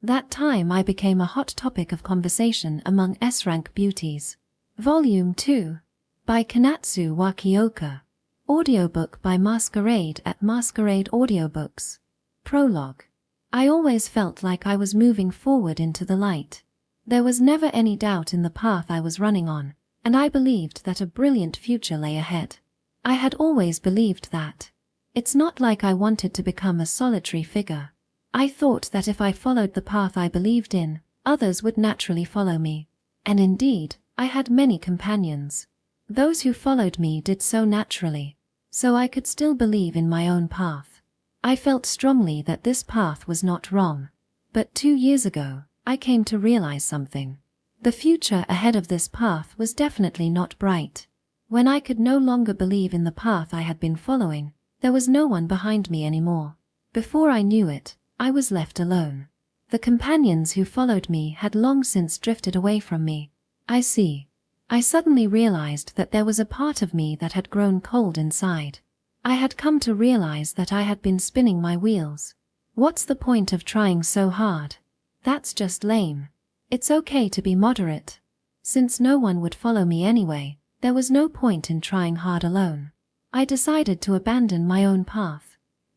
That time I became a hot topic of conversation among S-rank beauties. Volume 2. By Kanatsu wa Kyoka. Audiobook by Masquerade at Masquerade Audiobooks. Prologue. I always felt like I was moving forward into the light. There was never any doubt in the path I was running on, and I believed that a brilliant future lay ahead. I had always believed that. It's not like I wanted to become a solitary figure. I thought that if I followed the path I believed in, others would naturally follow me. And indeed, I had many companions. Those who followed me did so naturally, so I could still believe in my own path. I felt strongly that this path was not wrong. But 2 years ago, I came to realize something. The future ahead of this path was definitely not bright. When I could no longer believe in the path I had been following, there was no one behind me anymore. Before I knew it, I was left alone. The companions who followed me had long since drifted away from me. I see. I suddenly realized that there was a part of me that had grown cold inside. I had come to realize that I had been spinning my wheels. What's the point of trying so hard? That's just lame. It's okay to be moderate. Since no one would follow me anyway, there was no point in trying hard alone. I decided to abandon my own path.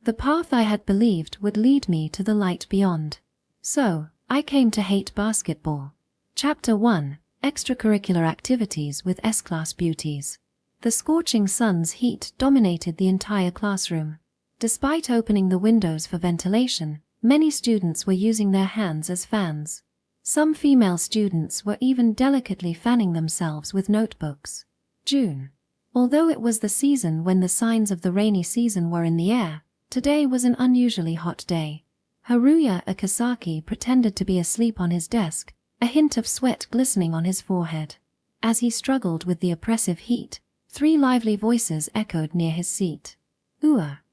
The path I had believed would lead me to the light beyond. So, I came to hate basketball. Chapter 1. Extracurricular activities with S-class beauties. The scorching sun's heat dominated the entire classroom. Despite opening the windows for ventilation, many students were using their hands as fans. Some female students were even delicately fanning themselves with notebooks. June. Although it was the season when the signs of the rainy season were in the air, today was an unusually hot day. Haruya Akasaki pretended to be asleep on his desk, a hint of sweat glistening on his forehead. As he struggled with the oppressive heat, 3 lively voices echoed near his seat.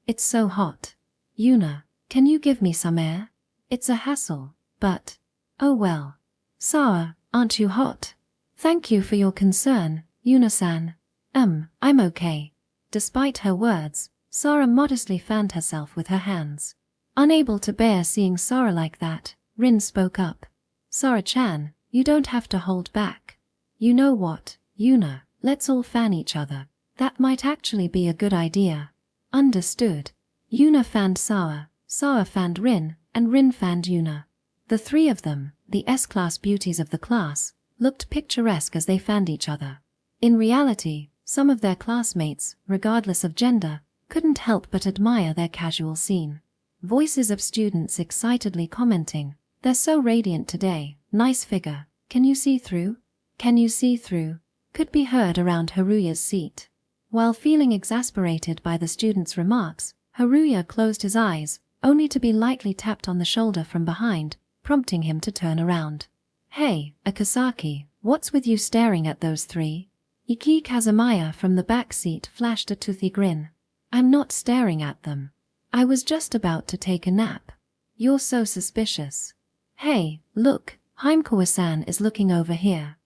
It's so hot. Yuna, can you give me some air? It's a hassle, but... oh well. Sara, aren't you hot? Thank you for your concern, Yuna-san. I'm okay. Despite her words, Sara modestly fanned herself with her hands. Unable to bear seeing Sara like that, Rin spoke up. Sara-chan, you don't have to hold back. You know what, Yuna, let's all fan each other. That might actually be a good idea. Understood. Yuna fanned Sara, Sara fanned Rin, and Rin fanned Yuna. The 3 of them, the S-class beauties of the class, looked picturesque as they fanned each other. In reality, some of their classmates, regardless of gender, couldn't help but admire their casual scene. Voices of students excitedly commenting, "They're so radiant today, nice figure, can you see through? Can you see through?" could be heard around Haruya's seat. While feeling exasperated by the students' remarks, Haruya closed his eyes, only to be lightly tapped on the shoulder from behind, prompting him to turn around. "Hey, Akasaki, what's with you staring at those 3? Iki Kazamia from the back seat flashed a toothy grin. "I'm not staring at them. I was just about to take a nap. You're so suspicious. Hey, look, Heimkawa-san is looking over here."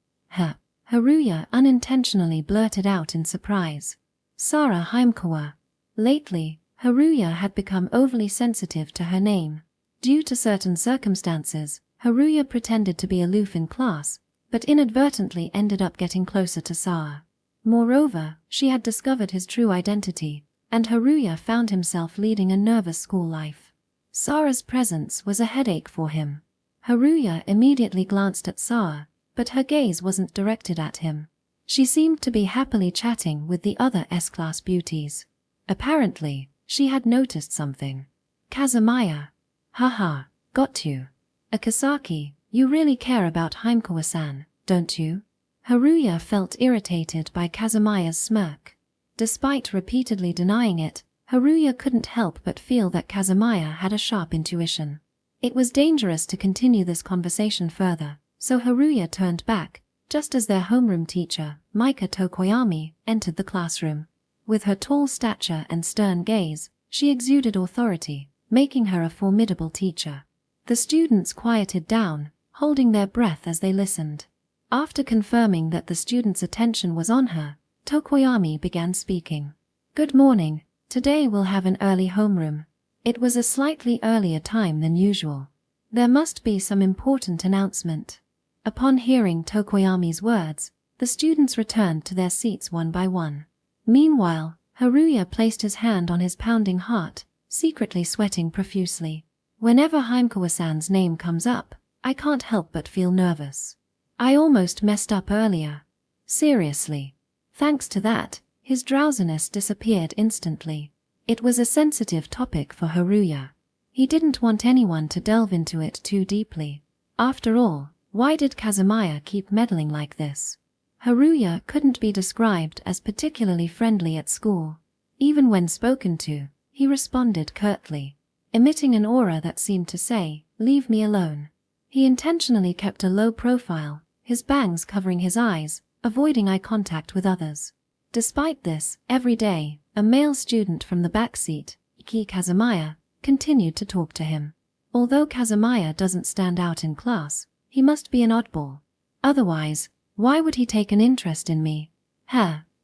Haruya unintentionally blurted out in surprise. Sara Heimkawa. Lately, Haruya had become overly sensitive to her name. Due to certain circumstances, Haruya pretended to be aloof in class, but inadvertently ended up getting closer to Sara. Moreover, she had discovered his true identity, and Haruya found himself leading a nervous school life. Sara's presence was a headache for him. Haruya immediately glanced at Sara, but her gaze wasn't directed at him. She seemed to be happily chatting with the other S-class beauties. Apparently, she had noticed something. "Kazamia. Haha, got you. Akasaki, you really care about Heimkawa-san, don't you?" Haruya felt irritated by Kazamia's smirk. Despite repeatedly denying it, Haruya couldn't help but feel that Kazamia had a sharp intuition. It was dangerous to continue this conversation further, so Haruya turned back, just as their homeroom teacher, Maika Tokoyami, entered the classroom. With her tall stature and stern gaze, she exuded authority, making her a formidable teacher. The students quieted down, holding their breath as they listened. After confirming that the students' attention was on her, Tokoyami began speaking. "Good morning. Today we'll have an early homeroom." It was a slightly earlier time than usual. There must be some important announcement. Upon hearing Tokoyami's words, the students returned to their seats one by one. Meanwhile, Haruya placed his hand on his pounding heart, secretly sweating profusely. Whenever Haimkawa-san's name comes up, I can't help but feel nervous. I almost messed up earlier. Seriously. Thanks to that, his drowsiness disappeared instantly. It was a sensitive topic for Haruya. He didn't want anyone to delve into it too deeply. After all, why did Kazamia keep meddling like this? Haruya couldn't be described as particularly friendly at school. Even when spoken to, he responded curtly, emitting an aura that seemed to say, "Leave me alone." He intentionally kept a low profile, his bangs covering his eyes, avoiding eye contact with others. Despite this, every day, a male student from the back seat, Iki Kazamia, continued to talk to him. Although Kazamia doesn't stand out in class, he must be an oddball. Otherwise, why would he take an interest in me?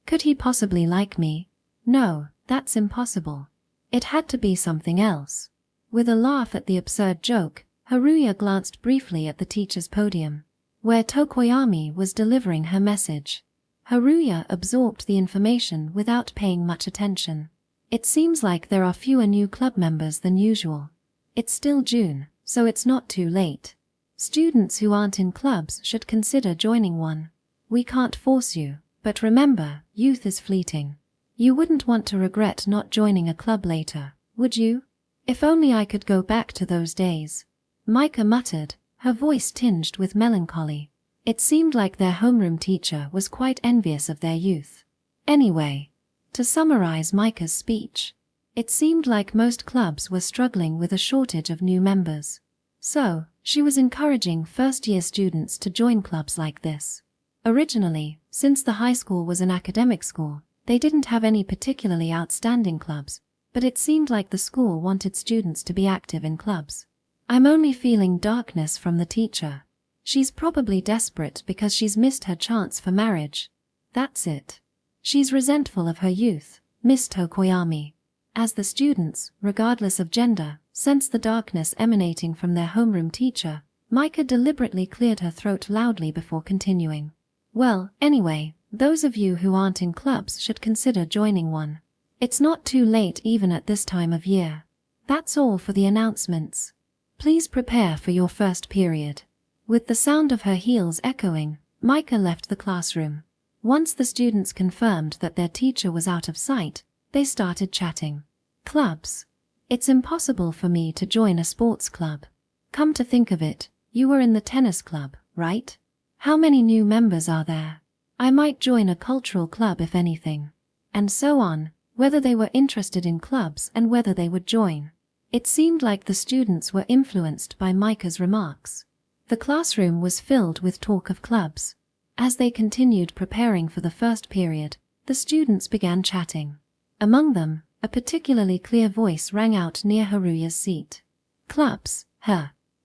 Could he possibly like me? No, that's impossible. It had to be something else. With a laugh at the absurd joke, Haruya glanced briefly at the teacher's podium, where Tokoyami was delivering her message. Haruya absorbed the information without paying much attention. It seems like there are fewer new club members than usual. It's still June, so it's not too late. Students who aren't in clubs should consider joining one. We can't force you, but remember, youth is fleeting. You wouldn't want to regret not joining a club later, would you? If only I could go back to those days. Micah muttered, her voice tinged with melancholy. It seemed like their homeroom teacher was quite envious of their youth. Anyway, to summarize Micah's speech, it seemed like most clubs were struggling with a shortage of new members. So, she was encouraging first-year students to join clubs like this. Originally, since the high school was an academic school, they didn't have any particularly outstanding clubs, but it seemed like the school wanted students to be active in clubs. I'm only feeling darkness from the teacher. She's probably desperate because she's missed her chance for marriage. That's it. She's resentful of her youth, Miss Tokoyami. As the students, regardless of gender, sensed the darkness emanating from their homeroom teacher, Micah deliberately cleared her throat loudly before continuing. Well, anyway, those of you who aren't in clubs should consider joining one. It's not too late even at this time of year. That's all for the announcements. Please prepare for your first period. With the sound of her heels echoing, Micah left the classroom. Once the students confirmed that their teacher was out of sight, they started chatting. Clubs. It's impossible for me to join a sports club. Come to think of it, you were in the tennis club, right? How many new members are there? I might join a cultural club if anything. And so on, whether they were interested in clubs and whether they would join. It seemed like the students were influenced by Micah's remarks. The classroom was filled with talk of clubs. As they continued preparing for the first period, the students began chatting. Among them, a particularly clear voice rang out near Haruya's seat. Clubs,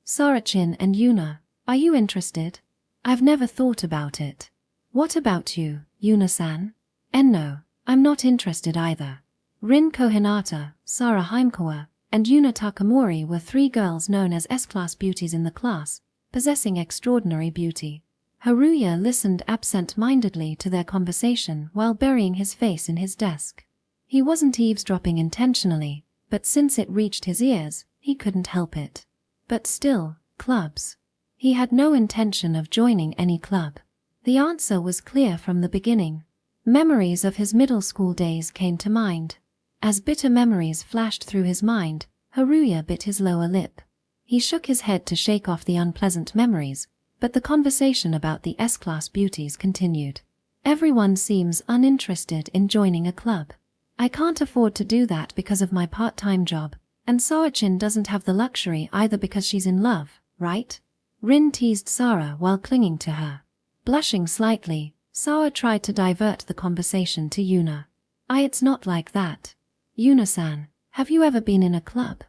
Sara-chin and Yuna, are you interested? I've never thought about it. What about you, Yuna-san? No, I'm not interested either. Rin Kohinata, Sara Haimkawa, and Yuna Takamori were three girls known as S-class beauties in the class, possessing extraordinary beauty. Haruya listened absent-mindedly to their conversation while burying his face in his desk. He wasn't eavesdropping intentionally, but since it reached his ears, he couldn't help it. But still, clubs. He had no intention of joining any club. The answer was clear from the beginning. Memories of his middle school days came to mind. As bitter memories flashed through his mind, Haruya bit his lower lip. He shook his head to shake off the unpleasant memories, but the conversation about the S-class beauties continued. Everyone seems uninterested in joining a club. I can't afford to do that because of my part-time job, and Sara-chin doesn't have the luxury either because she's in love, right? Rin teased Sara while clinging to her. Blushing slightly, Sara tried to divert the conversation to Yuna. It's not like that. Yuna-san, have you ever been in a club?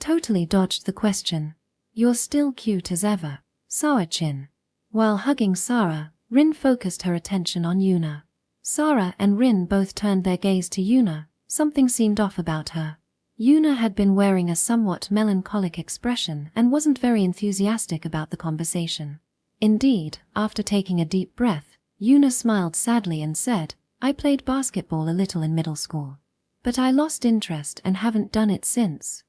Totally dodged the question. You're still cute as ever, Sara-chin. While hugging Sara, Rin focused her attention on Yuna. Sara and Rin both turned their gaze to Yuna. Something seemed off about her. Yuna had been wearing a somewhat melancholic expression and wasn't very enthusiastic about the conversation. Indeed, after taking a deep breath, Yuna smiled sadly and said, "I played basketball a little in middle school. But I lost interest and haven't done it since.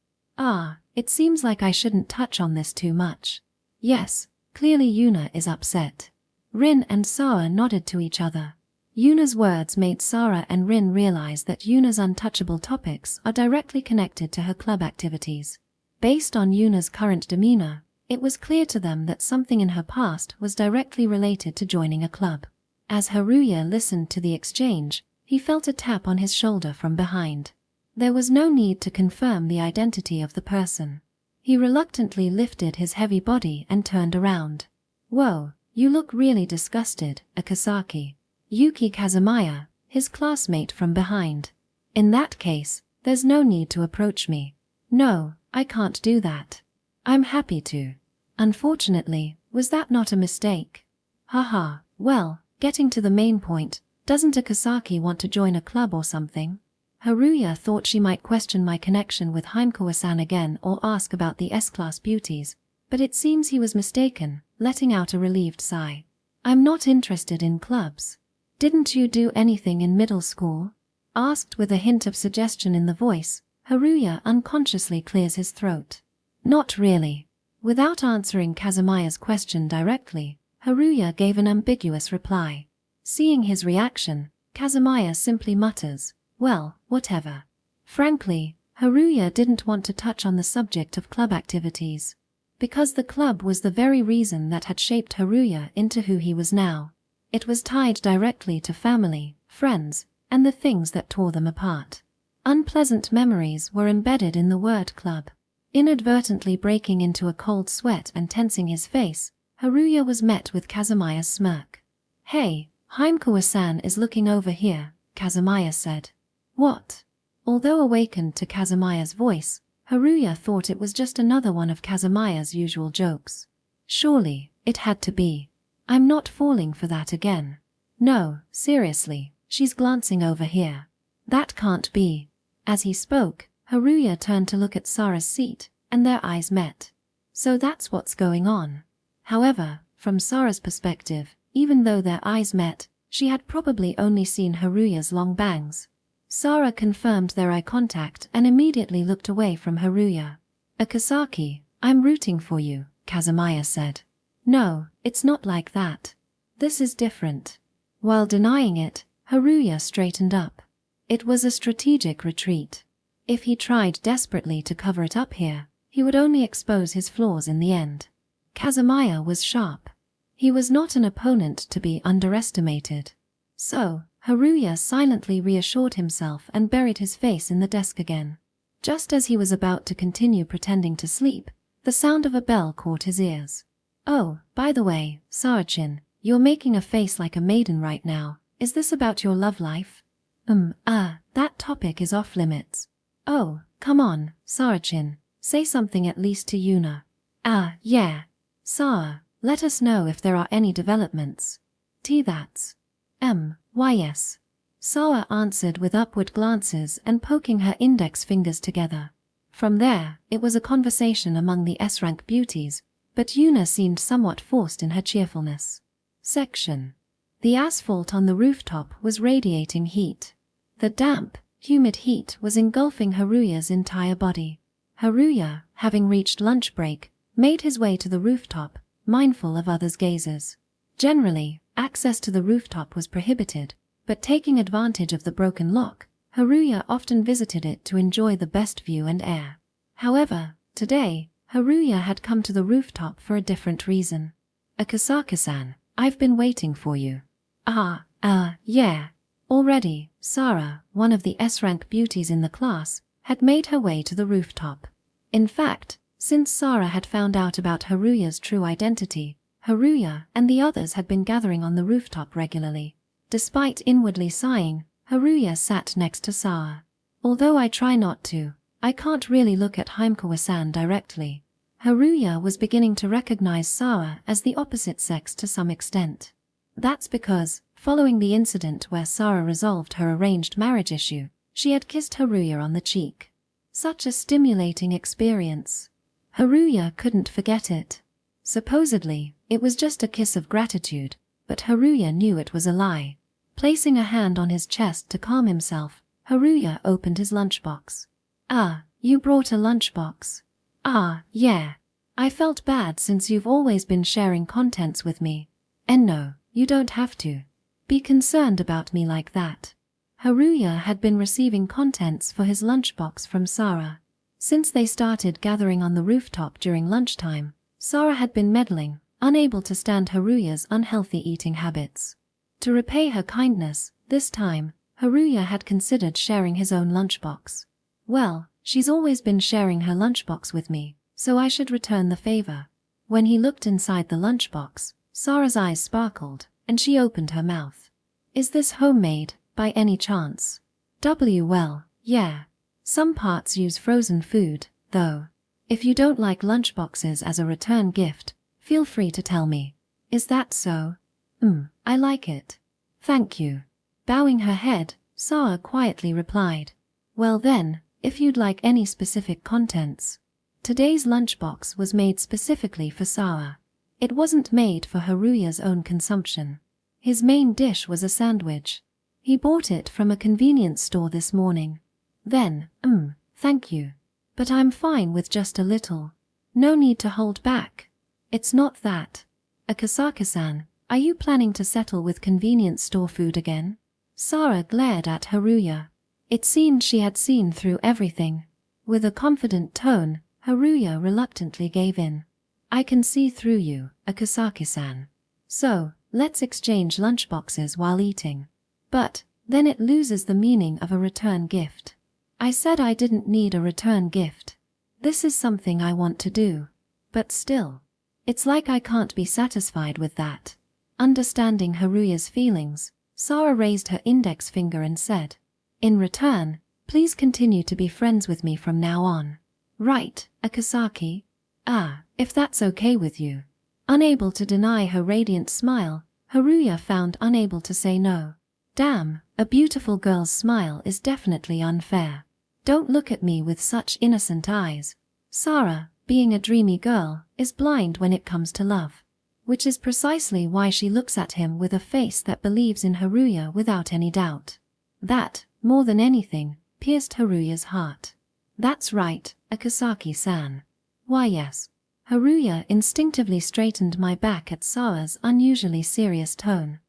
It seems like I shouldn't touch on this too much." Yes, clearly Yuna is upset. Rin and Sara nodded to each other. Yuna's words made Sara and Rin realize that Yuna's untouchable topics are directly connected to her club activities. Based on Yuna's current demeanor, it was clear to them that something in her past was directly related to joining a club. As Haruya listened to the exchange, he felt a tap on his shoulder from behind. There was no need to confirm the identity of the person. He reluctantly lifted his heavy body and turned around. "Whoa, you look really disgusted, Akasaki." Yuki Kazamia, his classmate from behind. "In that case, there's no need to approach me." "No, I can't do that. I'm happy to." "Unfortunately, was that not a mistake?" "Haha, well, getting to the main point, doesn't Akasaki want to join a club or something?" Haruya thought she might question my connection with Haimkawa-san again or ask about the S-class beauties, but it seems he was mistaken, letting out a relieved sigh. "I'm not interested in clubs." "Didn't you do anything in middle school?" Asked with a hint of suggestion in the voice, Haruya unconsciously clears his throat. "Not really." Without answering Kazamia's question directly, Haruya gave an ambiguous reply. Seeing his reaction, Kazamia simply mutters, "Well, whatever." Frankly, Haruya didn't want to touch on the subject of club activities, because the club was the very reason that had shaped Haruya into who he was now. It was tied directly to family, friends, and the things that tore them apart. Unpleasant memories were embedded in the word club. Inadvertently breaking into a cold sweat and tensing his face, Haruya was met with Kazamia's smirk. "Hey, Haimkawa-san is looking over here," Kazamia said. "What?" Although awakened to Kazamia's voice, Haruya thought it was just another one of Kazamia's usual jokes. Surely, it had to be. "I'm not falling for that again." "No, seriously, she's glancing over here." "That can't be." As he spoke, Haruya turned to look at Sara's seat, and their eyes met. So that's what's going on. However, from Sara's perspective, even though their eyes met, she had probably only seen Haruya's long bangs. Sara confirmed their eye contact and immediately looked away from Haruya. "Akasaki, I'm rooting for you," Kazamiya said. "No, it's not like that. This is different." While denying it, Haruya straightened up. It was a strategic retreat. If he tried desperately to cover it up here, he would only expose his flaws in the end. Kazamiya was sharp. He was not an opponent to be underestimated. So, Haruya silently reassured himself and buried his face in the desk again. Just as he was about to continue pretending to sleep, the sound of a bell caught his ears. "Oh, by the way, Sara-chin, you're making a face like a maiden right now. Is this about your love life?" That topic is off limits." "Oh, come on, Sara-chin, say something at least to Yuna." Yeah. Sara, let us know if there are any developments." That's. Why yes." Sara answered with upward glances and poking her index fingers together. From there, it was a conversation among the S-rank beauties, but Yuna seemed somewhat forced in her cheerfulness. Section. The asphalt on the rooftop was radiating heat. The damp, humid heat was engulfing Haruya's entire body. Haruya, having reached lunch break, made his way to the rooftop, mindful of others' gazes. Generally, access to the rooftop was prohibited, but taking advantage of the broken lock, Haruya often visited it to enjoy the best view and air. However, today, Haruya had come to the rooftop for a different reason. "Akasaki-san, I've been waiting for you." Yeah. Already, Sara, one of the S-rank beauties in the class, had made her way to the rooftop. In fact, since Sara had found out about Haruya's true identity, Haruya and the others had been gathering on the rooftop regularly. Despite inwardly sighing, Haruya sat next to Sara. "Although I try not to, I can't really look at Haimkawa-san directly." Haruya was beginning to recognize Sara as the opposite sex to some extent. That's because, following the incident where Sara resolved her arranged marriage issue, she had kissed Haruya on the cheek. Such a stimulating experience. Haruya couldn't forget it. Supposedly, it was just a kiss of gratitude, but Haruya knew it was a lie. Placing a hand on his chest to calm himself, Haruya opened his lunchbox. "Ah, you brought a lunchbox. Ah, yeah. I felt bad since you've always been sharing contents with me. And no, you don't have to be concerned about me like that." Haruya had been receiving contents for his lunchbox from Sara. Since they started gathering on the rooftop during lunchtime, Sara had been meddling, unable to stand Haruya's unhealthy eating habits. To repay her kindness, this time, Haruya had considered sharing his own lunchbox. "Well, she's always been sharing her lunchbox with me, so I should return the favor." When he looked inside the lunchbox, Sara's eyes sparkled, and she opened her mouth. "Is this homemade, by any chance?" Well, yeah. Some parts use frozen food, though. If you don't like lunchboxes as a return gift, feel free to tell me. Is that so? I like it. Thank you. Bowing her head, Sara quietly replied. "Well then, if you'd like any specific contents." Today's lunchbox was made specifically for Sara. It wasn't made for Haruya's own consumption. His main dish was a sandwich. He bought it from a convenience store this morning. Then, thank you. But I'm fine with just a little. No need to hold back. It's not that. Akasaka-san, are you planning to settle with convenience store food again? Sara glared at Haruya. It seemed she had seen through everything. With a confident tone, Haruya reluctantly gave in. "I can see through you, Akasaka-san. So, let's exchange lunchboxes while eating." "But, then it loses the meaning of a return gift." "I said I didn't need a return gift. This is something I want to do. But still, it's like I can't be satisfied with that." Understanding Haruya's feelings, Sara raised her index finger and said, "In return, please continue to be friends with me from now on." "Right, Akasaki. If that's okay with you." Unable to deny her radiant smile, Haruya found unable to say no. Damn, a beautiful girl's smile is definitely unfair. Don't look at me with such innocent eyes. Sara, being a dreamy girl, is blind when it comes to love. Which is precisely why she looks at him with a face that believes in Haruya without any doubt. That, more than anything, pierced Haruya's heart. "That's right, Akasaki-san." "Why yes." Haruya instinctively straightened my back at Sara's unusually serious tone.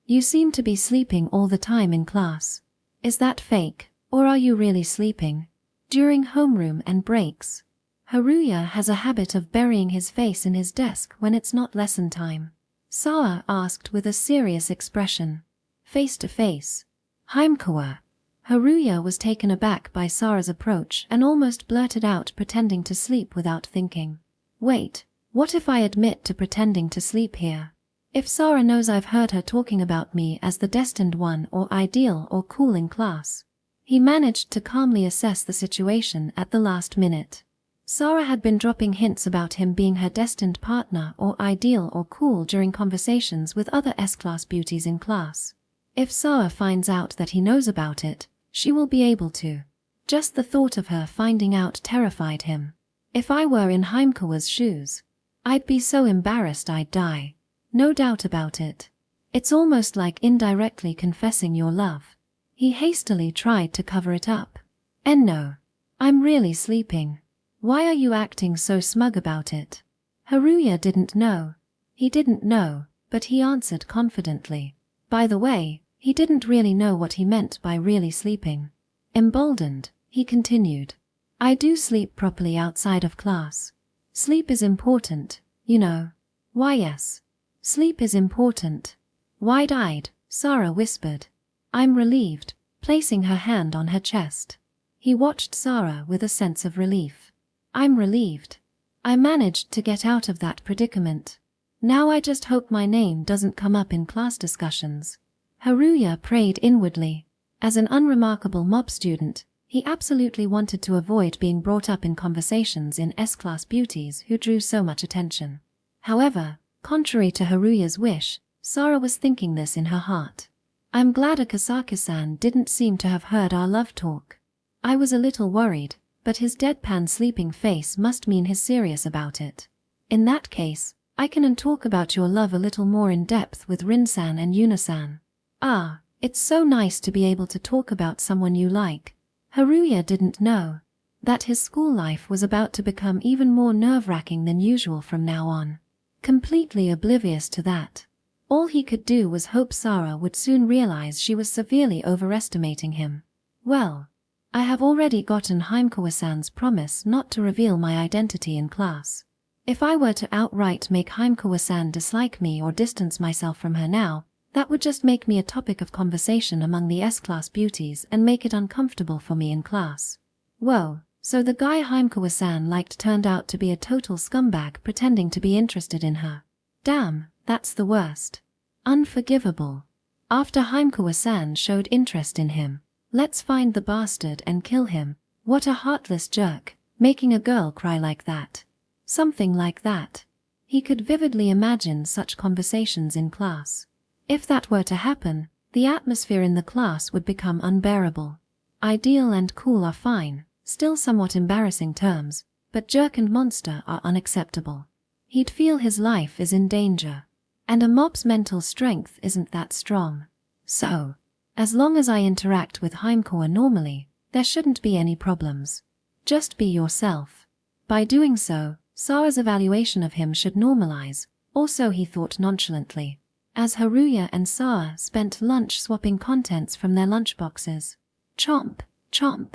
You seem to be sleeping all the time in class. Is that fake, or are you really sleeping? During homeroom and breaks, Haruya has a habit of burying his face in his desk when it's not lesson time. Sara asked with a serious expression. Face to face. Heimkawa. Haruya was taken aback by Sara's approach and almost blurted out pretending to sleep without thinking. "Wait, what if I admit to pretending to sleep here? If Sara knows I've heard her talking about me as the destined one or ideal or cool in class?" He managed to calmly assess the situation at the last minute. Sara had been dropping hints about him being her destined partner or ideal or cool during conversations with other S-class beauties in class. If Sara finds out that he knows about it, she will be able to. Just the thought of her finding out terrified him. If I were in Heimkawa's shoes, I'd be so embarrassed I'd die. No doubt about it. It's almost like indirectly confessing your love. He hastily tried to cover it up. "And no, I'm really sleeping. Why are you acting so smug about it?" Haruya didn't know. He didn't know, but he answered confidently. By the way, he didn't really know what he meant by really sleeping. Emboldened, he continued. "I do sleep properly outside of class. Sleep is important, you know." "Why yes. Sleep is important." Wide-eyed, Sara whispered. "I'm relieved," placing her hand on her chest. He watched Sara with a sense of relief. "I'm relieved. I managed to get out of that predicament. Now I just hope my name doesn't come up in class discussions." Haruya prayed inwardly. As an unremarkable mob student, he absolutely wanted to avoid being brought up in conversations in S-class beauties who drew so much attention. However, contrary to Haruya's wish, Sara was thinking this in her heart. "I'm glad Akasaka-san didn't seem to have heard our love talk." I was a little worried, but his deadpan sleeping face must mean he's serious about it. In that case, I can talk about your love a little more in depth with Rin-san and Yuna-san. Ah, it's so nice to be able to talk about someone you like. Haruya didn't know that his school life was about to become even more nerve-wracking than usual from now on. Completely oblivious to that, all he could do was hope Sara would soon realize she was severely overestimating him. Well, I have already gotten Heimkawa-san's promise not to reveal my identity in class. If I were to outright make Heimkawa-san dislike me or distance myself from her now, that would just make me a topic of conversation among the S-class beauties and make it uncomfortable for me in class. Whoa, so the guy Heimkawa-san liked turned out to be a total scumbag pretending to be interested in her. Damn, that's the worst. Unforgivable. After Heimkawa-san showed interest in him, let's find the bastard and kill him. What a heartless jerk, making a girl cry like that. Something like that. He could vividly imagine such conversations in class. If that were to happen, the atmosphere in the class would become unbearable. Ideal and cool are fine, still somewhat embarrassing terms, but jerk and monster are unacceptable. He'd feel his life is in danger. And a mob's mental strength isn't that strong. So, as long as I interact with Heimkawa normally, there shouldn't be any problems. Just be yourself. By doing so, Sara's evaluation of him should normalize, also he thought nonchalantly, as Haruya and Sara spent lunch swapping contents from their lunchboxes. Chomp, chomp.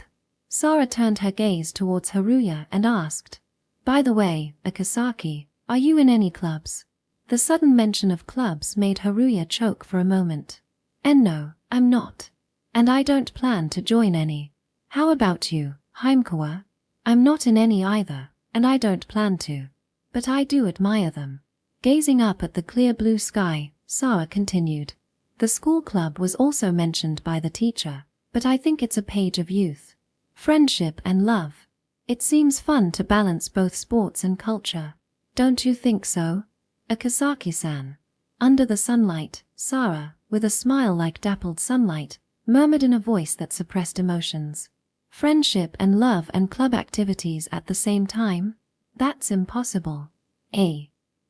Sara turned her gaze towards Haruya and asked, "By the way, Akasaki, are you in any clubs?" The sudden mention of clubs made Haruya choke for a moment. "And no, I'm not. And I don't plan to join any. How about you, Heimkawa?" "I'm not in any either, and I don't plan to. But I do admire them." Gazing up at the clear blue sky, Sara continued. "The school club was also mentioned by the teacher, but I think it's a page of youth. Friendship and love. It seems fun to balance both sports and culture. Don't you think so, Akasaki-san?" Under the sunlight, Sara, with a smile like dappled sunlight, murmured in a voice that suppressed emotions. "Friendship and love and club activities at the same time? That's impossible."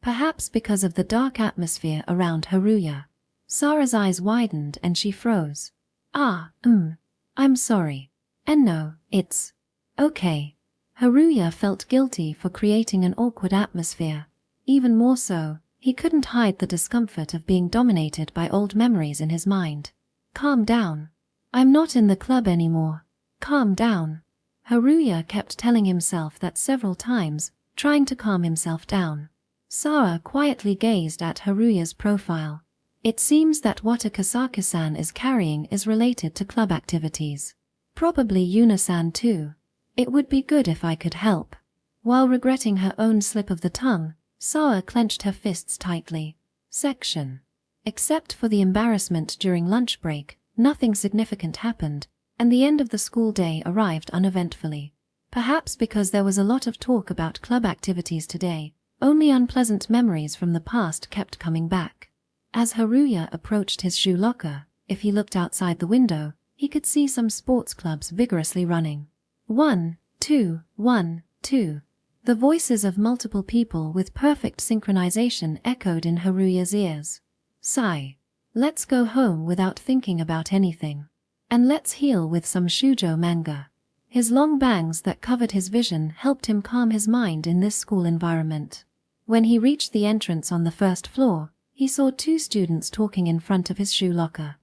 Perhaps because of the dark atmosphere around Haruya. Sara's eyes widened and she froze. I'm sorry. And no, it's okay." Haruya felt guilty for creating an awkward atmosphere. Even more so, he couldn't hide the discomfort of being dominated by old memories in his mind. "Calm down. I'm not in the club anymore. Calm down." Haruya kept telling himself that several times, trying to calm himself down. Sara quietly gazed at Haruya's profile. It seems that what Akasaki-san is carrying is related to club activities. Probably Yuna-san too. It would be good if I could help. While regretting her own slip of the tongue, Sara clenched her fists tightly. Section. Except for the embarrassment during lunch break, nothing significant happened, and the end of the school day arrived uneventfully. Perhaps because there was a lot of talk about club activities today, only unpleasant memories from the past kept coming back. As Haruya approached his shoe locker, if he looked outside the window, he could see some sports clubs vigorously running. 1, 2, 1, 2. The voices of multiple people with perfect synchronization echoed in Haruya's ears. Sigh. Let's go home without thinking about anything. And let's heal with some shoujo manga. His long bangs that covered his vision helped him calm his mind in this school environment. When he reached the entrance on the first floor, he saw 2 students talking in front of his shoe locker.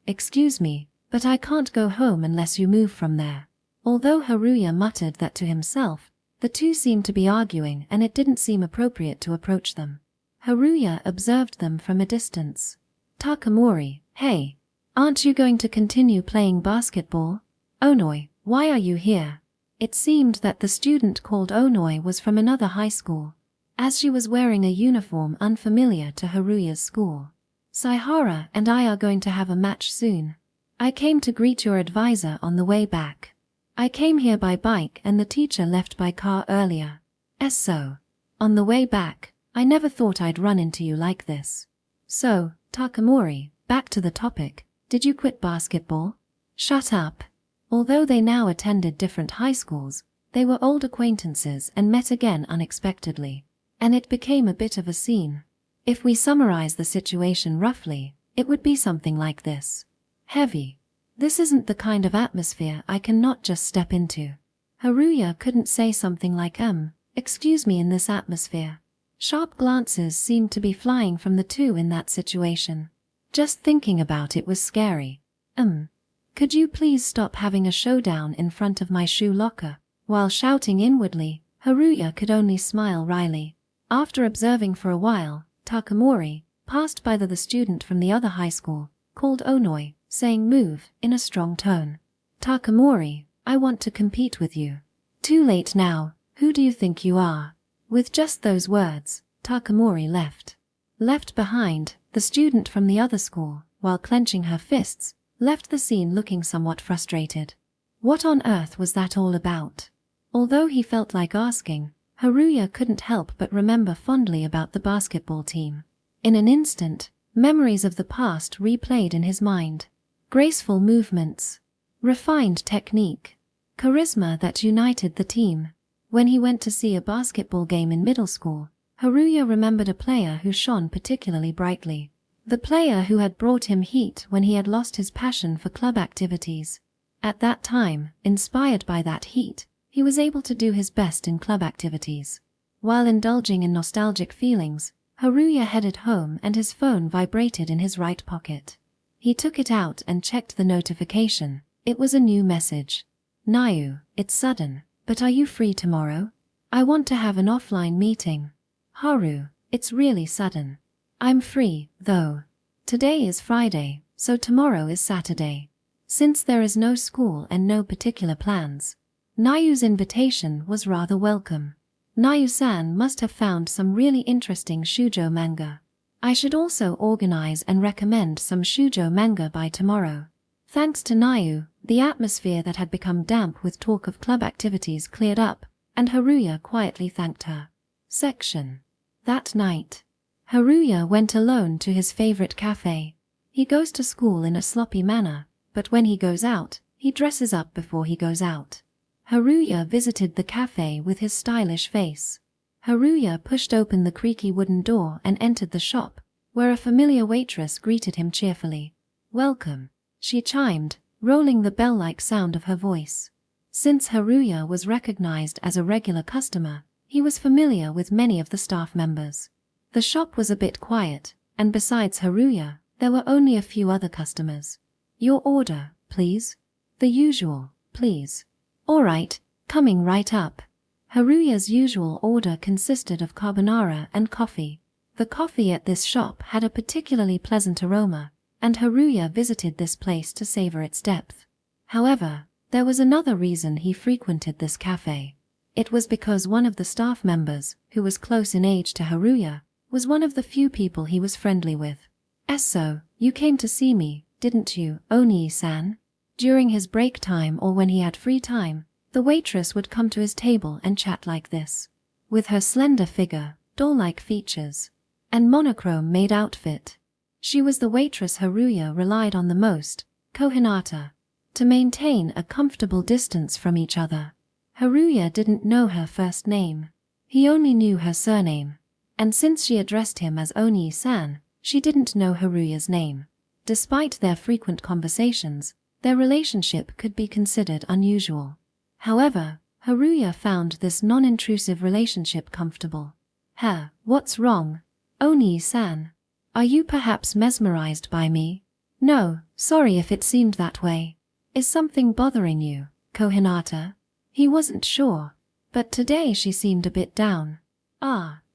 Excuse me, but I can't go home unless you move from there." Although Haruya muttered that to himself, the 2 seemed to be arguing and it didn't seem appropriate to approach them. Haruya observed them from a distance. "Takamori, hey, aren't you going to continue playing basketball? Onoi, why are you here?" It seemed that the student called Onoi was from another high school, as she was wearing a uniform unfamiliar to Haruya's school. "Saihara and I are going to have a match soon. I came to greet your advisor on the way back. I came here by bike and the teacher left by car earlier. So, on the way back, I never thought I'd run into you like this. So, Takamori, back to the topic, did you quit basketball?" "Shut up." Although they now attended different high schools, they were old acquaintances and met again unexpectedly. And it became a bit of a scene. If we summarize the situation roughly, it would be something like this. Heavy. This isn't the kind of atmosphere I can not just step into. Haruya couldn't say something like excuse me in this atmosphere. Sharp glances seemed to be flying from the two in that situation. Just thinking about it was scary. Could you please stop having a showdown in front of my shoe locker? While shouting inwardly, Haruya could only smile wryly. After observing for a while, Takamori passed by the student from the other high school, called Onoi, saying move in a strong tone. Takamori, I want to compete with you. Too late now, who do you think you are? With just those words, Takamori left. Left behind, the student from the other school, while clenching her fists, left the scene looking somewhat frustrated. What on earth was that all about? Although he felt like asking, Haruya couldn't help but remember fondly about the basketball team. In an instant, memories of the past replayed in his mind. Graceful movements, refined technique, charisma that united the team. When he went to see a basketball game in middle school, Haruya remembered a player who shone particularly brightly. The player who had brought him heat when he had lost his passion for club activities. At that time, inspired by that heat, he was able to do his best in club activities. While indulging in nostalgic feelings, Haruya headed home and his phone vibrated in his right pocket. He took it out and checked the notification. It was a new message. Nau, it's sudden, but are you free tomorrow? I want to have an offline meeting. Haru, it's really sudden. I'm free, though. Today is Friday, so tomorrow is Saturday. Since there is no school and no particular plans, Nayu's invitation was rather welcome. Nayu-san must have found some really interesting shoujo manga. I should also organize and recommend some shoujo manga by tomorrow. Thanks to Nau, the atmosphere that had become damp with talk of club activities cleared up, and Haruya quietly thanked her. Section. That night, Haruya went alone to his favorite cafe. He goes to school in a sloppy manner, but when he goes out, he dresses up before he goes out. Haruya visited the cafe with his stylish face. Haruya pushed open the creaky wooden door and entered the shop, where a familiar waitress greeted him cheerfully. Welcome, she chimed, rolling the bell-like sound of her voice. Since Haruya was recognized as a regular customer, he was familiar with many of the staff members. The shop was a bit quiet, and besides Haruya, there were only a few other customers. Your order, please. The usual, please. All right, coming right up. Haruya's usual order consisted of carbonara and coffee. The coffee at this shop had a particularly pleasant aroma, and Haruya visited this place to savor its depth. However, there was another reason he frequented this cafe. It was because one of the staff members, who was close in age to Haruya, was one of the few people he was friendly with. So, you came to see me, didn't you, Onii-san? During his break time or when he had free time, the waitress would come to his table and chat like this. With her slender figure, doll-like features, and monochrome-made outfit, she was the waitress Haruya relied on the most, Kohinata, to maintain a comfortable distance from each other. Haruya didn't know her first name. He only knew her surname. And since she addressed him as Onii-san, she didn't know Haruya's name. Despite their frequent conversations, their relationship could be considered unusual. However, Haruya found this non-intrusive relationship comfortable. What's wrong? Onii-san? Are you perhaps mesmerized by me? No, sorry if it seemed that way. Is something bothering you, Kohinata? He wasn't sure, but today she seemed a bit down.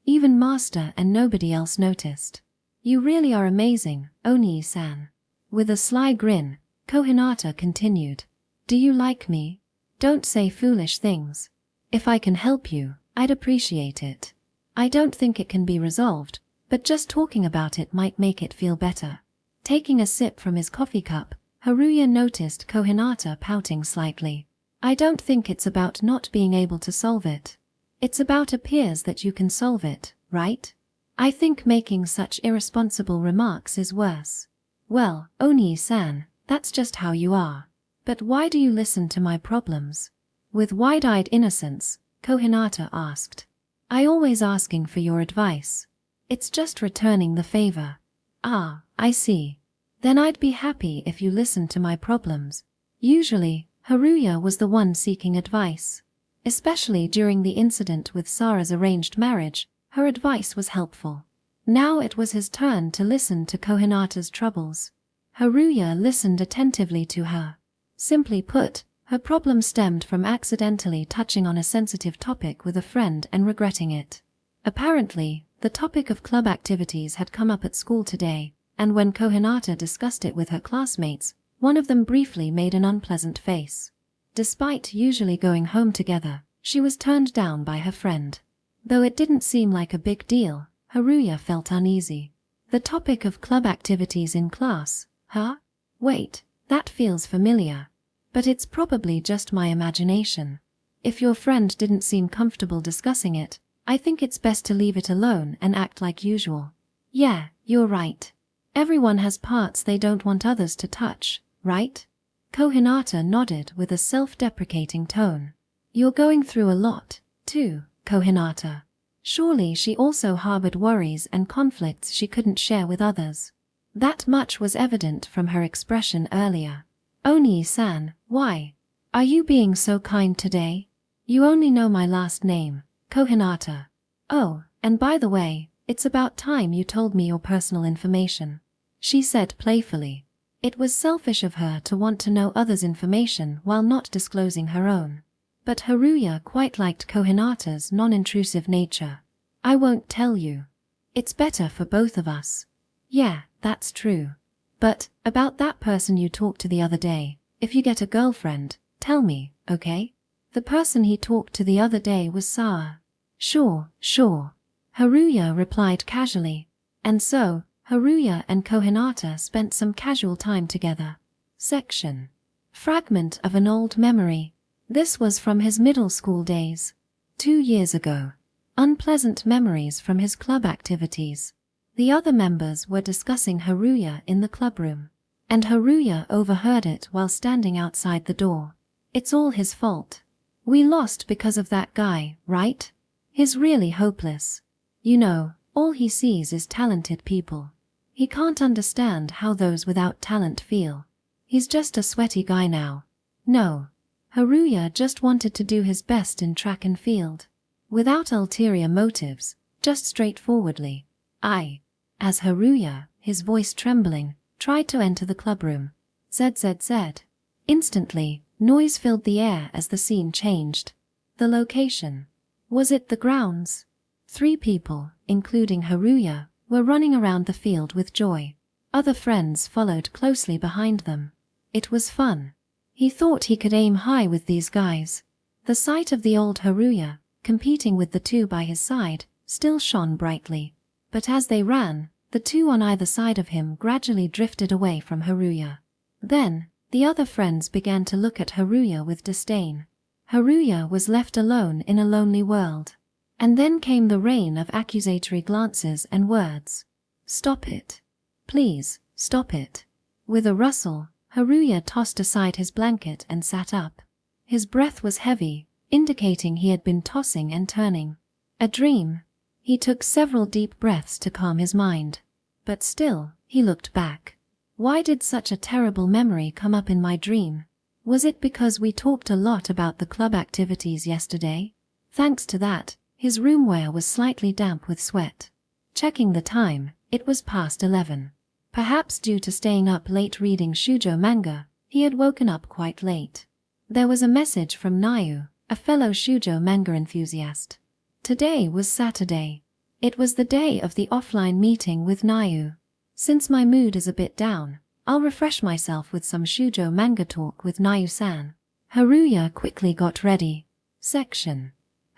Even Master and nobody else noticed. You really are amazing, Onii-san. With a sly grin, Kohinata continued. Do you like me? Don't say foolish things. If I can help you, I'd appreciate it. I don't think it can be resolved, but just talking about it might make it feel better. Taking a sip from his coffee cup, Haruya noticed Kohinata pouting slightly. I don't think it's about not being able to solve it. It's about appears that you can solve it, right? I think making such irresponsible remarks is worse. Well, Onii-san, that's just how you are. But why do you listen to my problems? With wide-eyed innocence, Kohinata asked. I always asking for your advice. It's just returning the favor. Ah, I see. Then I'd be happy if you listened to my problems. Usually, Haruya was the one seeking advice. Especially during the incident with Sara's arranged marriage, her advice was helpful. Now it was his turn to listen to Kohinata's troubles. Haruya listened attentively to her. Simply put, her problem stemmed from accidentally touching on a sensitive topic with a friend and regretting it. Apparently, the topic of club activities had come up at school today, and when Kohinata discussed it with her classmates, one of them briefly made an unpleasant face. Despite usually going home together, she was turned down by her friend. Though it didn't seem like a big deal, Haruya felt uneasy. The topic of club activities in class, huh? Wait, that feels familiar. But it's probably just my imagination. If your friend didn't seem comfortable discussing it, I think it's best to leave it alone and act like usual. Yeah, you're right. Everyone has parts they don't want others to touch, right? Kohinata nodded with a self-deprecating tone. You're going through a lot, too, Kohinata. Surely she also harbored worries and conflicts she couldn't share with others. That much was evident from her expression earlier. Onii-san, why? Are you being so kind today? You only know my last name, Kohinata. Oh, and by the way, it's about time you told me your personal information, she said playfully. It was selfish of her to want to know others' information while not disclosing her own. But Haruya quite liked Kohinata's non-intrusive nature. I won't tell you. It's better for both of us. Yeah, that's true. But, about that person you talked to the other day, if you get a girlfriend, tell me, okay? The person he talked to the other day was Sara. Sure. Haruya replied casually. And so, Haruya and Kohinata spent some casual time together. Section. Fragment of an old memory. This was from his middle school days. 2 years ago. Unpleasant memories from his club activities. The other members were discussing Haruya in the clubroom, and Haruya overheard it while standing outside the door. It's all his fault. We lost because of that guy, right? He's really hopeless. You know, all he sees is talented people. He can't understand how those without talent feel. He's just a sweaty guy now. No. Haruya just wanted to do his best in track and field. Without ulterior motives, just straightforwardly. As Haruya, his voice trembling, tried to enter the clubroom. ZZZ. Instantly, noise filled the air as the scene changed. The location. Was it the grounds? 3 people, including Haruya, were running around the field with joy. Other friends followed closely behind them. It was fun. He thought he could aim high with these guys. The sight of the old Haruya, competing with the 2 by his side, still shone brightly. But as they ran, the 2 on either side of him gradually drifted away from Haruya. Then, the other friends began to look at Haruya with disdain. Haruya was left alone in a lonely world. And then came the rain of accusatory glances and words. Stop it. Please, stop it. With a rustle, Haruya tossed aside his blanket and sat up. His breath was heavy, indicating he had been tossing and turning. A dream. He took several deep breaths to calm his mind. But still, he looked back. Why did such a terrible memory come up in my dream? Was it because we talked a lot about the club activities yesterday? Thanks to that, his roomwear was slightly damp with sweat. Checking the time, it was past 11. Perhaps due to staying up late reading shoujo manga, he had woken up quite late. There was a message from Nau, a fellow shoujo manga enthusiast. Today was Saturday. It was the day of the offline meeting with Nau. Since my mood is a bit down, I'll refresh myself with some shoujo manga talk with Nau-san. Haruya quickly got ready. Section.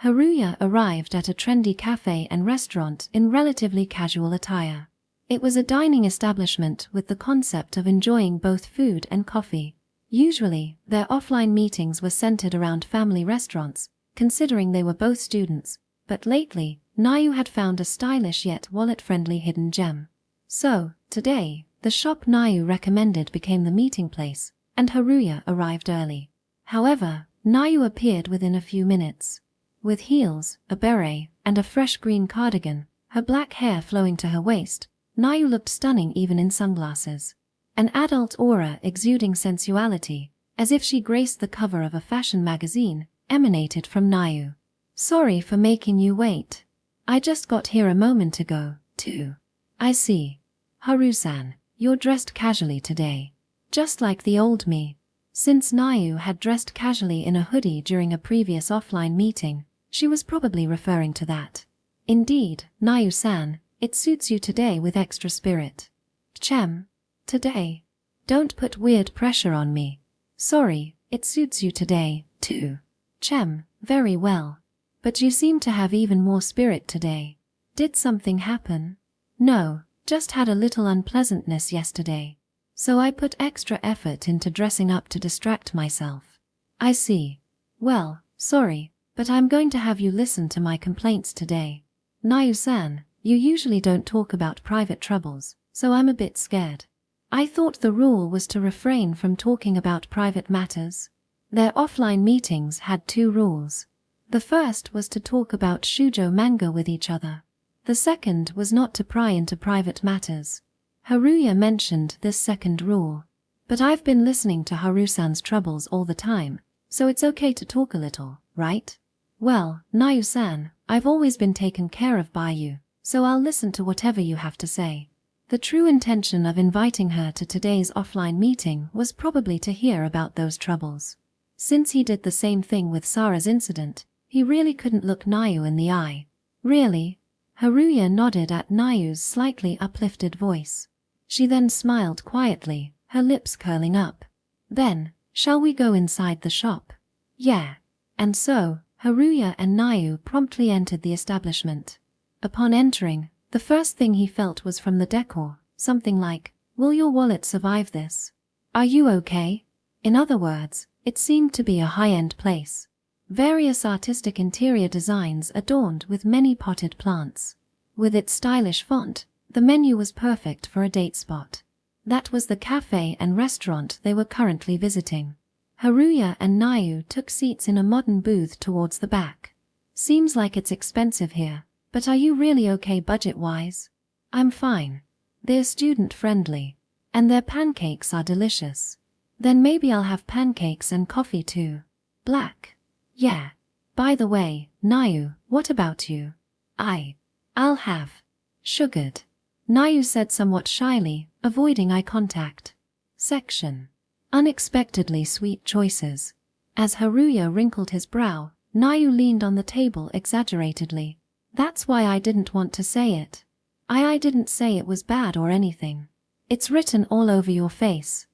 Haruya arrived at a trendy cafe and restaurant in relatively casual attire. It was a dining establishment with the concept of enjoying both food and coffee. Usually, their offline meetings were centered around family restaurants, considering they were both students, but lately, Nau had found a stylish yet wallet-friendly hidden gem. So, today, the shop Nau recommended became the meeting place, and Haruya arrived early. However, Nau appeared within a few minutes. With heels, a beret, and a fresh green cardigan, her black hair flowing to her waist, Nau looked stunning even in sunglasses. An adult aura exuding sensuality, as if she graced the cover of a fashion magazine, emanated from Nau. "Sorry for making you wait. I just got here a moment ago, too." "I see. Haru-san, you're dressed casually today. Just like the old me." Since Nau had dressed casually in a hoodie during a previous offline meeting, she was probably referring to that. "Indeed, Nau-san, it suits you today with extra spirit." "Chem. Today. Don't put weird pressure on me." "Sorry, it suits you today, too." "Chem. Very well. But you seem to have even more spirit today. Did something happen?" "No, just had a little unpleasantness yesterday. So I put extra effort into dressing up to distract myself." "I see. Well, sorry, but I'm going to have you listen to my complaints today. Nau-san, you usually don't talk about private troubles, so I'm a bit scared." "I thought the rule was to refrain from talking about private matters." Their offline meetings had 2 rules. The first was to talk about shoujo manga with each other. The second was not to pry into private matters. Haruya mentioned this second rule. "But I've been listening to Haru-san's troubles all the time, so it's okay to talk a little, right?" "Well, Nau-san, I've always been taken care of by you, so I'll listen to whatever you have to say." The true intention of inviting her to today's offline meeting was probably to hear about those troubles. Since he did the same thing with Sara's incident, he really couldn't look Nau in the eye. "Really?" Haruya nodded at Nau's slightly uplifted voice. She then smiled quietly, her lips curling up. "Then, shall we go inside the shop?" "Yeah." And so, Haruya and Nau promptly entered the establishment. Upon entering, the first thing he felt was from the decor, something like, "Will your wallet survive this? Are you okay?" In other words, it seemed to be a high-end place. Various artistic interior designs adorned with many potted plants. With its stylish font, the menu was perfect for a date spot. That was the cafe and restaurant they were currently visiting. Haruya and Nau took seats in a modern booth towards the back. "Seems like it's expensive here, but are you really okay budget-wise?" "I'm fine. They're student-friendly. And their pancakes are delicious." "Then maybe I'll have pancakes and coffee too." "Black?" "Yeah. By the way, Nau, what about you?" I'll have sugared," Nau said somewhat shyly, avoiding eye contact. Section. Unexpectedly sweet choices. As Haruya wrinkled his brow, Nau leaned on the table exaggeratedly. "That's why I didn't want to say it. I didn't say it was bad or anything. It's written all over your face."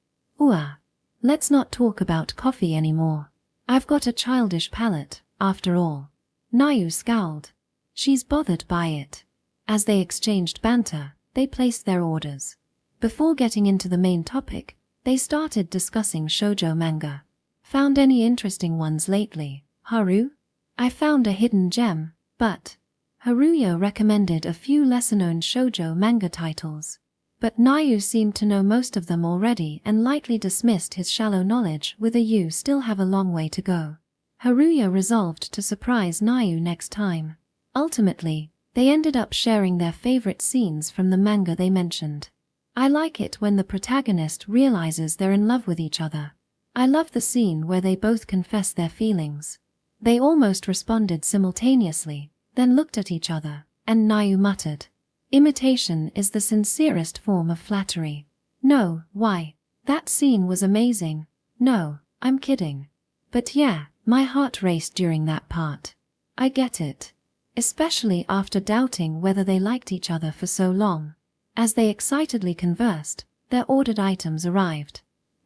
Let's not talk about coffee anymore. I've got a childish palate, after all." Nau scowled. She's bothered by it. As they exchanged banter, they placed their orders. Before getting into the main topic, they started discussing shoujo manga. "Found any interesting ones lately, Haru?" "I found a hidden gem, but..." Haruya recommended a few lesser-known shoujo manga titles. But Nau seemed to know most of them already and lightly dismissed his shallow knowledge with a "you still have a long way to go." Haruya resolved to surprise Nau next time. Ultimately, they ended up sharing their favorite scenes from the manga they mentioned. "I like it when the protagonist realizes they're in love with each other. I love the scene where they both confess their feelings." They almost responded simultaneously, then looked at each other, and Nau muttered, "Imitation is the sincerest form of flattery." "No, why? That scene was amazing." "No, I'm kidding. But yeah, my heart raced during that part." "I get it. Especially after doubting whether they liked each other for so long." As they excitedly conversed, their ordered items arrived.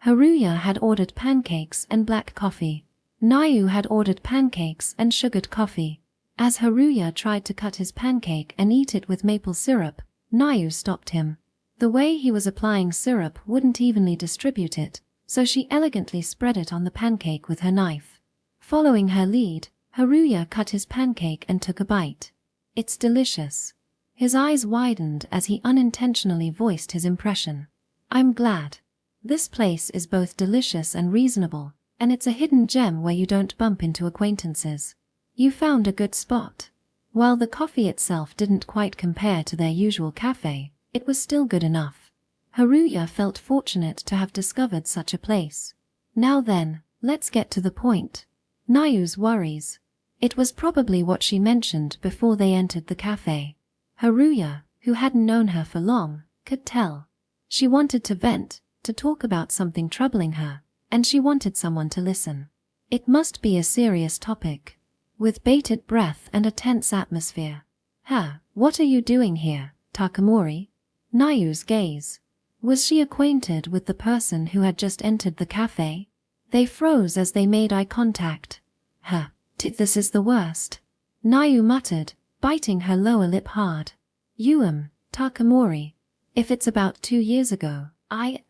Haruya had ordered pancakes and black coffee. Nau had ordered pancakes and sugared coffee. As Haruya tried to cut his pancake and eat it with maple syrup, Nau stopped him. The way he was applying syrup wouldn't evenly distribute it, so she elegantly spread it on the pancake with her knife. Following her lead, Haruya cut his pancake and took a bite. "It's delicious." His eyes widened as he unintentionally voiced his impression. "I'm glad." This place is both delicious and reasonable, and it's a hidden gem where you don't bump into acquaintances. You found a good spot. While the coffee itself didn't quite compare to their usual cafe, it was still good enough. Haruya felt fortunate to have discovered such a place. Now then, let's get to the point. Nau's worries. It was probably what she mentioned before they entered the cafe. Haruya, who hadn't known her for long, could tell. She wanted to vent, to talk about something troubling her, and she wanted someone to listen. It must be a serious topic. With bated breath and a tense atmosphere. What are you doing here, Takamori? Nau's gaze. Was she acquainted with the person who had just entered the cafe? They froze as they made eye contact. This is the worst. Nau muttered, biting her lower lip hard. Takamori. If it's about 2 years ago, I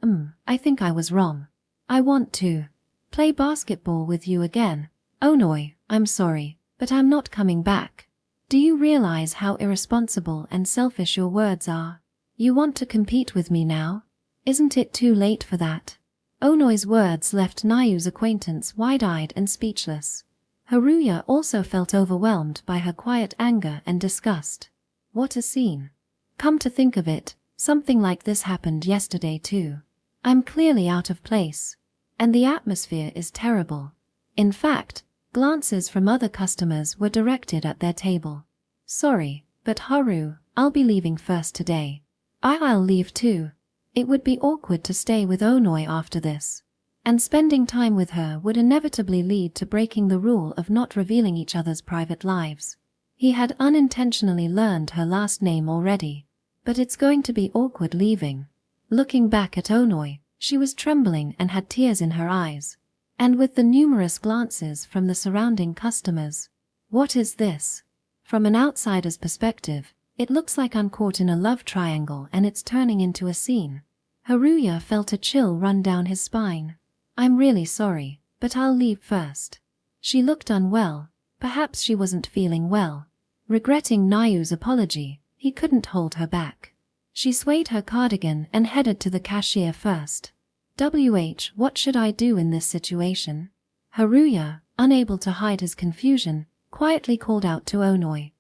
think I was wrong. I want to play basketball with you again. Onoi, I'm sorry, but I'm not coming back. Do you realize how irresponsible and selfish your words are? You want to compete with me now? Isn't it too late for that? Onoi's words left Nau's acquaintance wide-eyed and speechless. Haruya also felt overwhelmed by her quiet anger and disgust. What a scene. Come to think of it, something like this happened yesterday too. I'm clearly out of place. And the atmosphere is terrible. In fact, glances from other customers were directed at their table. Sorry, but Haru, I'll be leaving first today. I'll leave too. It would be awkward to stay with Onoi after this. And spending time with her would inevitably lead to breaking the rule of not revealing each other's private lives. He had unintentionally learned her last name already. But it's going to be awkward leaving. Looking back at Onoi, she was trembling and had tears in her eyes. And with the numerous glances from the surrounding customers. What is this? From an outsider's perspective, it looks like I'm caught in a love triangle and it's turning into a scene. Haruya felt a chill run down his spine. I'm really sorry, but I'll leave first. She looked unwell. Perhaps she wasn't feeling well. Regretting Nau's apology, he couldn't hold her back. She swayed her cardigan and headed to the cashier first. What should I do in this situation? Haruya, unable to hide his confusion, quietly called out to Onoi.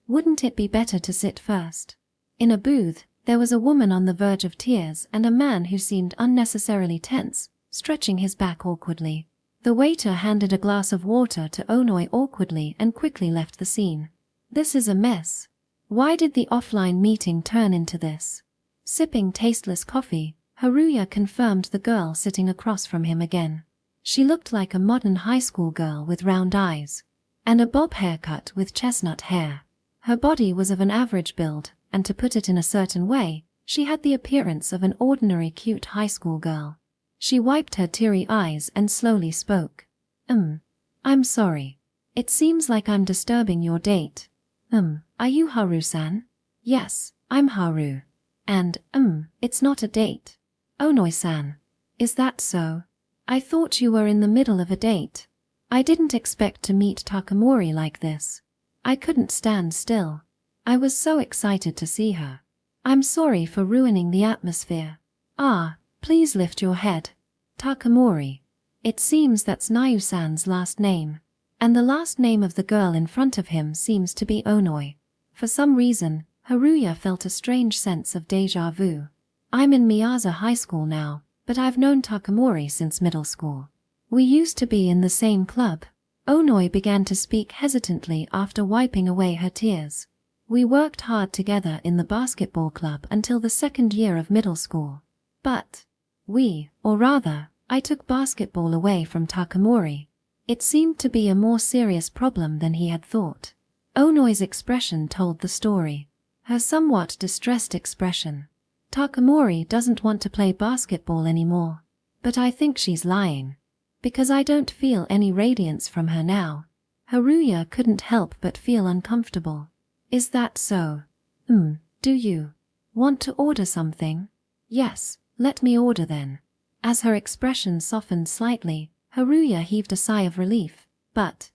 Wouldn't it be better to sit first? In a booth, there was a woman on the verge of tears and a man who seemed unnecessarily tense, stretching his back awkwardly. The waiter handed a glass of water to Onoi awkwardly and quickly left the scene. This is a mess. Why did the offline meeting turn into this? Sipping tasteless coffee, Haruya confirmed the girl sitting across from him again. She looked like a modern high school girl with round eyes. And a bob haircut with chestnut hair. Her body was of an average build, and to put it in a certain way, she had the appearance of an ordinary cute high school girl. She wiped her teary eyes and slowly spoke. I'm sorry. It seems like I'm disturbing your date. Are you Haru-san? Yes, I'm Haru. And, it's not a date. Onoi-san. Is that so? I thought you were in the middle of a date. I didn't expect to meet Takamori like this. I couldn't stand still. I was so excited to see her. I'm sorry for ruining the atmosphere. Please lift your head. Takamori. It seems that's Nau-san's last name. And the last name of the girl in front of him seems to be Onoi. For some reason, Haruya felt a strange sense of déjà vu. I'm in Miyaza High School now, but I've known Takamori since middle school. We used to be in the same club. Onoi began to speak hesitantly after wiping away her tears. We worked hard together in the basketball club until the second year of middle school. But I took basketball away from Takamori. It seemed to be a more serious problem than he had thought. Onoi's expression told the story. Her somewhat distressed expression. Takamori doesn't want to play basketball anymore. But I think she's lying. Because I don't feel any radiance from her now. Haruya couldn't help but feel uncomfortable. Is that so? Do you want to order something? Yes, let me order then. As her expression softened slightly, Haruya heaved a sigh of relief. But,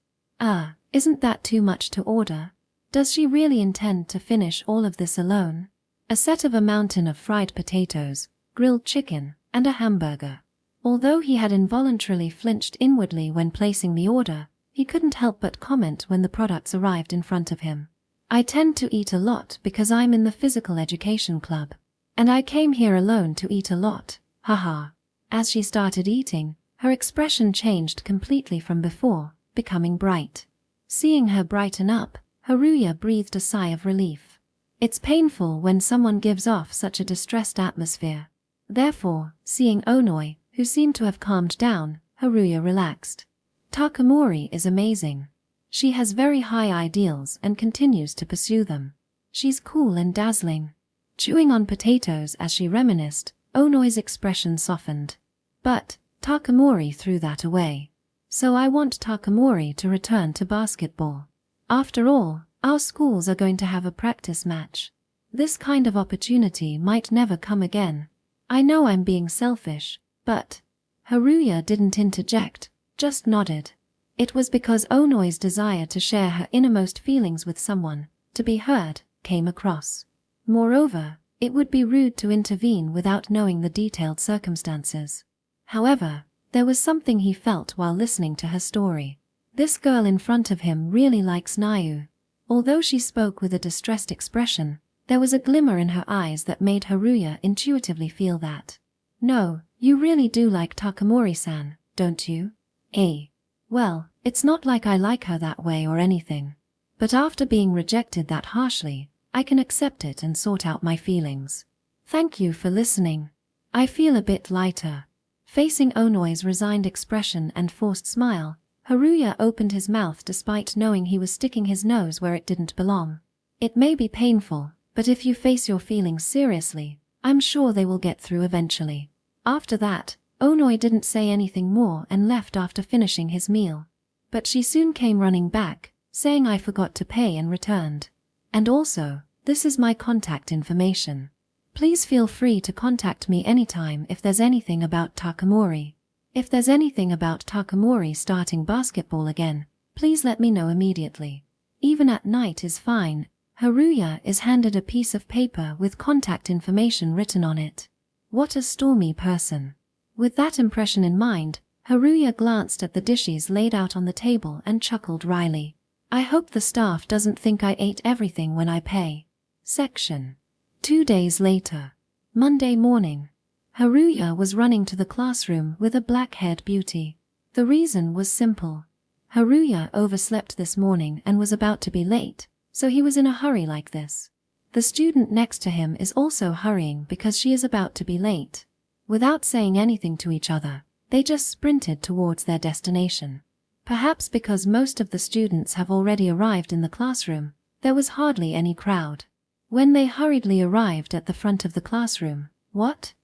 isn't that too much to order? Does she really intend to finish all of this alone? A set of a mountain of fried potatoes, grilled chicken, and a hamburger. Although he had involuntarily flinched inwardly when placing the order, he couldn't help but comment when the products arrived in front of him. I tend to eat a lot because I'm in the physical education club. And I came here alone to eat a lot, haha. As she started eating, her expression changed completely from before, becoming bright. Seeing her brighten up, Haruya breathed a sigh of relief. It's painful when someone gives off such a distressed atmosphere. Therefore, seeing Onoi, who seemed to have calmed down, Haruya relaxed. Takamori is amazing. She has very high ideals and continues to pursue them. She's cool and dazzling. Chewing on potatoes as she reminisced, Onoi's expression softened. But Takamori threw that away. So I want Takamori to return to basketball. After all, our schools are going to have a practice match. This kind of opportunity might never come again. I know I'm being selfish, but Haruya didn't interject, just nodded. It was because Onoi's desire to share her innermost feelings with someone, to be heard, came across. Moreover, it would be rude to intervene without knowing the detailed circumstances. However, there was something he felt while listening to her story. This girl in front of him really likes Nau. Although she spoke with a distressed expression, there was a glimmer in her eyes that made Haruya intuitively feel that. No, you really do like Takamori-san, don't you? Well, it's not like I like her that way or anything. But after being rejected that harshly, I can accept it and sort out my feelings. Thank you for listening. I feel a bit lighter. Facing Onoi's resigned expression and forced smile, Haruya opened his mouth despite knowing he was sticking his nose where it didn't belong. It may be painful, but if you face your feelings seriously, I'm sure they will get through eventually. After that, Onoi didn't say anything more and left after finishing his meal. But she soon came running back, saying I forgot to pay and returned. And also, this is my contact information. Please feel free to contact me anytime if there's anything about Takamori. If there's anything about Takamori starting basketball again, please let me know immediately. Even at night is fine. Haruya is handed a piece of paper with contact information written on it. What a stormy person. With that impression in mind, Haruya glanced at the dishes laid out on the table and chuckled wryly. I hope the staff doesn't think I ate everything when I pay. Section 2 days later. Monday morning. Haruya was running to the classroom with a black-haired beauty. The reason was simple. Haruya overslept this morning and was about to be late, so he was in a hurry like this. The student next to him is also hurrying because she is about to be late. Without saying anything to each other, they just sprinted towards their destination. Perhaps because most of the students have already arrived in the classroom, there was hardly any crowd. When they hurriedly arrived at the front of the classroom, what?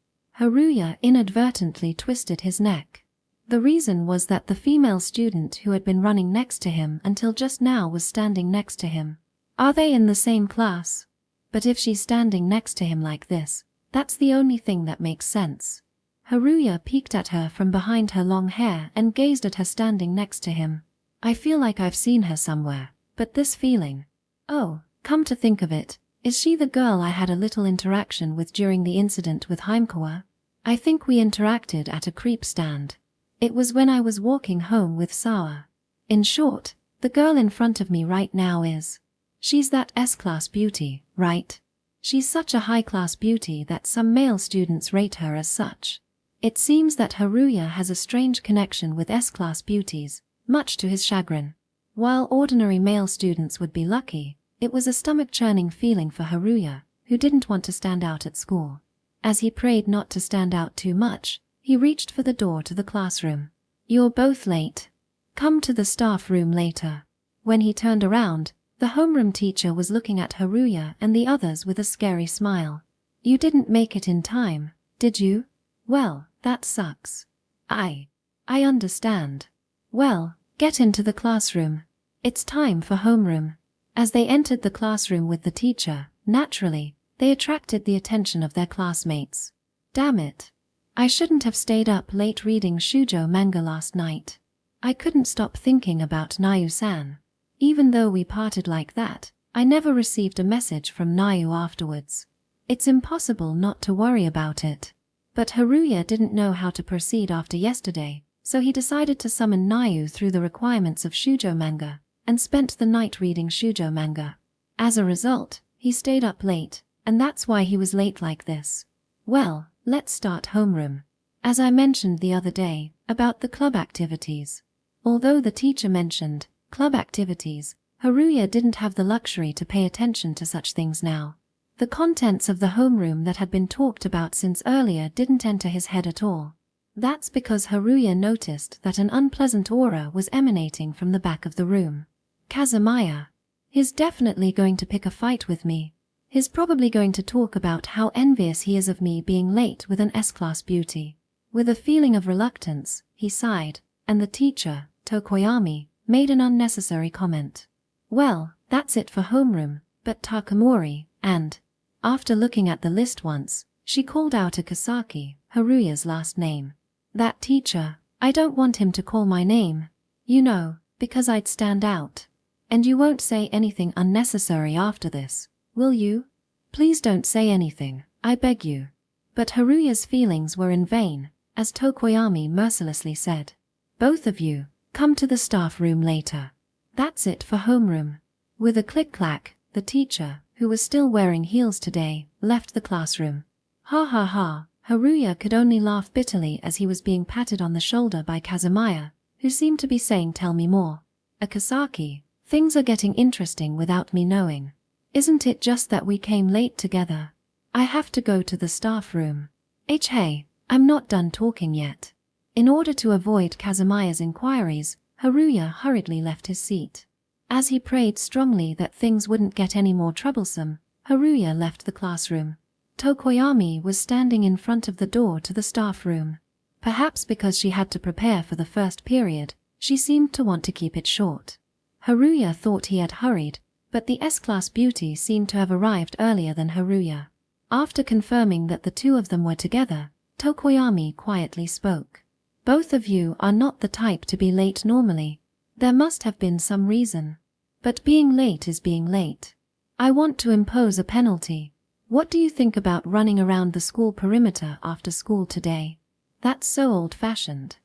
Haruya inadvertently twisted his neck. The reason was that the female student who had been running next to him until just now was standing next to him. Are they in the same class? But if she's standing next to him like this, that's the only thing that makes sense. Haruya peeked at her from behind her long hair and gazed at her standing next to him. I feel like I've seen her somewhere, but this feeling. Oh, come to think of it, is she the girl I had a little interaction with during the incident with Heimkawa? I think we interacted at a creep stand. It was when I was walking home with Sara. In short, the girl in front of me right now is. She's that S-class beauty, right? She's such a high-class beauty that some male students rate her as such. It seems that Haruya has a strange connection with S-class beauties, much to his chagrin. While ordinary male students would be lucky, it was a stomach-churning feeling for Haruya, who didn't want to stand out at school. As he prayed not to stand out too much, he reached for the door to the classroom. You're both late. Come to the staff room later. When he turned around, the homeroom teacher was looking at Haruya and the others with a scary smile. You didn't make it in time, did you? Well, that sucks. I understand. Well, get into the classroom. It's time for homeroom. As they entered the classroom with the teacher, naturally, they attracted the attention of their classmates. Damn it. I shouldn't have stayed up late reading shoujo manga last night. I couldn't stop thinking about Nau-san. Even though we parted like that, I never received a message from Nau afterwards. It's impossible not to worry about it. But Haruya didn't know how to proceed after yesterday, so he decided to summon Nau through the requirements of shoujo manga, and spent the night reading shoujo manga. As a result, he stayed up late, and that's why he was late like this. Well, let's start homeroom. As I mentioned the other day, about the club activities. Although the teacher mentioned club activities, Haruya didn't have the luxury to pay attention to such things now. The contents of the homeroom that had been talked about since earlier didn't enter his head at all. That's because Haruya noticed that an unpleasant aura was emanating from the back of the room. Kazamia. He's definitely going to pick a fight with me. He's probably going to talk about how envious he is of me being late with an S-class beauty. With a feeling of reluctance, he sighed, and the teacher, Tokoyami, made an unnecessary comment. Well, that's it for homeroom, but Takamori, and, after looking at the list once, she called out Akasaki, Haruya's last name. That teacher, I don't want him to call my name. You know, because I'd stand out. And you won't say anything unnecessary after this, will you? Please don't say anything, I beg you. But Haruya's feelings were in vain, as Tokoyami mercilessly said. Both of you, come to the staff room later. That's it for homeroom. With a click-clack, the teacher, who was still wearing heels today, left the classroom. Ha ha ha, Haruya could only laugh bitterly as he was being patted on the shoulder by Kazamia, who seemed to be saying tell me more. Akasaki, things are getting interesting without me knowing. Isn't it just that we came late together? I have to go to the staff room. Hey, I'm not done talking yet. In order to avoid Kazamia's inquiries, Haruya hurriedly left his seat. As he prayed strongly that things wouldn't get any more troublesome, Haruya left the classroom. Tokoyami was standing in front of the door to the staff room. Perhaps because she had to prepare for the first period, she seemed to want to keep it short. Haruya thought he had hurried, but the S-class beauty seemed to have arrived earlier than Haruya. After confirming that the two of them were together, Tokoyami quietly spoke. Both of you are not the type to be late normally. There must have been some reason. But being late is being late. I want to impose a penalty. What do you think about running around the school perimeter after school today? That's so old-fashioned.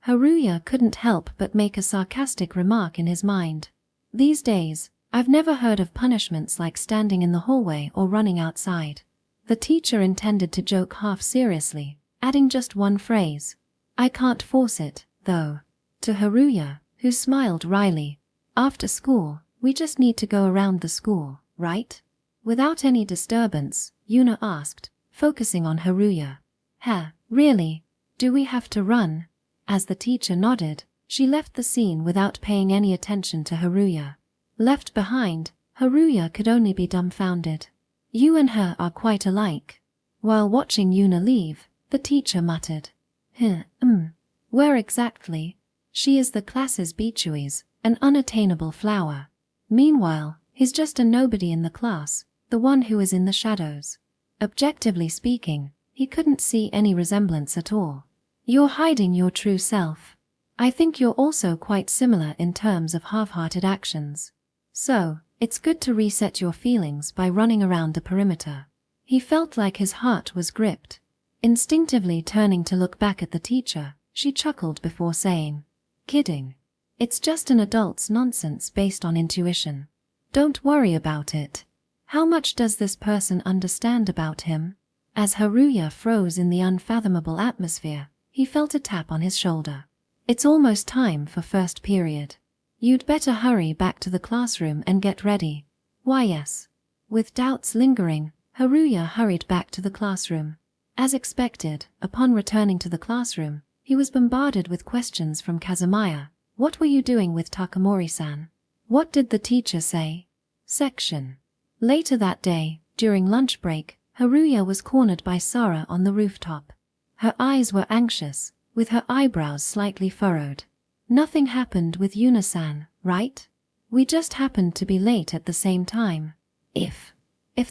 Haruya couldn't help but make a sarcastic remark in his mind. These days, I've never heard of punishments like standing in the hallway or running outside. The teacher intended to joke half seriously, adding just one phrase. I can't force it, though. To Haruya, who smiled wryly. After school, we just need to go around the school, right? Without any disturbance, Yuna asked, focusing on Haruya. Really? Do we have to run? As the teacher nodded, she left the scene without paying any attention to Haruya. Left behind, Haruya could only be dumbfounded. You and her are quite alike. While watching Yuna leave, the teacher muttered. Where exactly? She is the class's Beauties, an unattainable flower. Meanwhile, he's just a nobody in the class, the one who is in the shadows. Objectively speaking, he couldn't see any resemblance at all. You're hiding your true self. I think you're also quite similar in terms of half-hearted actions. So, it's good to reset your feelings by running around the perimeter. He felt like his heart was gripped. Instinctively turning to look back at the teacher, she chuckled before saying, Kidding. It's just an adult's nonsense based on intuition. Don't worry about it. How much does this person understand about him? As Haruya froze in the unfathomable atmosphere, he felt a tap on his shoulder. It's almost time for first period. You'd better hurry back to the classroom and get ready. Why yes. With doubts lingering, Haruya hurried back to the classroom. As expected, upon returning to the classroom, he was bombarded with questions from Kazamia. What were you doing with Takamori-san? What did the teacher say? Section. Later that day, during lunch break, Haruya was cornered by Sara on the rooftop. Her eyes were anxious, with her eyebrows slightly furrowed. Nothing happened with Yuna-san, right? We just happened to be late at the same time. If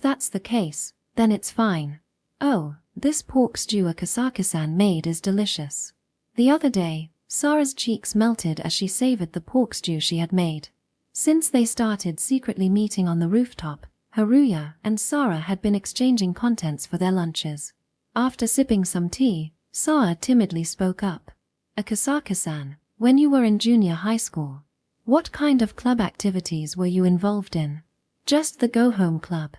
that's the case, then it's fine. Oh, this pork stew Akasaki-san made is delicious. The other day, Sara's cheeks melted as she savored the pork stew she had made. Since they started secretly meeting on the rooftop, Haruya and Sara had been exchanging contents for their lunches. After sipping some tea, Sara timidly spoke up. Akasaka-san, when you were in junior high school, what kind of club activities were you involved in? Just the go-home club.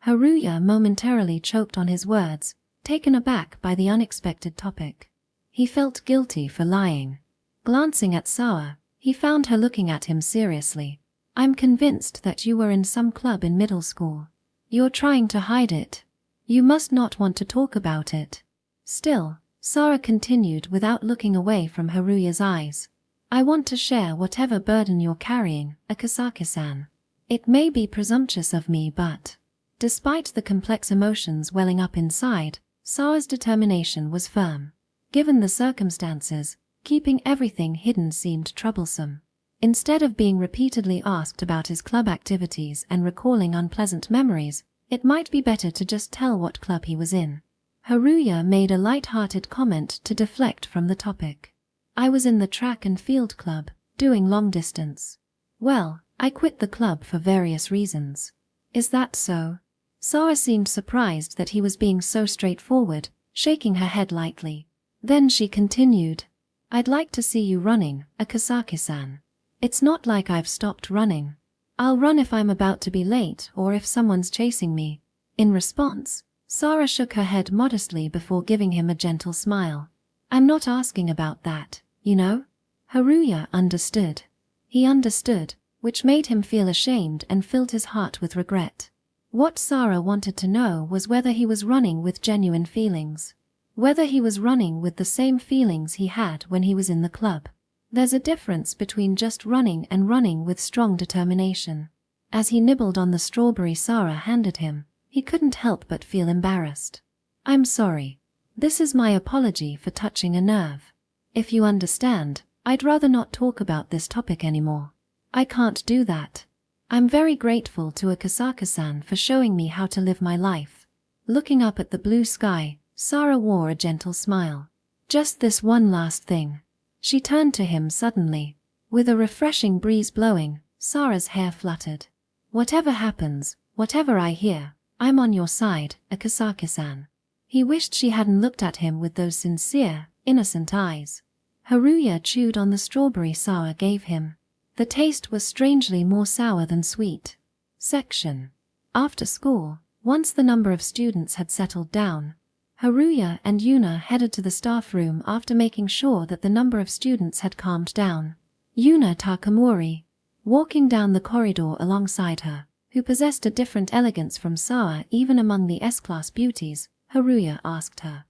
Haruya momentarily choked on his words, taken aback by the unexpected topic. He felt guilty for lying. Glancing at Sara, he found her looking at him seriously. I'm convinced that you were in some club in middle school. You're trying to hide it. You must not want to talk about it. Still, Sara continued without looking away from Haruya's eyes. I want to share whatever burden you're carrying, Akasaka-san. It may be presumptuous of me, but... Despite the complex emotions welling up inside, Sara's determination was firm. Given the circumstances, keeping everything hidden seemed troublesome. Instead of being repeatedly asked about his club activities and recalling unpleasant memories, it might be better to just tell what club he was in. Haruya made a light-hearted comment to deflect from the topic. I was in the track and field club, doing long distance. Well, I quit the club for various reasons. Is that so? Sara seemed surprised that he was being so straightforward, shaking her head lightly. Then she continued. I'd like to see you running, Akasaka-san. It's not like I've stopped running. I'll run if I'm about to be late or if someone's chasing me. In response, Sara shook her head modestly before giving him a gentle smile. I'm not asking about that, you know? Haruya understood. He understood, which made him feel ashamed and filled his heart with regret. What Sara wanted to know was whether he was running with genuine feelings. Whether he was running with the same feelings he had when he was in the club. There's a difference between just running and running with strong determination. As he nibbled on the strawberry Sara handed him, he couldn't help but feel embarrassed. I'm sorry. This is my apology for touching a nerve. If you understand, I'd rather not talk about this topic anymore. I can't do that. I'm very grateful to Akasaka-san for showing me how to live my life. Looking up at the blue sky, Sara wore a gentle smile. Just this one last thing. She turned to him suddenly. With a refreshing breeze blowing, Sara's hair fluttered. Whatever happens, whatever I hear, I'm on your side, Akasaka-san. He wished she hadn't looked at him with those sincere, innocent eyes. Haruya chewed on the strawberry Sara gave him. The taste was strangely more sour than sweet. Section. After school, once the number of students had settled down, Haruya and Yuna headed to the staff room after making sure that the number of students had calmed down. Yuna Takamori, walking down the corridor alongside her, who possessed a different elegance from Sara even among the S-class beauties, Haruya asked her.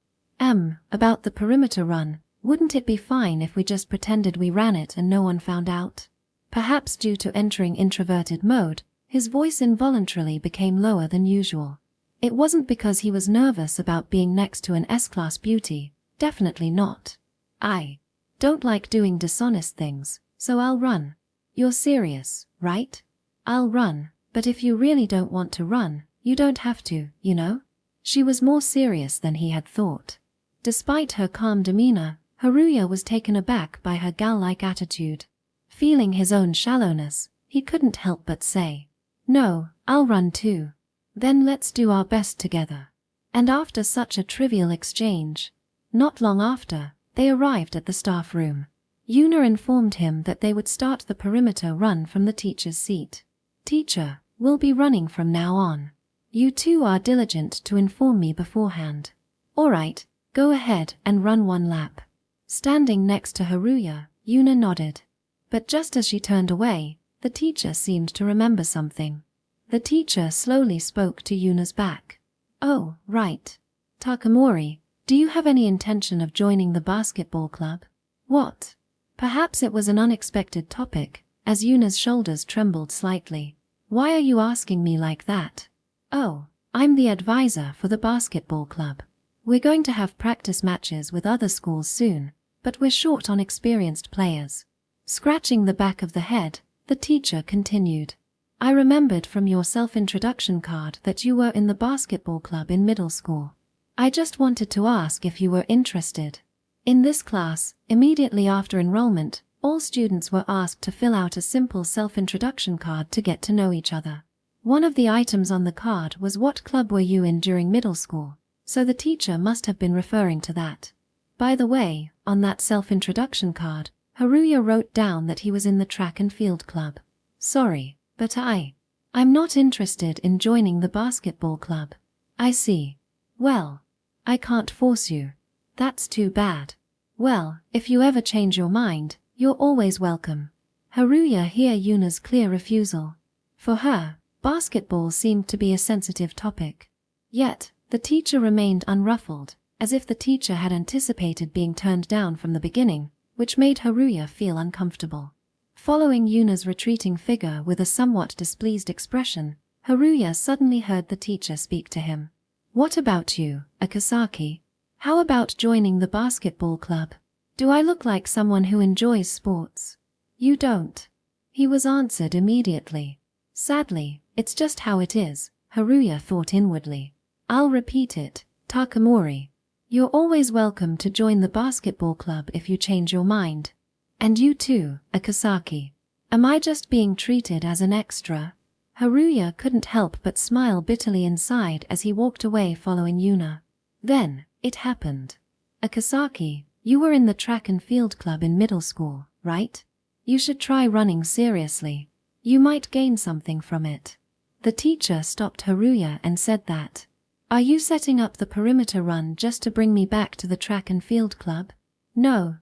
About the perimeter run, wouldn't it be fine if we just pretended we ran it and no one found out? Perhaps due to entering introverted mode, his voice involuntarily became lower than usual. It wasn't because he was nervous about being next to an S-class beauty, definitely not. I don't like doing dishonest things, so I'll run. You're serious, right? I'll run, but if you really don't want to run, you don't have to, you know? She was more serious than he had thought. Despite her calm demeanor, Haruya was taken aback by her gal-like attitude. Feeling his own shallowness, he couldn't help but say, No, I'll run too. Then let's do our best together. And after such a trivial exchange, not long after, they arrived at the staff room. Yuna informed him that they would start the perimeter run from the teacher's seat. Teacher, we'll be running from now on. You two are diligent to inform me beforehand. All right, go ahead and run one lap. Standing next to Haruya, Yuna nodded. But just as she turned away, the teacher seemed to remember something. The teacher slowly spoke to Yuna's back. Oh, right. Takamori, do you have any intention of joining the basketball club? What? Perhaps it was an unexpected topic, as Yuna's shoulders trembled slightly. Why are you asking me like that? Oh, I'm the advisor for the basketball club. We're going to have practice matches with other schools soon, but we're short on experienced players. Scratching the back of the head, the teacher continued. I remembered from your self-introduction card that you were in the basketball club in middle school. I just wanted to ask if you were interested. In this class, immediately after enrollment, all students were asked to fill out a simple self-introduction card to get to know each other. One of the items on the card was what club were you in during middle school, so the teacher must have been referring to that. By the way, on that self-introduction card, Haruya wrote down that he was in the track and field club. Sorry, but I'm not interested in joining the basketball club. I see. Well, I can't force you. That's too bad. Well, if you ever change your mind, you're always welcome. Haruya heard Yuna's clear refusal. For her, basketball seemed to be a sensitive topic. Yet, the teacher remained unruffled, as if the teacher had anticipated being turned down from the beginning, which made Haruya feel uncomfortable. Following Yuna's retreating figure with a somewhat displeased expression, Haruya suddenly heard the teacher speak to him. What about you, Akasaki? How about joining the basketball club? Do I look like someone who enjoys sports? You don't. He was answered immediately. Sadly, it's just how it is, Haruya thought inwardly. I'll repeat it, Takamori. You're always welcome to join the basketball club if you change your mind. And you too, Akasaki. Am I just being treated as an extra? Haruya couldn't help but smile bitterly inside as he walked away following Yuna. Then, it happened. Akasaki, you were in the track and field club in middle school, right? You should try running seriously. You might gain something from it. The teacher stopped Haruya and said that. Are you setting up the perimeter run just to bring me back to the track and field club? No,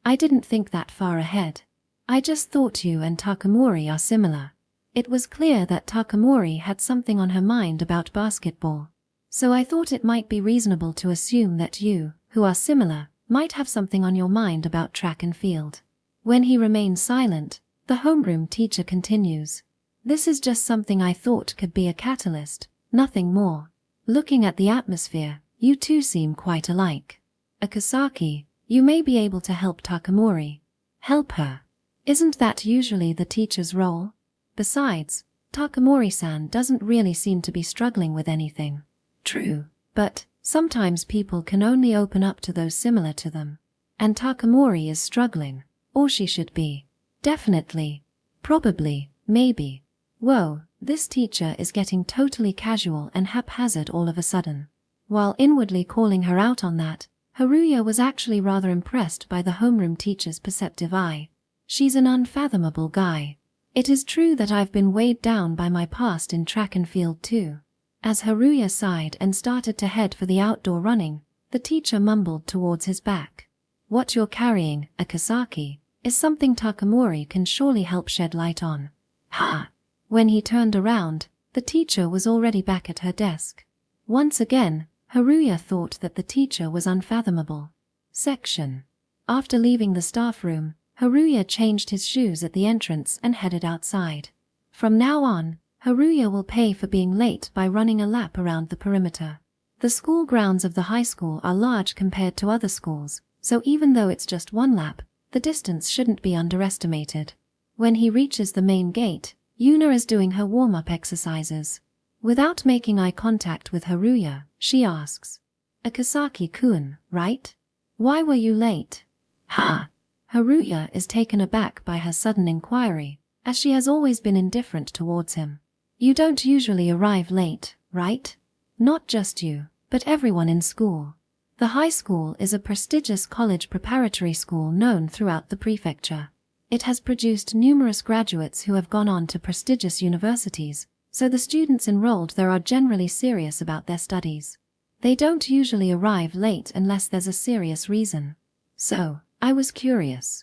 I didn't think that far ahead. I just thought you and Takamori are similar. It was clear that Takamori had something on her mind about basketball. So I thought it might be reasonable to assume that you, who are similar, might have something on your mind about track and field. When he remains silent, the homeroom teacher continues. This is just something I thought could be a catalyst, nothing more. Looking at the atmosphere, you two seem quite alike. Akasaki, you may be able to help Takamori. Help her. Isn't that usually the teacher's role? Besides, Takamori-san doesn't really seem to be struggling with anything. True, but sometimes people can only open up to those similar to them. And Takamori is struggling, or she should be. Definitely. Probably. Maybe. Whoa, this teacher is getting totally casual and haphazard all of a sudden. While inwardly calling her out on that, Haruya was actually rather impressed by the homeroom teacher's perceptive eye. She's an unfathomable guy. It is true that I've been weighed down by my past in track and field too. As Haruya sighed and started to head for the outdoor running, the teacher mumbled towards his back. What you're carrying, Akasaki, is something Takamori can surely help shed light on. Ha! When he turned around, the teacher was already back at her desk. Once again, Haruya thought that the teacher was unfathomable. Section. After leaving the staff room, Haruya changed his shoes at the entrance and headed outside. From now on, Haruya will pay for being late by running a lap around the perimeter. The school grounds of the high school are large compared to other schools, so even though it's just one lap, the distance shouldn't be underestimated. When he reaches the main gate, Yuna is doing her warm-up exercises. Without making eye contact with Haruya, she asks, Akasaki-kun, right? Why were you late? Ha! Haruya is taken aback by her sudden inquiry, as she has always been indifferent towards him. You don't usually arrive late, right? Not just you, but everyone in school. The high school is a prestigious college preparatory school known throughout the prefecture. It has produced numerous graduates who have gone on to prestigious universities, so the students enrolled there are generally serious about their studies. They don't usually arrive late unless there's a serious reason. So, I was curious.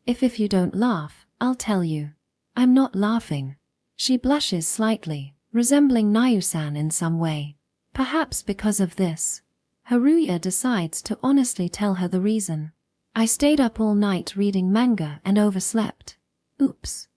If you don't laugh, I'll tell you. I'm not laughing. She blushes slightly, resembling Nau-san in some way. Perhaps because of this. Haruya decides to honestly tell her the reason. I stayed up all night reading manga and overslept. Oops.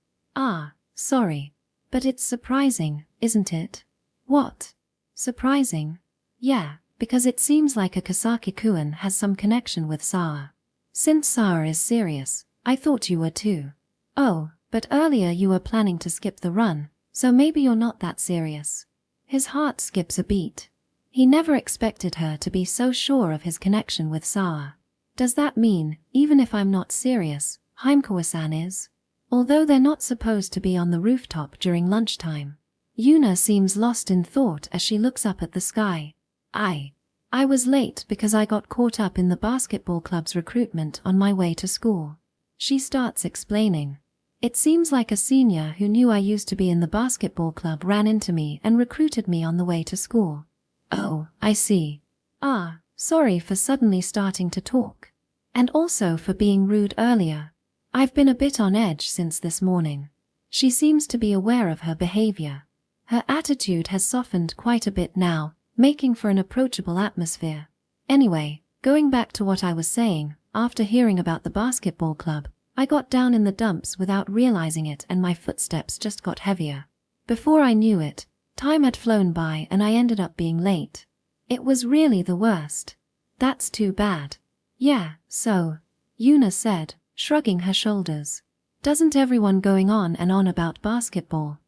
Sorry. But it's surprising, isn't it? What? Surprising? Yeah, because it seems like Akasaki-kun has some connection with Sara. Since Sara is serious, I thought you were too. Oh, but earlier you were planning to skip the run, so maybe you're not that serious. His heart skips a beat. He never expected her to be so sure of his connection with Sara. Does that mean, even if I'm not serious, Heimkawa-san is? Although they're not supposed to be on the rooftop during lunchtime. Yuna seems lost in thought as she looks up at the sky. I was late because I got caught up in the basketball club's recruitment on my way to school. She starts explaining. It seems like a senior who knew I used to be in the basketball club ran into me and recruited me on the way to school. Oh, I see. Sorry for suddenly starting to talk. And also for being rude earlier. I've been a bit on edge since this morning. She seems to be aware of her behavior. Her attitude has softened quite a bit now, making for an approachable atmosphere. Anyway, going back to what I was saying, after hearing about the basketball club, I got down in the dumps without realizing it and my footsteps just got heavier. Before I knew it, time had flown by and I ended up being late. It was really the worst. That's too bad. Yeah, so, Yuna said, shrugging her shoulders. Doesn't everyone going on and on about basketball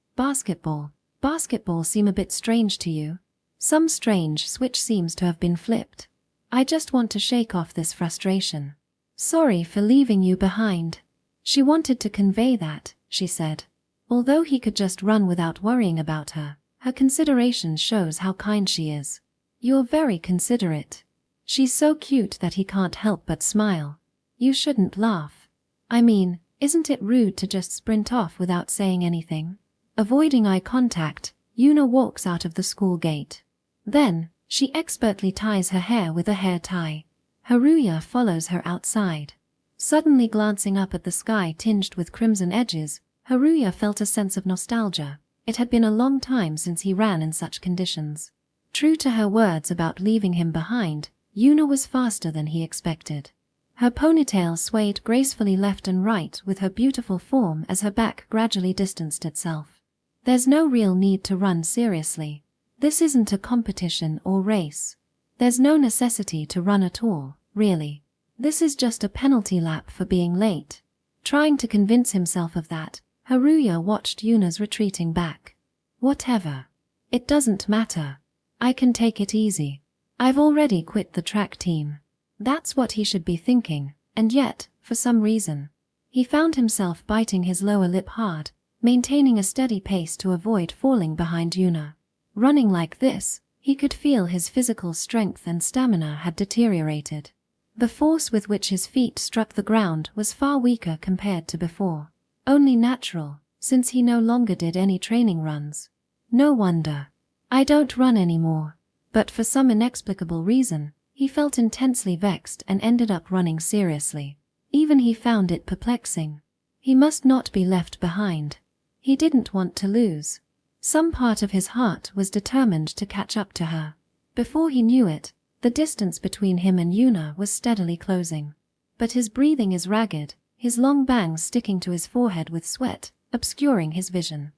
seem a bit strange to you? Some strange switch seems to have been flipped. I just want to shake off this frustration. Sorry for leaving you behind. She wanted to convey that, she said. Although he could just run without worrying about her, her consideration shows how kind she is. You're very considerate. She's so cute that he can't help but smile. You shouldn't laugh. I mean, isn't it rude to just sprint off without saying anything? Avoiding eye contact, Yuna walks out of the school gate. Then, she expertly ties her hair with a hair tie. Haruya follows her outside. Suddenly glancing up at the sky tinged with crimson edges, Haruya felt a sense of nostalgia. It had been a long time since he ran in such conditions. True to her words about leaving him behind, Yuna was faster than he expected. Her ponytail swayed gracefully left and right with her beautiful form as her back gradually distanced itself. There's no real need to run seriously. This isn't a competition or race. There's no necessity to run at all, really. This is just a penalty lap for being late. Trying to convince himself of that, Haruya watched Yuna's retreating back. Whatever. It doesn't matter. I can take it easy. I've already quit the track team. That's what he should be thinking, and yet, for some reason, he found himself biting his lower lip hard, maintaining a steady pace to avoid falling behind Yuna. Running like this, he could feel his physical strength and stamina had deteriorated. The force with which his feet struck the ground was far weaker compared to before. Only natural, since he no longer did any training runs. No wonder. I don't run anymore. But for some inexplicable reason, he felt intensely vexed and ended up running seriously. Even he found it perplexing. He must not be left behind. He didn't want to lose. Some part of his heart was determined to catch up to her. Before he knew it, the distance between him and Yuna was steadily closing. But his breathing is ragged, his long bangs sticking to his forehead with sweat, obscuring his vision.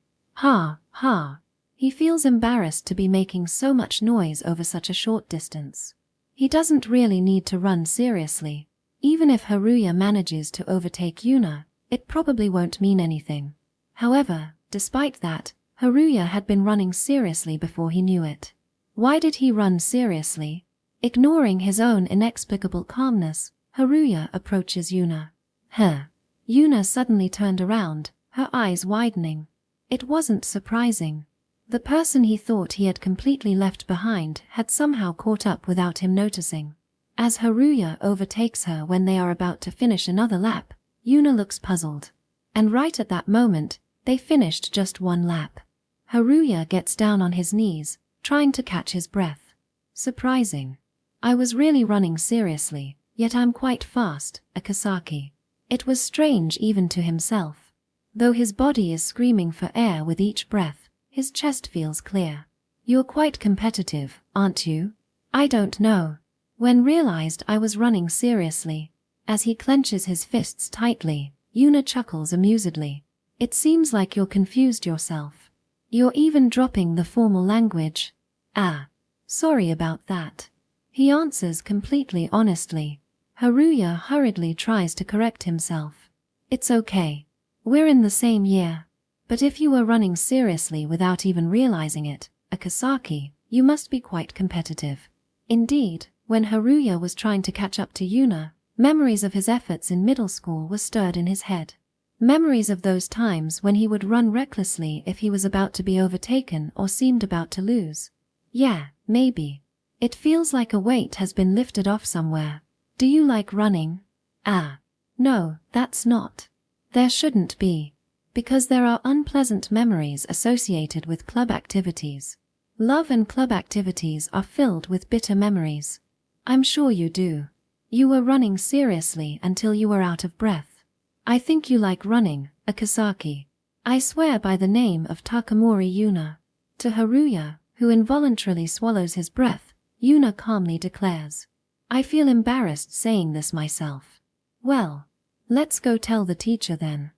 He feels embarrassed to be making so much noise over such a short distance. He doesn't really need to run seriously. Even if Haruya manages to overtake Yuna, it probably won't mean anything. However, despite that, Haruya had been running seriously before he knew it. Why did he run seriously? Ignoring his own inexplicable calmness, Haruya approaches Yuna. Yuna suddenly turned around, her eyes widening. It wasn't surprising. The person he thought he had completely left behind had somehow caught up without him noticing. As Haruya overtakes her when they are about to finish another lap, Yuna looks puzzled. And right at that moment, they finished just one lap. Haruya gets down on his knees, trying to catch his breath. Surprising. I was really running seriously, yet I'm quite fast, Akasaki. It was strange even to himself. Though his body is screaming for air with each breath, his chest feels clear. You're quite competitive, aren't you? I don't know. When realized I was running seriously. As he clenches his fists tightly, Yuna chuckles amusedly. It seems like you're confused yourself. You're even dropping the formal language. Sorry about that. He answers completely honestly. Haruya hurriedly tries to correct himself. It's okay. We're in the same year. But if you were running seriously without even realizing it, Akasaki, you must be quite competitive. Indeed, when Haruya was trying to catch up to Yuna, memories of his efforts in middle school were stirred in his head. Memories of those times when he would run recklessly if he was about to be overtaken or seemed about to lose. Yeah, maybe. It feels like a weight has been lifted off somewhere. Do you like running? No, that's not. There shouldn't be. Because there are unpleasant memories associated with club activities. Love and club activities are filled with bitter memories. I'm sure you do. You were running seriously until you were out of breath. I think you like running, Akasaki. I swear by the name of Takamori Yuna. To Haruya, who involuntarily swallows his breath, Yuna calmly declares, I feel embarrassed saying this myself. Well, let's go tell the teacher then.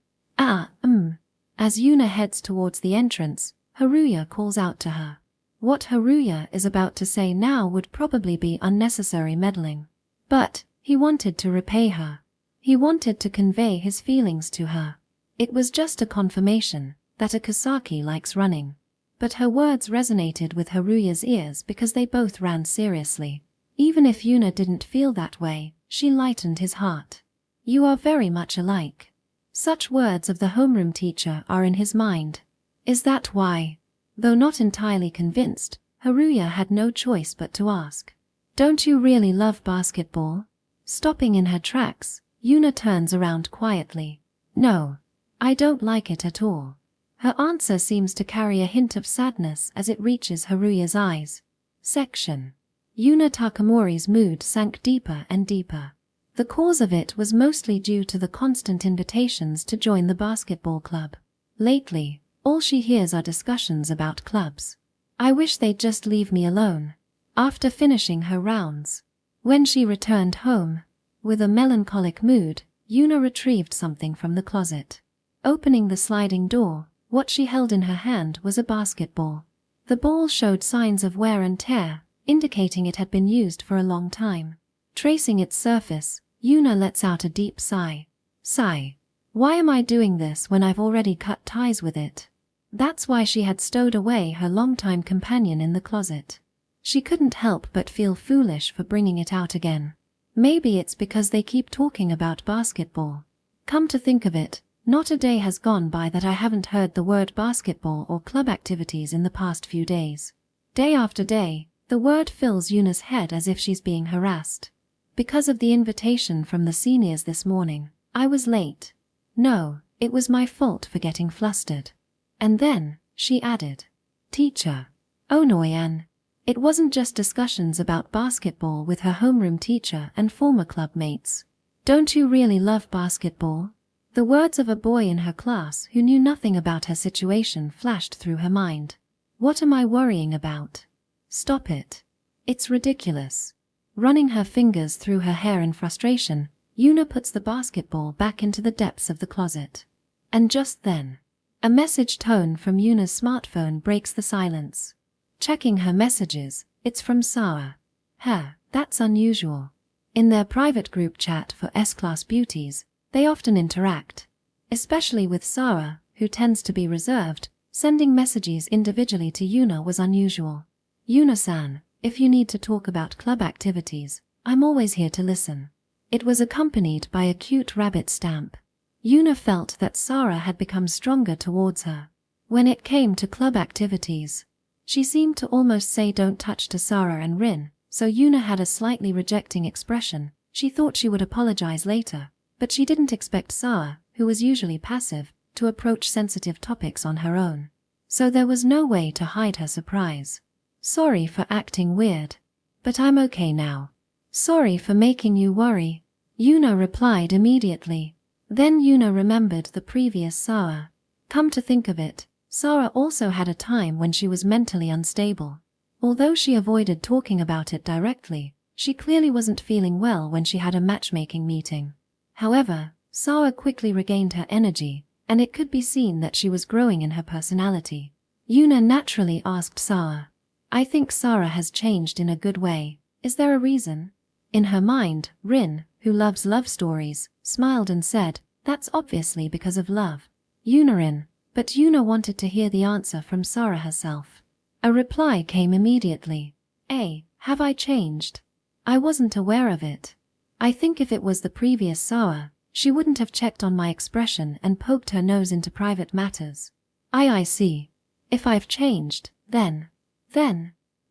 As Yuna heads towards the entrance, Haruya calls out to her. What Haruya is about to say now would probably be unnecessary meddling. But he wanted to repay her. He wanted to convey his feelings to her. It was just a confirmation that Akasaki likes running. But her words resonated with Haruya's ears because they both ran seriously. Even if Yuna didn't feel that way, she lightened his heart. You are very much alike. Such words of the homeroom teacher are in his mind. Is that why? Though not entirely convinced, Haruya had no choice but to ask. Don't you really love basketball? Stopping in her tracks, Yuna turns around quietly. No, I don't like it at all. Her answer seems to carry a hint of sadness as it reaches Haruya's eyes. Section. Yuna Takamori's mood sank deeper and deeper. The cause of it was mostly due to the constant invitations to join the basketball club. Lately, all she hears are discussions about clubs. I wish they'd just leave me alone. After finishing her rounds, when she returned home, with a melancholic mood, Yuna retrieved something from the closet. Opening the sliding door, what she held in her hand was a basketball. The ball showed signs of wear and tear, indicating it had been used for a long time. Tracing its surface, Yuna lets out a deep sigh. Sigh. Why am I doing this when I've already cut ties with it? That's why she had stowed away her longtime companion in the closet. She couldn't help but feel foolish for bringing it out again. Maybe it's because they keep talking about basketball. Come to think of it, not a day has gone by that I haven't heard the word basketball or club activities in the past few days. Day after day, the word fills Yuna's head as if she's being harassed. Because of the invitation from the seniors this morning, I was late. No, it was my fault for getting flustered. And then, she added, Teacher, Onoi-an. It wasn't just discussions about basketball with her homeroom teacher and former club mates. Don't you really love basketball? The words of a boy in her class who knew nothing about her situation flashed through her mind. What am I worrying about? Stop it. It's ridiculous. Running her fingers through her hair in frustration, Yuna puts the basketball back into the depths of the closet. And just then, a message tone from Yuna's smartphone breaks the silence. Checking her messages, it's from Sara. That's unusual. In their private group chat for S-Class Beauties, they often interact. Especially with Sara, who tends to be reserved, sending messages individually to Yuna was unusual. Yuna-san, if you need to talk about club activities, I'm always here to listen. It was accompanied by a cute rabbit stamp. Yuna felt that Sara had become stronger towards her. When it came to club activities, she seemed to almost say don't touch to Sara and Rin, so Yuna had a slightly rejecting expression. She thought she would apologize later, but she didn't expect Sara, who was usually passive, to approach sensitive topics on her own. So there was no way to hide her surprise. Sorry for acting weird. But I'm okay now. Sorry for making you worry. Yuna replied immediately. Then Yuna remembered the previous Sara. Come to think of it, Sara also had a time when she was mentally unstable. Although she avoided talking about it directly, she clearly wasn't feeling well when she had a matchmaking meeting. However, Sara quickly regained her energy, and it could be seen that she was growing in her personality. Yuna naturally asked Sara, I think Sara has changed in a good way. Is there a reason? In her mind, Rin, who loves love stories, smiled and said, that's obviously because of love. Rin, but Yuna wanted to hear the answer from Sara herself. A reply came immediately. Have I changed? I wasn't aware of it. I think if it was the previous Sara, she wouldn't have checked on my expression and poked her nose into private matters. I see. If I've changed, then,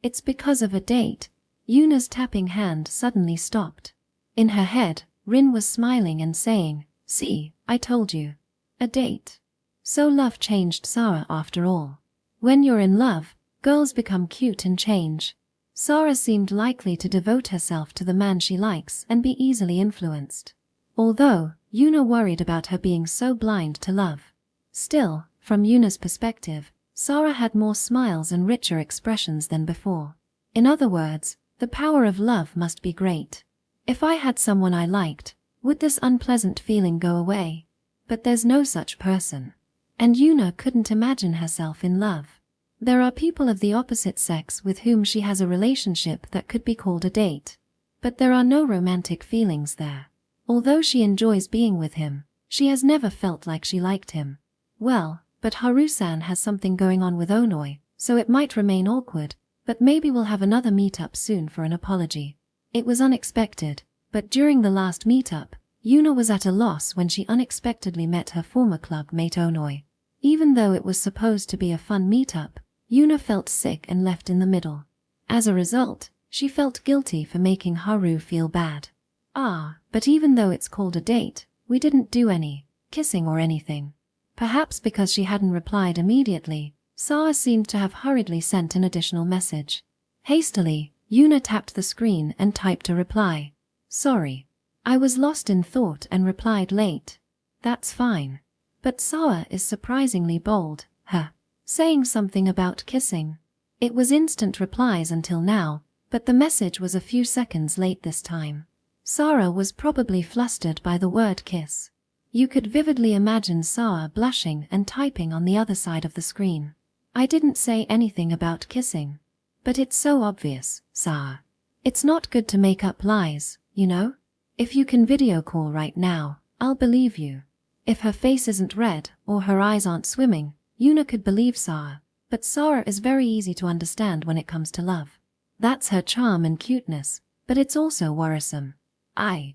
it's because of a date. Yuna's tapping hand suddenly stopped. In her head, Rin was smiling and saying, "See, I told you. A date." So love changed Sara after all. When you're in love, girls become cute and change. Sara seemed likely to devote herself to the man she likes and be easily influenced. Although, Yuna worried about her being so blind to love. Still, from Yuna's perspective, Sara had more smiles and richer expressions than before. In other words, the power of love must be great. If I had someone I liked, would this unpleasant feeling go away? But there's no such person. And Yuna couldn't imagine herself in love. There are people of the opposite sex with whom she has a relationship that could be called a date. But there are no romantic feelings there. Although she enjoys being with him, she has never felt like she liked him. Well, but Haru-san has something going on with Onoi, so it might remain awkward, but maybe we'll have another meetup soon for an apology. It was unexpected, but during the last meetup, Yuna was at a loss when she unexpectedly met her former club mate Onoi. Even though it was supposed to be a fun meetup, Yuna felt sick and left in the middle. As a result, she felt guilty for making Haru feel bad. But even though it's called a date, we didn't do any kissing or anything. Perhaps because she hadn't replied immediately, Sara seemed to have hurriedly sent an additional message. Hastily, Yuna tapped the screen and typed a reply. "Sorry. I was lost in thought and replied late." That's fine. But Sara is surprisingly bold, saying something about kissing. It was instant replies until now, but the message was a few seconds late this time. Sara was probably flustered by the word kiss. You could vividly imagine Sara blushing and typing on the other side of the screen. "I didn't say anything about kissing." But it's so obvious, Sara. It's not good to make up lies, you know? If you can video call right now, I'll believe you. If her face isn't red or her eyes aren't swimming, Yuna could believe Sara, but Sara is very easy to understand when it comes to love. That's her charm and cuteness, but it's also worrisome. I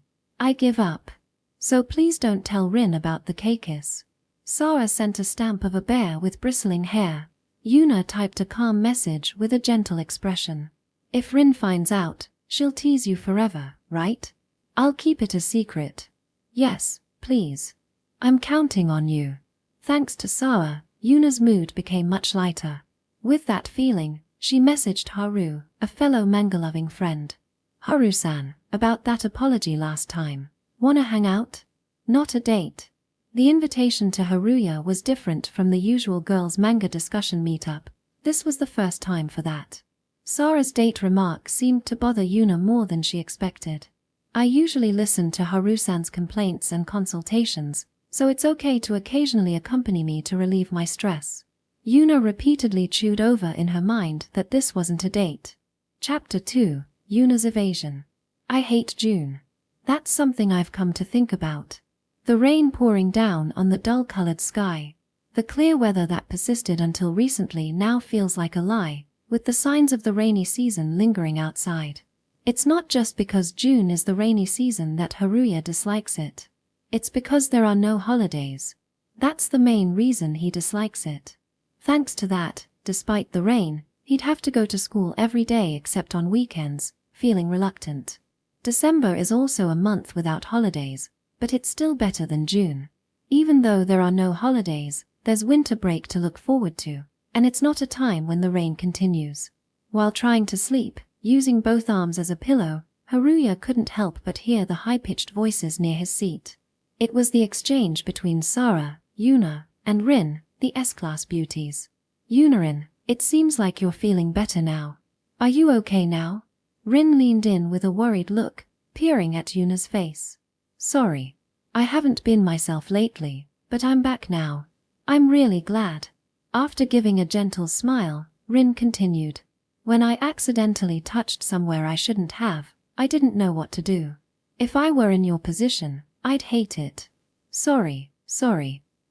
give up. So please don't tell Rin about the K-kiss. Sara sent a stamp of a bear with bristling hair. Yuna typed a calm message with a gentle expression. If Rin finds out, she'll tease you forever, right? I'll keep it a secret. Yes, please. I'm counting on you. Thanks to Sara, Yuna's mood became much lighter. With that feeling, she messaged Haru, a fellow manga-loving friend. "Haru-san, about that apology last time. Wanna hang out? Not a date." The invitation to Haruya was different from the usual girls' manga discussion meetup. This was the first time for that. Sara's date remark seemed to bother Yuna more than she expected. "I usually listen to Haru-san's complaints and consultations, so it's okay to occasionally accompany me to relieve my stress." Yuna repeatedly chewed over in her mind that this wasn't a date. Chapter 2, Yuna's Evasion. I hate June. That's something I've come to think about. The rain pouring down on the dull-colored sky. The clear weather that persisted until recently now feels like a lie, with the signs of the rainy season lingering outside. It's not just because June is the rainy season that Haruya dislikes it. It's because there are no holidays. That's the main reason he dislikes it. Thanks to that, despite the rain, he'd have to go to school every day except on weekends, feeling reluctant. December is also a month without holidays, but it's still better than June. Even though there are no holidays, there's winter break to look forward to, and it's not a time when the rain continues. While trying to sleep, using both arms as a pillow, Haruya couldn't help but hear the high-pitched voices near his seat. It was the exchange between Sara, Yuna, and Rin, the S-class beauties. "Yunarin, it seems like you're feeling better now. Are you okay now?" Rin leaned in with a worried look, peering at Yuna's face. "Sorry. I haven't been myself lately, but I'm back now. I'm really glad." After giving a gentle smile, Rin continued. "When I accidentally touched somewhere I shouldn't have, I didn't know what to do. If I were in your position, I'd hate it. Sorry.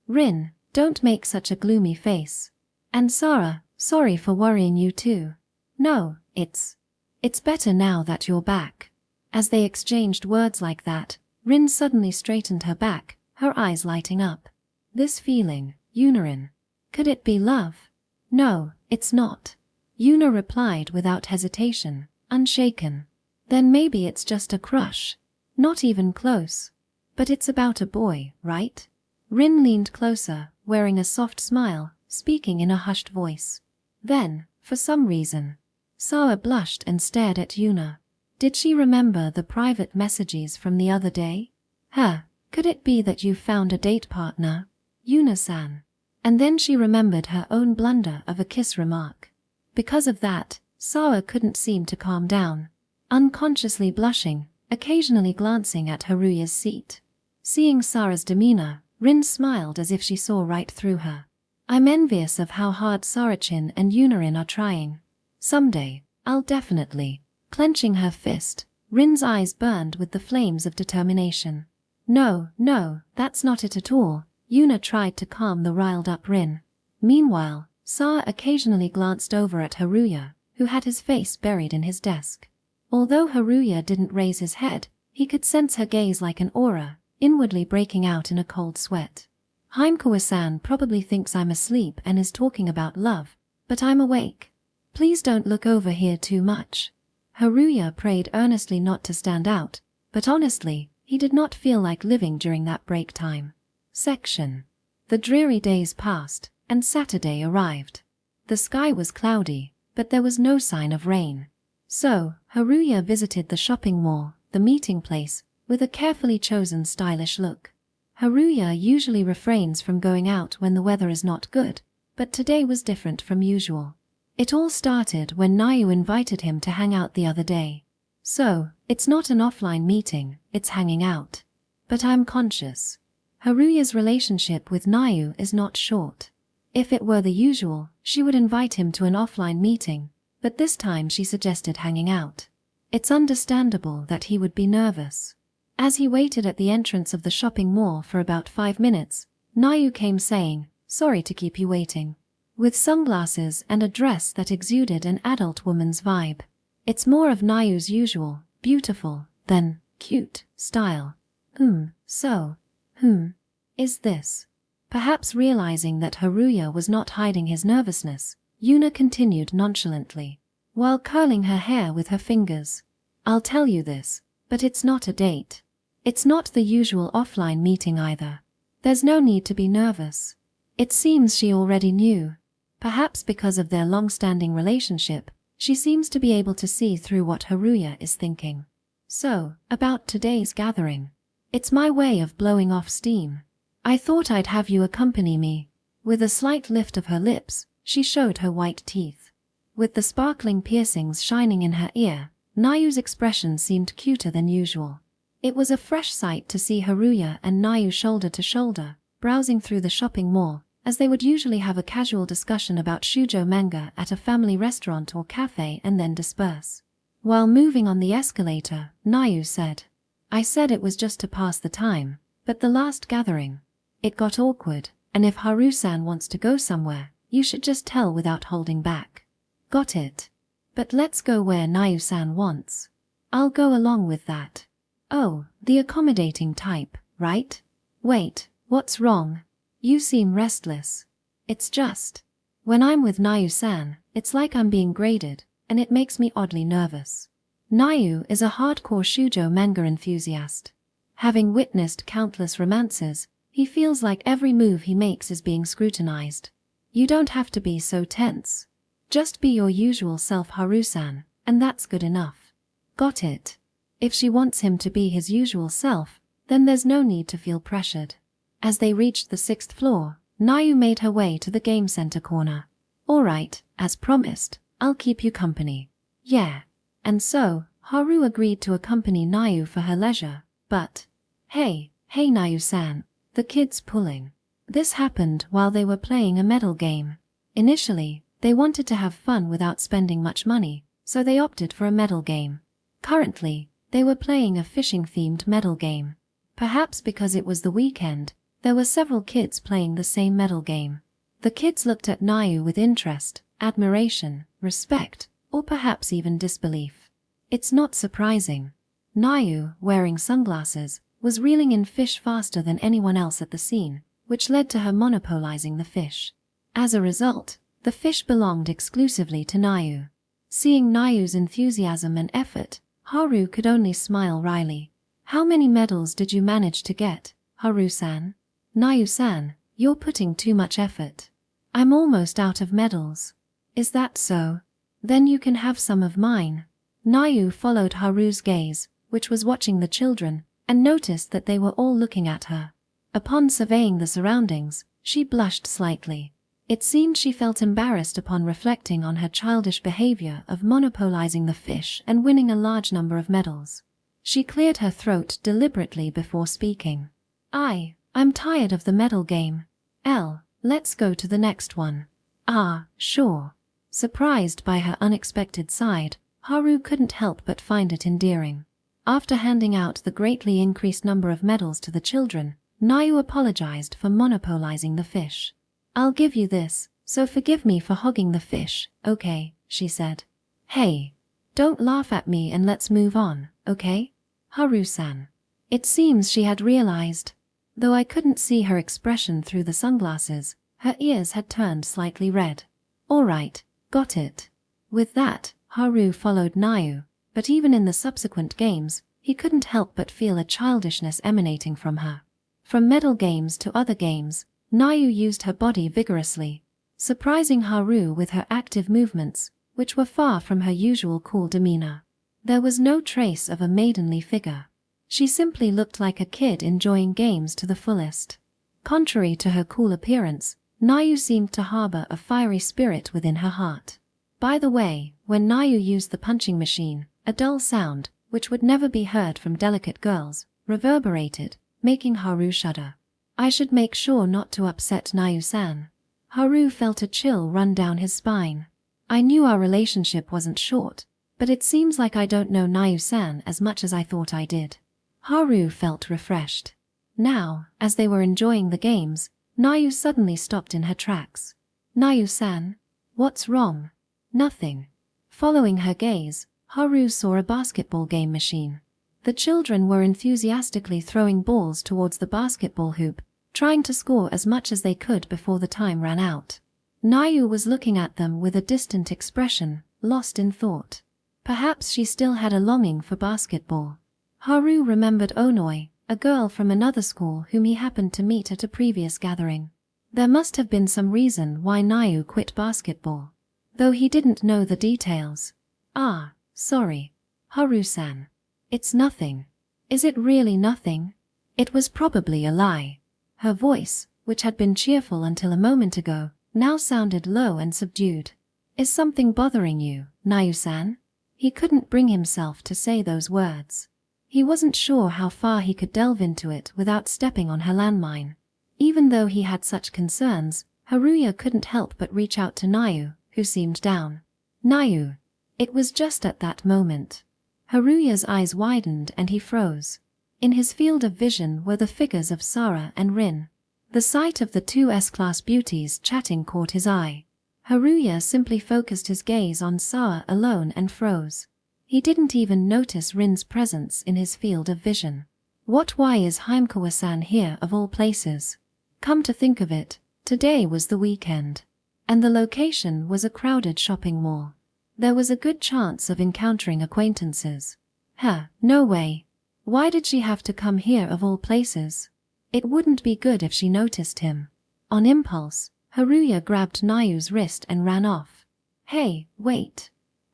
Rin, don't make such a gloomy face. And Sara, sorry for worrying you too. No, it's better now that you're back." As they exchanged words like that, Rin suddenly straightened her back, her eyes lighting up. "This feeling, Yunarin. Could it be love?" "No, it's not," Yuna replied without hesitation. unshaken. Then maybe it's just a crush. Not even close. But it's about a boy, right? Rin leaned closer, wearing a soft smile, speaking in a hushed voice. Then, for some reason, Sara blushed and stared at Yuna. Did she remember the private messages from the other day? Could it be that you found a date partner? Yuna-san. And then she remembered her own blunder of a kiss remark. Because of that, Sara couldn't seem to calm down, unconsciously blushing, occasionally glancing at Haruya's seat. Seeing Sara's demeanor, Rin smiled as if she saw right through her. I'm envious of how hard Sarachin and Yunarin are trying. Someday, I'll definitely. Clenching her fist, Rin's eyes burned with the flames of determination. No, that's not it at all. Yuna tried to calm the riled-up Rin. Meanwhile, Sara occasionally glanced over at Haruya, who had his face buried in his desk. Although Haruya didn't raise his head, he could sense her gaze like an aura, inwardly breaking out in a cold sweat. Heimkawa-san probably thinks I'm asleep and is talking about love, but I'm awake. Please don't look over here too much. Haruya prayed earnestly not to stand out, but honestly, he did not feel like living during that break time. Section. The dreary days passed, and Saturday arrived. The sky was cloudy, but there was no sign of rain. So, Haruya visited the shopping mall, the meeting place, with a carefully chosen stylish look. Haruya usually refrains from going out when the weather is not good, but today was different from usual. It all started when Nau invited him to hang out the other day. So, it's not an offline meeting, it's hanging out. But I'm conscious. Haruya's relationship with Nau is not short. If it were the usual, she would invite him to an offline meeting, but this time she suggested hanging out. It's understandable that he would be nervous. As he waited at the entrance of the shopping mall for about 5 minutes, Nau came saying, "Sorry to keep you waiting." With sunglasses and a dress that exuded an adult woman's vibe. It's more of Nau's usual, beautiful, than cute, style. Is this? Perhaps realizing that Haruya was not hiding his nervousness, Yuna continued nonchalantly, while curling her hair with her fingers. I'll tell you this, but it's not a date. It's not the usual offline meeting either. There's no need to be nervous. It seems she already knew. Perhaps because of their long-standing relationship, she seems to be able to see through what Haruya is thinking. So, about today's gathering. It's my way of blowing off steam. I thought I'd have you accompany me. With a slight lift of her lips, she showed her white teeth. With the sparkling piercings shining in her ear, Nau's expression seemed cuter than usual. It was a fresh sight to see Haruya and Nau shoulder to shoulder, browsing through the shopping mall, as they would usually have a casual discussion about shoujo manga at a family restaurant or cafe and then disperse. While moving on the escalator, Nau said, I said it was just to pass the time, but the last gathering. It got awkward, and if Haru-san wants to go somewhere, you should just tell without holding back. Got it. But let's go where Nau-san wants. I'll go along with that. Oh, the accommodating type, right? Wait, what's wrong? You seem restless. It's just, when I'm with Nau-san, it's like I'm being graded, and it makes me oddly nervous. Nau is a hardcore shoujo manga enthusiast. Having witnessed countless romances, he feels like every move he makes is being scrutinized. You don't have to be so tense. Just be your usual self, Haru-san, and that's good enough. Got it. If she wants him to be his usual self, then there's no need to feel pressured. As they reached the 6th floor, Nau made her way to the game center corner. All right, as promised, I'll keep you company. Yeah. And so, Haru agreed to accompany Nau for her leisure, but, hey Nau-san, the kid's pulling. This happened while they were playing a medal game. Initially, they wanted to have fun without spending much money, so they opted for a medal game. Currently, they were playing a fishing-themed medal game. Perhaps because it was the weekend, there were several kids playing the same medal game. The kids looked at Nau with interest, admiration, respect, or perhaps even disbelief. It's not surprising. Nau, wearing sunglasses, was reeling in fish faster than anyone else at the scene, which led to her monopolizing the fish. As a result, the fish belonged exclusively to Nau. Seeing Nayu's enthusiasm and effort, Haru could only smile wryly. How many medals did you manage to get, Haru-san? Nayu-san, you're putting too much effort. I'm almost out of medals. Is that so? Then you can have some of mine. Nayu followed Haru's gaze, which was watching the children, and noticed that they were all looking at her. Upon surveying the surroundings, she blushed slightly. It seemed she felt embarrassed upon reflecting on her childish behavior of monopolizing the fish and winning a large number of medals. She cleared her throat deliberately before speaking. I'm tired of the medal game. Let's go to the next one. Ah, sure. Surprised by her unexpected side, Haru couldn't help but find it endearing. After handing out the greatly increased number of medals to the children, Nayu apologized for monopolizing the fish. I'll give you this, so forgive me for hogging the fish, okay, she said. Hey, don't laugh at me and let's move on, okay? Haru-san. It seems she had realized. Though I couldn't see her expression through the sunglasses, her ears had turned slightly red. All right, got it. With that, Haru followed Nayu, but even in the subsequent games, he couldn't help but feel a childishness emanating from her. From medal games to other games, Nayu used her body vigorously, surprising Haru with her active movements, which were far from her usual cool demeanor. There was no trace of a maidenly figure. She simply looked like a kid enjoying games to the fullest. Contrary to her cool appearance, Nayu seemed to harbor a fiery spirit within her heart. By the way, when Nayu used the punching machine, a dull sound, which would never be heard from delicate girls, reverberated, making Haru shudder. I should make sure not to upset Nayu-san. Haru felt a chill run down his spine. I knew our relationship wasn't short, but it seems like I don't know Nayu-san as much as I thought I did. Haru felt refreshed. Now, as they were enjoying the games, Nayu suddenly stopped in her tracks. Nayu-san? What's wrong? Nothing. Following her gaze, Haru saw a basketball game machine. The children were enthusiastically throwing balls towards the basketball hoop, trying to score as much as they could before the time ran out. Nayu was looking at them with a distant expression, lost in thought. Perhaps she still had a longing for basketball. Haru remembered Onoi, a girl from another school whom he happened to meet at a previous gathering. There must have been some reason why Nayu quit basketball, though he didn't know the details. Ah, sorry. Haru-san. It's nothing. Is it really nothing? It was probably a lie. Her voice, which had been cheerful until a moment ago, now sounded low and subdued. Is something bothering you, Nayu-san? He couldn't bring himself to say those words. He wasn't sure how far he could delve into it without stepping on her landmine. Even though he had such concerns, Haruya couldn't help but reach out to Nayu, who seemed down. Nayu. It was just at that moment. Haruya's eyes widened and he froze. In his field of vision were the figures of Sara and Rin. The sight of the two S-class beauties chatting caught his eye. Haruya simply focused his gaze on Sara alone and froze. He didn't even notice Rin's presence in his field of vision. Why is Himekawa-san here of all places? Come to think of it, today was the weekend. And the location was a crowded shopping mall. There was a good chance of encountering acquaintances. No way. Why did she have to come here of all places? It wouldn't be good if she noticed him. On impulse, Haruya grabbed Nayu's wrist and ran off. Hey, wait.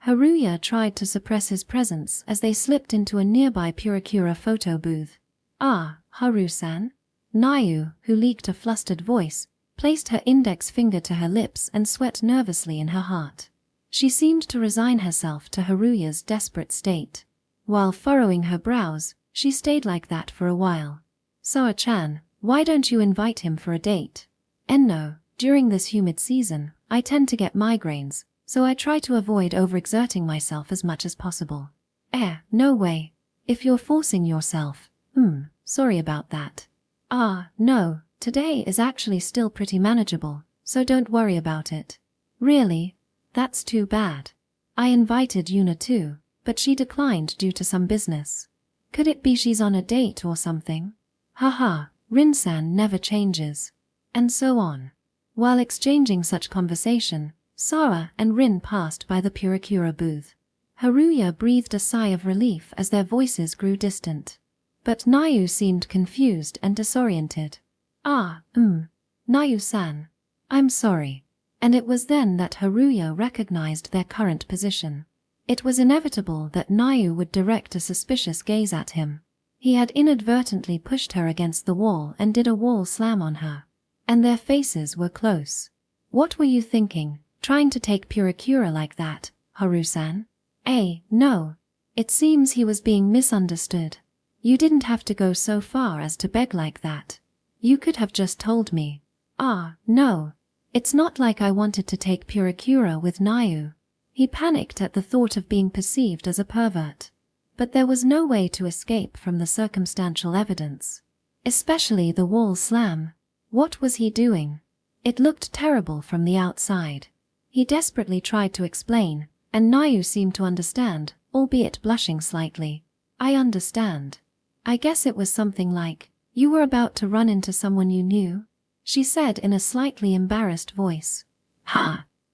Haruya tried to suppress his presence as they slipped into a nearby Purikura photo booth. Ah, Haru-san? Nayu, who leaked a flustered voice, placed her index finger to her lips and sweat nervously in her heart. She seemed to resign herself to Haruya's desperate state. While furrowing her brows, she stayed like that for a while. Sara-chan, why don't you invite him for a date? No, during this humid season, I tend to get migraines, so I try to avoid overexerting myself as much as possible. No way. If you're forcing yourself. Sorry about that. No, today is actually still pretty manageable, so don't worry about it. Really? That's too bad. I invited Yuna too, but she declined due to some business. Could it be she's on a date or something? Haha, Rin-san never changes. And so on. While exchanging such conversation, Sara and Rin passed by the Purikura booth. Haruya breathed a sigh of relief as their voices grew distant. But Nau seemed confused and disoriented. Nau-san. I'm sorry. And it was then that Haruya recognized their current position. It was inevitable that Nau would direct a suspicious gaze at him. He had inadvertently pushed her against the wall and did a wall slam on her. And their faces were close. What were you thinking, trying to take Purikura like that, Haru-san? No. It seems he was being misunderstood. You didn't have to go so far as to beg like that. You could have just told me. No. It's not like I wanted to take Purikura with Nau. He panicked at the thought of being perceived as a pervert. But there was no way to escape from the circumstantial evidence. Especially the wall slam. What was he doing? It looked terrible from the outside. He desperately tried to explain, and Nau seemed to understand, albeit blushing slightly. I understand. I guess it was something like, you were about to run into someone you knew? She said in a slightly embarrassed voice.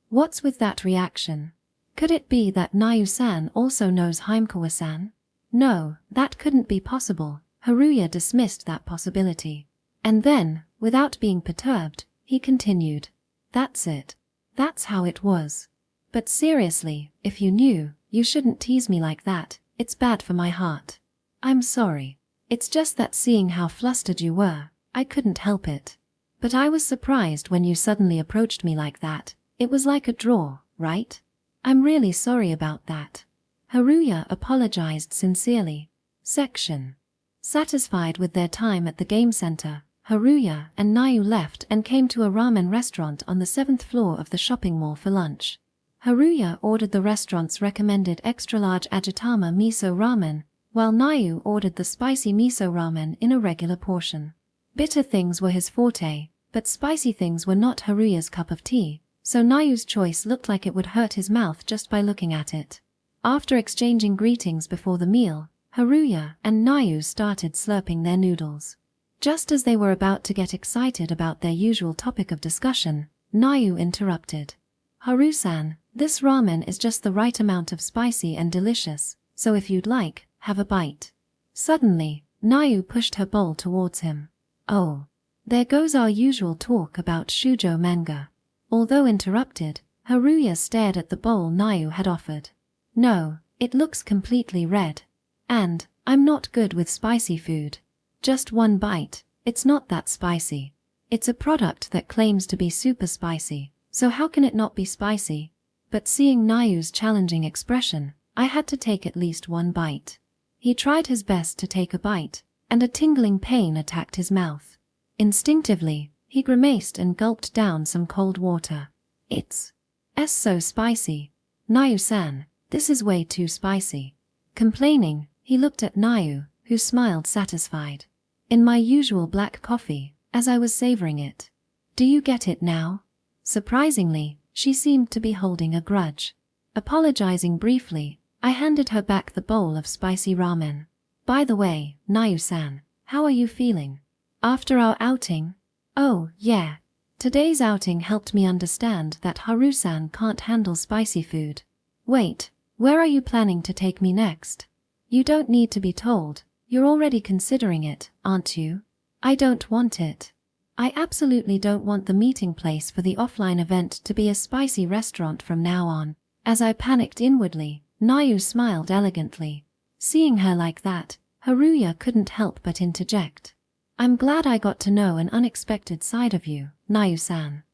What's with that reaction? Could it be that Nau-san also knows Heimkawa-san? No, that couldn't be possible. Haruya dismissed that possibility. And then, without being perturbed, he continued. That's it. That's how it was. But seriously, if you knew, you shouldn't tease me like that. It's bad for my heart. I'm sorry. It's just that seeing how flustered you were, I couldn't help it. But I was surprised when you suddenly approached me like that. It was like a draw, right? I'm really sorry about that. Haruya apologized sincerely. Section. Satisfied with their time at the game center, Haruya and Nau left and came to a ramen restaurant on the 7th floor of the shopping mall for lunch. Haruya ordered the restaurant's recommended extra-large Ajitama miso ramen, while Nau ordered the spicy miso ramen in a regular portion. Bitter things were his forte, but spicy things were not Haruya's cup of tea, so Nau's choice looked like it would hurt his mouth just by looking at it. After exchanging greetings before the meal, Haruya and Nau started slurping their noodles. Just as they were about to get excited about their usual topic of discussion, Nau interrupted. Haru-san, this ramen is just the right amount of spicy and delicious, so if you'd like, have a bite. Suddenly, Nau pushed her bowl towards him. Oh. There goes our usual talk about shoujo manga. Although interrupted, Haruya stared at the bowl Nau had offered. No, it looks completely red. And, I'm not good with spicy food. Just one bite, it's not that spicy. It's a product that claims to be super spicy, so how can it not be spicy? But seeing Nau's challenging expression, I had to take at least one bite. He tried his best to take a bite, and a tingling pain attacked his mouth. Instinctively, he grimaced and gulped down some cold water. It's so spicy. Nau-san, this is way too spicy. Complaining, he looked at Nau, who smiled satisfied. In my usual black coffee, as I was savoring it. Do you get it now? Surprisingly, she seemed to be holding a grudge. Apologizing briefly, I handed her back the bowl of spicy ramen. By the way, Nau-san, how are you feeling? After our outing? Oh, yeah. Today's outing helped me understand that Haru-san can't handle spicy food. Wait, where are you planning to take me next? You don't need to be told. You're already considering it, aren't you? I don't want it. I absolutely don't want the meeting place for the offline event to be a spicy restaurant from now on. As I panicked inwardly, Nau smiled elegantly. Seeing her like that, Haruya couldn't help but interject. I'm glad I got to know an unexpected side of you, Nau-san.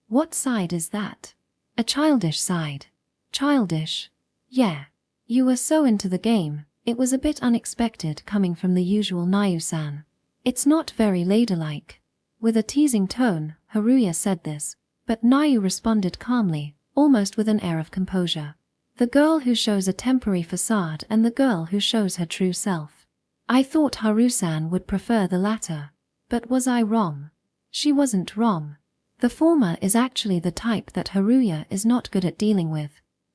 What side is that? A childish side. Childish? Yeah. You were so into the game, it was a bit unexpected coming from the usual Nau-san. It's not very ladylike. With a teasing tone, Haruya said this, but Nau responded calmly, almost with an air of composure. The girl who shows a temporary facade and the girl who shows her true self. I thought Haru-san would prefer the latter. But was I wrong? She wasn't wrong. The former is actually the type that Haruya is not good at dealing with.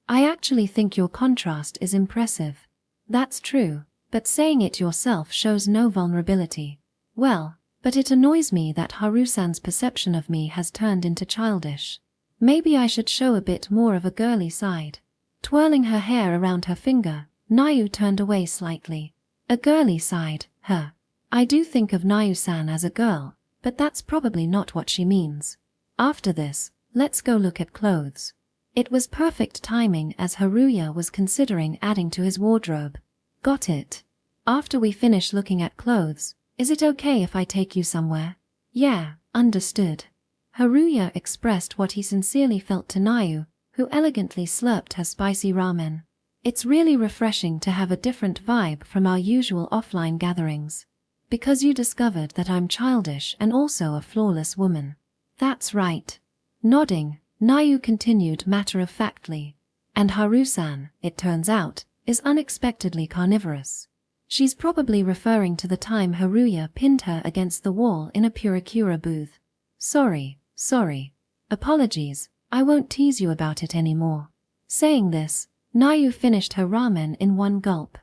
I actually think your contrast is impressive. That's true, but saying it yourself shows no vulnerability. Well, but it annoys me that Haru-san's perception of me has turned into childish. Maybe I should show a bit more of a girly side. Twirling her hair around her finger, Nau turned away slightly. A girly side, huh? I do think of Nau-san as a girl, but that's probably not what she means. After this, let's go look at clothes. It was perfect timing as Haruya was considering adding to his wardrobe. Got it. After we finish looking at clothes, is it okay if I take you somewhere? Yeah, understood. Haruya expressed what he sincerely felt to Nau, who elegantly slurped her spicy ramen. It's really refreshing to have a different vibe from our usual offline gatherings. Because you discovered that I'm childish and also a flawless woman. That's right. Nodding, Nau continued matter-of-factly. And Haru-san, it turns out, is unexpectedly carnivorous. She's probably referring to the time Haruya pinned her against the wall in a Puricura booth. Sorry. Apologies, I won't tease you about it anymore. Saying this, Nau finished her ramen in one gulp.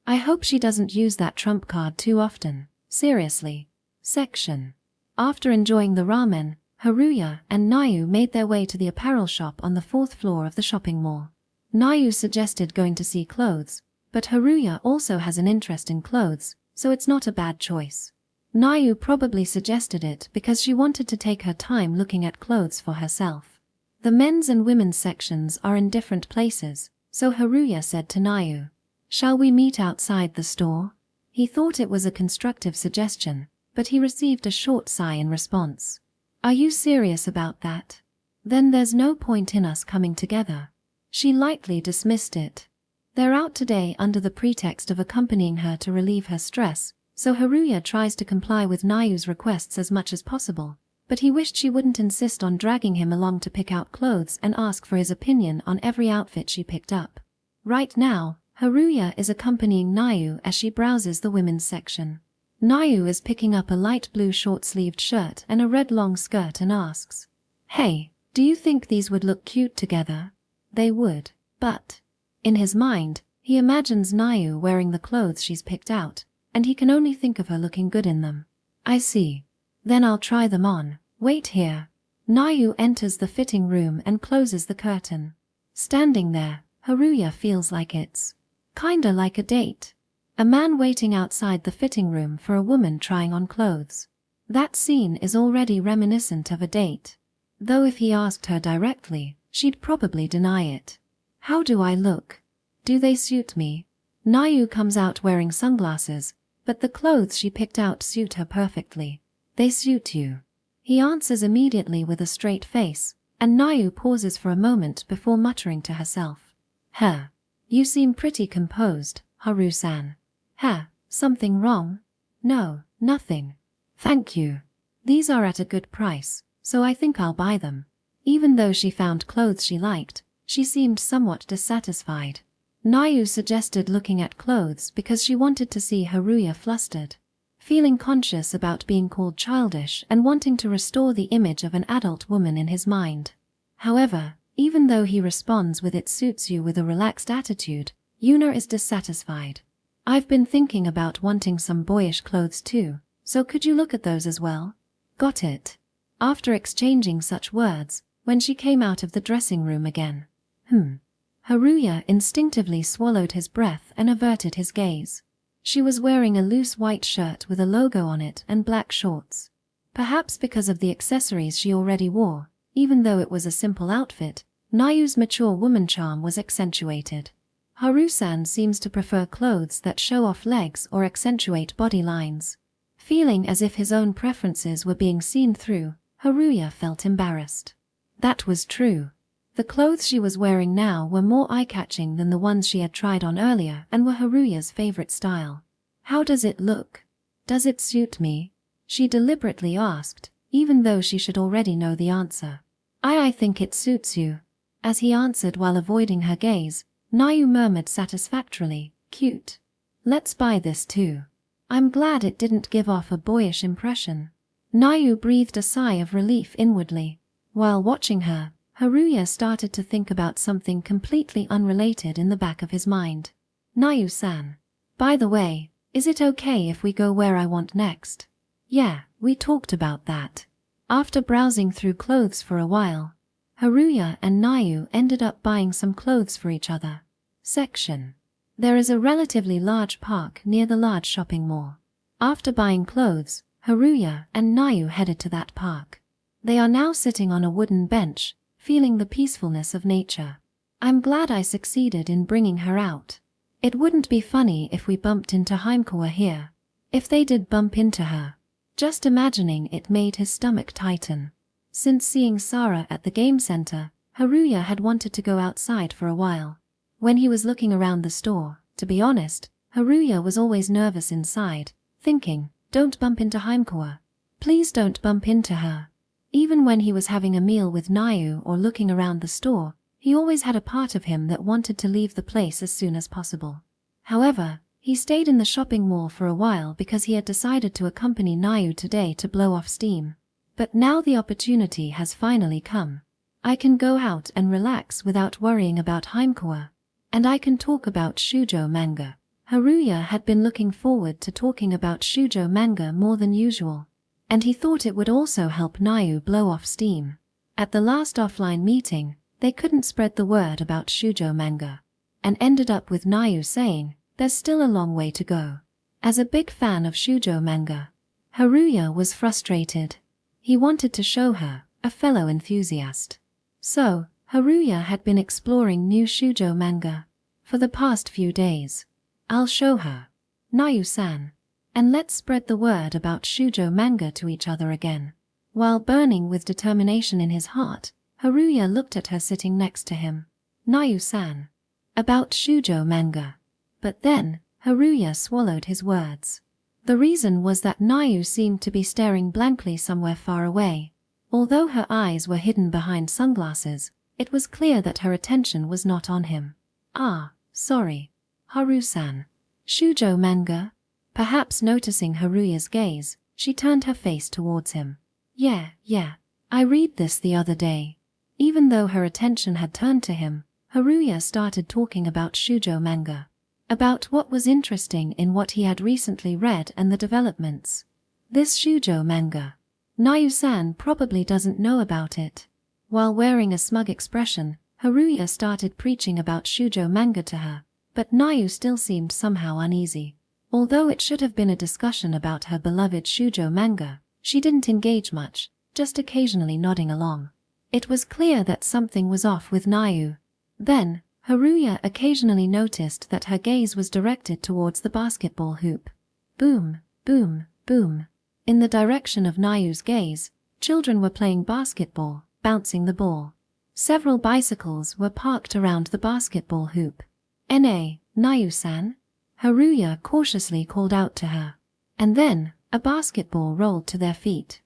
I hope she doesn't use that trump card too often. Seriously. Section. After enjoying the ramen, Haruya and Nau made their way to the apparel shop on the 4th floor of the shopping mall. Nau suggested going to see clothes, but Haruya also has an interest in clothes, so it's not a bad choice. Nau probably suggested it because she wanted to take her time looking at clothes for herself. The men's and women's sections are in different places, so Haruya said to Nau, "Shall we meet outside the store?" He thought it was a constructive suggestion, but he received a short sigh in response. "Are you serious about that? Then there's no point in us coming together." She lightly dismissed it. They're out today under the pretext of accompanying her to relieve her stress, so Haruya tries to comply with Nau's requests as much as possible, but he wished she wouldn't insist on dragging him along to pick out clothes and ask for his opinion on every outfit she picked up. Right now, Haruya is accompanying Nau as she browses the women's section. Nau is picking up a light blue short-sleeved shirt and a red long skirt and asks, "Hey, do you think these would look cute together?" They would, but in his mind, he imagines Nau wearing the clothes she's picked out, and he can only think of her looking good in them. "I see. Then I'll try them on. Wait here." Nau enters the fitting room and closes the curtain. Standing there, Haruya feels like it's kinda like a date. A man waiting outside the fitting room for a woman trying on clothes. That scene is already reminiscent of a date. Though if he asked her directly, she'd probably deny it. "How do I look? Do they suit me?" Nau comes out wearing sunglasses, but the clothes she picked out suit her perfectly. "They suit you." He answers immediately with a straight face, and Nau pauses for a moment before muttering to herself. "Huh. You seem pretty composed, Haru-san." "Huh, something wrong?" "No, nothing. Thank you. These are at a good price, so I think I'll buy them." Even though she found clothes she liked, she seemed somewhat dissatisfied. Nau suggested looking at clothes because she wanted to see Haruya flustered. Feeling conscious about being called childish and wanting to restore the image of an adult woman in his mind. However, even though he responds with "it suits you" with a relaxed attitude, Yuna is dissatisfied. "I've been thinking about wanting some boyish clothes too, so could you look at those as well?" "Got it." After exchanging such words, when she came out of the dressing room again. Haruya instinctively swallowed his breath and averted his gaze. She was wearing a loose white shirt with a logo on it and black shorts. Perhaps because of the accessories she already wore, even though it was a simple outfit, Nau's mature woman charm was accentuated. Haru-san seems to prefer clothes that show off legs or accentuate body lines. Feeling as if his own preferences were being seen through, Haruya felt embarrassed. That was true. The clothes she was wearing now were more eye-catching than the ones she had tried on earlier and were Haruya's favorite style. "How does it look? Does it suit me?" she deliberately asked, even though she should already know the answer. I think it suits you." As he answered while avoiding her gaze, Nau murmured satisfactorily, "Cute. Let's buy this too." I'm glad it didn't give off a boyish impression. Nau breathed a sigh of relief inwardly. While watching her, Haruya started to think about something completely unrelated in the back of his mind. "Nau-san. By the way, is it okay if we go where I want next?" "Yeah, we talked about that." After browsing through clothes for a while, Haruya and Nau ended up buying some clothes for each other. Section. There is a relatively large park near the large shopping mall. After buying clothes, Haruya and Nau headed to that park. They are now sitting on a wooden bench, feeling the peacefulness of nature. I'm glad I succeeded in bringing her out. It wouldn't be funny if we bumped into Heimkawa here. If they did bump into her. Just imagining it made his stomach tighten. Since seeing Sara at the game center, Haruya had wanted to go outside for a while. When he was looking around the store, to be honest, Haruya was always nervous inside, thinking, don't bump into Heimkawa. Please don't bump into her. Even when he was having a meal with Nau or looking around the store, he always had a part of him that wanted to leave the place as soon as possible. However, he stayed in the shopping mall for a while because he had decided to accompany Nau today to blow off steam. But now the opportunity has finally come. I can go out and relax without worrying about Heimkawa. And I can talk about shoujo manga. Haruya had been looking forward to talking about shoujo manga more than usual. And he thought it would also help Nau blow off steam. At the last offline meeting, they couldn't spread the word about shoujo manga. And ended up with Nau saying, there's still a long way to go. As a big fan of shoujo manga, Haruya was frustrated. He wanted to show her, a fellow enthusiast. So, Haruya had been exploring new shoujo manga for the past few days. I'll show her. Nau-san. And let's spread the word about shoujo manga to each other again. While burning with determination in his heart, Haruya looked at her sitting next to him. Nau-san. About shoujo manga. But then, Haruya swallowed his words. The reason was that Nau seemed to be staring blankly somewhere far away. Although her eyes were hidden behind sunglasses, it was clear that her attention was not on him. Ah, sorry. Haru-san. Shoujo manga? Perhaps noticing Haruya's gaze, she turned her face towards him. Yeah. I read this the other day. Even though her attention had turned to him, Haruya started talking about shoujo manga. About what was interesting in what he had recently read and the developments. This shoujo manga. Nau-san probably doesn't know about it. While wearing a smug expression, Haruya started preaching about shoujo manga to her, but Nau still seemed somehow uneasy. Although it should have been a discussion about her beloved shoujo manga, she didn't engage much, just occasionally nodding along. It was clear that something was off with Nau. Then, Haruya occasionally noticed that her gaze was directed towards the basketball hoop. Boom, boom, boom. In the direction of Nau's gaze, children were playing basketball, bouncing the ball. Several bicycles were parked around the basketball hoop. Nau-san? Haruya cautiously called out to her. And then, a basketball rolled to their feet.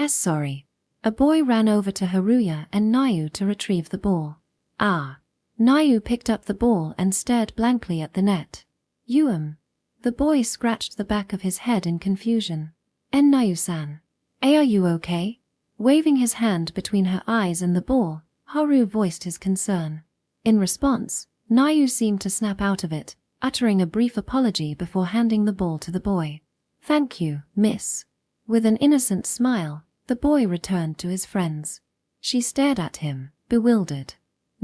Sorry. A boy ran over to Haruya and Nau to retrieve the ball. Ah. Nau picked up the ball and stared blankly at the net. The boy scratched the back of his head in confusion. Nau-san. Are you okay? Waving his hand between her eyes and the ball, Haru voiced his concern. In response, Nau seemed to snap out of it, uttering a brief apology before handing the ball to the boy. Thank you, miss. With an innocent smile, the boy returned to his friends. She stared at him, bewildered.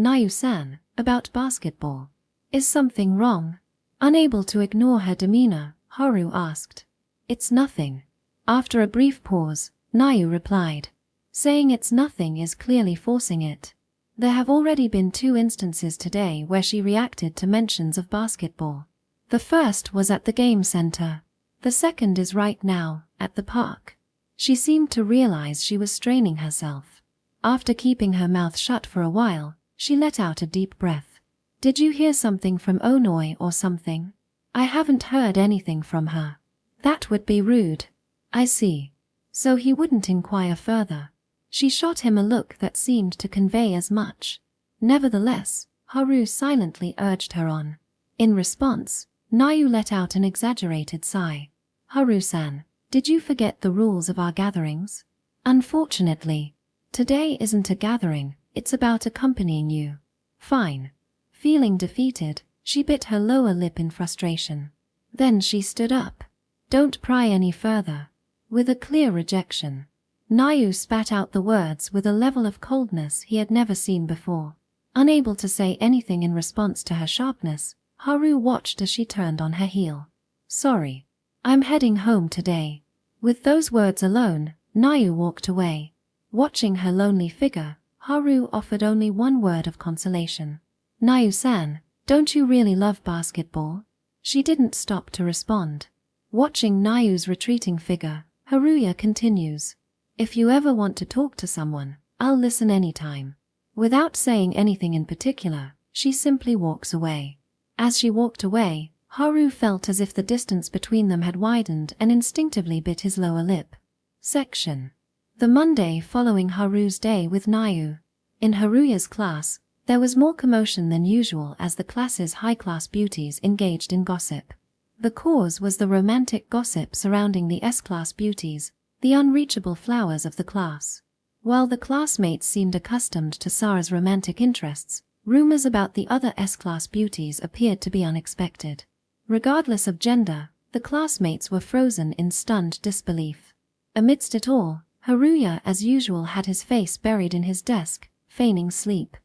Nau-san, about basketball. Is something wrong? Unable to ignore her demeanor, Haru asked. It's nothing. After a brief pause, Nau replied. Saying it's nothing is clearly forcing it. There have already been 2 instances today where she reacted to mentions of basketball. The first was at the game center. The second is right now, at the park. She seemed to realize she was straining herself. After keeping her mouth shut for a while, she let out a deep breath. Did you hear something from Onoi or something? I haven't heard anything from her. That would be rude. I see. So he wouldn't inquire further. She shot him a look that seemed to convey as much. Nevertheless, Haru silently urged her on. In response, Nau let out an exaggerated sigh. Haru-san, did you forget the rules of our gatherings? Unfortunately, today isn't a gathering, it's about accompanying you. Fine. Feeling defeated, she bit her lower lip in frustration. Then she stood up. Don't pry any further. With a clear rejection. Nau spat out the words with a level of coldness he had never seen before. Unable to say anything in response to her sharpness, Haru watched as she turned on her heel. Sorry. I'm heading home today. With those words alone, Nau walked away. Watching her lonely figure, Haru offered only one word of consolation. Nau-san, don't you really love basketball? She didn't stop to respond. Watching Nau's retreating figure, Haruya continues. If you ever want to talk to someone, I'll listen anytime. Without saying anything in particular, she simply walks away. As she walked away, Haru felt as if the distance between them had widened and instinctively bit his lower lip. Section. The Monday following Haru's day with Nau. In Haruya's class, there was more commotion than usual as the class's high-class beauties engaged in gossip. The cause was the romantic gossip surrounding the S-class beauties, the unreachable flowers of the class. While the classmates seemed accustomed to Sara's romantic interests, rumors about the other S-class beauties appeared to be unexpected. Regardless of gender, the classmates were frozen in stunned disbelief. Amidst it all, Haruya as usual had his face buried in his desk, feigning sleep.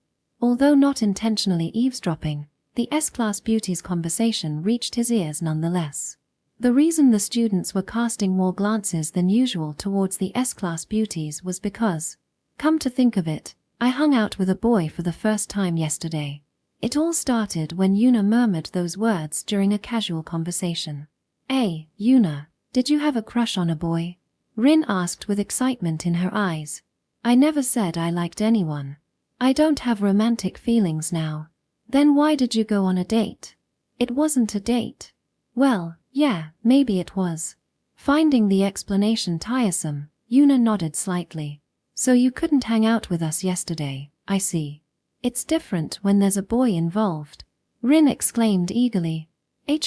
Although not intentionally eavesdropping, the S-class beauty's conversation reached his ears nonetheless. The reason the students were casting more glances than usual towards the S-class beauties was because, come to think of it, I hung out with a boy for the first time yesterday. It all started when Yuna murmured those words during a casual conversation. Hey, Yuna, did you have a crush on a boy? Rin asked with excitement in her eyes. I never said I liked anyone. I don't have romantic feelings now. Then why did you go on a date? It wasn't a date. Well, yeah, maybe it was. Finding the explanation tiresome, Yuna nodded slightly. So you couldn't hang out with us yesterday, I see. It's different when there's a boy involved. Rin exclaimed eagerly.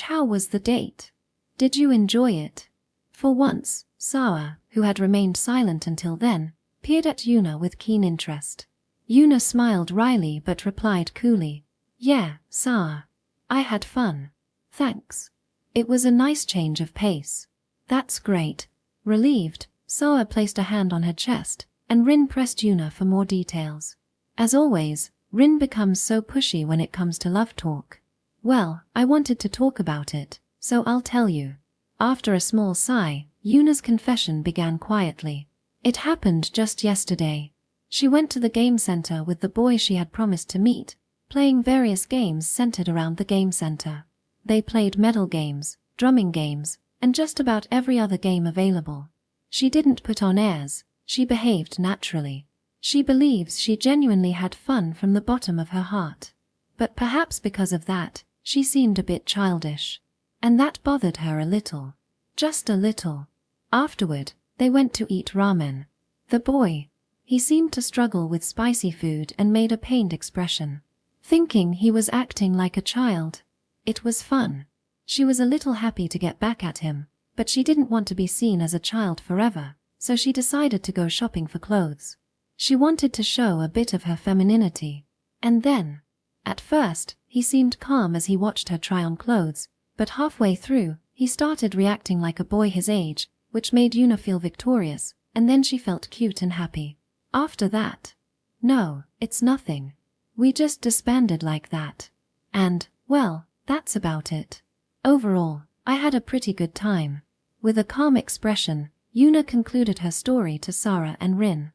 How was the date? Did you enjoy it? For once, Sara, who had remained silent until then, peered at Yuna with keen interest. Yuna smiled wryly but replied coolly. Yeah, Sara. I had fun. Thanks. It was a nice change of pace. That's great. Relieved, Sara placed a hand on her chest, and Rin pressed Yuna for more details. As always, Rin becomes so pushy when it comes to love talk. Well, I wanted to talk about it, so I'll tell you. After a small sigh, Yuna's confession began quietly. It happened just yesterday. She went to the game center with the boy she had promised to meet, playing various games centered around the game center. They played medal games, drumming games, and just about every other game available. She didn't put on airs, she behaved naturally. She believes she genuinely had fun from the bottom of her heart. But perhaps because of that, she seemed a bit childish. And that bothered her a little. Just a little. Afterward, they went to eat ramen. The boy, he seemed to struggle with spicy food and made a pained expression. Thinking he was acting like a child. It was fun. She was a little happy to get back at him, but she didn't want to be seen as a child forever, so she decided to go shopping for clothes. She wanted to show a bit of her femininity. And then, at first, he seemed calm as he watched her try on clothes, but halfway through, he started reacting like a boy his age, which made Yuna feel victorious, and then she felt cute and happy. After that, no, it's nothing. We just disbanded like that. And, well, that's about it. Overall, I had a pretty good time. With a calm expression, Yuna concluded her story to Sara and Rin.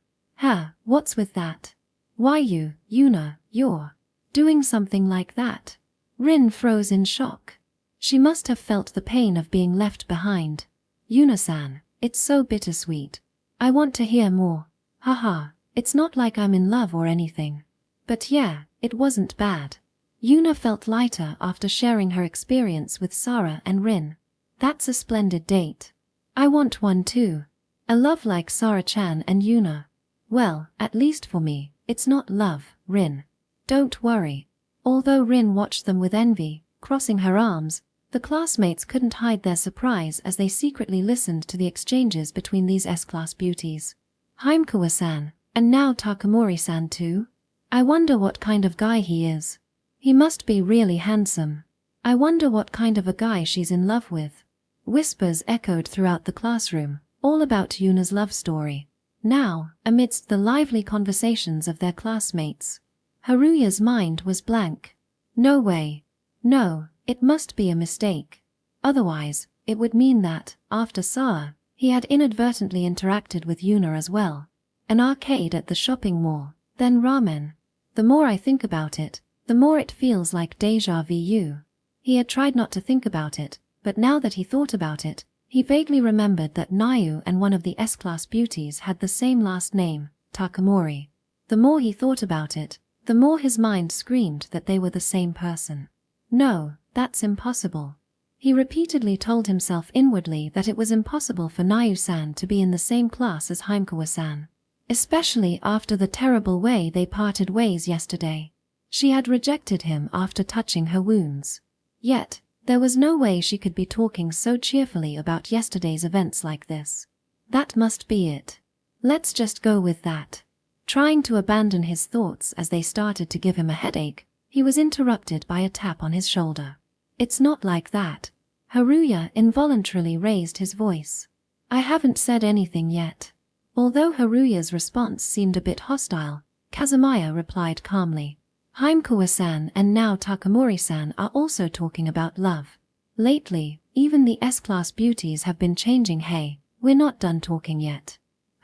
What's with that? Why Yuna, you're doing something like that? Rin froze in shock. She must have felt the pain of being left behind. Yuna-san, it's so bittersweet. I want to hear more. Haha, it's not like I'm in love or anything. But yeah, it wasn't bad. Yuna felt lighter after sharing her experience with Sara and Rin. That's a splendid date. I want one too. A love like Sara-chan and Yuna. Well, at least for me, it's not love, Rin. Don't worry. Although Rin watched them with envy, crossing her arms, the classmates couldn't hide their surprise as they secretly listened to the exchanges between these S-class beauties. Himekawa-san, and now Takamori-san too? I wonder what kind of guy he is. He must be really handsome. I wonder what kind of a guy she's in love with. Whispers echoed throughout the classroom, all about Yuna's love story. Now, amidst the lively conversations of their classmates, Haruya's mind was blank. No way. No, it must be a mistake. Otherwise, it would mean that, after Sara, he had inadvertently interacted with Yuna as well. An arcade at the shopping mall, then ramen. The more I think about it, the more it feels like déjà vu. He had tried not to think about it, but now that he thought about it, he vaguely remembered that Nau and one of the S-class beauties had the same last name, Takamori. The more he thought about it, the more his mind screamed that they were the same person. No, that's impossible. He repeatedly told himself inwardly that it was impossible for Nau-san to be in the same class as Haimkawa-san, especially after the terrible way they parted ways yesterday. She had rejected him after touching her wounds. Yet, there was no way she could be talking so cheerfully about yesterday's events like this. That must be it. Let's just go with that. Trying to abandon his thoughts as they started to give him a headache, he was interrupted by a tap on his shoulder. It's not like that. Haruya involuntarily raised his voice. I haven't said anything yet. Although Haruya's response seemed a bit hostile, Kazamia replied calmly. Haimkawa-san and now Takamori-san are also talking about love. Lately, even the S-class beauties have been changing. Hey, we're not done talking yet.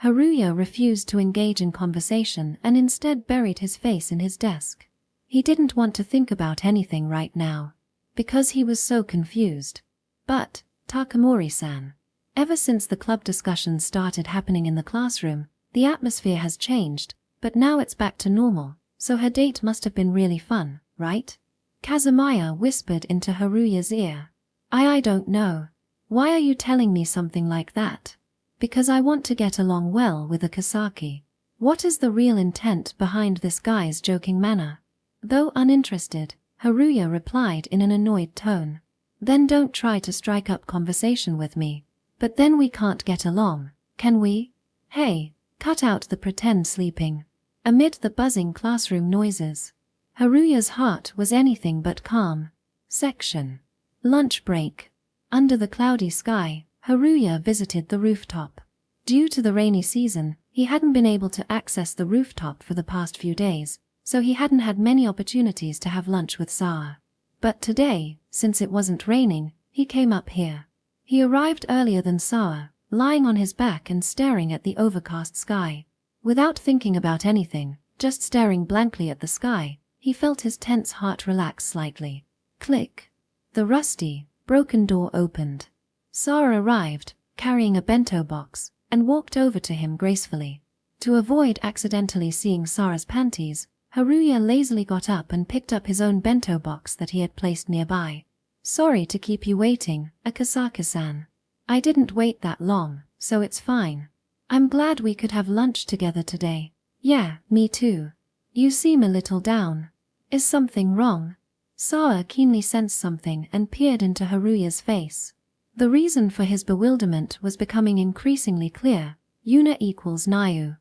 Haruya refused to engage in conversation and instead buried his face in his desk. He didn't want to think about anything right now, because he was so confused. But, Takamori-san, ever since the club discussions started happening in the classroom, the atmosphere has changed, but now it's back to normal. So her date must have been really fun, right? Kazamia whispered into Haruya's ear. I don't know. Why are you telling me something like that? Because I want to get along well with the Kasaki. What is the real intent behind this guy's joking manner? Though uninterested, Haruya replied in an annoyed tone. Then don't try to strike up conversation with me. But then we can't get along, can we? Hey, cut out the pretend sleeping. Amid the buzzing classroom noises, Haruya's heart was anything but calm. Section. Lunch break. Under the cloudy sky, Haruya visited the rooftop. Due to the rainy season, he hadn't been able to access the rooftop for the past few days, so he hadn't had many opportunities to have lunch with Sara. But today, since it wasn't raining, he came up here. He arrived earlier than Sara, lying on his back and staring at the overcast sky. Without thinking about anything, just staring blankly at the sky, he felt his tense heart relax slightly. Click. The rusty, broken door opened. Sara arrived, carrying a bento box, and walked over to him gracefully. To avoid accidentally seeing Sara's panties, Haruya lazily got up and picked up his own bento box that he had placed nearby. Sorry to keep you waiting, Akasaka-san. I didn't wait that long, so it's fine. I'm glad we could have lunch together today. Yeah, me too. You seem a little down. Is something wrong? Sara keenly sensed something and peered into Haruya's face. The reason for his bewilderment was becoming increasingly clear. Yuna equals Nau.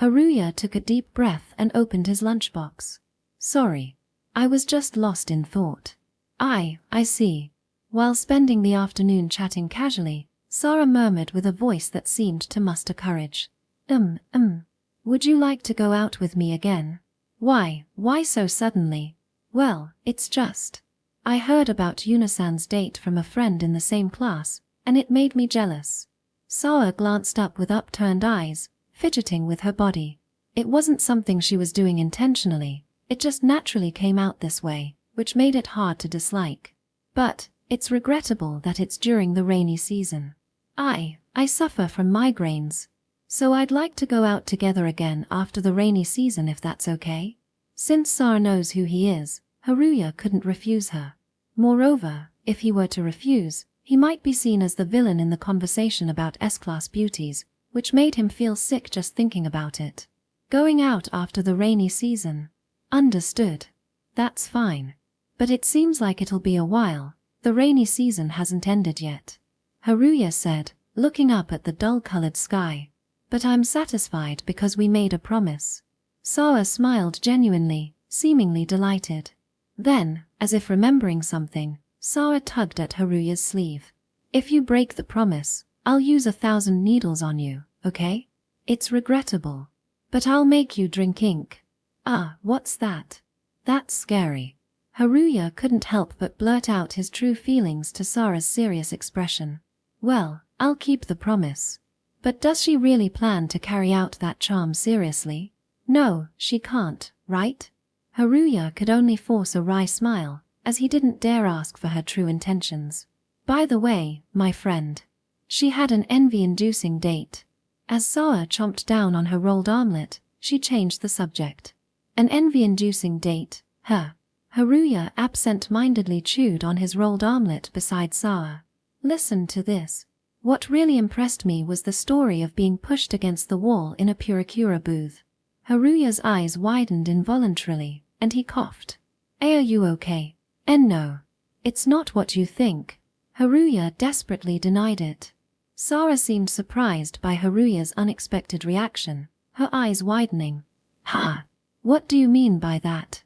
Haruya took a deep breath and opened his lunchbox. Sorry. I was just lost in thought. I see. While spending the afternoon chatting casually, Sara murmured with a voice that seemed to muster courage. Would you like to go out with me again? Why so suddenly? Well, it's just. I heard about Yuna-san's date from a friend in the same class, and it made me jealous. Sara glanced up with upturned eyes, fidgeting with her body. It wasn't something she was doing intentionally, it just naturally came out this way, which made it hard to dislike. But, it's regrettable that it's during the rainy season. I suffer from migraines. So I'd like to go out together again after the rainy season if that's okay. Since Sara knows who he is, Haruya couldn't refuse her. Moreover, if he were to refuse, he might be seen as the villain in the conversation about S-class beauties, which made him feel sick just thinking about it. Going out after the rainy season. Understood. That's fine. But it seems like it'll be a while. The rainy season hasn't ended yet. Haruya said, looking up at the dull-colored sky. But I'm satisfied because we made a promise. Sara smiled genuinely, seemingly delighted. Then, as if remembering something, Sara tugged at Haruya's sleeve. If you break the promise, I'll use 1,000 needles on you, okay? It's regrettable. But I'll make you drink ink. Ah, what's that? That's scary. Haruya couldn't help but blurt out his true feelings to Sara's serious expression. Well, I'll keep the promise. But does she really plan to carry out that charm seriously? No, she can't, right? Haruya could only force a wry smile, as he didn't dare ask for her true intentions. By the way, my friend. She had an envy-inducing date. As Sara chomped down on her rolled omelette, she changed the subject. An envy-inducing date, huh? Haruya absent-mindedly chewed on his rolled omelette beside Sara. Listen to this. What really impressed me was the story of being pushed against the wall in a Purikura booth. Haruya's eyes widened involuntarily, and he coughed. Are you okay? No. It's not what you think. Haruya desperately denied it. Sara seemed surprised by Haruya's unexpected reaction, her eyes widening. Ha! What do you mean by that?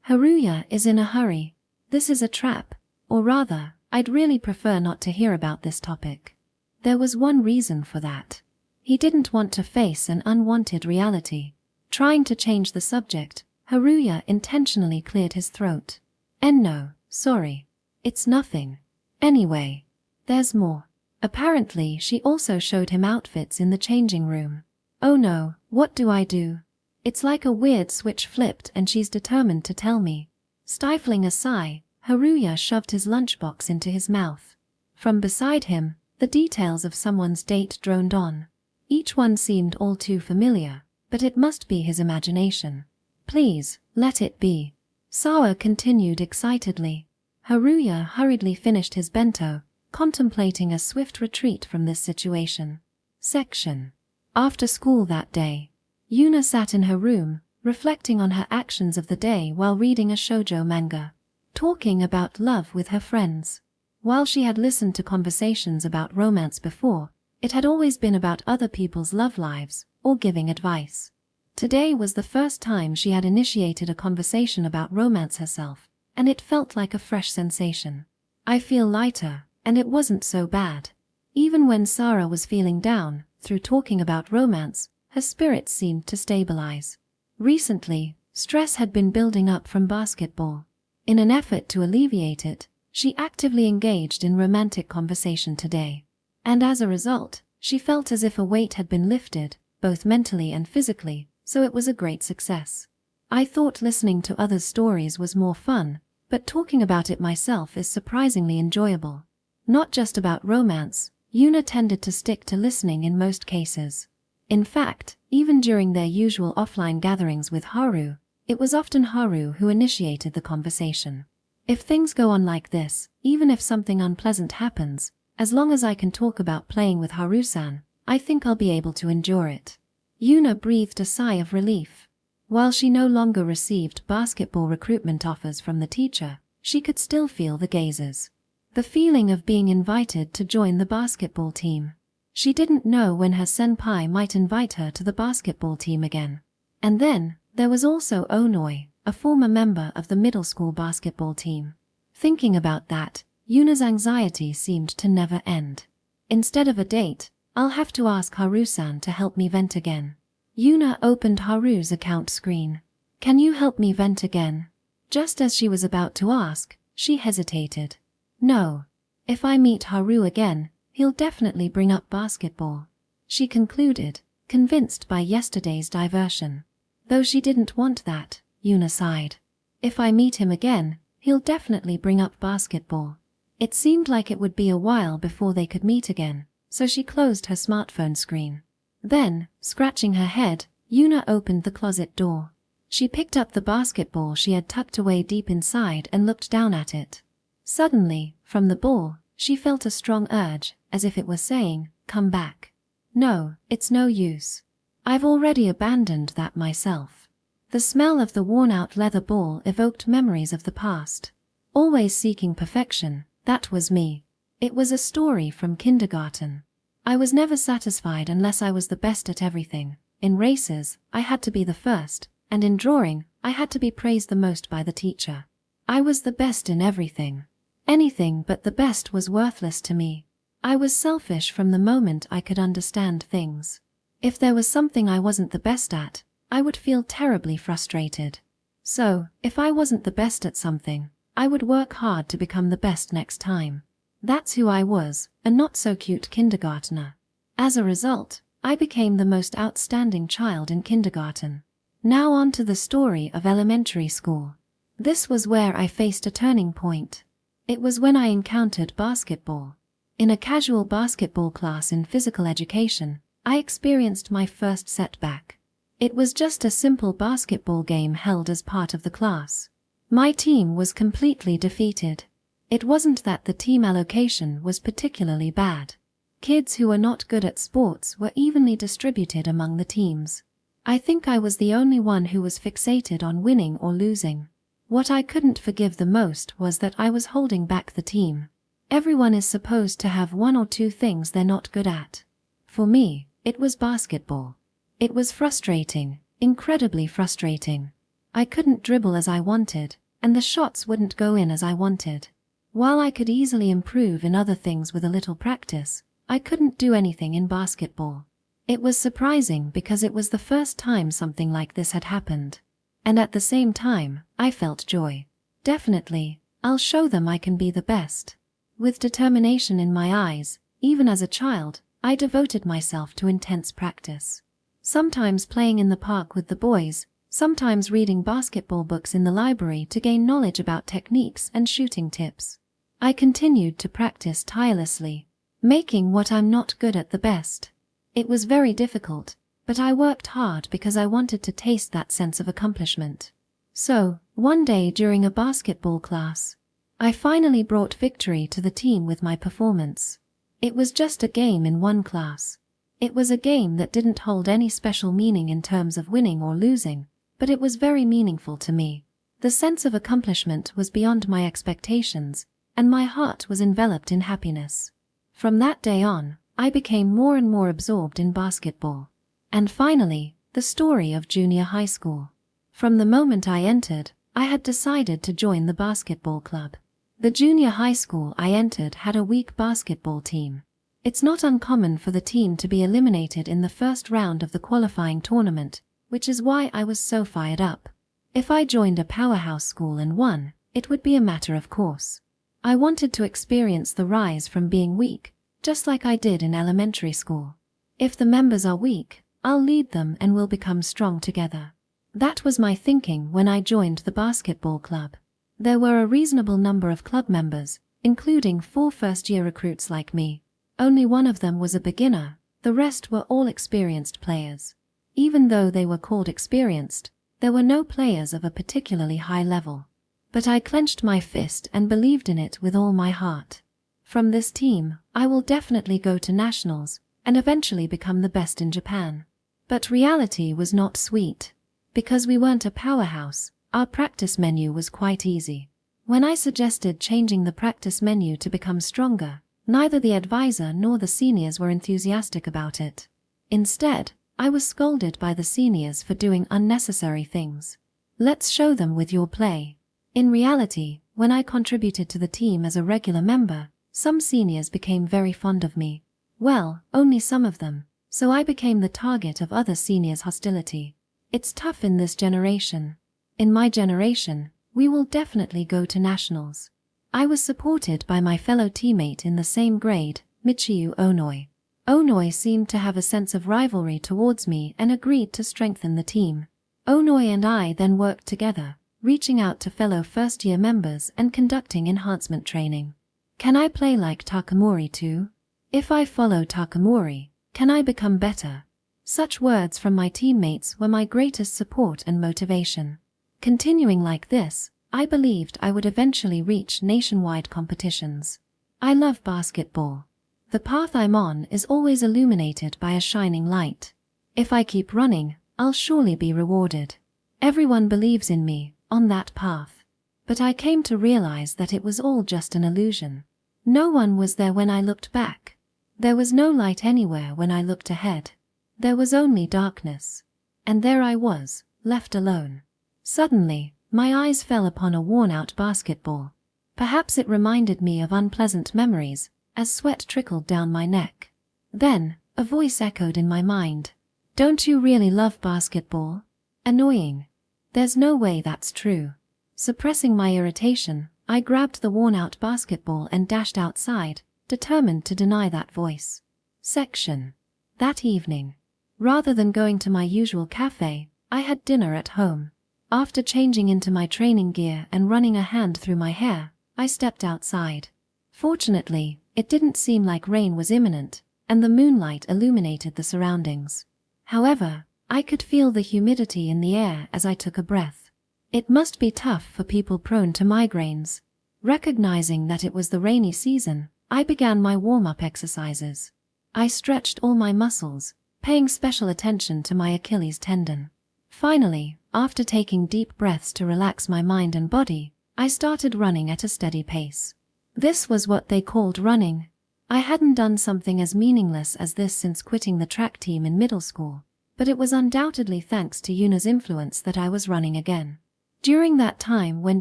Haruya is in a hurry. This is a trap, or rather, I'd really prefer not to hear about this topic. There was one reason for that. He didn't want to face an unwanted reality. Trying to change the subject, Haruya intentionally cleared his throat. No, sorry. It's nothing. Anyway, there's more. Apparently she also showed him outfits in the changing room. Oh no, what do I do? It's like a weird switch flipped and she's determined to tell me. Stifling a sigh, Haruya shoved his lunchbox into his mouth. From beside him, the details of someone's date droned on. Each one seemed all too familiar, but it must be his imagination. Please, let it be. Sara continued excitedly. Haruya hurriedly finished his bento, contemplating a swift retreat from this situation. Section. After school that day, Yuna sat in her room, reflecting on her actions of the day while reading a shoujo manga, talking about love with her friends. While she had listened to conversations about romance before, it had always been about other people's love lives, or giving advice. Today was the first time she had initiated a conversation about romance herself, and it felt like a fresh sensation. I feel lighter, and it wasn't so bad. Even when Sara was feeling down, through talking about romance, her spirits seemed to stabilize. Recently, stress had been building up from basketball. In an effort to alleviate it, she actively engaged in romantic conversation today. And as a result, she felt as if a weight had been lifted, both mentally and physically, so it was a great success. I thought listening to others' stories was more fun, but talking about it myself is surprisingly enjoyable. Not just about romance, Yuna tended to stick to listening in most cases. In fact, even during their usual offline gatherings with Haru, it was often Haru who initiated the conversation. If things go on like this, even if something unpleasant happens, as long as I can talk about playing with Haru-san, I think I'll be able to endure it. Yuna breathed a sigh of relief. While she no longer received basketball recruitment offers from the teacher, she could still feel the gazes. The feeling of being invited to join the basketball team. She didn't know when her senpai might invite her to the basketball team again. And then, there was also Onoi, a former member of the middle school basketball team. Thinking about that, Yuna's anxiety seemed to never end. Instead of a date, I'll have to ask Haru-san to help me vent again. Yuna opened Haru's account screen. Can you help me vent again? Just as she was about to ask, she hesitated. No. If I meet Haru again, he'll definitely bring up basketball. She concluded, convinced by yesterday's diversion. Though she didn't want that, Yuna sighed. If I meet him again, he'll definitely bring up basketball. It seemed like it would be a while before they could meet again, so she closed her smartphone screen. Then, scratching her head, Yuna opened the closet door. She picked up the basketball she had tucked away deep inside and looked down at it. Suddenly, from the ball, she felt a strong urge, as if it were saying, "Come back." No, it's no use. I've already abandoned that myself. The smell of the worn-out leather ball evoked memories of the past. Always seeking perfection, that was me. It was a story from kindergarten. I was never satisfied unless I was the best at everything. In races, I had to be the first, and in drawing, I had to be praised the most by the teacher. I was the best in everything. Anything but the best was worthless to me. I was selfish from the moment I could understand things. If there was something I wasn't the best at, I would feel terribly frustrated. So, if I wasn't the best at something, I would work hard to become the best next time. That's who I was, a not-so-cute kindergartner. As a result, I became the most outstanding child in kindergarten. Now on to the story of elementary school. This was where I faced a turning point. It was when I encountered basketball. In a casual basketball class in physical education, I experienced my first setback. It was just a simple basketball game held as part of the class. My team was completely defeated. It wasn't that the team allocation was particularly bad. Kids who were not good at sports were evenly distributed among the teams. I think I was the only one who was fixated on winning or losing. What I couldn't forgive the most was that I was holding back the team. Everyone is supposed to have one or two things they're not good at. For me, it was basketball. It was frustrating, incredibly frustrating. I couldn't dribble as I wanted, and the shots wouldn't go in as I wanted. While I could easily improve in other things with a little practice, I couldn't do anything in basketball. It was surprising because it was the first time something like this had happened. And at the same time, I felt joy. Definitely, I'll show them I can be the best. With determination in my eyes, even as a child, I devoted myself to intense practice. Sometimes playing in the park with the boys, sometimes reading basketball books in the library to gain knowledge about techniques and shooting tips. I continued to practice tirelessly, making what I'm not good at the best. It was very difficult, but I worked hard because I wanted to taste that sense of accomplishment. So, one day during a basketball class, I finally brought victory to the team with my performance. It was just a game in one class. It was a game that didn't hold any special meaning in terms of winning or losing, but it was very meaningful to me. The sense of accomplishment was beyond my expectations, and my heart was enveloped in happiness. From that day on, I became more and more absorbed in basketball. And finally, the story of junior high school. From the moment I entered, I had decided to join the basketball club. The junior high school I entered had a weak basketball team. It's not uncommon for the team to be eliminated in the first round of the qualifying tournament, which is why I was so fired up. If I joined a powerhouse school and won, it would be a matter of course. I wanted to experience the rise from being weak, just like I did in elementary school. If the members are weak, I'll lead them and we'll become strong together. That was my thinking when I joined the basketball club. There were a reasonable number of club members, including 4 first-year recruits like me. Only one of them was a beginner, the rest were all experienced players. Even though they were called experienced, there were no players of a particularly high level. But I clenched my fist and believed in it with all my heart. From this team, I will definitely go to nationals, and eventually become the best in Japan. But reality was not sweet. Because we weren't a powerhouse, our practice menu was quite easy. When I suggested changing the practice menu to become stronger, neither the advisor nor the seniors were enthusiastic about it. Instead, I was scolded by the seniors for doing unnecessary things. Let's show them with your play. In reality, when I contributed to the team as a regular member, some seniors became very fond of me. Well, only some of them, so I became the target of other seniors' hostility. It's tough in this generation. In my generation, we will definitely go to nationals. I was supported by my fellow teammate in the same grade, Michiyu Onoi. Onoi seemed to have a sense of rivalry towards me and agreed to strengthen the team. Onoi and I then worked together, reaching out to fellow first-year members and conducting enhancement training. Can I play like Takamori too? If I follow Takamori, can I become better? Such words from my teammates were my greatest support and motivation. Continuing like this, I believed I would eventually reach nationwide competitions. I love basketball. The path I'm on is always illuminated by a shining light. If I keep running, I'll surely be rewarded. Everyone believes in me, on that path. But I came to realize that it was all just an illusion. No one was there when I looked back. There was no light anywhere when I looked ahead. There was only darkness. And there I was, left alone. Suddenly, my eyes fell upon a worn-out basketball. Perhaps it reminded me of unpleasant memories, as sweat trickled down my neck. Then, a voice echoed in my mind. Don't you really love basketball? Annoying. There's no way that's true. Suppressing my irritation, I grabbed the worn-out basketball and dashed outside, determined to deny that voice. Section. That evening, rather than going to my usual cafe, I had dinner at home. After changing into my training gear and running a hand through my hair, I stepped outside. Fortunately, it didn't seem like rain was imminent, and the moonlight illuminated the surroundings. However, I could feel the humidity in the air as I took a breath. It must be tough for people prone to migraines. Recognizing that it was the rainy season, I began my warm-up exercises. I stretched all my muscles, paying special attention to my Achilles tendon. Finally, after taking deep breaths to relax my mind and body, I started running at a steady pace. This was what they called running. I hadn't done something as meaningless as this since quitting the track team in middle school, but it was undoubtedly thanks to Yuna's influence that I was running again. During that time when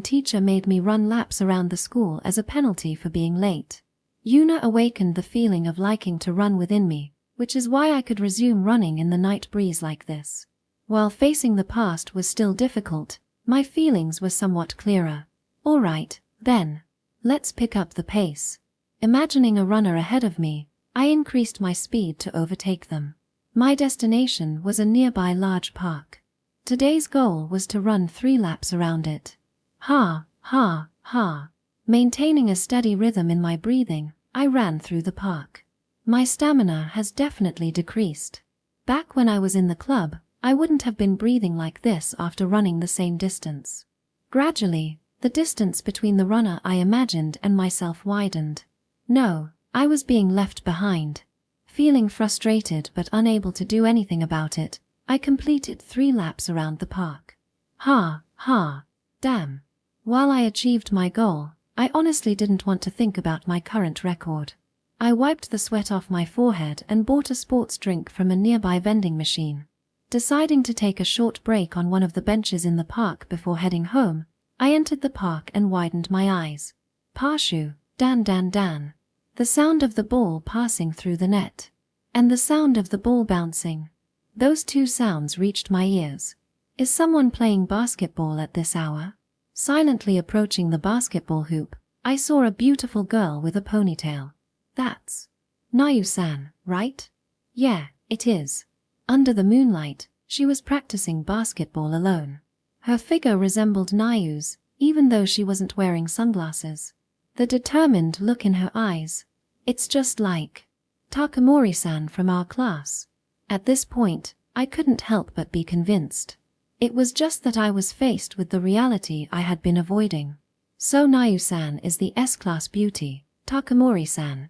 teacher made me run laps around the school as a penalty for being late, Yuna awakened the feeling of liking to run within me, which is why I could resume running in the night breeze like this. While facing the past was still difficult, my feelings were somewhat clearer. All right, then. Let's pick up the pace. Imagining a runner ahead of me, I increased my speed to overtake them. My destination was a nearby large park. Today's goal was to run 3 laps around it. Ha, ha, ha. Maintaining a steady rhythm in my breathing, I ran through the park. My stamina has definitely decreased. Back when I was in the club, I wouldn't have been breathing like this after running the same distance. Gradually, the distance between the runner I imagined and myself widened. No, I was being left behind. Feeling frustrated but unable to do anything about it, I completed 3 laps around the park. Ha, ha, damn. While I achieved my goal, I honestly didn't want to think about my current record. I wiped the sweat off my forehead and bought a sports drink from a nearby vending machine. Deciding to take a short break on one of the benches in the park before heading home, I entered the park and widened my eyes. Parshu, dan dan dan. The sound of the ball passing through the net. And the sound of the ball bouncing. Those 2 sounds reached my ears. Is someone playing basketball at this hour? Silently approaching the basketball hoop, I saw a beautiful girl with a ponytail. That's Nau-san, right? Yeah, it is. Under the moonlight, she was practicing basketball alone. Her figure resembled Nau's, even though she wasn't wearing sunglasses. The determined look in her eyes. It's just like Takamori-san from our class. At this point, I couldn't help but be convinced. It was just that I was faced with the reality I had been avoiding. So Nau-san is the S-class beauty, Takamori-san.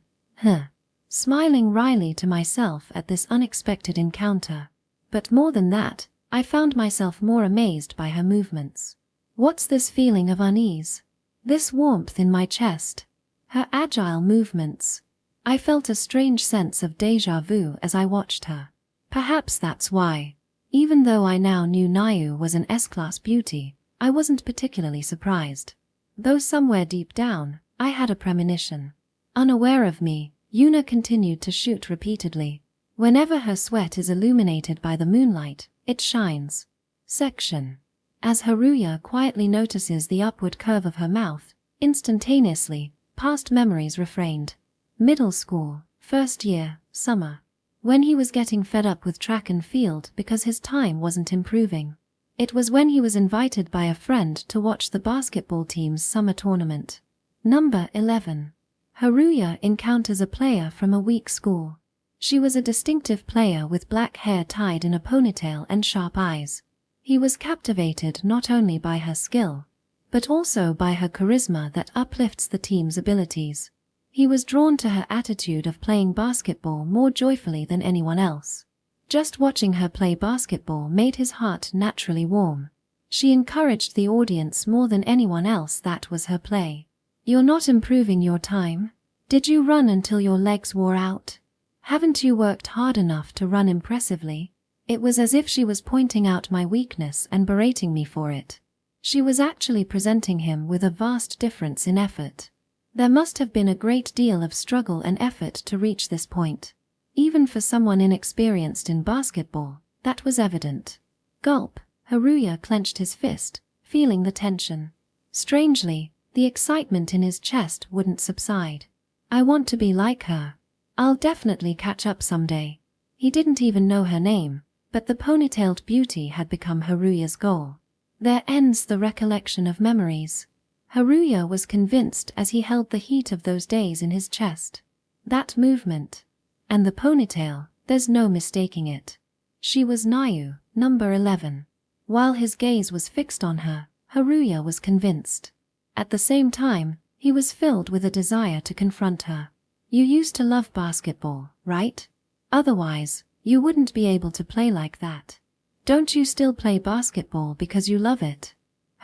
Smiling wryly to myself at this unexpected encounter. But more than that, I found myself more amazed by her movements. What's this feeling of unease? This warmth in my chest? Her agile movements? I felt a strange sense of déjà vu as I watched her. Perhaps that's why, even though I now knew Nau was an S-class beauty, I wasn't particularly surprised. Though somewhere deep down, I had a premonition. Unaware of me, Yuna continued to shoot repeatedly. Whenever her sweat is illuminated by the moonlight, it shines. Section. As Haruya quietly notices the upward curve of her mouth, instantaneously, past memories refrained. Middle school, first year, summer. When he was getting fed up with track and field because his time wasn't improving. It was when he was invited by a friend to watch the basketball team's summer tournament. Number 11. Haruya encounters a player from a weak school. She was a distinctive player with black hair tied in a ponytail and sharp eyes. He was captivated not only by her skill, but also by her charisma that uplifts the team's abilities. He was drawn to her attitude of playing basketball more joyfully than anyone else. Just watching her play basketball made his heart naturally warm. She encouraged the audience more than anyone else. That was her play. You're not improving your time? Did you run until your legs wore out? Haven't you worked hard enough to run impressively? It was as if she was pointing out my weakness and berating me for it. She was actually presenting him with a vast difference in effort. There must have been a great deal of struggle and effort to reach this point. Even for someone inexperienced in basketball, That was evident. Gulp. Haruya clenched his fist, feeling the tension. Strangely, the excitement in his chest wouldn't subside. I want to be like her. I'll definitely catch up someday. He didn't even know her name, but the ponytailed beauty had become Haruya's goal. There ends the recollection of memories. Haruya was convinced as he held the heat of those days in his chest. That movement. And the ponytail, there's no mistaking it. She was Nau, number 11. While his gaze was fixed on her, Haruya was convinced. At the same time, he was filled with a desire to confront her. You used to love basketball, right? Otherwise, you wouldn't be able to play like that. Don't you still play basketball because you love it?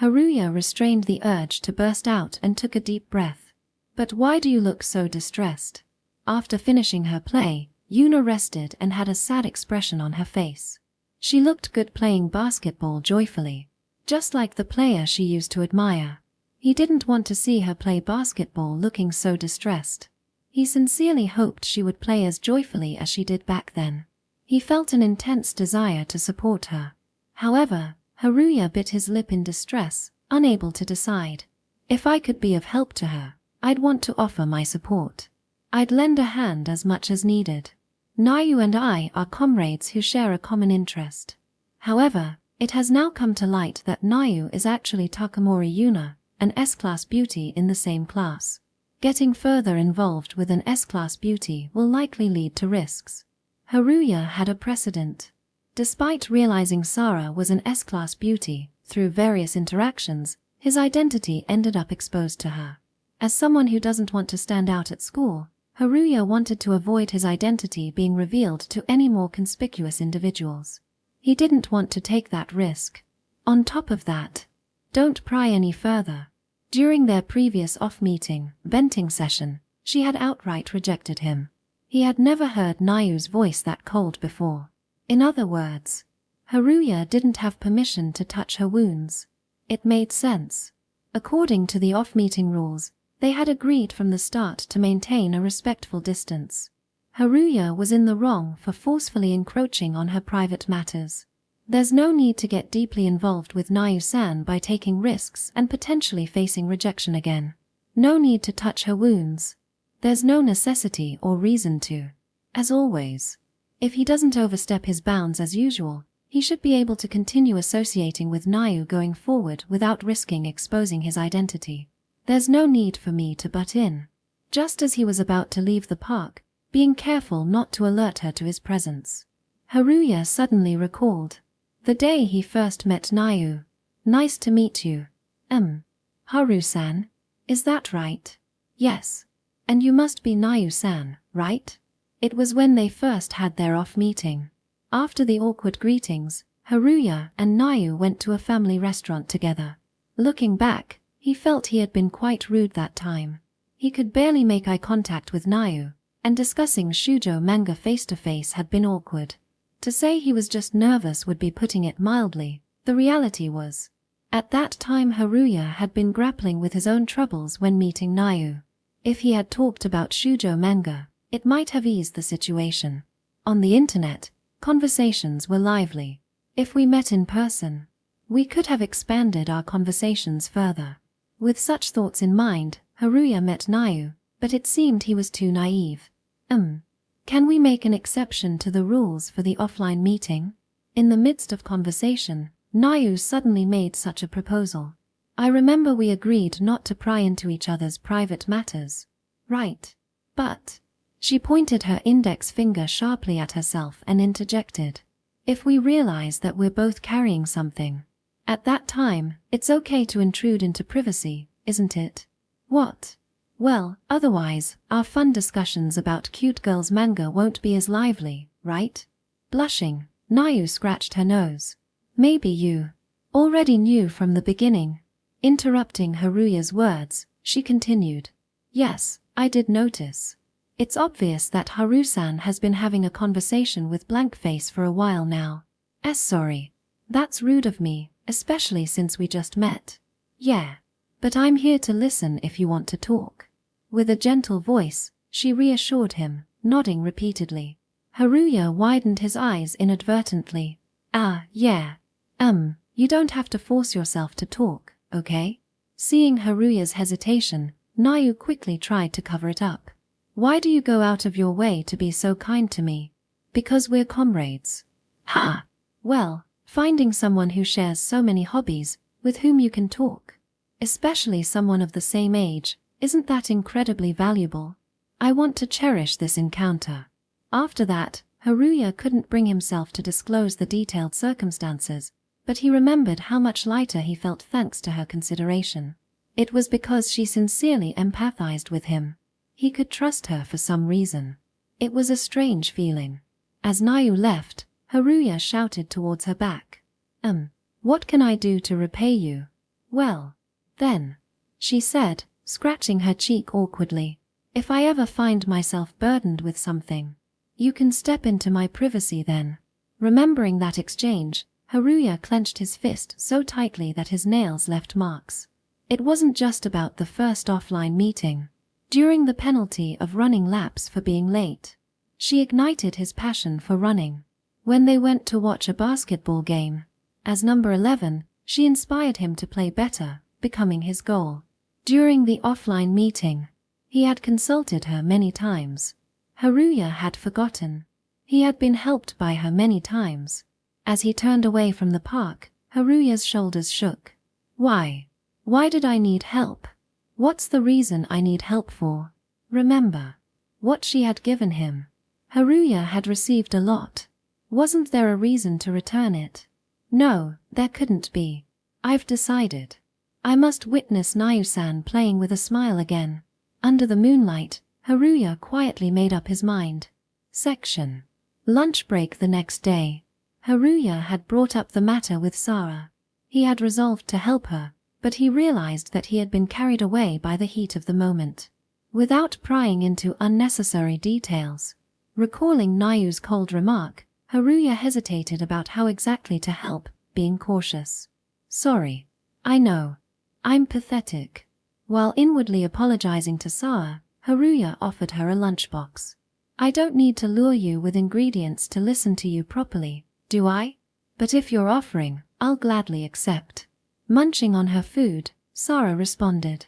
Haruya restrained the urge to burst out and took a deep breath. But why do you look so distressed? After finishing her play, Yuna rested and had a sad expression on her face. She looked good playing basketball joyfully, just like the player she used to admire. He didn't want to see her play basketball looking so distressed. He sincerely hoped she would play as joyfully as she did back then. He felt an intense desire to support her. However, Haruya bit his lip in distress, unable to decide. If I could be of help to her, I'd want to offer my support. I'd lend a hand as much as needed. Nau and I are comrades who share a common interest. However, it has now come to light that Nau is actually Takamori Yuna, an S-class beauty in the same class. Getting further involved with an S-class beauty will likely lead to risks. Haruya had a precedent. Despite realizing Sara was an S-class beauty, through various interactions, his identity ended up exposed to her. As someone who doesn't want to stand out at school, Haruya wanted to avoid his identity being revealed to any more conspicuous individuals. He didn't want to take that risk. On top of that, don't pry any further. During their previous off-meeting, venting session, she had outright rejected him. He had never heard Nau's voice that cold before. In other words, Haruya didn't have permission to touch her wounds. It made sense. According to the off-meeting rules, they had agreed from the start to maintain a respectful distance. Haruya was in the wrong for forcefully encroaching on her private matters. There's no need to get deeply involved with Nau-san by taking risks and potentially facing rejection again. No need to touch her wounds. There's no necessity or reason to. As always, if he doesn't overstep his bounds as usual, he should be able to continue associating with Nau going forward without risking exposing his identity. There's no need for me to butt in. Just as he was about to leave the park, being careful not to alert her to his presence, Haruya suddenly recalled the day he first met Nau. Nice to meet you. Haru-san? Is that right? Yes. And you must be Nau-san, right? It was when they first had their off-meeting. After the awkward greetings, Haruya and Nau went to a family restaurant together. Looking back, he felt he had been quite rude that time. He could barely make eye contact with Nau, and discussing shoujo manga face-to-face had been awkward. To say he was just nervous would be putting it mildly. The reality was, at that time Haruya had been grappling with his own troubles when meeting Nau. If he had talked about shoujo manga, it might have eased the situation. On the internet, conversations were lively. If we met in person, we could have expanded our conversations further. With such thoughts in mind, Haruya met Nau, but it seemed he was too naive. Can we make an exception to the rules for the offline meeting? In the midst of conversation, Nau suddenly made such a proposal. I remember we agreed not to pry into each other's private matters. Right. But she pointed her index finger sharply at herself and interjected. If we realize that we're both carrying something, at that time, it's okay to intrude into privacy, isn't it? What? Well, otherwise, our fun discussions about cute girls manga won't be as lively, right? Blushing, Nau scratched her nose. Maybe you already knew from the beginning. Interrupting Haruya's words, she continued. Yes, I did notice. It's obvious that Haru-san has been having a conversation with Blankface for a while now. Sorry. That's rude of me, especially since we just met. Yeah. But I'm here to listen if you want to talk. With a gentle voice, she reassured him, nodding repeatedly. Haruya widened his eyes inadvertently, Ah, yeah. You don't have to force yourself to talk, okay? Seeing Haruya's hesitation, Nau quickly tried to cover it up. Why do you go out of your way to be so kind to me? Because we're comrades. Ha! Well, finding someone who shares so many hobbies, with whom you can talk, especially someone of the same age, isn't that incredibly valuable? I want to cherish this encounter. After that, Haruya couldn't bring himself to disclose the detailed circumstances, but he remembered how much lighter he felt thanks to her consideration. It was because she sincerely empathized with him. He could trust her for some reason. It was a strange feeling. As Nau left, Haruya shouted towards her back. What can I do to repay you? Well, then, she said, scratching her cheek awkwardly, if I ever find myself burdened with something, you can step into my privacy then. Remembering that exchange, Haruya clenched his fist so tightly that his nails left marks. It wasn't just about the first offline meeting. During the penalty of running laps for being late, she ignited his passion for running. When they went to watch a basketball game, as number 11, she inspired him to play better, becoming his goal. During the offline meeting, he had consulted her many times. Haruya had forgotten. He had been helped by her many times. As he turned away from the park, Haruya's shoulders shook. Why? Why did I need help? What's the reason I need help for? Remember what she had given him. Haruya had received a lot. Wasn't there a reason to return it? No, there couldn't be. I've decided. I must witness Nau-san playing with a smile again. Under the moonlight, Haruya quietly made up his mind. Section. Lunch break the next day. Haruya had brought up the matter with Sara. He had resolved to help her, but he realized that he had been carried away by the heat of the moment. Without prying into unnecessary details, recalling Nayu's cold remark, Haruya hesitated about how exactly to help, being cautious. Sorry. I know. I'm pathetic. While inwardly apologizing to Sara, Haruya offered her a lunchbox. I don't need to lure you with ingredients to listen to you properly, do I? But if you're offering, I'll gladly accept. Munching on her food, Sara responded.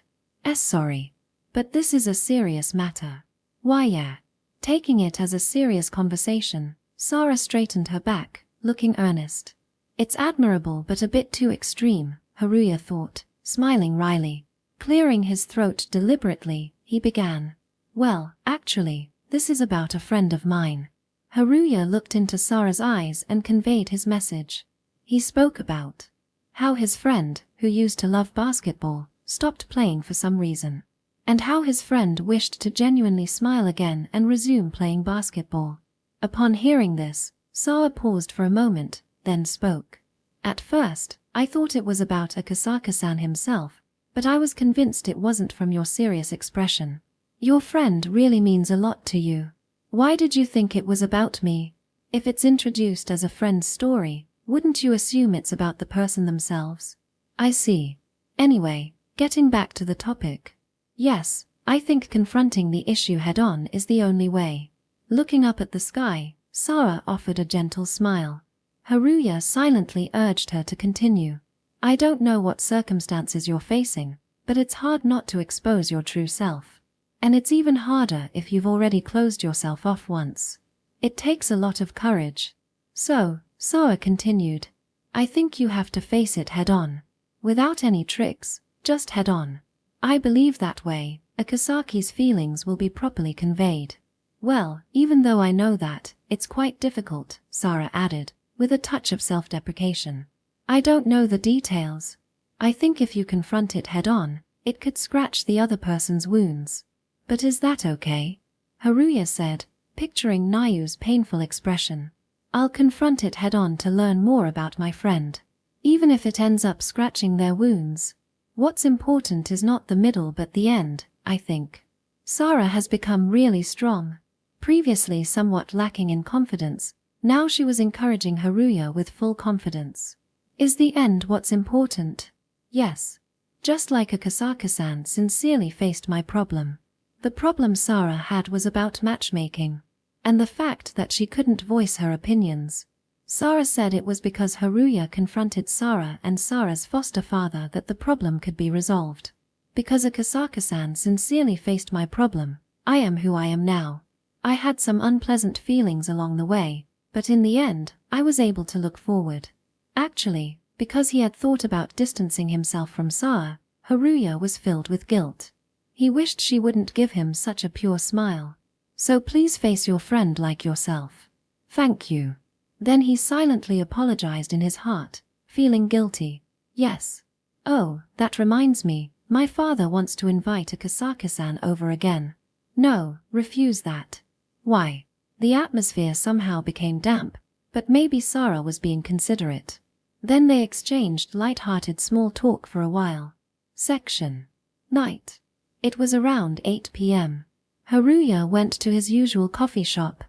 Sorry. But this is a serious matter. Why yeah. Taking it as a serious conversation, Sara straightened her back, looking earnest. It's admirable but a bit too extreme, Haruya thought, smiling wryly. Clearing his throat deliberately, he began. Well, actually, this is about a friend of mine. Haruya looked into Sara's eyes and conveyed his message. He spoke about how his friend, who used to love basketball, stopped playing for some reason, and how his friend wished to genuinely smile again and resume playing basketball. Upon hearing this, Sara paused for a moment, then spoke. At first, I thought it was about Akasaka-san himself, but I was convinced it wasn't from your serious expression. Your friend really means a lot to you. Why did you think it was about me? If it's introduced as a friend's story, wouldn't you assume it's about the person themselves? I see. Anyway, getting back to the topic. Yes, I think confronting the issue head-on is the only way. Looking up at the sky, Sara offered a gentle smile. Haruya silently urged her to continue. I don't know what circumstances you're facing, but it's hard not to expose your true self. And it's even harder if you've already closed yourself off once. It takes a lot of courage. So, Sara continued, I think you have to face it head-on. Without any tricks, just head-on. I believe that way, Akasaki's feelings will be properly conveyed. Well, even though I know that, it's quite difficult, Sara added, with a touch of self-deprecation. I don't know the details. I think if you confront it head-on, it could scratch the other person's wounds. But is that okay? Haruya said, picturing Nayu's painful expression. I'll confront it head-on to learn more about my friend. Even if it ends up scratching their wounds. What's important is not the middle but the end, I think. Sara has become really strong. Previously somewhat lacking in confidence, now she was encouraging Haruya with full confidence. Is the end what's important? Yes. Just like Akasaka-san sincerely faced my problem. The problem Sara had was about matchmaking, and the fact that she couldn't voice her opinions. Sara said it was because Haruya confronted Sara and Sara's foster father that the problem could be resolved. Because Akasaka-san sincerely faced my problem, I am who I am now. I had some unpleasant feelings along the way, but in the end, I was able to look forward. Actually, because he had thought about distancing himself from Sara, Haruya was filled with guilt. He wished she wouldn't give him such a pure smile. So please face your friend like yourself. Thank you. Then he silently apologized in his heart, feeling guilty. Yes. Oh, that reminds me, my father wants to invite Akasaka-san over again. No, refuse that. Why? The atmosphere somehow became damp, but maybe Sara was being considerate. Then they exchanged light-hearted small talk for a while. Section. Night. It was around 8 p.m. Haruya went to his usual coffee shop.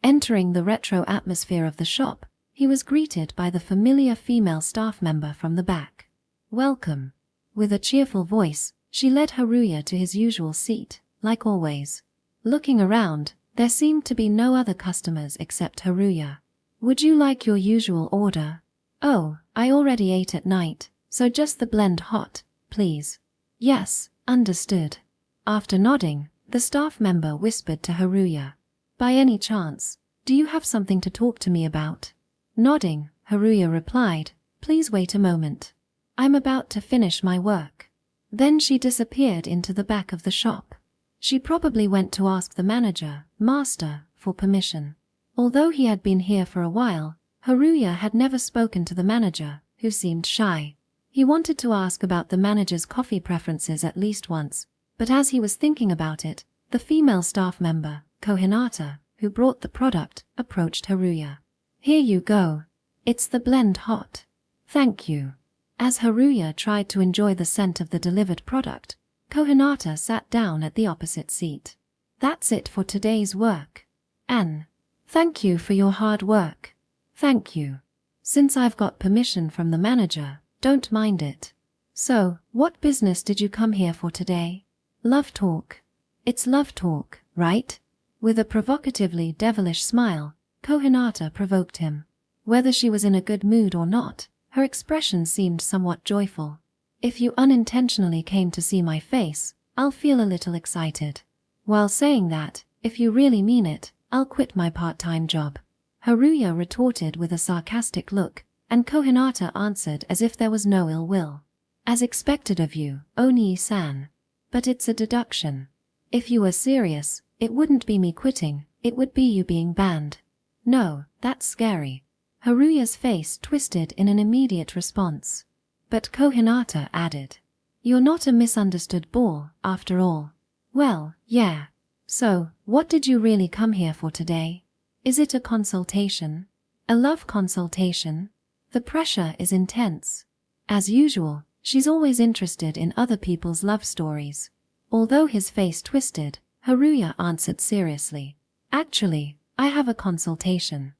Entering the retro atmosphere of the shop, he was greeted by the familiar female staff member from the back. Welcome. With a cheerful voice, she led Haruya to his usual seat, like always. Looking around, there seemed to be no other customers except Haruya. Would you like your usual order? Oh, I already ate at night, so just the blend hot, please. Yes, understood. After nodding, the staff member whispered to Haruya. By any chance, do you have something to talk to me about? Nodding, Haruya replied, please wait a moment. I'm about to finish my work. Then she disappeared into the back of the shop. She probably went to ask the manager, master, for permission. Although he had been here for a while, Haruya had never spoken to the manager, who seemed shy. He wanted to ask about the manager's coffee preferences at least once, but as he was thinking about it, the female staff member, Kohinata, who brought the product, approached Haruya. Here you go. It's the blend hot. Thank you. As Haruya tried to enjoy the scent of the delivered product, Kohinata sat down at the opposite seat. That's it for today's work. Anne. Thank you for your hard work. Thank you. Since I've got permission from the manager, don't mind it. So, what business did you come here for today? Love talk. It's love talk, right? With a provocatively devilish smile, Kohinata provoked him. Whether she was in a good mood or not, her expression seemed somewhat joyful. If you unintentionally came to see my face, I'll feel a little excited. While saying that, if you really mean it, I'll quit my part-time job. Haruya retorted with a sarcastic look, and Kohinata answered as if there was no ill will. As expected of you, Onii-san. But it's a deduction. If you were serious, it wouldn't be me quitting, it would be you being banned. No, that's scary. Haruya's face twisted in an immediate response. But Kohinata added, you're not a misunderstood ball, after all. Well, yeah. So, what did you really come here for today? Is it a consultation? A love consultation? The pressure is intense. As usual, she's always interested in other people's love stories. Although his face twisted, Haruya answered seriously. Actually, I have a consultation.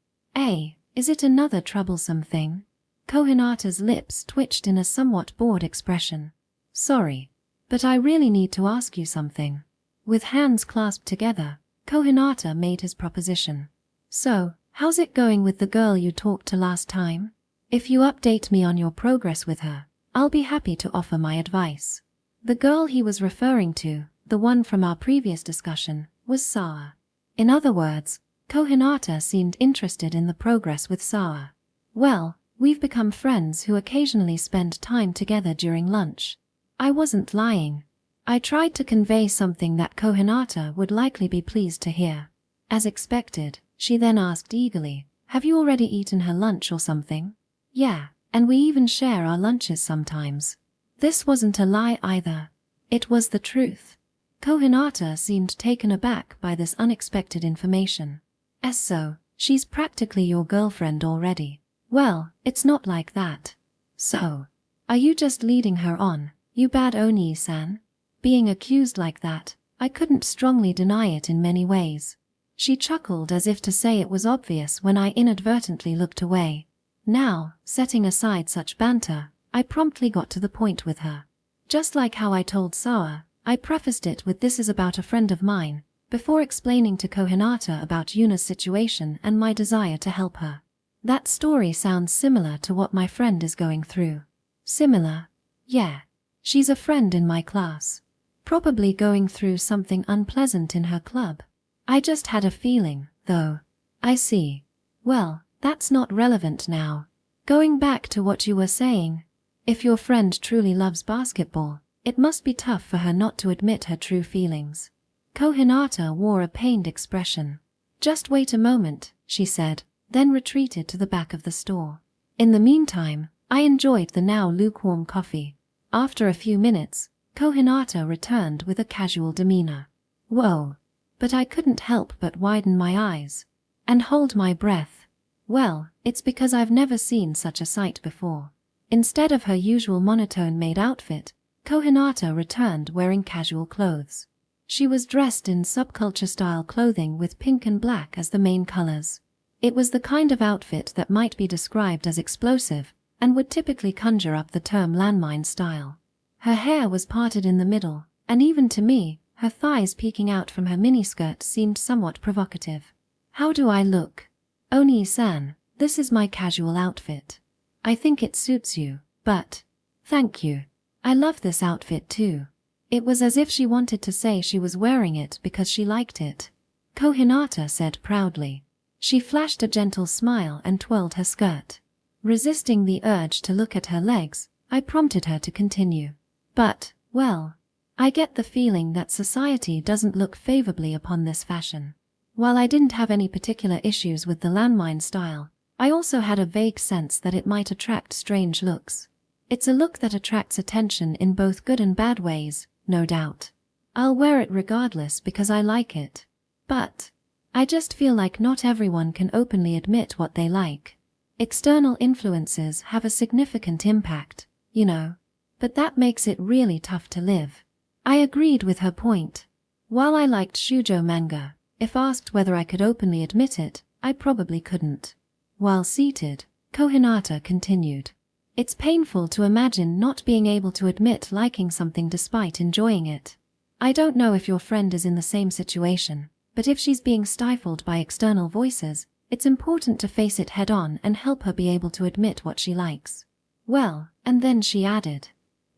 Is it another troublesome thing? Kohinata's lips twitched in a somewhat bored expression. Sorry, but I really need to ask you something. With hands clasped together, Kohinata made his proposition. So, how's it going with the girl you talked to last time? If you update me on your progress with her, I'll be happy to offer my advice. The girl he was referring to, the one from our previous discussion, was Sara. In other words, Kohinata seemed interested in the progress with Sara. Well, we've become friends who occasionally spend time together during lunch. I wasn't lying. I tried to convey something that Kohinata would likely be pleased to hear. As expected, she then asked eagerly, have you already eaten her lunch or something? Yeah, and we even share our lunches sometimes. This wasn't a lie either. It was the truth. Kohinata seemed taken aback by this unexpected information. So, she's practically your girlfriend already. Well, it's not like that. So, are you just leading her on, you bad Onii-san? Being accused like that, I couldn't strongly deny it in many ways. She chuckled as if to say it was obvious when I inadvertently looked away. Now, setting aside such banter, I promptly got to the point with her. Just like how I told Sara, I prefaced it with this is about a friend of mine, before explaining to Kohinata about Yuna's situation and my desire to help her. That story sounds similar to what my friend is going through. Similar? Yeah. She's a friend in my class. Probably going through something unpleasant in her club. I just had a feeling, though. I see. Well, that's not relevant now. Going back to what you were saying, if your friend truly loves basketball, it must be tough for her not to admit her true feelings. Kohinata wore a pained expression. Just wait a moment, she said, then retreated to the back of the store. In the meantime, I enjoyed the now lukewarm coffee. After a few minutes, Kohinata returned with a casual demeanor. Whoa. But I couldn't help but widen my eyes and hold my breath. Well, it's because I've never seen such a sight before. Instead of her usual monotone maid outfit, Kohinata returned wearing casual clothes. She was dressed in subculture-style clothing with pink and black as the main colors. It was the kind of outfit that might be described as explosive and would typically conjure up the term landmine style. Her hair was parted in the middle, and even to me, her thighs peeking out from her miniskirt seemed somewhat provocative. How do I look? Onii-san, this is my casual outfit. I think it suits you, but... Thank you. I love this outfit too. It was as if she wanted to say she was wearing it because she liked it. Kohinata said proudly. She flashed a gentle smile and twirled her skirt. Resisting the urge to look at her legs, I prompted her to continue. But, well, I get the feeling that society doesn't look favorably upon this fashion. While I didn't have any particular issues with the landmine style, I also had a vague sense that it might attract strange looks. It's a look that attracts attention in both good and bad ways, no doubt. I'll wear it regardless because I like it. But I just feel like not everyone can openly admit what they like. External influences have a significant impact, you know. But that makes it really tough to live. I agreed with her point. While I liked shoujo manga, if asked whether I could openly admit it, I probably couldn't. While seated, Kohinata continued. It's painful to imagine not being able to admit liking something despite enjoying it. I don't know if your friend is in the same situation, but if she's being stifled by external voices, it's important to face it head-on and help her be able to admit what she likes. Well, and then she added,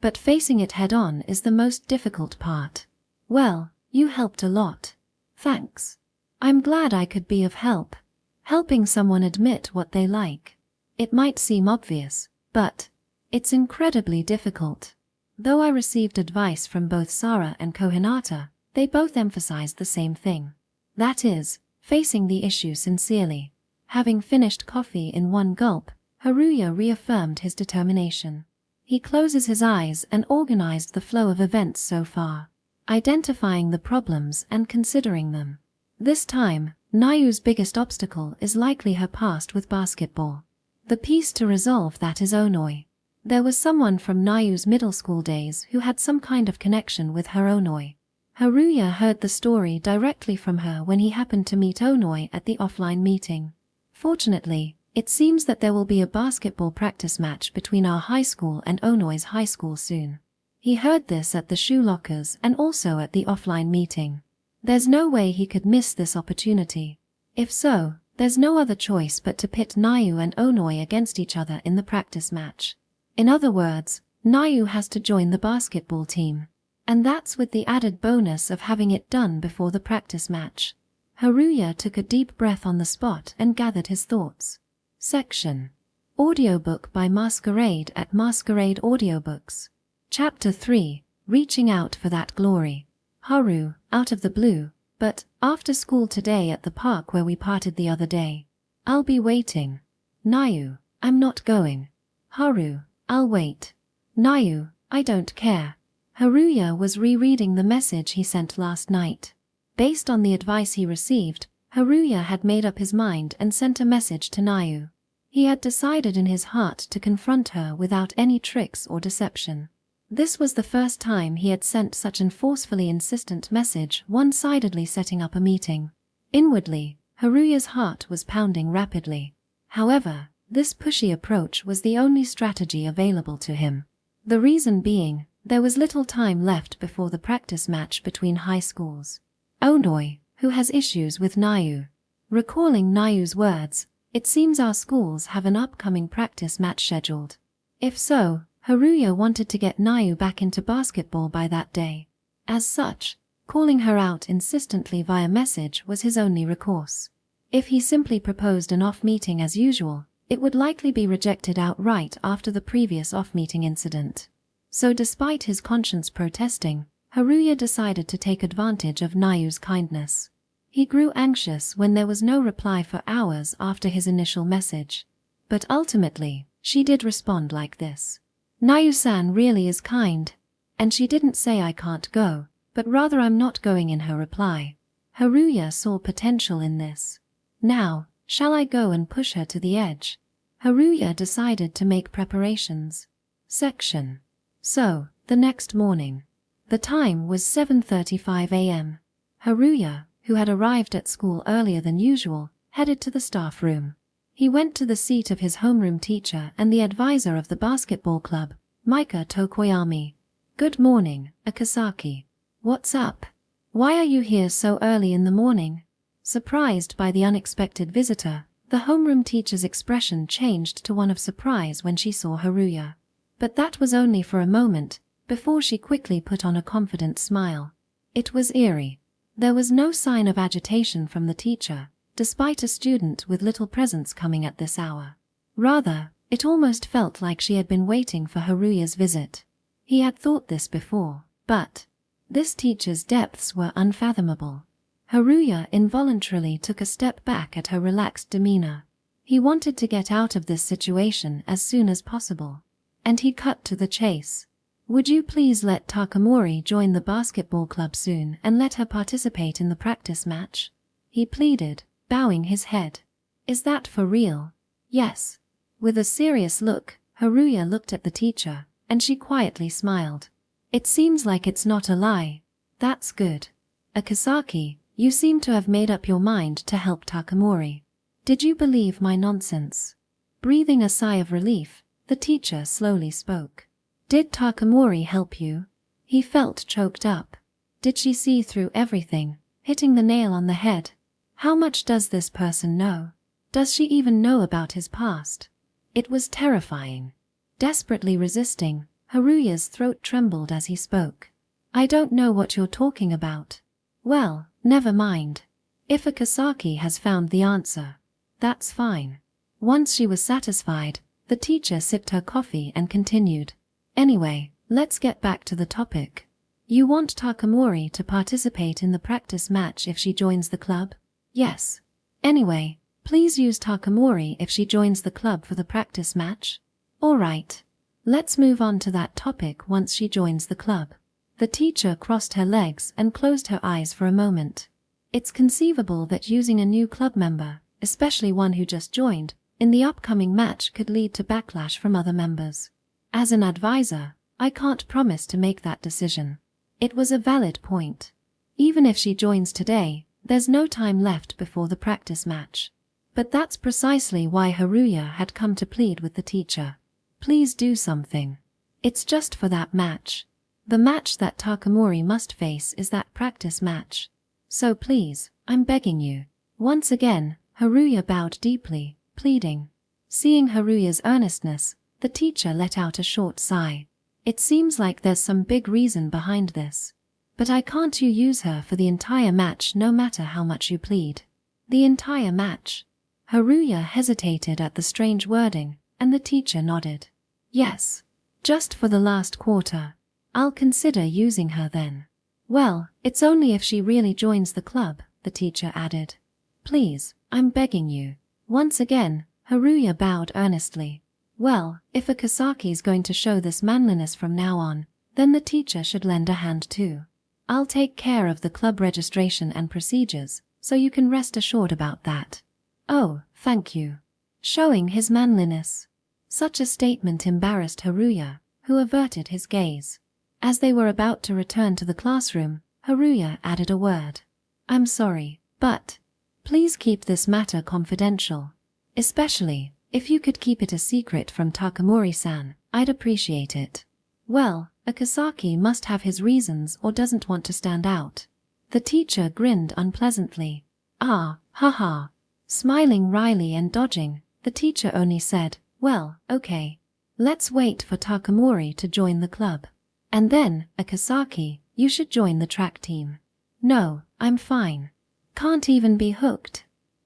but facing it head-on is the most difficult part. Well, you helped a lot. Thanks. I'm glad I could be of help. Helping someone admit what they like. It might seem obvious, but it's incredibly difficult. Though I received advice from both Sara and Kohinata, they both emphasized the same thing. That is, facing the issue sincerely. Having finished coffee in one gulp, Haruya reaffirmed his determination. He closes his eyes and organized the flow of events so far, identifying the problems and considering them. This time, Nayu's biggest obstacle is likely her past with basketball. The piece to resolve that is Onoi. There was someone from Nayu's middle school days who had some kind of connection with her Onoi. Haruya heard the story directly from her when he happened to meet Onoi at the offline meeting. Fortunately, it seems that there will be a basketball practice match between our high school and Onoi's high school soon. He heard this at the shoe lockers and also at the offline meeting. There's no way he could miss this opportunity. If so, there's no other choice but to pit Nayu and Onoi against each other in the practice match. In other words, Nayu has to join the basketball team. And that's with the added bonus of having it done before the practice match. Haruya took a deep breath on the spot and gathered his thoughts. Section. Audiobook by Masquerade at Masquerade Audiobooks. Chapter 3. Reaching Out for That Glory. Haru, out of the blue, but after school today at the park where we parted the other day. I'll be waiting. Nayu, I'm not going. Haru, I'll wait. Nayu, I don't care. Haruya was rereading the message he sent last night. Based on the advice he received, Haruya had made up his mind and sent a message to Nayu. He had decided in his heart to confront her without any tricks or deception. This was the first time he had sent such an forcefully insistent message, one-sidedly setting up a meeting. Inwardly, Haruya's heart was pounding rapidly. However, this pushy approach was the only strategy available to him. The reason being, there was little time left before the practice match between high schools. Onoi, who has issues with Nayu. Recalling Nayu's words, It seems our schools have an upcoming practice match scheduled. If so, Haruya wanted to get Nau back into basketball by that day. As such, calling her out insistently via message was his only recourse. If he simply proposed an off-meeting as usual, it would likely be rejected outright after the previous off-meeting incident. So despite his conscience protesting, Haruya decided to take advantage of Nau's kindness. He grew anxious when there was no reply for hours after his initial message. But ultimately, she did respond like this. "Nau-san really is kind. And she didn't say I can't go, but rather I'm not going," in her reply. Haruya saw potential in this. Now, shall I go and push her to the edge? Haruya decided to make preparations. Section. So, the next morning. The time was 7:35 a.m. Haruya, who had arrived at school earlier than usual, headed to the staff room. He went to the seat of his homeroom teacher and the advisor of the basketball club, Mika Tokoyami. "Good morning, Akasaki. What's up? Why are you here so early in the morning?" Surprised by the unexpected visitor, the homeroom teacher's expression changed to one of surprise when she saw Haruya. But that was only for a moment, before she quickly put on a confident smile. It was eerie. There was no sign of agitation from the teacher, despite a student with little presence coming at this hour. Rather, it almost felt like she had been waiting for Haruya's visit. He had thought this before, but this teacher's depths were unfathomable. Haruya involuntarily took a step back at her relaxed demeanor. He wanted to get out of this situation as soon as possible. And he cut to the chase. "Would you please let Takamori join the basketball club soon and let her participate in the practice match?" he pleaded, bowing his head. "Is that for real?" "Yes." With a serious look, Haruya looked at the teacher, and she quietly smiled. "It seems like it's not a lie. That's good. Akasaki, you seem to have made up your mind to help Takamori. Did you believe my nonsense?" Breathing a sigh of relief, the teacher slowly spoke. "Did Takamori help you?" He felt choked up. Did she see through everything, hitting the nail on the head? How much does this person know? Does she even know about his past? It was terrifying. Desperately resisting, Haruya's throat trembled as he spoke. "I don't know what you're talking about." "Well, never mind. If Akasaki has found the answer, that's fine." Once she was satisfied, the teacher sipped her coffee and continued. "Anyway, let's get back to the topic. You want Takamori to participate in the practice match if she joins the club?" "Yes. Anyway, please use Takamori if she joins the club for the practice match." "All right. Let's move on to that topic once she joins the club." The teacher crossed her legs and closed her eyes for a moment. It's conceivable that using a new club member, especially one who just joined, in the upcoming match could lead to backlash from other members. As an advisor, I can't promise to make that decision. It was a valid point. Even if she joins today, there's no time left before the practice match. But that's precisely why Haruya had come to plead with the teacher. Please do something. It's just for that match. The match that Takamori must face is that practice match. So please, I'm begging you. Once again, Haruya bowed deeply, pleading. Seeing Haruya's earnestness, the teacher let out a short sigh. It seems like there's some big reason behind this. But can't you use her for the entire match no matter how much you plead? The entire match? Haruya hesitated at the strange wording, and the teacher nodded. Yes. Just for the last quarter. I'll consider using her then. Well, it's only if she really joins the club, the teacher added. Please, I'm begging you. Once again, Haruya bowed earnestly. Well, if Akasaki's going to show this manliness from now on, then the teacher should lend a hand too. I'll take care of the club registration and procedures, so you can rest assured about that. Oh, thank you. Showing his manliness. Such a statement embarrassed Haruya, who averted his gaze. As they were about to return to the classroom, Haruya added a word. I'm sorry, but please keep this matter confidential. Especially, if you could keep it a secret from Takamori-san, I'd appreciate it. Well, Akasaki must have his reasons or doesn't want to stand out. The teacher grinned unpleasantly. Ah, haha. Smiling wryly and dodging, the teacher only said, "Well, okay. Let's wait for Takamori to join the club. And then, Akasaki, you should join the track team." "No, I'm fine. Can't even be hooked,"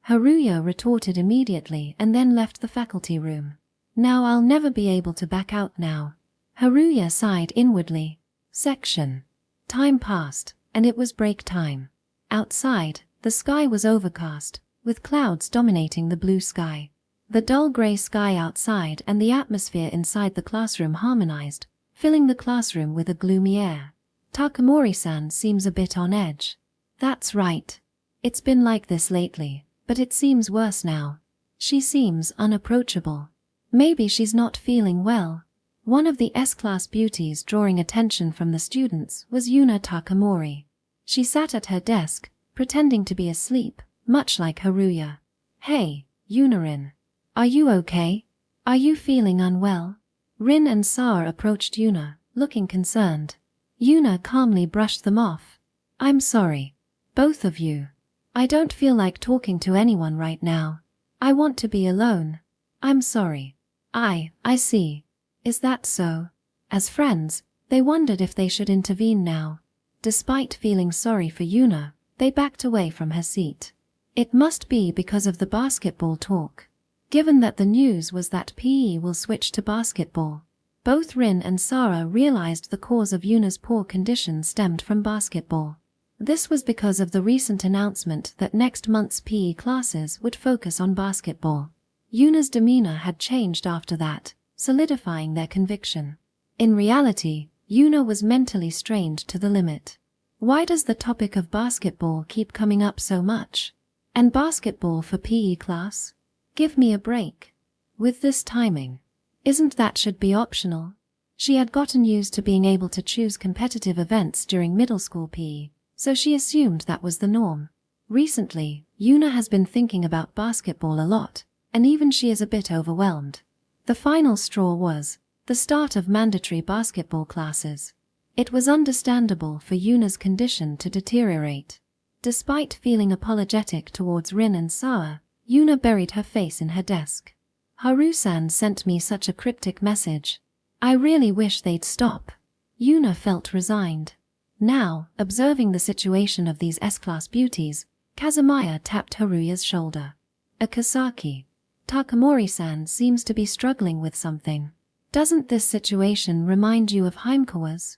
Haruya retorted immediately and then left the faculty room. "Now I'll never be able to back out now." Haruya sighed inwardly. Section. Time passed, and it was break time. Outside, the sky was overcast, with clouds dominating the blue sky. The dull gray sky outside and the atmosphere inside the classroom harmonized, filling the classroom with a gloomy air. "Takamori-san seems a bit on edge." "That's right. It's been like this lately, but it seems worse now. She seems unapproachable. Maybe she's not feeling well." One of the S-class beauties drawing attention from the students was Yuna Takamori. She sat at her desk, pretending to be asleep, much like Haruya. "Hey, Yuna-rin. Are you okay? Are you feeling unwell?" Rin and Sara approached Yuna, looking concerned. Yuna calmly brushed them off. "I'm sorry. Both of you. I don't feel like talking to anyone right now. I want to be alone. I'm sorry." I see. Is that so?" As friends, they wondered if they should intervene now. Despite feeling sorry for Yuna, they backed away from her seat. It must be because of the basketball talk. Given that the news was that PE will switch to basketball, both Rin and Sara realized the cause of Yuna's poor condition stemmed from basketball. This was because of the recent announcement that next month's PE classes would focus on basketball. Yuna's demeanor had changed after that, solidifying their conviction. In reality, Yuna was mentally strained to the limit. Why does the topic of basketball keep coming up so much? And basketball for PE class? Give me a break. With this timing. Isn't that should be optional? She had gotten used to being able to choose competitive events during middle school PE, so she assumed that was the norm. Recently, Yuna has been thinking about basketball a lot, and even she is a bit overwhelmed. The final straw was the start of mandatory basketball classes. It was understandable for Yuna's condition to deteriorate. Despite feeling apologetic towards Rin and Sara, Yuna buried her face in her desk. "Haru-san sent me such a cryptic message. I really wish they'd stop." Yuna felt resigned. Now, observing the situation of these S-class beauties, Kazamia tapped Haruya's shoulder. "Akasaki, Takamori-san seems to be struggling with something. Doesn't this situation remind you of Heimkawa's?"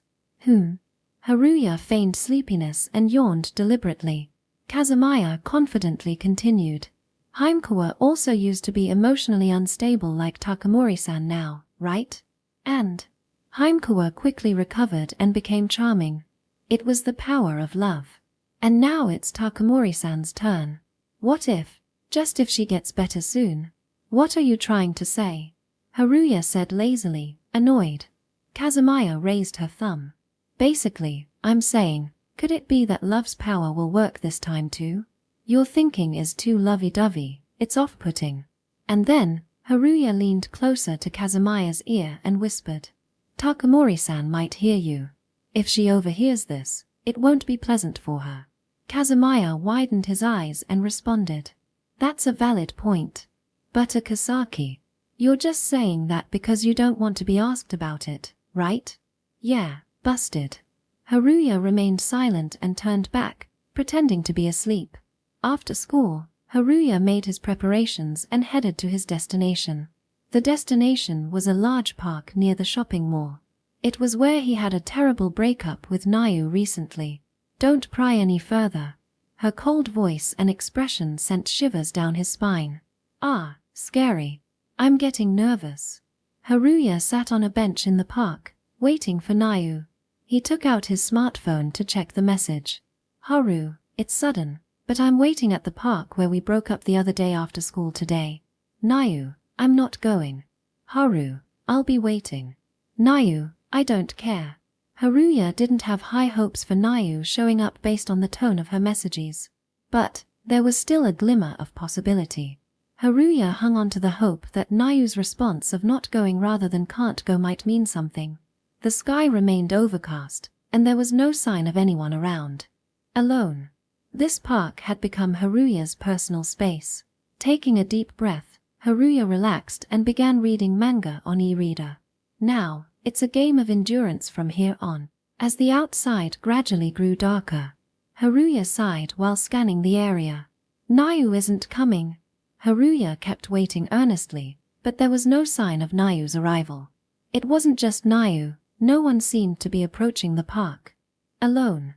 Haruya feigned sleepiness and yawned deliberately. Kazamia confidently continued. "Heimkawa also used to be emotionally unstable like Takamori-san now, right? And Heimkawa quickly recovered and became charming. It was the power of love. And now it's Takamori-san's turn. What if, just if she gets better soon?" "What are you trying to say?" Haruya said lazily, annoyed. Kazamia raised her thumb. "Basically, I'm saying, could it be that love's power will work this time too? Your thinking is too lovey-dovey, it's off-putting." And then, Haruya leaned closer to Kazamia's ear and whispered, "Takamori-san might hear you. If she overhears this, it won't be pleasant for her." Kazamia widened his eyes and responded, "That's a valid point. But Akasaki, you're just saying that because you don't want to be asked about it, right?" "Yeah, busted." Haruya remained silent and turned back, pretending to be asleep. After school, Haruya made his preparations and headed to his destination. The destination was a large park near the shopping mall. It was where he had a terrible breakup with Nau recently. "Don't pry any further." Her cold voice and expression sent shivers down his spine. "Ah, scary. I'm getting nervous." Haruya sat on a bench in the park, waiting for Nau. He took out his smartphone to check the message. "Haru, it's sudden, but I'm waiting at the park where we broke up the other day after school today." "Nau, I'm not going." "Haru, I'll be waiting." "Nau, I don't care." Haruya didn't have high hopes for Nau showing up based on the tone of her messages. But there was still a glimmer of possibility. Haruya hung on to the hope that Nau's response of not going rather than can't go might mean something. The sky remained overcast, and there was no sign of anyone around. Alone. This park had become Haruya's personal space. Taking a deep breath, Haruya relaxed and began reading manga on e-reader. Now, it's a game of endurance from here on. As the outside gradually grew darker, Haruya sighed while scanning the area. Nau isn't coming. Haruya kept waiting earnestly, but there was no sign of Nau's arrival. It wasn't just Nau, no one seemed to be approaching the park. Alone.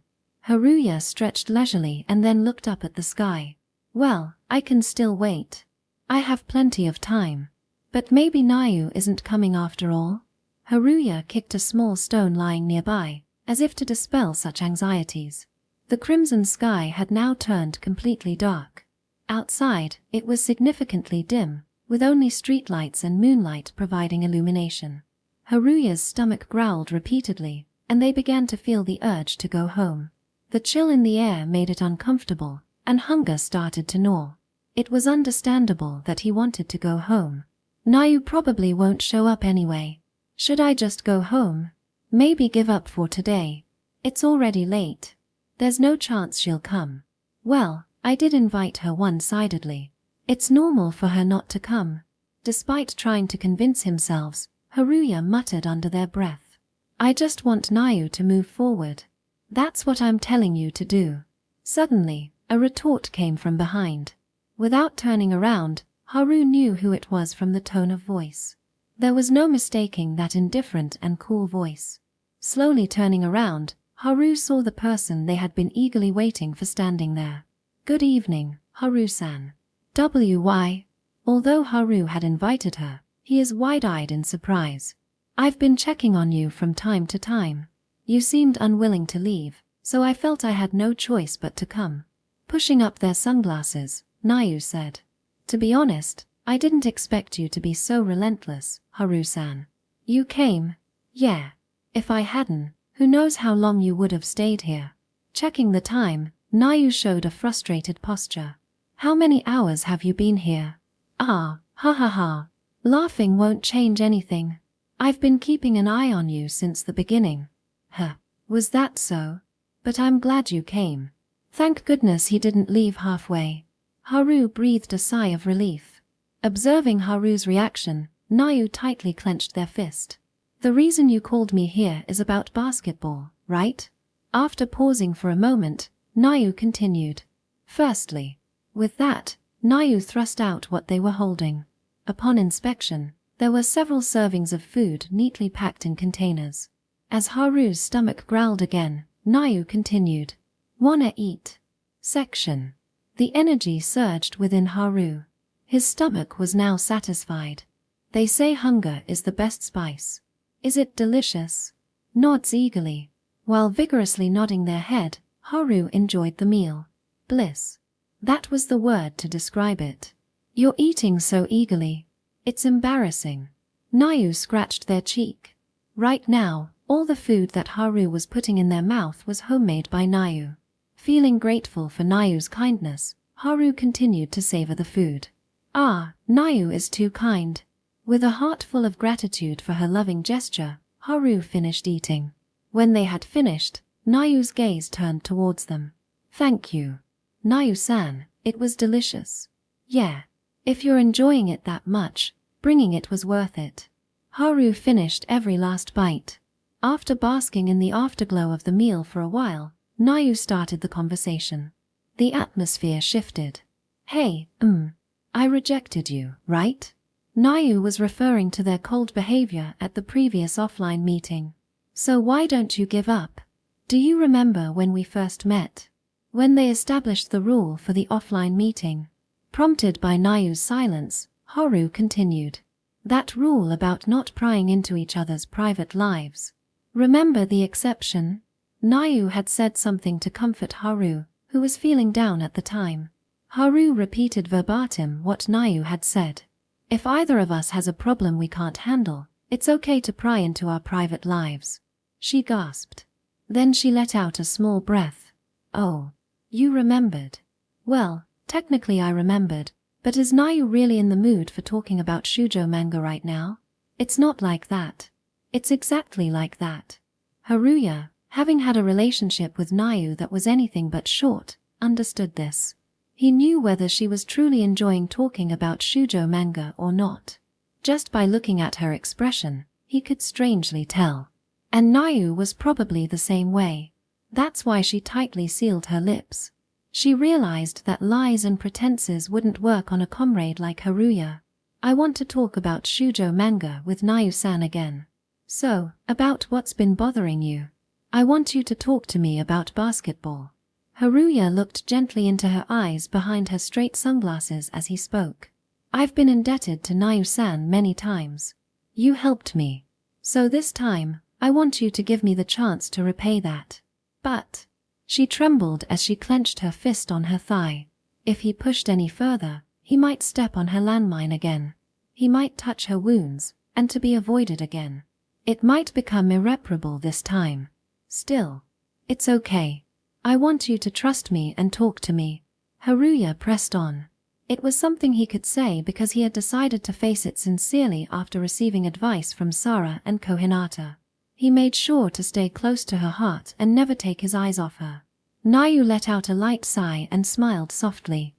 Haruya stretched leisurely and then looked up at the sky. Well, I can still wait. I have plenty of time. But maybe Nau isn't coming after all? Haruya kicked a small stone lying nearby, as if to dispel such anxieties. The crimson sky had now turned completely dark. Outside, it was significantly dim, with only streetlights and moonlight providing illumination. Haruya's stomach growled repeatedly, and they began to feel the urge to go home. The chill in the air made it uncomfortable, and hunger started to gnaw. It was understandable that he wanted to go home. Nau probably won't show up anyway. Should I just go home? Maybe give up for today. It's already late. There's no chance she'll come. Well, I did invite her one-sidedly. It's normal for her not to come. Despite trying to convince himself, Haruya muttered under their breath. I just want Nau to move forward. That's what I'm telling you to do. Suddenly, a retort came from behind. Without turning around, Haru knew who it was from the tone of voice. There was no mistaking that indifferent and cool voice. Slowly turning around, Haru saw the person they had been eagerly waiting for standing there. Good evening, Haru-san. W.Y. Although Haru had invited her, he is wide-eyed in surprise. I've been checking on you from time to time. You seemed unwilling to leave, so I felt I had no choice but to come. Pushing up their sunglasses, Nau said. To be honest, I didn't expect you to be so relentless, Haru-san. You came. Yeah. If I hadn't, who knows how long you would have stayed here. Checking the time, Nau showed a frustrated posture. How many hours have you been here? Ah, ha ha ha. Laughing won't change anything. I've been keeping an eye on you since the beginning. Huh. Was that so? But I'm glad you came. Thank goodness he didn't leave halfway. Haru breathed a sigh of relief. Observing Haru's reaction, Nau tightly clenched their fist. The reason you called me here is about basketball, right? After pausing for a moment, Nau continued. Firstly. With that, Nau thrust out what they were holding. Upon inspection, there were several servings of food neatly packed in containers. As Haru's stomach growled again, Nau continued. Wanna eat? Section. The energy surged within Haru. His stomach was now satisfied. They say hunger is the best spice. Is it delicious? Nods eagerly. While vigorously nodding their head, Haru enjoyed the meal. Bliss. That was the word to describe it. You're eating so eagerly. It's embarrassing. Nau scratched their cheek. Right now, all the food that Haru was putting in their mouth was homemade by Nau. Feeling grateful for Nau's kindness, Haru continued to savor the food. Ah, Nau is too kind. With a heart full of gratitude for her loving gesture, Haru finished eating. When they had finished, Nau's gaze turned towards them. Thank you. Nau-san, it was delicious. Yeah. If you're enjoying it that much, bringing it was worth it. Haru finished every last bite. After basking in the afterglow of the meal for a while, Nau started the conversation. The atmosphere shifted. Hey, I rejected you, right? Nau was referring to their cold behavior at the previous offline meeting. So why don't you give up? Do you remember when we first met? When they established the rule for the offline meeting? Prompted by Nau's silence, Haru continued. That rule about not prying into each other's private lives. Remember the exception? Nau had said something to comfort Haru, who was feeling down at the time. Haru repeated verbatim what Nau had said. If either of us has a problem we can't handle, it's okay to pry into our private lives. She gasped. Then she let out a small breath. Oh, you remembered. Well, technically I remembered, but is Nau really in the mood for talking about shoujo manga right now? It's not like that. It's exactly like that. Haruya, having had a relationship with Nau that was anything but short, understood this. He knew whether she was truly enjoying talking about shoujo manga or not. Just by looking at her expression, he could strangely tell. And Nau was probably the same way. That's why she tightly sealed her lips. She realized that lies and pretenses wouldn't work on a comrade like Haruya. I want to talk about shoujo manga with Nau-san again. So, about what's been bothering you. I want you to talk to me about basketball. Haruya looked gently into her eyes behind her straight sunglasses as he spoke. I've been indebted to Nau-san many times. You helped me. So this time, I want you to give me the chance to repay that. But... She trembled as she clenched her fist on her thigh. If he pushed any further, he might step on her landmine again. He might touch her wounds, and to be avoided again. It might become irreparable this time. Still, it's okay. I want you to trust me and talk to me. Haruya pressed on. It was something he could say because he had decided to face it sincerely after receiving advice from Sara and Kohinata. He made sure to stay close to her heart and never take his eyes off her. Nau let out a light sigh and smiled softly.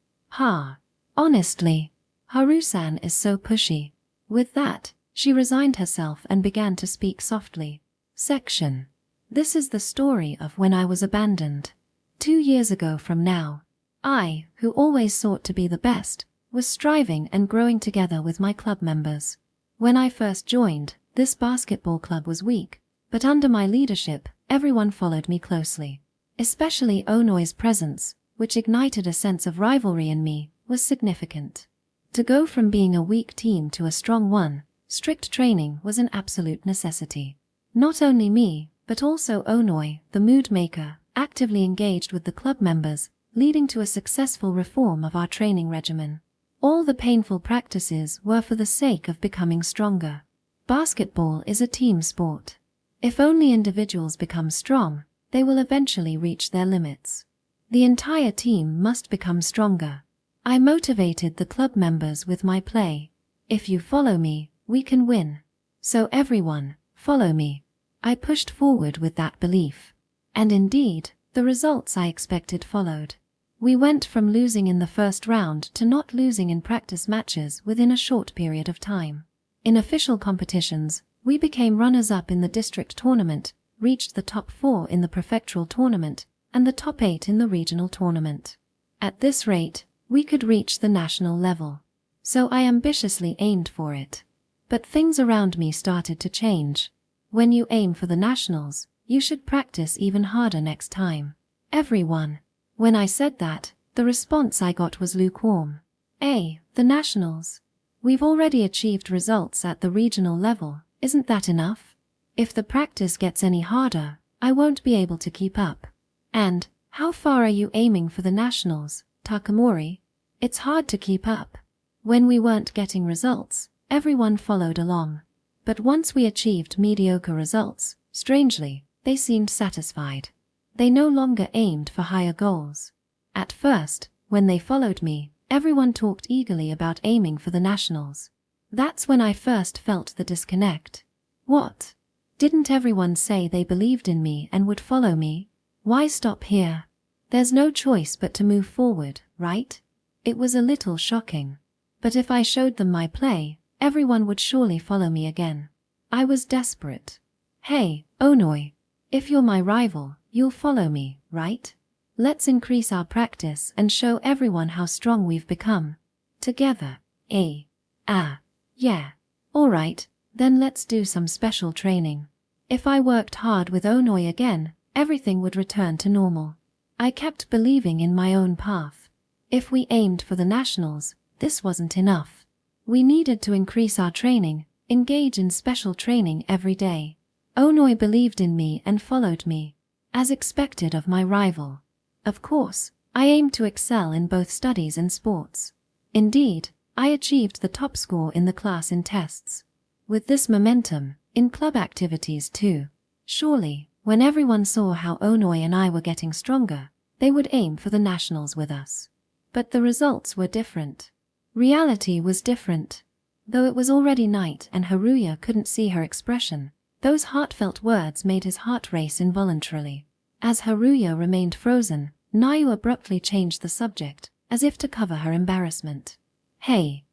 Honestly, Haru-san is so pushy. With that, she resigned herself and began to speak softly. Section. This is the story of when I was abandoned. 2 years ago from now, I, who always sought to be the best, was striving and growing together with my club members. When I first joined, this basketball club was weak, but under my leadership, everyone followed me closely. Especially Onoi's presence, which ignited a sense of rivalry in me, was significant. To go from being a weak team to a strong one, strict training was an absolute necessity. Not only me, but also Onoi, the mood maker, actively engaged with the club members, leading to a successful reform of our training regimen. All the painful practices were for the sake of becoming stronger. Basketball is a team sport. If only individuals become strong, they will eventually reach their limits. The entire team must become stronger. I motivated the club members with my play. If you follow me, we can win. So everyone, follow me. I pushed forward with that belief. And indeed, the results I expected followed. We went from losing in the first round to not losing in practice matches within a short period of time. In official competitions, we became runners-up in the district tournament, reached the top 4 in the prefectural tournament, and the top 8 in the regional tournament. At this rate, we could reach the national level. So I ambitiously aimed for it. But things around me started to change. When you aim for the nationals, you should practice even harder next time. Everyone. When I said that, the response I got was lukewarm. The nationals. We've already achieved results at the regional level, isn't that enough? If the practice gets any harder, I won't be able to keep up. And, how far are you aiming for the nationals, Takamori? It's hard to keep up. When we weren't getting results, everyone followed along. But once we achieved mediocre results, strangely, they seemed satisfied. They no longer aimed for higher goals. At first, when they followed me, everyone talked eagerly about aiming for the nationals. That's when I first felt the disconnect. What? Didn't everyone say they believed in me and would follow me? Why stop here? There's no choice but to move forward, right? It was a little shocking. But if I showed them my play, everyone would surely follow me again. I was desperate. Hey, Onoi. If you're my rival, you'll follow me, right? Let's increase our practice and show everyone how strong we've become. Together. Yeah. Alright, then let's do some special training. If I worked hard with Onoi again, everything would return to normal. I kept believing in my own path. If we aimed for the nationals, this wasn't enough. We needed to increase our training, engage in special training every day. Onoi believed in me and followed me, as expected of my rival. Of course, I aimed to excel in both studies and sports. Indeed, I achieved the top score in the class in tests. With this momentum, in club activities too. Surely, when everyone saw how Onoi and I were getting stronger, they would aim for the nationals with us. But the results were different. Reality was different. Though it was already night and Haruya couldn't see her expression, those heartfelt words made his heart race involuntarily. As Haruya remained frozen, Nau abruptly changed the subject. as if to cover her embarrassment. Hey,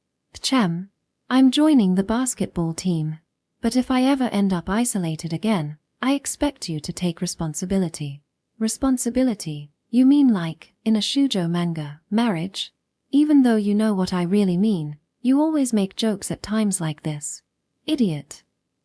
Chem, I'm joining the basketball team, but if I ever end up isolated again, I expect you to take responsibility. Responsibility? You mean like, in a shoujo manga, marriage? Even though you know what I really mean, you always make jokes at times like this. Idiot.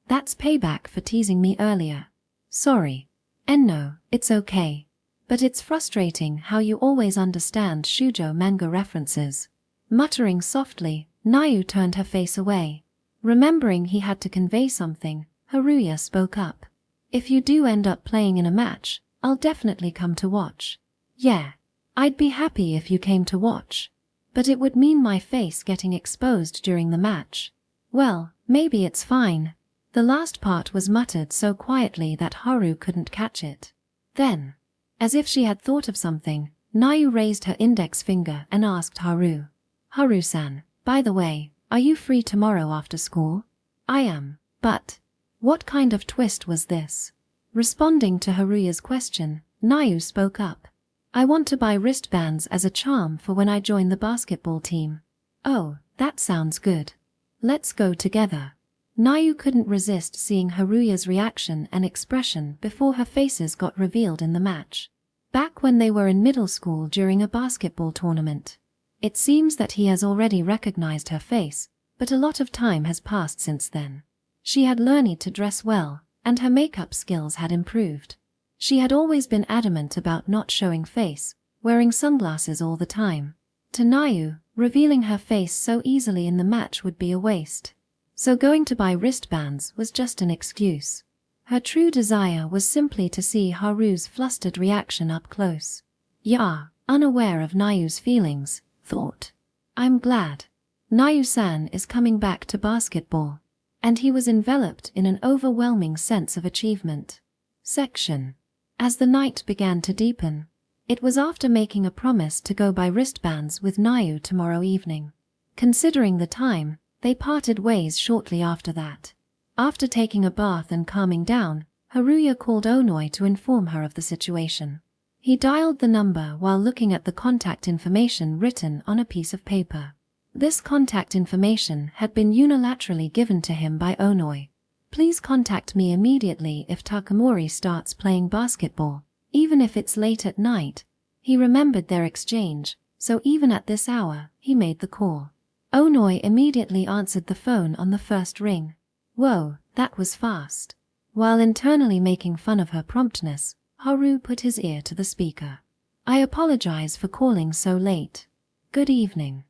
That's payback for teasing me earlier. Sorry. And no, it's okay. But it's frustrating how you always understand shoujo manga references. Muttering softly, Nau turned her face away. Remembering he had to convey something, Haruya spoke up. If you do end up playing in a match, I'll definitely come to watch. Yeah, I'd be happy if you came to watch. But it would mean my face getting exposed during the match. Well, maybe it's fine. The last part was muttered so quietly that Haru couldn't catch it. Then, as if she had thought of something, Nau raised her index finger and asked Haru. Haru-san, by the way, are you free tomorrow after school? I am, but... What kind of twist was this? Responding to Haruya's question, Nau spoke up. I want to buy wristbands as a charm for when I join the basketball team. Oh, that sounds good. Let's go together. Nau couldn't resist seeing Haruya's reaction and expression before her faces got revealed in the match. Back when they were in middle school during a basketball tournament. It seems that he has already recognized her face, but a lot of time has passed since then. She had learned to dress well, and her makeup skills had improved. She had always been adamant about not showing face, wearing sunglasses all the time. To Nau, revealing her face so easily in the match would be a waste. So going to buy wristbands was just an excuse. Her true desire was simply to see Haru's flustered reaction up close. Yeah, unaware of Nau's feelings, thought. I'm glad. Nau-san is coming back to basketball. And he was enveloped in an overwhelming sense of achievement. Section. As the night began to deepen, it was after making a promise to go buy wristbands with Nau tomorrow evening. Considering the time, they parted ways shortly after that. After taking a bath and calming down, Haruya called Onoi to inform her of the situation. He dialed the number while looking at the contact information written on a piece of paper. This contact information had been unilaterally given to him by Onoi. Please contact me immediately if Takamori starts playing basketball, even if it's late at night. He remembered their exchange, so even at this hour, he made the call. Onoi immediately answered the phone on the first ring. Whoa, that was fast. While internally making fun of her promptness, Haru put his ear to the speaker. I apologize for calling so late. Good evening.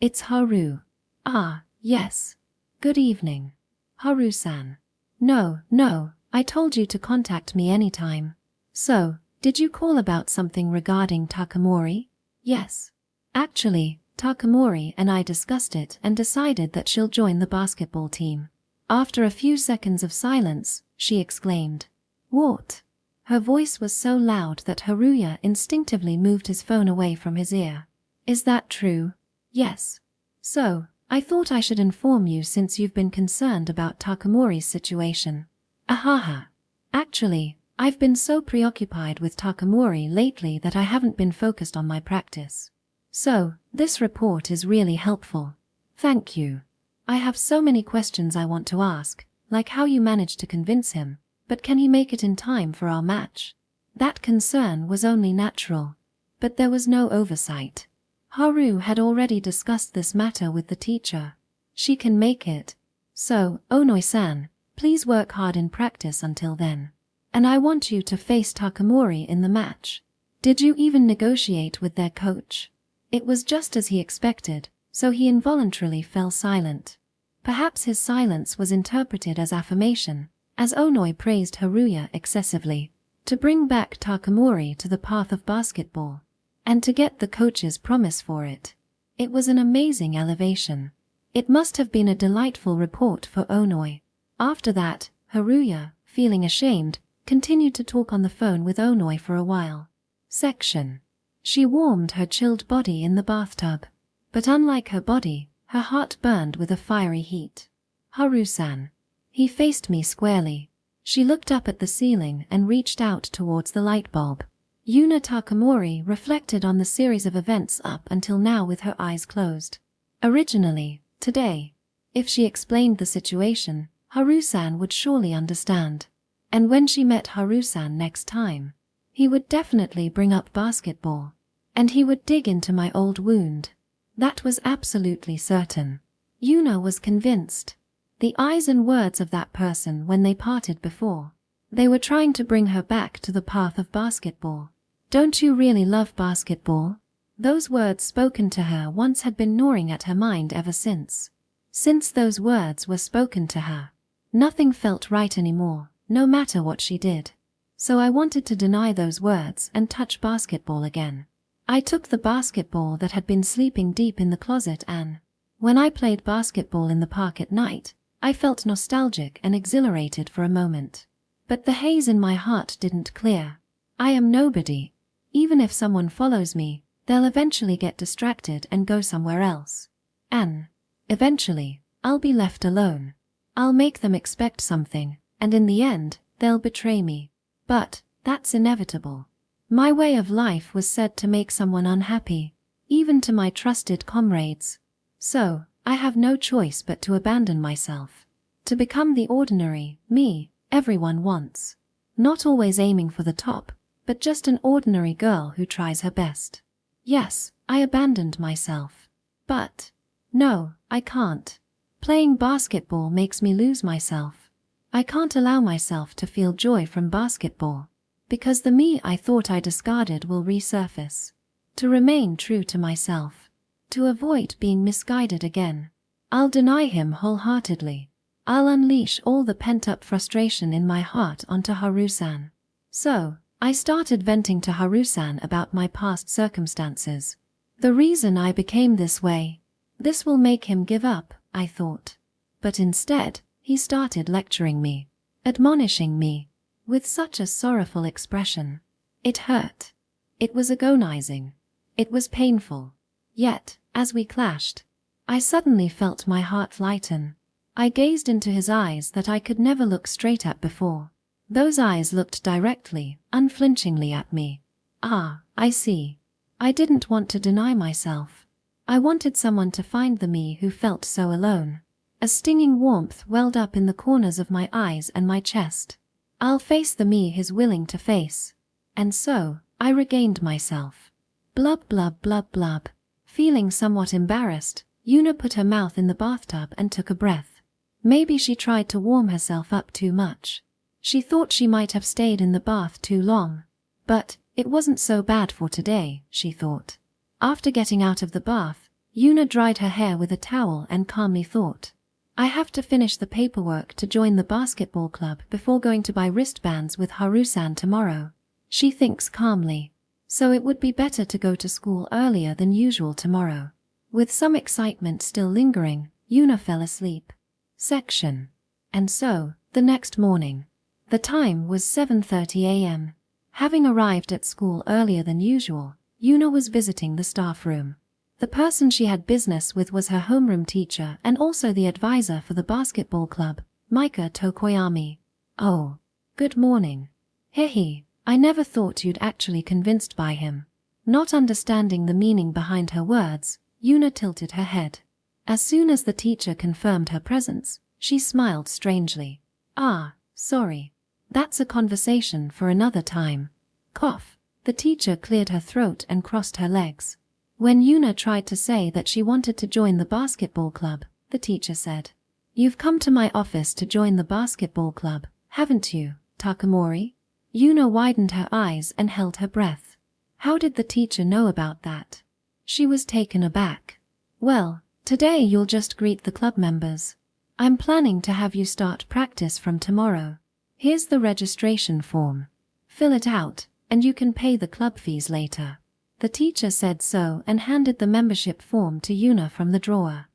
It's Haru. Ah, yes. Good evening. Haru-san. No, I told you to contact me anytime. So, did you call about something regarding Takamori? Yes. Actually, Takamori and I discussed it and decided that she'll join the basketball team. After a few seconds of silence, she exclaimed. What? Her voice was so loud that Haruya instinctively moved his phone away from his ear. Is that true? Yes. So, I thought I should inform you since you've been concerned about Takamori's situation. Ahaha. Actually, I've been so preoccupied with Takamori lately that I haven't been focused on my practice. So, this report is really helpful. Thank you. I have so many questions I want to ask, like how you managed to convince him, but can he make it in time for our match? That concern was only natural. But there was no oversight. Haru had already discussed this matter with the teacher. She can make it. So, Onoi-san, please work hard in practice until then. And I want you to face Takamori in the match. Did you even negotiate with their coach? It was just as he expected, so he involuntarily fell silent. Perhaps his silence was interpreted as affirmation, as Onoi praised Haruya excessively, to bring back Takamori to the path of basketball, and to get the coach's promise for it. It was an amazing elevation. It must have been a delightful report for Onoi. After that, Haruya, feeling ashamed, continued to talk on the phone with Onoi for a while. Section. She warmed her chilled body in the bathtub. But unlike her body, her heart burned with a fiery heat. Haru-san. He faced me squarely. She looked up at the ceiling and reached out towards the light bulb. Yuna Takamori reflected on the series of events up until now with her eyes closed. Originally, today, if she explained the situation, Haru-san would surely understand. And when she met Haru-san next time, he would definitely bring up basketball. And he would dig into my old wound. That was absolutely certain. Yuna was convinced. The eyes and words of that person when they parted before. They were trying to bring her back to the path of basketball. Don't you really love basketball? Those words spoken to her once had been gnawing at her mind ever since. Since those words were spoken to her, nothing felt right anymore, no matter what she did. So I wanted to deny those words and touch basketball again. I took the basketball that had been sleeping deep in the closet and, when I played basketball in the park at night, I felt nostalgic and exhilarated for a moment. But the haze in my heart didn't clear. I am nobody. Even if someone follows me, they'll eventually get distracted and go somewhere else. And, eventually, I'll be left alone. I'll make them expect something, and in the end, they'll betray me. But, that's inevitable. My way of life was said to make someone unhappy, even to my trusted comrades. So, I have no choice but to abandon myself. To become the ordinary me everyone wants. Not always aiming for the top, but just an ordinary girl who tries her best. Yes, I abandoned myself. But, no, I can't. Playing basketball makes me lose myself. I can't allow myself to feel joy from basketball. Because the me I thought I discarded will resurface. To remain true to myself. To avoid being misguided again. I'll deny him wholeheartedly. I'll unleash all the pent-up frustration in my heart onto Haru-san. So, I started venting to Haru-san about my past circumstances. The reason I became this way. This will make him give up, I thought. But instead, he started lecturing me. Admonishing me. With such a sorrowful expression. It hurt. It was agonizing. It was painful. Yet, as we clashed, I suddenly felt my heart lighten. I gazed into his eyes that I could never look straight at before. Those eyes looked directly, unflinchingly at me. Ah, I see. I didn't want to deny myself. I wanted someone to find the me who felt so alone. A stinging warmth welled up in the corners of my eyes and my chest. I'll face the me he's willing to face. And so, I regained myself. Blub blub blub blub. Feeling somewhat embarrassed, Yuna put her mouth in the bathtub and took a breath. Maybe she tried to warm herself up too much. She thought she might have stayed in the bath too long. But, it wasn't so bad for today, she thought. After getting out of the bath, Yuna dried her hair with a towel and calmly thought, I have to finish the paperwork to join the basketball club before going to buy wristbands with Haru-san tomorrow. She thinks calmly. So it would be better to go to school earlier than usual tomorrow. With some excitement still lingering, Yuna fell asleep. Section. And so, the next morning. The time was 7:30 a.m. Having arrived at school earlier than usual, Yuna was visiting the staff room. The person she had business with was her homeroom teacher and also the advisor for the basketball club, Mika Tokoyami. Oh, good morning. Hehe, I never thought you'd actually convinced by him. Not understanding the meaning behind her words, Yuna tilted her head. As soon as the teacher confirmed her presence, she smiled strangely. Ah, sorry. That's a conversation for another time. Cough. The teacher cleared her throat and crossed her legs. When Yuna tried to say that she wanted to join the basketball club, the teacher said, You've come to my office to join the basketball club, haven't you, Takamori? Yuna widened her eyes and held her breath. How did the teacher know about that? She was taken aback. Well, today you'll just greet the club members. I'm planning to have you start practice from tomorrow. Here's the registration form. Fill it out, and you can pay the club fees later. The teacher said so and handed the membership form to Yuna from the drawer.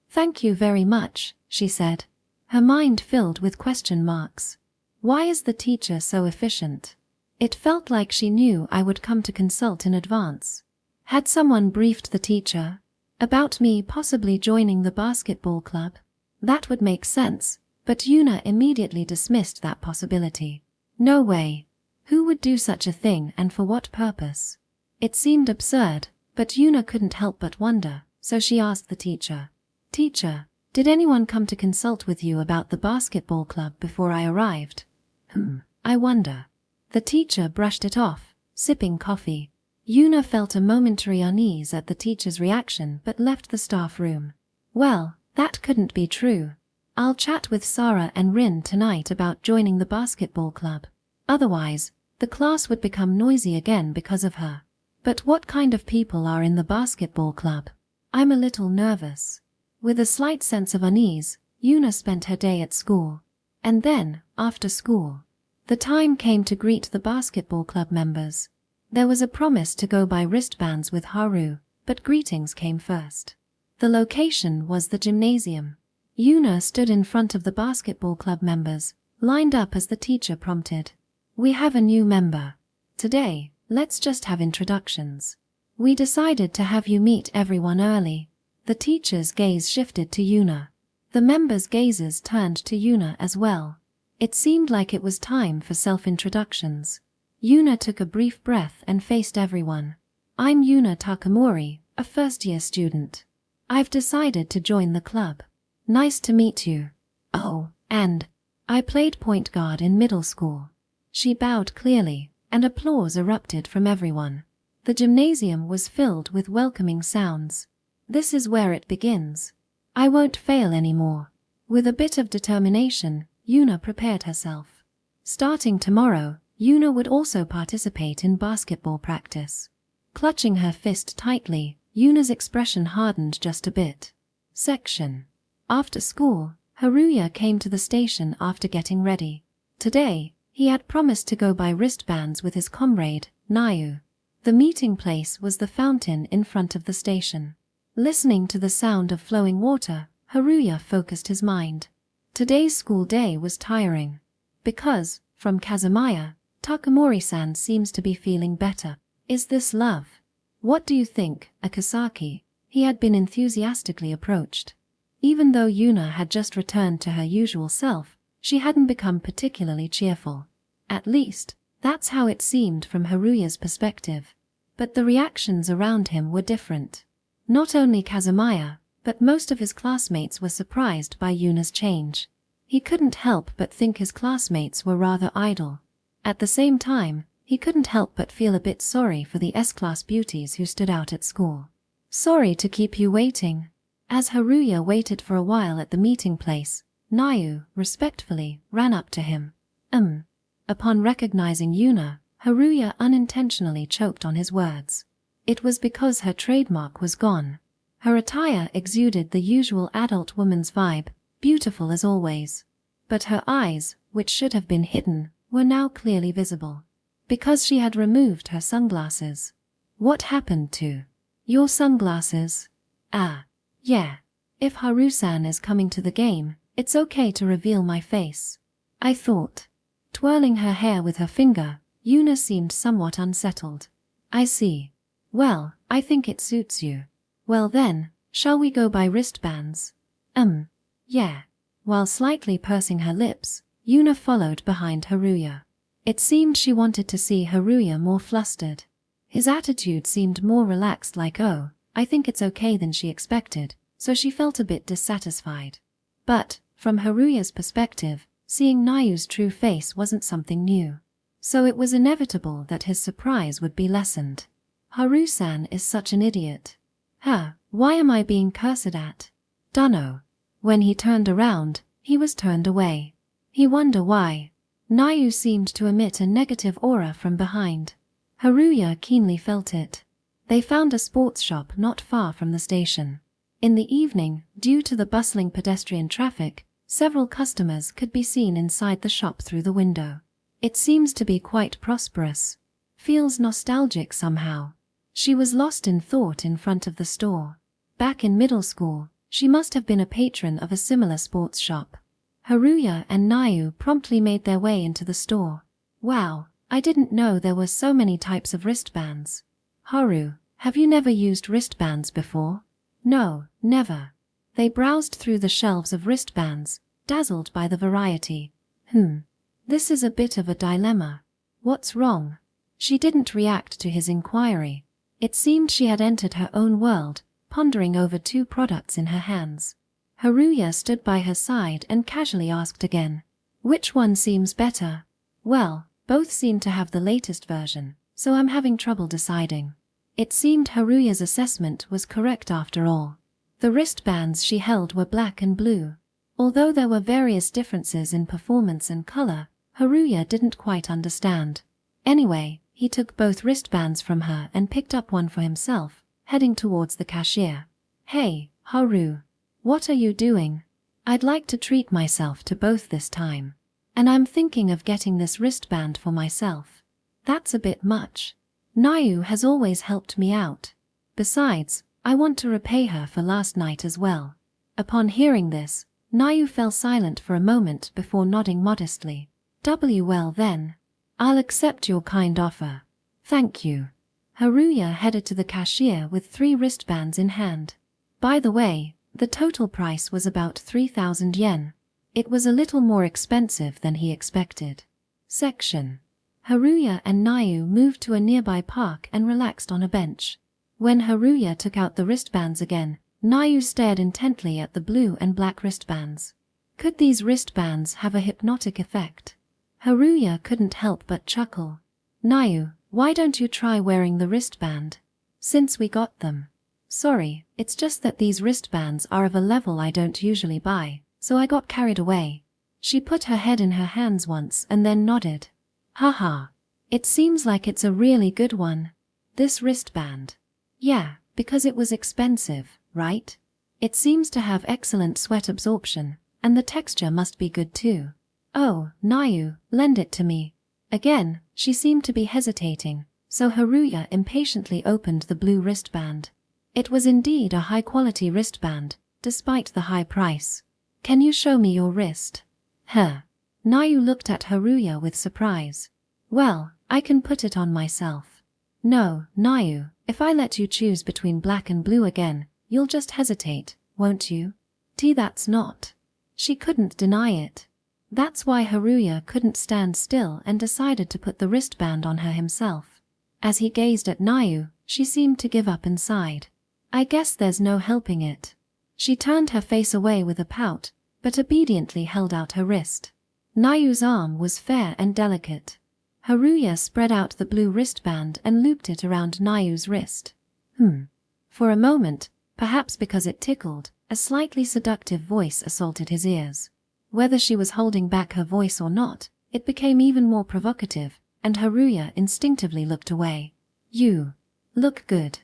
Thank you very much, she said. Her mind filled with question marks. Why is the teacher so efficient? It felt like she knew I would come to consult in advance. Had someone briefed the teacher about me possibly joining the basketball club? That would make sense, but Yuna immediately dismissed that possibility. No way. Who would do such a thing and for what purpose? It seemed absurd, but Yuna couldn't help but wonder, so she asked the teacher, "Teacher, did anyone come to consult with you about the basketball club before I arrived?" I wonder." The teacher brushed it off, sipping coffee. Yuna felt a momentary unease at the teacher's reaction but left the staff room. Well, that couldn't be true. I'll chat with Sara and Rin tonight about joining the basketball club. Otherwise, the class would become noisy again because of her. But what kind of people are in the basketball club? I'm a little nervous. With a slight sense of unease, Yuna spent her day at school. And then, after school, the time came to greet the basketball club members. There was a promise to go by wristbands with Haru, but greetings came first. The location was the gymnasium. Yuna stood in front of the basketball club members, lined up as the teacher prompted. "We have a new member. Today, let's just have introductions. We decided to have you meet everyone early." The teacher's gaze shifted to Yuna. The members' gazes turned to Yuna as well. It seemed like it was time for self-introductions. Yuna took a brief breath and faced everyone. "I'm Yuna Takamori, a first-year student. I've decided to join the club. Nice to meet you. Oh, and I played point guard in middle school." She bowed clearly, and applause erupted from everyone. The gymnasium was filled with welcoming sounds. This is where it begins. I won't fail anymore. With a bit of determination, Yuna prepared herself. Starting tomorrow, Yuna would also participate in basketball practice. Clutching her fist tightly, Yuna's expression hardened just a bit. Section. After school, Haruya came to the station after getting ready. Today, he had promised to go by wristbands with his comrade, Nau. The meeting place was the fountain in front of the station. Listening to the sound of flowing water, Haruya focused his mind. Today's school day was tiring. Because, from Kazamia, Takamori-san seems to be feeling better. Is this love? What do you think, Akasaki? He had been enthusiastically approached. Even though Yuna had just returned to her usual self, she hadn't become particularly cheerful. At least, that's how it seemed from Haruya's perspective. But the reactions around him were different. Not only Kazamia, but most of his classmates were surprised by Yuna's change. He couldn't help but think his classmates were rather idle. At the same time, he couldn't help but feel a bit sorry for the S-class beauties who stood out at school. "Sorry to keep you waiting." As Haruya waited for a while at the meeting place, Nau, respectfully, ran up to him. Upon recognizing Yuna, Haruya unintentionally choked on his words. It was because her trademark was gone. Her attire exuded the usual adult woman's vibe, beautiful as always. But her eyes, which should have been hidden, were now clearly visible. Because she had removed her sunglasses. What happened to your sunglasses? Ah, yeah. If Haru-san is coming to the game, it's okay to reveal my face. I thought. Twirling her hair with her finger, Yuna seemed somewhat unsettled. I see. Well, I think it suits you. Well then, shall we go by wristbands? Yeah. While slightly pursing her lips, Yuna followed behind Haruya. It seemed she wanted to see Haruya more flustered. His attitude seemed more relaxed, like, "Oh, I think it's okay," than she expected, so she felt a bit dissatisfied. But, from Haruya's perspective, seeing Nayu's true face wasn't something new. So it was inevitable that his surprise would be lessened. Haru-san is such an idiot. Why am I being cursed at? Dunno. When he turned around, he was turned away. He wondered why. Nau seemed to emit a negative aura from behind. Haruya keenly felt it. They found a sports shop not far from the station. In the evening, due to the bustling pedestrian traffic, several customers could be seen inside the shop through the window. It seems to be quite prosperous. Feels nostalgic somehow. She was lost in thought in front of the store. Back in middle school, she must have been a patron of a similar sports shop. Haruya and Nau promptly made their way into the store. Wow, I didn't know there were so many types of wristbands. Haru, have you never used wristbands before? No, never. They browsed through the shelves of wristbands, dazzled by the variety. This is a bit of a dilemma. What's wrong? She didn't react to his inquiry. It seemed she had entered her own world, pondering over two products in her hands. Haruya stood by her side and casually asked again, "Which one seems better?" "Well, both seem to have the latest version, so I'm having trouble deciding." It seemed Haruya's assessment was correct after all. The wristbands she held were black and blue. Although there were various differences in performance and color, Haruya didn't quite understand. Anyway, he took both wristbands from her and picked up one for himself, heading towards the cashier. "Hey, Haru. What are you doing? I'd like to treat myself to both this time. And I'm thinking of getting this wristband for myself." "That's a bit much. Nau has always helped me out. Besides, I want to repay her for last night as well." Upon hearing this, Nau fell silent for a moment before nodding modestly. Well then. I'll accept your kind offer. Thank you." Haruya headed to the cashier with 3 wristbands in hand. By the way, the total price was about 3,000 yen. It was a little more expensive than he expected. Section. Haruya and Nau moved to a nearby park and relaxed on a bench. When Haruya took out the wristbands again, Nau stared intently at the blue and black wristbands. Could these wristbands have a hypnotic effect? Haruya couldn't help but chuckle. "Nau, why don't you try wearing the wristband? Since we got them." "Sorry, it's just that these wristbands are of a level I don't usually buy, so I got carried away." She put her head in her hands once and then nodded. "Haha. It seems like it's a really good one. This wristband." "Yeah, because it was expensive, right? It seems to have excellent sweat absorption, and the texture must be good too." "Oh, Nau, lend it to me." Again, she seemed to be hesitating, so Haruya impatiently opened the blue wristband. It was indeed a high-quality wristband, despite the high price. "Can you show me your wrist?" "Huh." Nau looked at Haruya with surprise. "Well, I can put it on myself." "No, Nau, if I let you choose between black and blue again, you'll just hesitate, won't you?" That's not. She couldn't deny it. That's why Haruya couldn't stand still and decided to put the wristband on her himself. As he gazed at Nau, she seemed to give up and sighed. "I guess there's no helping it." She turned her face away with a pout, but obediently held out her wrist. Nau's arm was fair and delicate. Haruya spread out the blue wristband and looped it around Nau's wrist. For a moment, perhaps because it tickled, a slightly seductive voice assaulted his ears. Whether she was holding back her voice or not, it became even more provocative, and Haruya instinctively looked away. "You look good.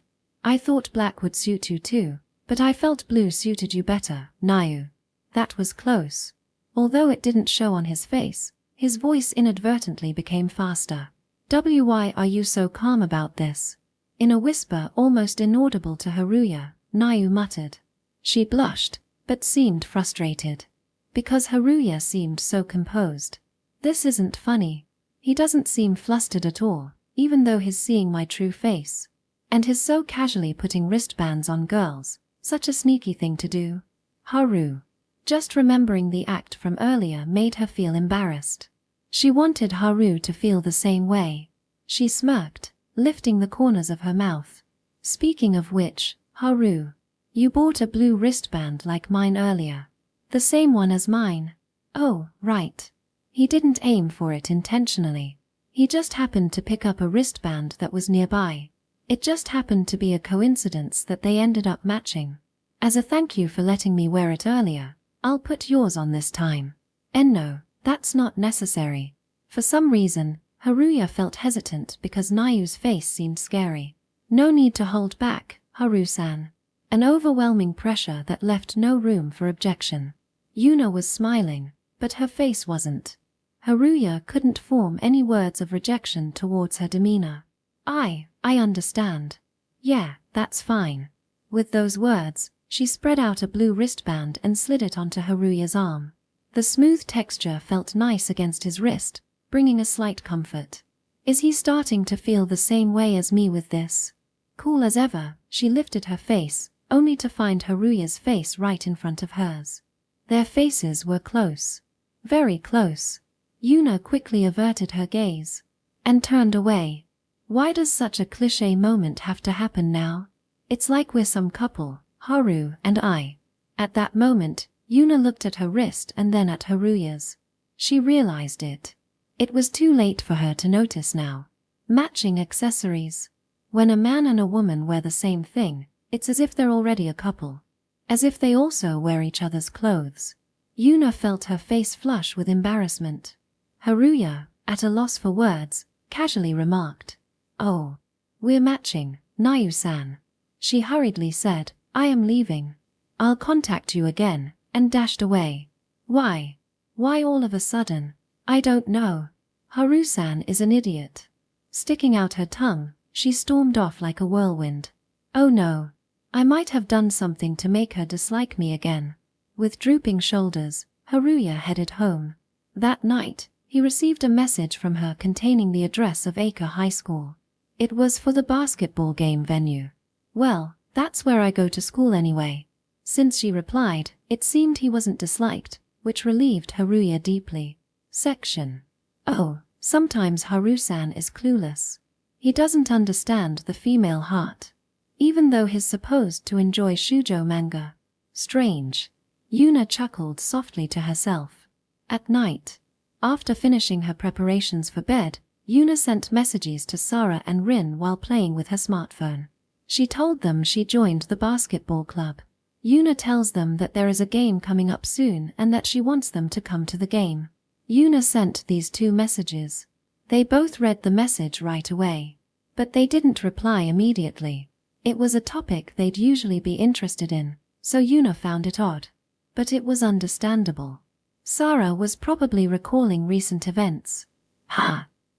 I thought black would suit you too, but I felt blue suited you better, Nau." That was close. Although it didn't show on his face, his voice inadvertently became faster. "Why are you so calm about this?" In a whisper almost inaudible to Haruya, Nau muttered. She blushed, but seemed frustrated. Because Haruya seemed so composed. "This isn't funny. He doesn't seem flustered at all, even though he's seeing my true face. And he's so casually putting wristbands on girls, such a sneaky thing to do." Haru. Just remembering the act from earlier made her feel embarrassed. She wanted Haru to feel the same way. She smirked, lifting the corners of her mouth. "Speaking of which, Haru, you bought a blue wristband like mine earlier. The same one as mine." "Oh, right." He didn't aim for it intentionally. He just happened to pick up a wristband that was nearby. It just happened to be a coincidence that they ended up matching. "As a thank you for letting me wear it earlier, I'll put yours on this time." "No, that's not necessary." For some reason, Haruya felt hesitant because Nau's face seemed scary. "No need to hold back, Haru-san." An overwhelming pressure that left no room for objection. Yuna was smiling, but her face wasn't. Haruya couldn't form any words of rejection towards her demeanor. I understand. Yeah, that's fine." With those words, she spread out a blue wristband and slid it onto Haruya's arm. The smooth texture felt nice against his wrist, bringing a slight comfort. Is he starting to feel the same way as me with this? Cool as ever, she lifted her face, only to find Haruya's face right in front of hers. Their faces were close. Very close. Yuna quickly averted her gaze. and turned away. Why does such a cliché moment have to happen now? It's like we're some couple, Haru and I. At that moment, Yuna looked at her wrist and then at Haruya's. She realized it. It was too late for her to notice now. Matching accessories. When a man and a woman wear the same thing, it's as if they're already a couple. As if they also wear each other's clothes. Yuna felt her face flush with embarrassment. Haruya, at a loss for words, casually remarked, "Oh, we're matching, Nau-san." She hurriedly said, "I am leaving. I'll contact you again," and dashed away. Why? Why all of a sudden? I don't know. Haru-san is an idiot. Sticking out her tongue, she stormed off like a whirlwind. Oh no. I might have done something to make her dislike me again. With drooping shoulders, Haruya headed home. That night, he received a message from her containing the address of Acre High School. It was for the basketball game venue. Well, that's where I go to school anyway. Since she replied, it seemed he wasn't disliked, which relieved Haruya deeply. Section. Oh, sometimes Haru-san is clueless. He doesn't understand the female heart. Even though he's supposed to enjoy shoujo manga. Strange. Yuna chuckled softly to herself. At night, after finishing her preparations for bed, Yuna sent messages to Sara and Rin while playing with her smartphone. She told them she joined the basketball club. Yuna tells them that there is a game coming up soon and that she wants them to come to the game. Yuna sent these two messages. They both read the message right away. But they didn't reply immediately. It was a topic they'd usually be interested in, so Yuna found it odd. But it was understandable. Sara was probably recalling recent events.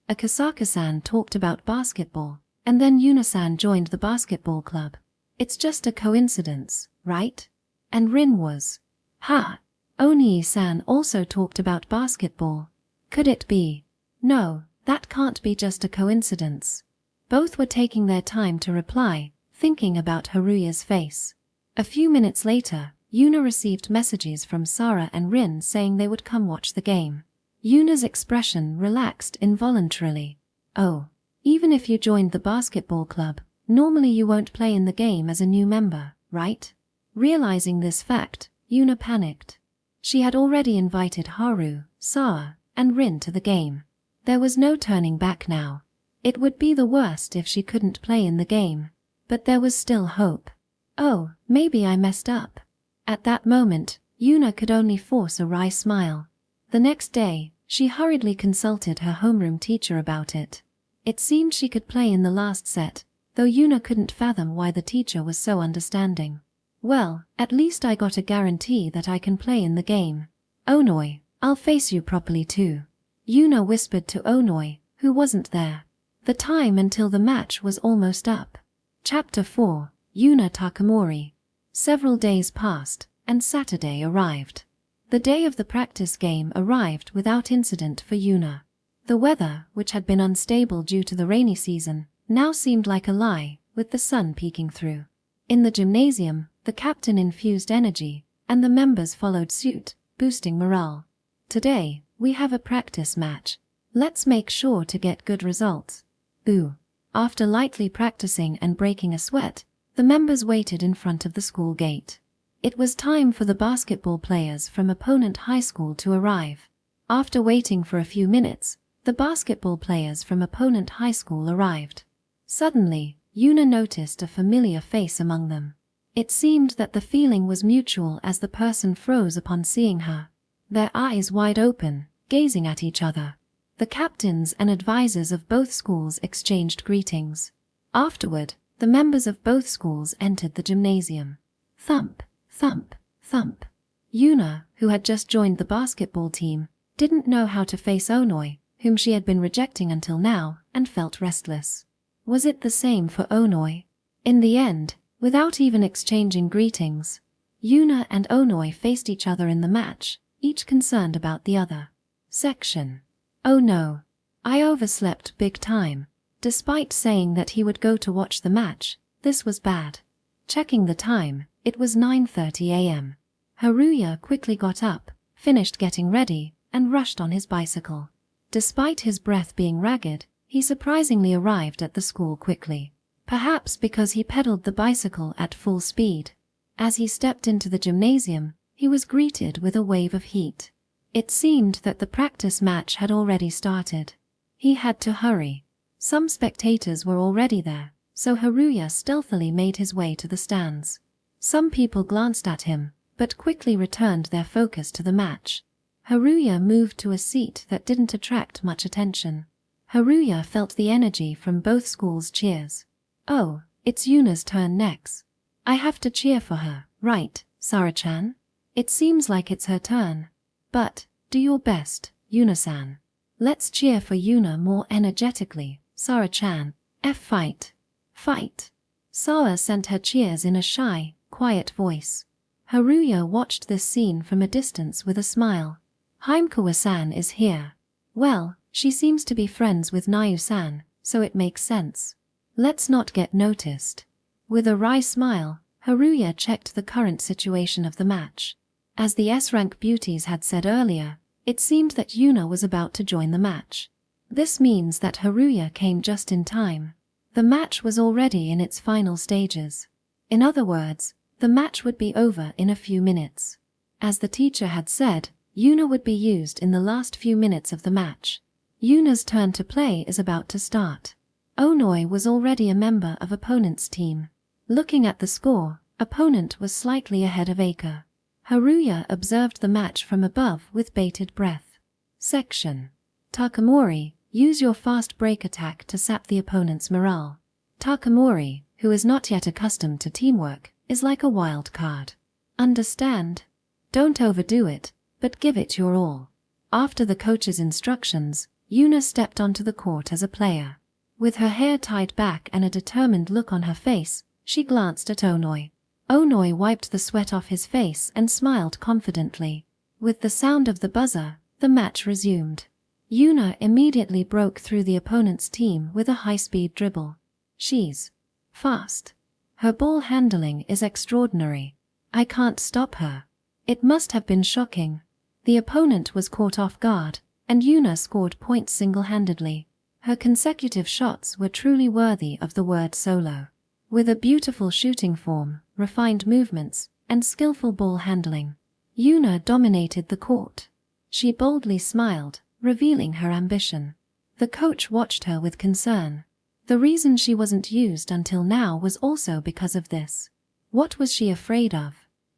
Akasaka-san talked about basketball, and then Yuna-san joined the basketball club. It's just a coincidence, right? And Rin was. Onii-san also talked about basketball. Could it be? No, that can't be just a coincidence. Both were taking their time to reply, thinking about Haruya's face. A few minutes later, Yuna received messages from Sara and Rin saying they would come watch the game. Yuna's expression relaxed involuntarily. Oh, even if you joined the basketball club, normally you won't play in the game as a new member, right? Realizing this fact, Yuna panicked. She had already invited Haru, Sara, and Rin to the game. There was no turning back now. It would be the worst if she couldn't play in the game. But there was still hope. Oh, maybe I messed up. At that moment, Yuna could only force a wry smile. The next day, she hurriedly consulted her homeroom teacher about it. It seemed she could play in the last set, though Yuna couldn't fathom why the teacher was so understanding. Well, at least I got a guarantee that I can play in the game. Onoi, I'll face you properly too. Yuna whispered to Onoi, who wasn't there. The time until the match was almost up. Chapter 4, Yuna Takamori. Several days passed, and Saturday arrived. The day of the practice game arrived without incident for Yuna. The weather, which had been unstable due to the rainy season, now seemed like a lie, with the sun peeking through. In the gymnasium, the captain infused energy, and the members followed suit, boosting morale. Today, we have a practice match. Let's make sure to get good results. Boo. After lightly practicing and breaking a sweat, the members waited in front of the school gate. It was time for the basketball players from opponent high school to arrive. After waiting for a few minutes, the basketball players from opponent high school arrived. Suddenly, Yuna noticed a familiar face among them. It seemed that the feeling was mutual as the person froze upon seeing her. Their eyes wide open, gazing at each other. The captains and advisors of both schools exchanged greetings. Afterward, the members of both schools entered the gymnasium. Thump, thump, thump. Yuna, who had just joined the basketball team, didn't know how to face Onoi, whom she had been rejecting until now, and felt restless. Was it the same for Onoi? In the end, without even exchanging greetings, Yuna and Onoi faced each other in the match, each concerned about the other. Section. Oh no. I overslept big time. Despite saying that he would go to watch the match, this was bad. Checking the time, it was 9:30 a.m. Haruya quickly got up, finished getting ready, and rushed on his bicycle. Despite his breath being ragged, He surprisingly arrived at the school quickly. Perhaps because he pedaled the bicycle at full speed. As he stepped into the gymnasium, he was greeted with a wave of heat. It seemed that the practice match had already started. He had to hurry. Some spectators were already there, so Haruya stealthily made his way to the stands. Some people glanced at him, but quickly returned their focus to the match. Haruya moved to a seat that didn't attract much attention. Haruya felt the energy from both schools' cheers. Oh, it's Yuna's turn next. I have to cheer for her, right, Sara-chan? It seems like it's her turn. But, do your best, Yuna-san. Let's cheer for Yuna more energetically, Sara-chan. Fight. Fight. Sara sent her cheers in a shy, quiet voice. Haruya watched this scene from a distance with a smile. Himekawa-san is here. Well, she seems to be friends with Nau-san, so it makes sense. Let's not get noticed. With a wry smile, Haruya checked the current situation of the match. As the S-rank beauties had said earlier, it seemed that Yuna was about to join the match. This means that Haruya came just in time. The match was already in its final stages. In other words, the match would be over in a few minutes. As the teacher had said, Yuna would be used in the last few minutes of the match. Yuna's turn to play is about to start. Onoi was already a member of opponent's team. Looking at the score, opponent was slightly ahead of Aika. Haruya observed the match from above with bated breath. Section. Takamori, use your fast break attack to sap the opponent's morale. Takamori, who is not yet accustomed to teamwork, is like a wild card. Understand? Don't overdo it, but give it your all. After the coach's instructions, Yuna stepped onto the court as a player. With her hair tied back and a determined look on her face, she glanced at Onoi. Onoi wiped the sweat off his face and smiled confidently. With the sound of the buzzer, the match resumed. Yuna immediately broke through the opponent's team with a high-speed dribble. She's fast. Her ball handling is extraordinary. I can't stop her. It must have been shocking. The opponent was caught off guard, and Yuna scored points single-handedly. Her consecutive shots were truly worthy of the word solo. With a beautiful shooting form, refined movements, and skillful ball handling, Yuna dominated the court. She boldly smiled, revealing her ambition. The coach watched her with concern. The reason she wasn't used until now was also because of this. What was she afraid of?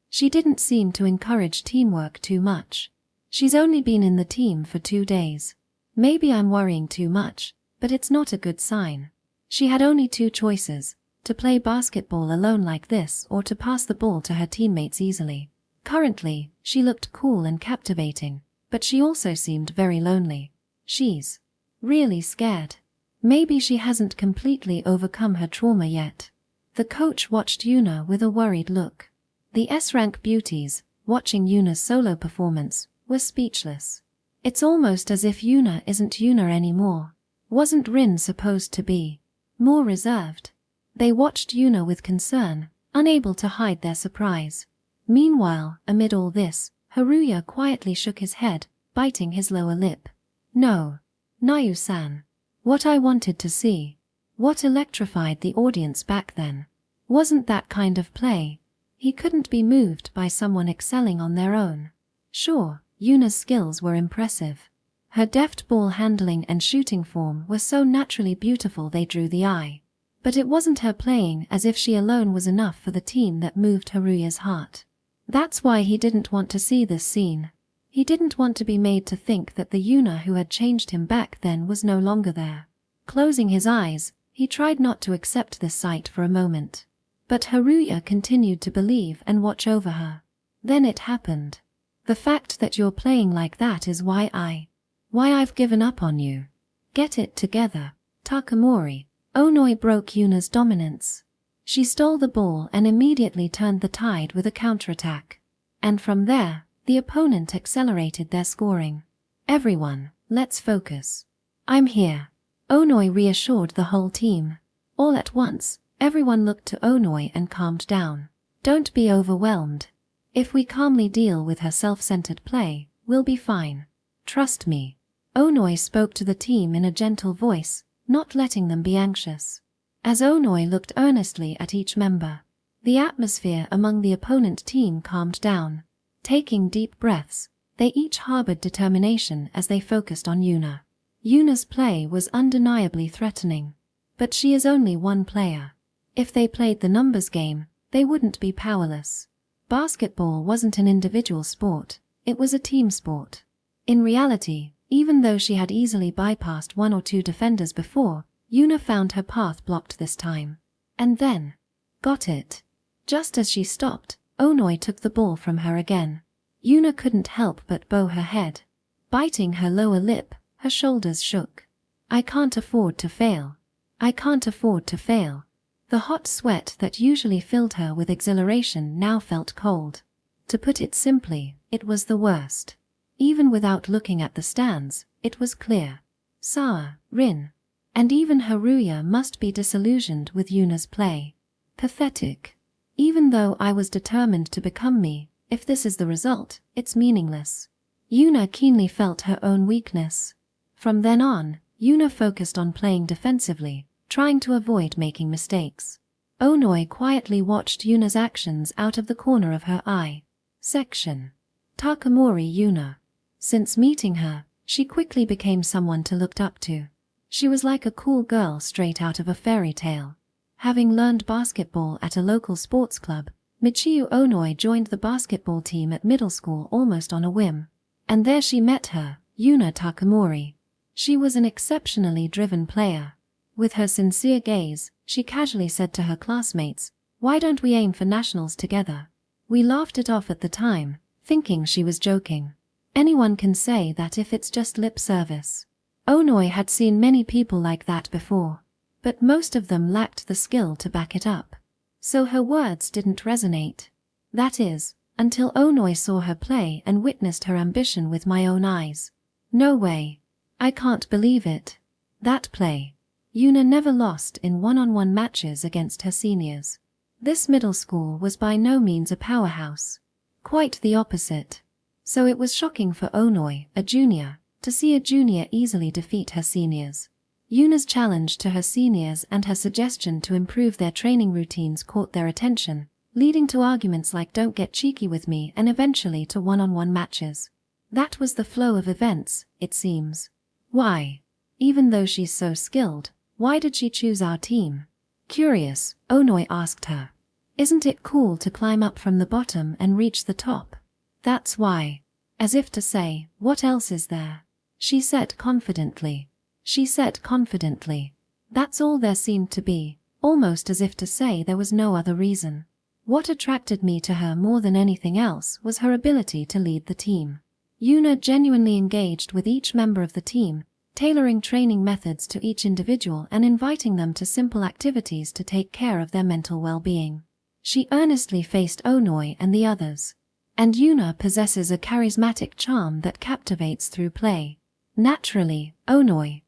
She didn't seem to encourage teamwork too much. She's only been in the team for 2 days. Maybe I'm worrying too much, but it's not a good sign. She had only 2 choices, to play basketball alone like this or to pass the ball to her teammates easily. Currently, she looked cool and captivating, but she also seemed very lonely. She's really scared. Maybe she hasn't completely overcome her trauma yet. The coach watched Yuna with a worried look. The S-rank beauties, watching Yuna's solo performance, were speechless. It's almost as if Yuna isn't Yuna anymore. Wasn't Rin supposed to be more reserved? They watched Yuna with concern, unable to hide their surprise. Meanwhile, amid all this, Haruya quietly shook his head, biting his lower lip. No. Nau-san. What I wanted to see. What electrified the audience back then. Wasn't that kind of play. He couldn't be moved by someone excelling on their own. Sure, Yuna's skills were impressive. Her deft ball handling and shooting form were so naturally beautiful they drew the eye. But it wasn't her playing as if she alone was enough for the team that moved Haruya's heart. That's why he didn't want to see this scene. He didn't want to be made to think that the Yuna who had changed him back then was no longer there. Closing his eyes, he tried not to accept this sight for a moment. But Haruya continued to believe and watch over her. Then it happened. The fact that you're playing like that is why I've given up on you. Get it together, Takamori. Onoi broke Yuna's dominance. She stole the ball and immediately turned the tide with a counterattack. And from there, the opponent accelerated their scoring. Everyone, let's focus. I'm here. Onoi reassured the whole team. All at once, everyone looked to Onoi and calmed down. Don't be overwhelmed. If we calmly deal with her self-centered play, we'll be fine. Trust me. Onoi spoke to the team in a gentle voice, not letting them be anxious. As Onoi looked earnestly at each member, the atmosphere among the opponent team calmed down. Taking deep breaths, they each harbored determination as they focused on Yuna. Yuna's play was undeniably threatening. But she is only one player. If they played the numbers game, they wouldn't be powerless. Basketball wasn't an individual sport, it was a team sport. In reality, even though she had easily bypassed one or two defenders before, Yuna found her path blocked this time. And then, got it. Just as she stopped, Onoi took the ball from her again. Yuna couldn't help but bow her head. Biting her lower lip, her shoulders shook. I can't afford to fail. I can't afford to fail. The hot sweat that usually filled her with exhilaration now felt cold. To put it simply, it was the worst. Even without looking at the stands, it was clear. Sara, Rin, and even Haruya must be disillusioned with Yuna's play. Pathetic. Even though I was determined to become me, if this is the result, it's meaningless. Yuna keenly felt her own weakness. From then on, Yuna focused on playing defensively, trying to avoid making mistakes. Onoi quietly watched Yuna's actions out of the corner of her eye. Section. Takamori Yuna. Since meeting her, she quickly became someone to look up to. She was like a cool girl straight out of a fairy tale. Having learned basketball at a local sports club, Michiyu Onoi joined the basketball team at middle school almost on a whim. And there she met her, Yuna Takamori. She was an exceptionally driven player. With her sincere gaze, she casually said to her classmates, "Why don't we aim for nationals together?" We laughed it off at the time, thinking she was joking. Anyone can say that if it's just lip service. Onoi had seen many people like that before, but most of them lacked the skill to back it up. So her words didn't resonate. That is, until Onoi saw her play and witnessed her ambition with my own eyes. No way. I can't believe it. That play. Yuna never lost in one-on-one matches against her seniors. This middle school was by no means a powerhouse. Quite the opposite. So it was shocking for Onoi, a junior, to see a junior easily defeat her seniors. Yuna's challenge to her seniors and her suggestion to improve their training routines caught their attention, leading to arguments like "don't get cheeky with me" and eventually to one-on-one matches. That was the flow of events, it seems. Why? Even though she's so skilled, why did she choose our team? Curious, Onoi asked her. Isn't it cool to climb up from the bottom and reach the top? That's why. As if to say, what else is there? She said confidently. She said confidently. That's all there seemed to be, almost as if to say there was no other reason. What attracted me to her more than anything else was her ability to lead the team. Yuna genuinely engaged with each member of the team, tailoring training methods to each individual and inviting them to simple activities to take care of their mental well-being. She earnestly faced Onoi and the others. And Yuna possesses a charismatic charm that captivates through play. Naturally, Onoi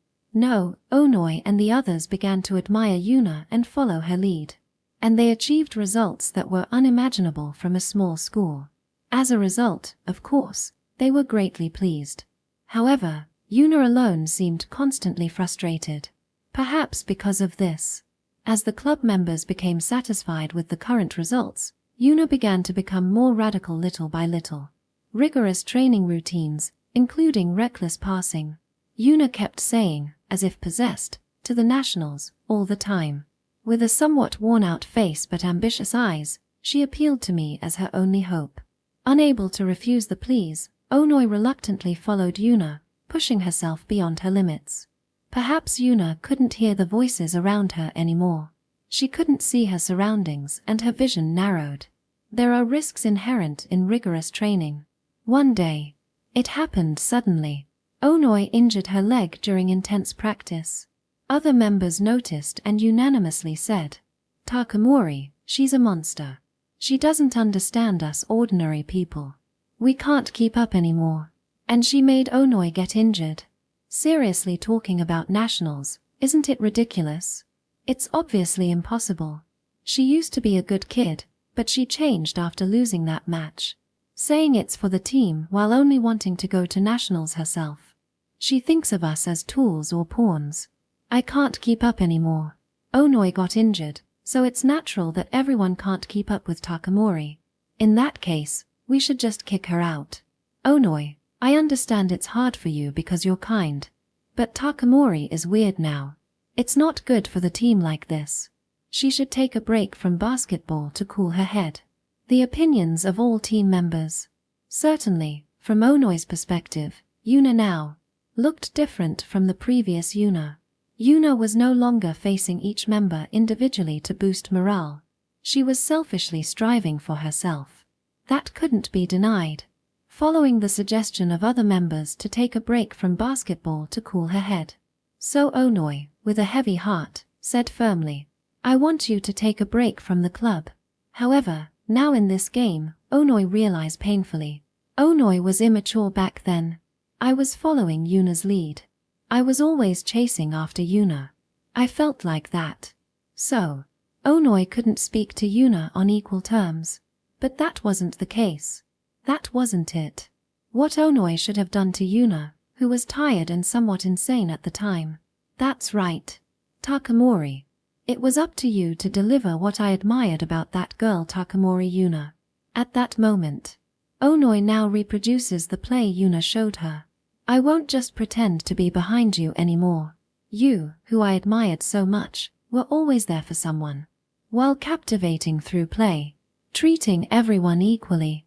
and the others began to admire Yuna and follow her lead. And they achieved results that were unimaginable from a small school. As a result, of course, they were greatly pleased. However, Yuna alone seemed constantly frustrated. Perhaps because of this. As the club members became satisfied with the current results, Yuna began to become more radical little by little. Rigorous training routines, including reckless passing. Yuna kept saying, as if possessed, to the nationals, all the time. With a somewhat worn-out face but ambitious eyes, she appealed to me as her only hope. Unable to refuse the pleas, Onoi reluctantly followed Yuna, pushing herself beyond her limits. Perhaps Yuna couldn't hear the voices around her anymore. She couldn't see her surroundings and her vision narrowed. There are risks inherent in rigorous training. One day, it happened suddenly. Onoi injured her leg during intense practice. Other members noticed and unanimously said, "Takamori, she's a monster. She doesn't understand us ordinary people. We can't keep up anymore." And she made Onoi get injured. Seriously talking about nationals, isn't it ridiculous? It's obviously impossible. She used to be a good kid, but she changed after losing that match. Saying it's for the team while only wanting to go to nationals herself. She thinks of us as tools or pawns. I can't keep up anymore. Onoi got injured, so it's natural that everyone can't keep up with Takamori. In that case, we should just kick her out. Onoi, I understand it's hard for you because you're kind. But Takamori is weird now. It's not good for the team like this. She should take a break from basketball to cool her head. The opinions of all team members. Certainly, from Onoi's perspective, Yuna now looked different from the previous Yuna. Yuna was no longer facing each member individually to boost morale. She was selfishly striving for herself. That couldn't be denied. Following the suggestion of other members to take a break from basketball to cool her head. So Onoi, with a heavy heart, said firmly, I want you to take a break from the club. However, now in this game, Onoi realized painfully. Onoi was immature back then. I was following Yuna's lead. I was always chasing after Yuna. I felt like that. So, Onoi couldn't speak to Yuna on equal terms. But that wasn't the case. That wasn't it. What Onoi should have done to Yuna, who was tired and somewhat insane at the time. That's right. Takamori. It was up to you to deliver what I admired about that girl Takamori Yuna. At that moment, Onoi now reproduces the play Yuna showed her. I won't just pretend to be behind you anymore. You, who I admired so much, were always there for someone. While captivating through play, treating everyone equally.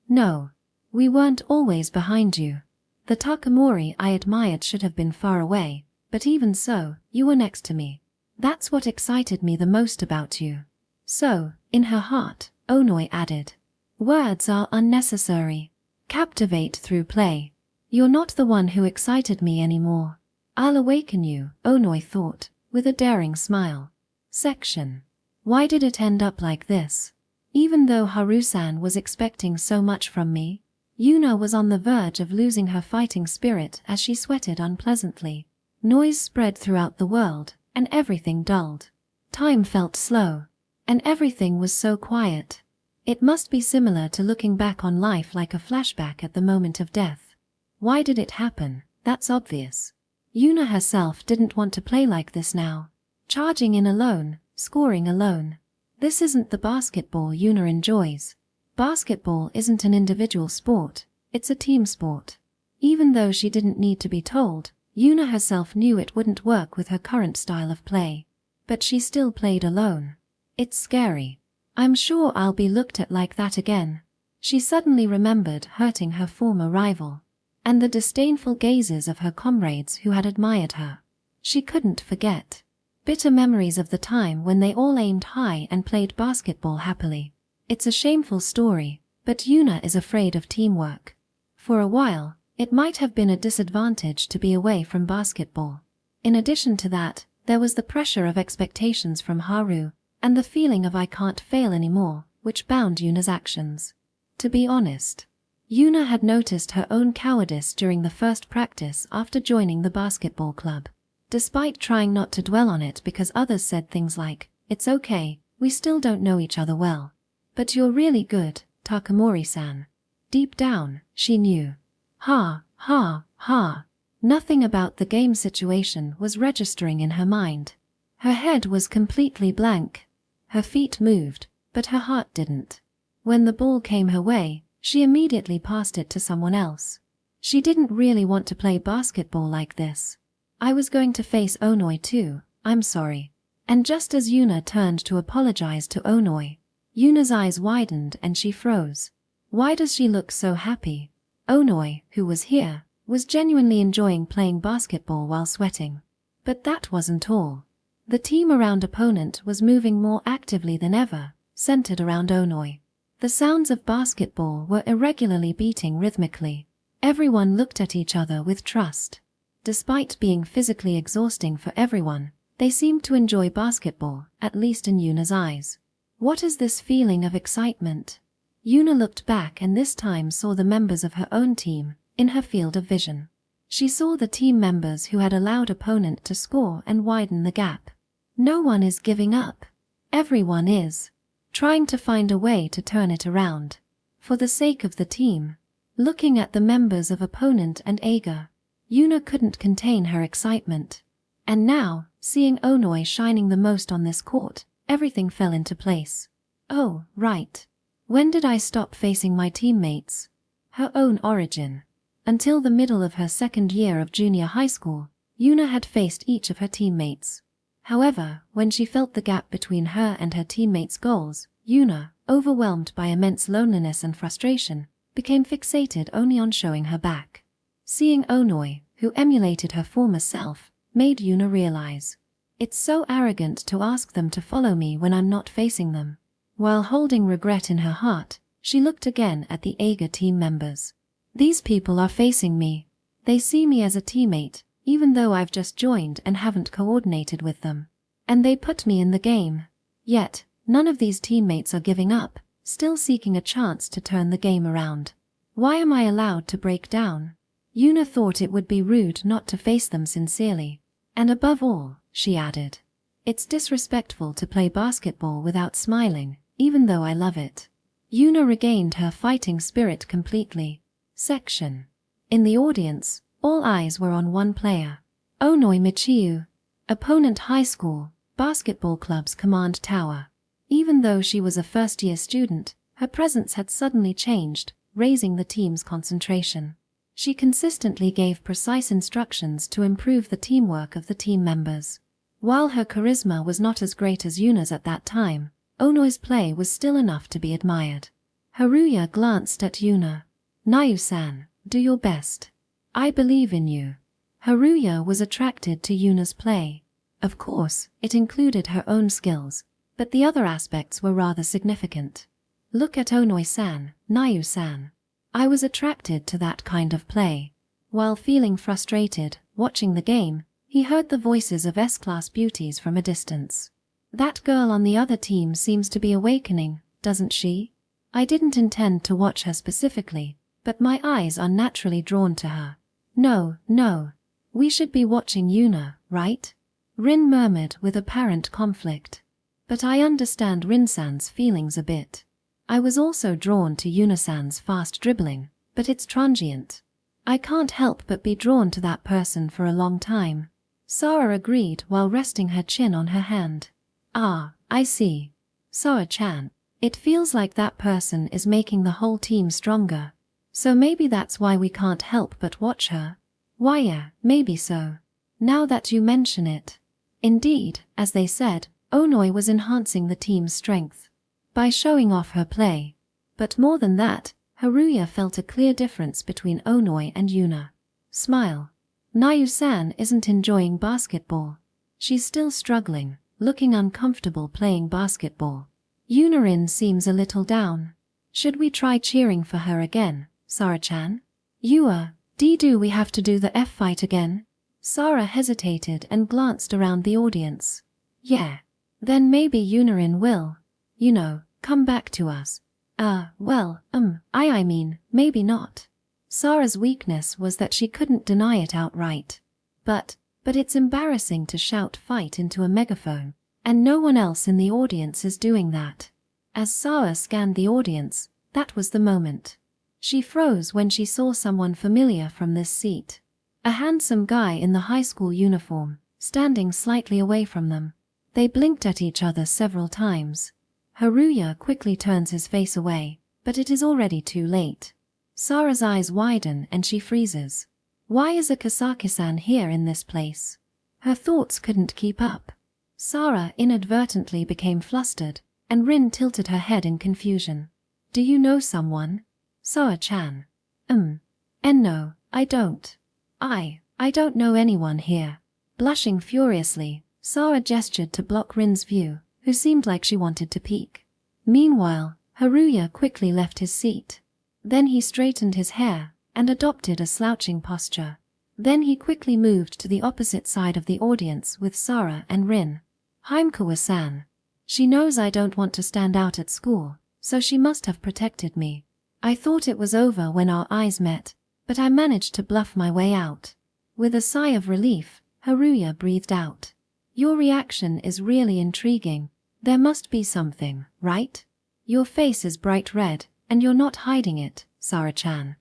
No. We weren't always behind you. The Takamori I admired should have been far away, but even so, you were next to me. That's what excited me the most about you. So, in her heart, Onoi added, words are unnecessary. Captivate through play. You're not the one who excited me anymore. I'll awaken you, Onoi thought, with a daring smile. Section. Why did it end up like this? Even though Haru-san was expecting so much from me, Yuna was on the verge of losing her fighting spirit as she sweated unpleasantly. Noise spread throughout the world, and everything dulled. Time felt slow, and everything was so quiet. It must be similar to looking back on life like a flashback at the moment of death. Why did it happen? That's obvious. Yuna herself didn't want to play like this now. Charging in alone, scoring alone. This isn't the basketball Yuna enjoys. Basketball isn't an individual sport, it's a team sport. Even though she didn't need to be told, Yuna herself knew it wouldn't work with her current style of play. But she still played alone. It's scary. I'm sure I'll be looked at like that again. She suddenly remembered hurting her former rival, and the disdainful gazes of her comrades who had admired her. She couldn't forget. Bitter memories of the time when they all aimed high and played basketball happily. It's a shameful story, but Yuna is afraid of teamwork. For a while, it might have been a disadvantage to be away from basketball. In addition to that, there was the pressure of expectations from Haru, and the feeling of I can't fail anymore, which bound Yuna's actions. To be honest, Yuna had noticed her own cowardice during the first practice after joining the basketball club. Despite trying not to dwell on it because others said things like, it's okay, we still don't know each other well. But you're really good, Takamori-san. Deep down, she knew. Ha. Nothing about the game situation was registering in her mind. Her head was completely blank. Her feet moved, but her heart didn't. When the ball came her way, she immediately passed it to someone else. She didn't really want to play basketball like this. I was going to face Onoi too, I'm sorry. And just as Yuna turned to apologize to Onoi, Yuna's eyes widened and she froze. Why does she look so happy? Onoi, who was here, was genuinely enjoying playing basketball while sweating. But that wasn't all. The team around opponent was moving more actively than ever, centered around Onoi. The sounds of basketball were irregularly beating rhythmically. Everyone looked at each other with trust. Despite being physically exhausting for everyone, they seemed to enjoy basketball, at least in Yuna's eyes. What is this feeling of excitement? Yuna looked back and this time saw the members of her own team, in her field of vision. She saw the team members who had allowed opponent to score and widen the gap. No one is giving up. Everyone is trying to find a way to turn it around. For the sake of the team. Looking at the members of opponent and Aga, Yuna couldn't contain her excitement. And now, seeing Onoi shining the most on this court, everything fell into place. Oh, right. When did I stop facing my teammates? Her own origin. Until the middle of her second year of junior high school, Yuna had faced each of her teammates. However, when she felt the gap between her and her teammates' goals, Yuna, overwhelmed by immense loneliness and frustration, became fixated only on showing her back. Seeing Onoi, who emulated her former self, made Yuna realize, it's so arrogant to ask them to follow me when I'm not facing them. While holding regret in her heart, she looked again at the Eiga team members. These people are facing me. They see me as a teammate, even though I've just joined and haven't coordinated with them. And they put me in the game. Yet, none of these teammates are giving up, still seeking a chance to turn the game around. Why am I allowed to break down? Yuna thought it would be rude not to face them sincerely. And above all, she added, it's disrespectful to play basketball without smiling, even though I love it. Yuna regained her fighting spirit completely. Section. In the audience, all eyes were on one player. Onoi Michiu. Opponent high school, basketball club's command tower. Even though she was a first-year student, her presence had suddenly changed, raising the team's concentration. She consistently gave precise instructions to improve the teamwork of the team members. While her charisma was not as great as Yuna's at that time, Onoi's play was still enough to be admired. Haruya glanced at Yuna. Nau-san, do your best. I believe in you. Haruya was attracted to Yuna's play. Of course, it included her own skills, but the other aspects were rather significant. Look at Onoi-san, Nau-san. I was attracted to that kind of play. While feeling frustrated, watching the game, he heard the voices of S-class beauties from a distance. That girl on the other team seems to be awakening, doesn't she? I didn't intend to watch her specifically, but my eyes are naturally drawn to her. No, we should be watching Yuna, right? Rin murmured with apparent conflict. But I understand Rin-san's feelings a bit. I was also drawn to Yuna-san's fast dribbling, but it's transient. I can't help but be drawn to that person for a long time. Sara agreed while resting her chin on her hand. Ah, I see. Sara-chan, it feels like that person is making the whole team stronger. So maybe that's why we can't help but watch her. Why yeah, maybe so. Now that you mention it. Indeed, as they said, Onoi was enhancing the team's strength by showing off her play. But more than that, Haruya felt a clear difference between Onoi and Yuna. Smile. Nau-san isn't enjoying basketball. She's still struggling, looking uncomfortable playing basketball. Yuna-rin seems a little down. Should we try cheering for her again, Sara-chan? Do we have to do the F-fight again? Sara hesitated and glanced around the audience. Yeah. Then maybe Yuna-rin will, come back to us. I mean, maybe not. Sara's weakness was that she couldn't deny it outright. But it's embarrassing to shout fight into a megaphone, and no one else in the audience is doing that. As Sara scanned the audience, that was the moment. She froze when she saw someone familiar from this seat. A handsome guy in the high school uniform, standing slightly away from them. They blinked at each other several times. Haruya quickly turns his face away, but it is already too late. Sara's eyes widen and she freezes. Why is a Kazaki-san here in this place? Her thoughts couldn't keep up. Sara inadvertently became flustered, and Rin tilted her head in confusion. Do you know someone? Sara-chan. No, I don't. I don't know anyone here. Blushing furiously, Sara gestured to block Rin's view, who seemed like she wanted to peek. Meanwhile, Haruya quickly left his seat. Then he straightened his hair and adopted a slouching posture. Then he quickly moved to the opposite side of the audience with Sara and Rin. Heimkawa-san. She knows I don't want to stand out at school, so she must have protected me. I thought it was over when our eyes met, but I managed to bluff my way out. With a sigh of relief, Haruya breathed out. Your reaction is really intriguing. There must be something, right? Your face is bright red, and you're not hiding it, Sara-chan.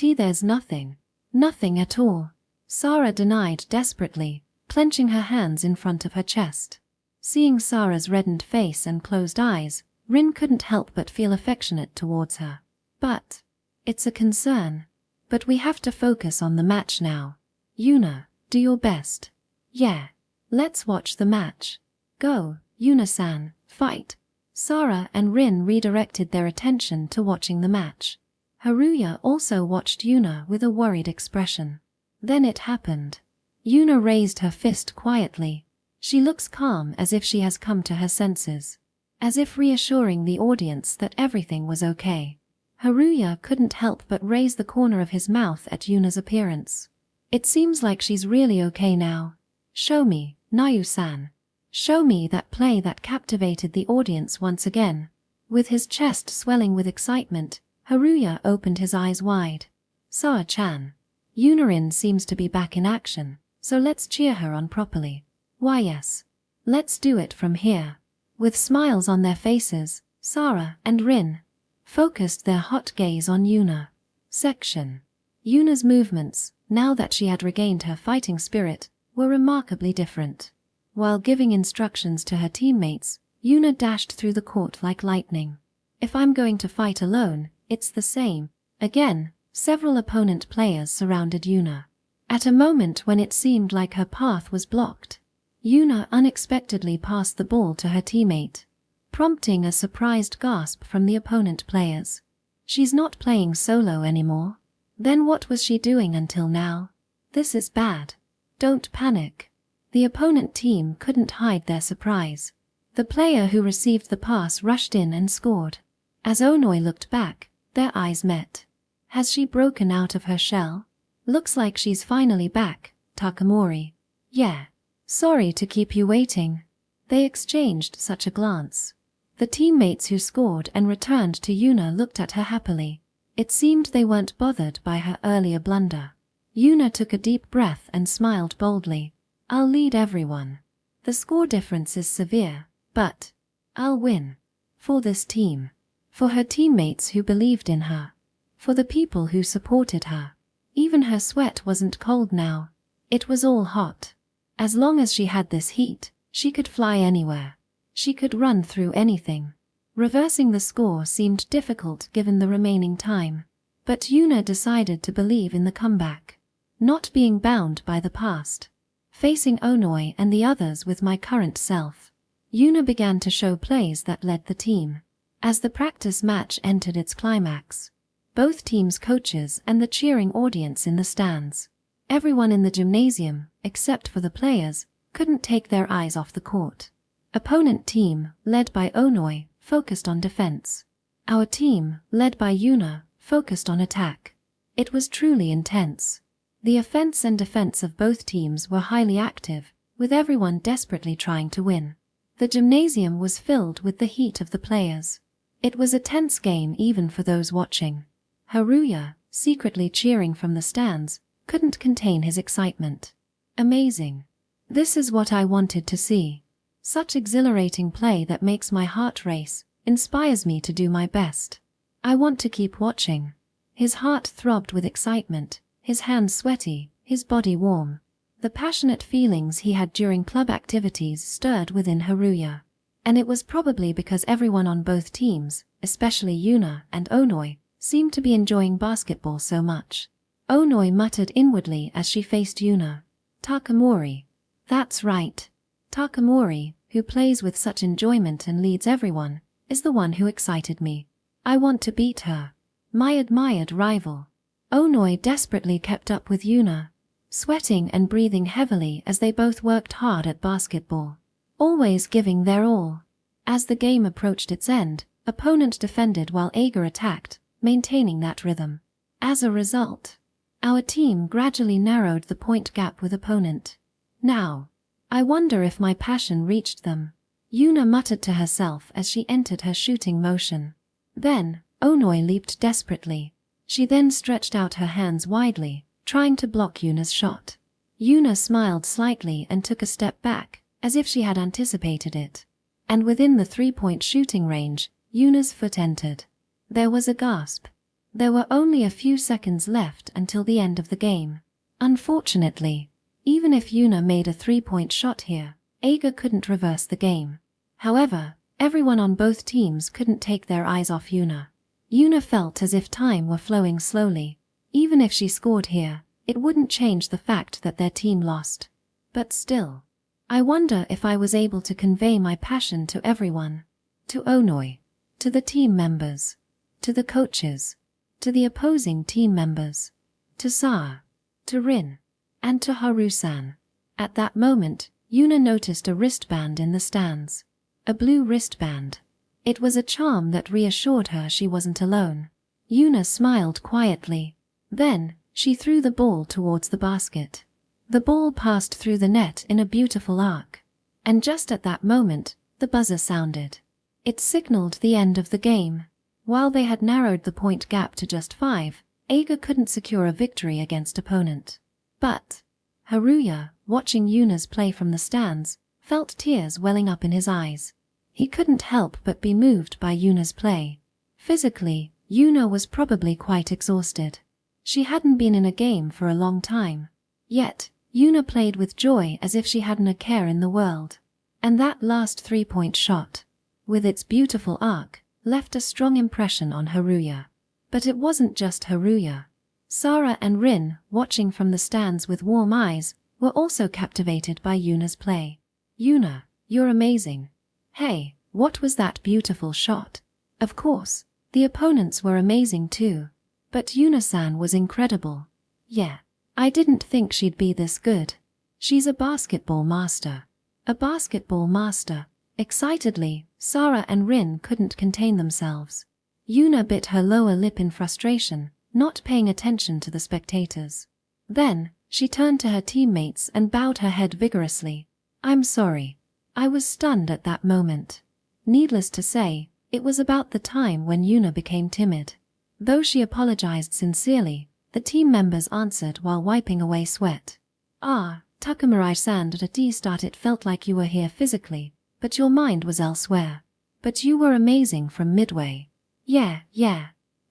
There's nothing. Nothing at all. Sara denied desperately, clenching her hands in front of her chest. Seeing Sara's reddened face and closed eyes, Rin couldn't help but feel affectionate towards her. But it's a concern. But we have to focus on the match now. Yuna, do your best. Yeah. Let's watch the match. Go, Yuna-san, fight. Sara and Rin redirected their attention to watching the match. Haruya also watched Yuna with a worried expression. Then it happened. Yuna raised her fist quietly. She looks calm, as if she has come to her senses. As if reassuring the audience that everything was okay. Haruya couldn't help but raise the corner of his mouth at Yuna's appearance. It seems like she's really okay now. Show me, Nau-san. Show me that play that captivated the audience once again. With his chest swelling with excitement, Haruya opened his eyes wide. Sara-chan. Yuna-rin seems to be back in action, so let's cheer her on properly. Why yes. Let's do it from here. With smiles on their faces, Sara and Rin focused their hot gaze on Yuna. Section. Yuna's movements, now that she had regained her fighting spirit, were remarkably different. While giving instructions to her teammates, Yuna dashed through the court like lightning. If I'm going to fight alone, it's the same. Again, several opponent players surrounded Yuna. At a moment when it seemed like her path was blocked, Yuna unexpectedly passed the ball to her teammate, prompting a surprised gasp from the opponent players. She's not playing solo anymore. Then what was she doing until now? This is bad. Don't panic. The opponent team couldn't hide their surprise. The player who received the pass rushed in and scored. As Onoi looked back, their eyes met. Has she broken out of her shell? Looks like she's finally back, Takamori. Yeah. Sorry to keep you waiting. They exchanged such a glance. The teammates who scored and returned to Yuna looked at her happily. It seemed they weren't bothered by her earlier blunder. Yuna took a deep breath and smiled boldly. I'll lead everyone. The score difference is severe, but I'll win. For this team. For her teammates who believed in her. For the people who supported her. Even her sweat wasn't cold now. It was all hot. As long as she had this heat, she could fly anywhere. She could run through anything. Reversing the score seemed difficult given the remaining time. But Yuna decided to believe in the comeback. Not being bound by the past. Facing Onoi and the others with my current self. Yuna began to show plays that led the team. As the practice match entered its climax, both teams' coaches and the cheering audience in the stands, everyone in the gymnasium, except for the players, couldn't take their eyes off the court. Opponent team, led by Onoi, focused on defense. Our team, led by Yuna, focused on attack. It was truly intense. The offense and defense of both teams were highly active, with everyone desperately trying to win. The gymnasium was filled with the heat of the players. It was a tense game even for those watching. Haruya, secretly cheering from the stands, couldn't contain his excitement. Amazing. This is what I wanted to see. Such exhilarating play that makes my heart race, inspires me to do my best. I want to keep watching. His heart throbbed with excitement, his hands sweaty, his body warm. The passionate feelings he had during club activities stirred within Haruya. And it was probably because everyone on both teams, especially Yuna and Onoi, seemed to be enjoying basketball so much. Onoi muttered inwardly as she faced Yuna. Takamori. That's right. Takamori, who plays with such enjoyment and leads everyone, is the one who excited me. I want to beat her. My admired rival. Onoi desperately kept up with Yuna, sweating and breathing heavily as they both worked hard at basketball, always giving their all. As the game approached its end, opponent defended while Ager attacked, maintaining that rhythm. As a result, our team gradually narrowed the point gap with opponent. Now, I wonder if my passion reached them. Yuna muttered to herself as she entered her shooting motion. Then, Onoi leaped desperately. She then stretched out her hands widely, trying to block Yuna's shot. Yuna smiled slightly and took a step back, as if she had anticipated it. And within the three-point shooting range, Yuna's foot entered. There was a gasp. There were only a few seconds left until the end of the game. Unfortunately, Even if Yuna made a 3-point shot here, Eiga couldn't reverse the game. However, everyone on both teams couldn't take their eyes off Yuna. Yuna felt as if time were flowing slowly. Even if she scored here, it wouldn't change the fact that their team lost. But still, I wonder if I was able to convey my passion to everyone. To Onoi, to the team members, to the coaches, to the opposing team members, to Sara, to Rin, and to Haru-san. At that moment, Yuna noticed a wristband in the stands. A blue wristband. It was a charm that reassured her she wasn't alone. Yuna smiled quietly. Then, she threw the ball towards the basket. The ball passed through the net in a beautiful arc. And just at that moment, the buzzer sounded. It signaled the end of the game. While they had narrowed the point gap to just 5, Eiga couldn't secure a victory against opponent. But Haruya, watching Yuna's play from the stands, felt tears welling up in his eyes. He couldn't help but be moved by Yuna's play. Physically, Yuna was probably quite exhausted. She hadn't been in a game for a long time. Yet, Yuna played with joy as if she hadn't a care in the world. And that last 3-point shot, with its beautiful arc, left a strong impression on Haruya. But it wasn't just Haruya. Sara and Rin, watching from the stands with warm eyes, were also captivated by Yuna's play. Yuna, you're amazing. Hey, what was that beautiful shot? Of course, the opponents were amazing too. But Yuna-san was incredible. Yeah, I didn't think she'd be this good. She's a basketball master. A basketball master. Excitedly, Sara and Rin couldn't contain themselves. Yuna bit her lower lip in frustration, not paying attention to the spectators. Then, she turned to her teammates and bowed her head vigorously. I'm sorry. I was stunned at that moment. Needless to say, it was about the time when Yuna became timid. Though she apologized sincerely, the team members answered while wiping away sweat. Takamori-san, at the start it felt like you were here physically, but your mind was elsewhere. But you were amazing from midway. Yeah.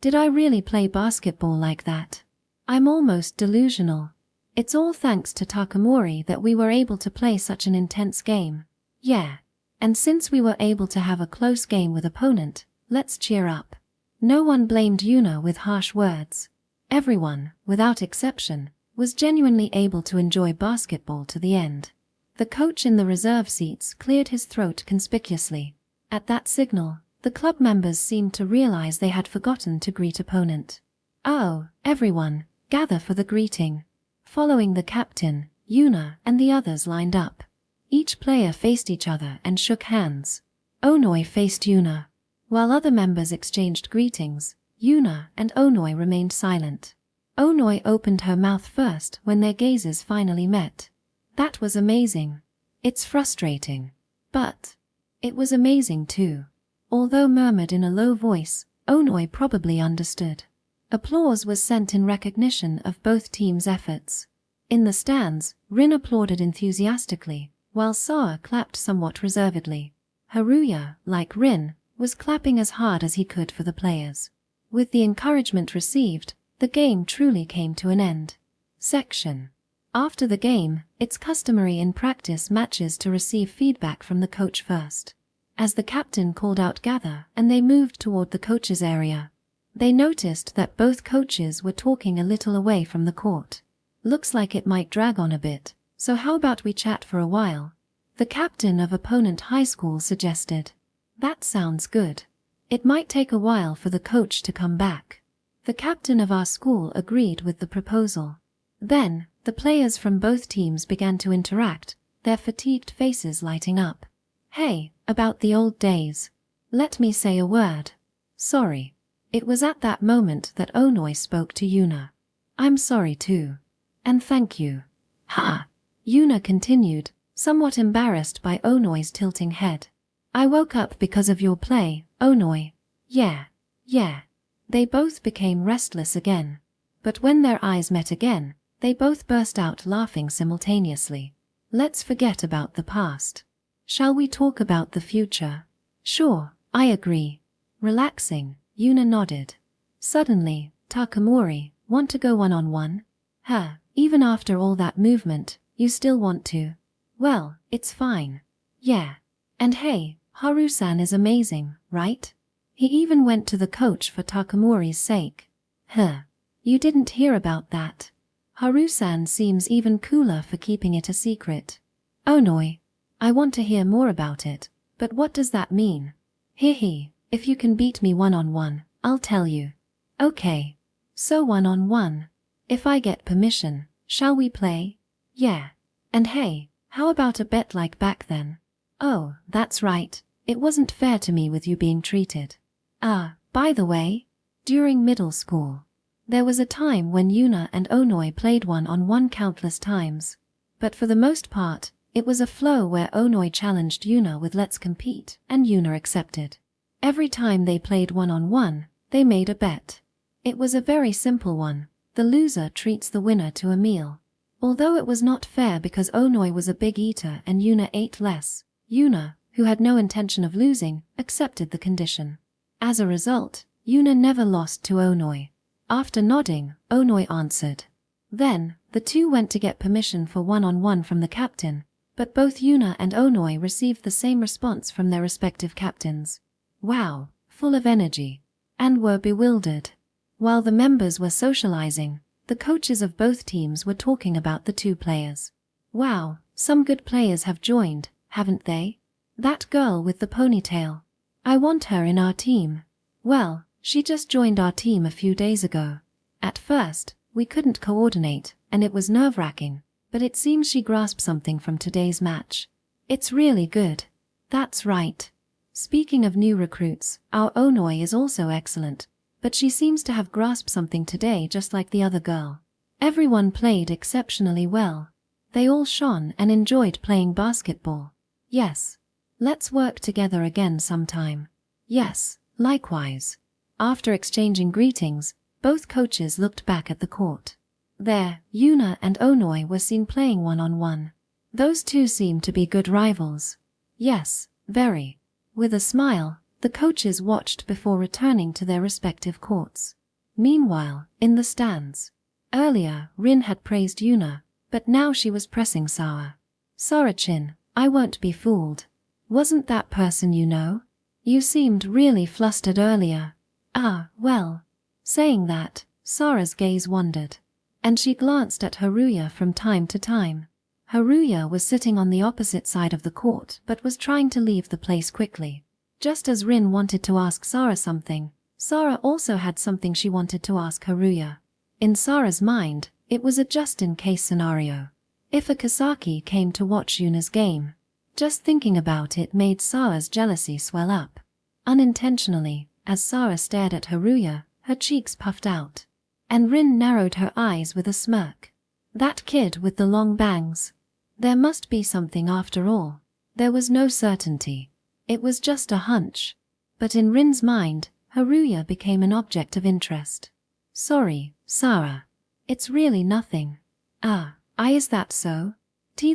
Did I really play basketball like that? I'm almost delusional. It's all thanks to Takamori that we were able to play such an intense game. Yeah. And since we were able to have a close game with opponent, let's cheer up. No one blamed Yuna with harsh words. Everyone, without exception, was genuinely able to enjoy basketball to the end. The coach in the reserve seats cleared his throat conspicuously. At that signal, the club members seemed to realize they had forgotten to greet opponent. Oh, everyone, gather for the greeting. Following the captain, Yuna and the others lined up. Each player faced each other and shook hands. Onoi faced Yuna. While other members exchanged greetings, Yuna and Onoi remained silent. Onoi opened her mouth first when their gazes finally met. That was amazing. It's frustrating. But it was amazing too. Although murmured in a low voice, Onoi probably understood. Applause was sent in recognition of both teams' efforts. In the stands, Rin applauded enthusiastically, while Sara clapped somewhat reservedly. Haruya, like Rin, was clapping as hard as he could for the players. With the encouragement received, the game truly came to an end. Section. After the game, it's customary in practice matches to receive feedback from the coach first. As the captain called out gather and they moved toward the coaches' area, they noticed that both coaches were talking a little away from the court. Looks like it might drag on a bit, so how about we chat for a while? The captain of opponent high school suggested. That sounds good. It might take a while for the coach to come back. The captain of our school agreed with the proposal. Then, the players from both teams began to interact, their fatigued faces lighting up. Hey, about the old days. Let me say a word. Sorry. It was at that moment that Onoi spoke to Yuna. I'm sorry too. And thank you. Ha! Yuna continued, somewhat embarrassed by Onoi's tilting head. I woke up because of your play, Onoi. Yeah. They both became restless again. But when their eyes met again, they both burst out laughing simultaneously. Let's forget about the past. Shall we talk about the future? Sure, I agree. Relaxing, Yuna nodded. Suddenly, Takamori, want to go one-on-one? Even after all that movement, You still want to? Well, it's fine. Yeah. And hey, Haru-san is amazing, right? He even went to the coach for Takamori's sake. Huh. You didn't hear about that. Haru-san seems even cooler for keeping it a secret. Onoi. I want to hear more about it, but what does that mean? Hehe, if you can beat me one-on-one, I'll tell you. Okay. So one-on-one. If I get permission, shall we play? Yeah. And hey, how about a bet like back then? Oh, that's right. It wasn't fair to me with you being treated. By the way, during middle school, there was a time when Yuna and Onoi played one-on-one countless times. But for the most part, it was a flow where Onoi challenged Yuna with "let's compete," and Yuna accepted. Every time they played one-on-one, they made a bet. It was a very simple one. The loser treats the winner to a meal. Although it was not fair because Onoi was a big eater and Yuna ate less, Yuna, who had no intention of losing, accepted the condition. As a result, Yuna never lost to Onoi. After nodding, Onoi answered. Then, the two went to get permission for one-on-one from the captain, but both Yuna and Onoi received the same response from their respective captains. Wow, full of energy. And were bewildered. While the members were socializing, the coaches of both teams were talking about the two players. Wow, some good players have joined, haven't they? That girl with the ponytail. I want her in our team. Well, she just joined our team a few days ago. At first, we couldn't coordinate, and it was nerve-wracking, but it seems she grasped something from today's match. It's really good. That's right. Speaking of new recruits, our Onoi is also excellent, but she seems to have grasped something today just like the other girl. Everyone played exceptionally well. They all shone and enjoyed playing basketball. Yes. Let's work together again sometime. Yes, likewise. After exchanging greetings, both coaches looked back at the court. There, Yuna and Onoi were seen playing one-on-one. Those two seemed to be good rivals. Yes, very. With a smile, the coaches watched before returning to their respective courts. Meanwhile, in the stands. Earlier, Rin had praised Yuna, but now she was pressing Sara. Sara-chin, I won't be fooled. Wasn't that person you know? You seemed really flustered earlier. Well. Saying that, Sara's gaze wandered, and she glanced at Haruya from time to time. Haruya was sitting on the opposite side of the court but was trying to leave the place quickly. Just as Rin wanted to ask Sara something, Sara also had something she wanted to ask Haruya. In Sara's mind, it was a just-in-case scenario. If a Kasaki came to watch Yuna's game. Just thinking about it made Sara's jealousy swell up. Unintentionally, as Sara stared at Haruya, her cheeks puffed out. And Rin narrowed her eyes with a smirk. That kid with the long bangs. There must be something after all. There was no certainty. It was just a hunch. But in Rin's mind, Haruya became an object of interest. Sorry, Sara. It's really nothing. Is that so?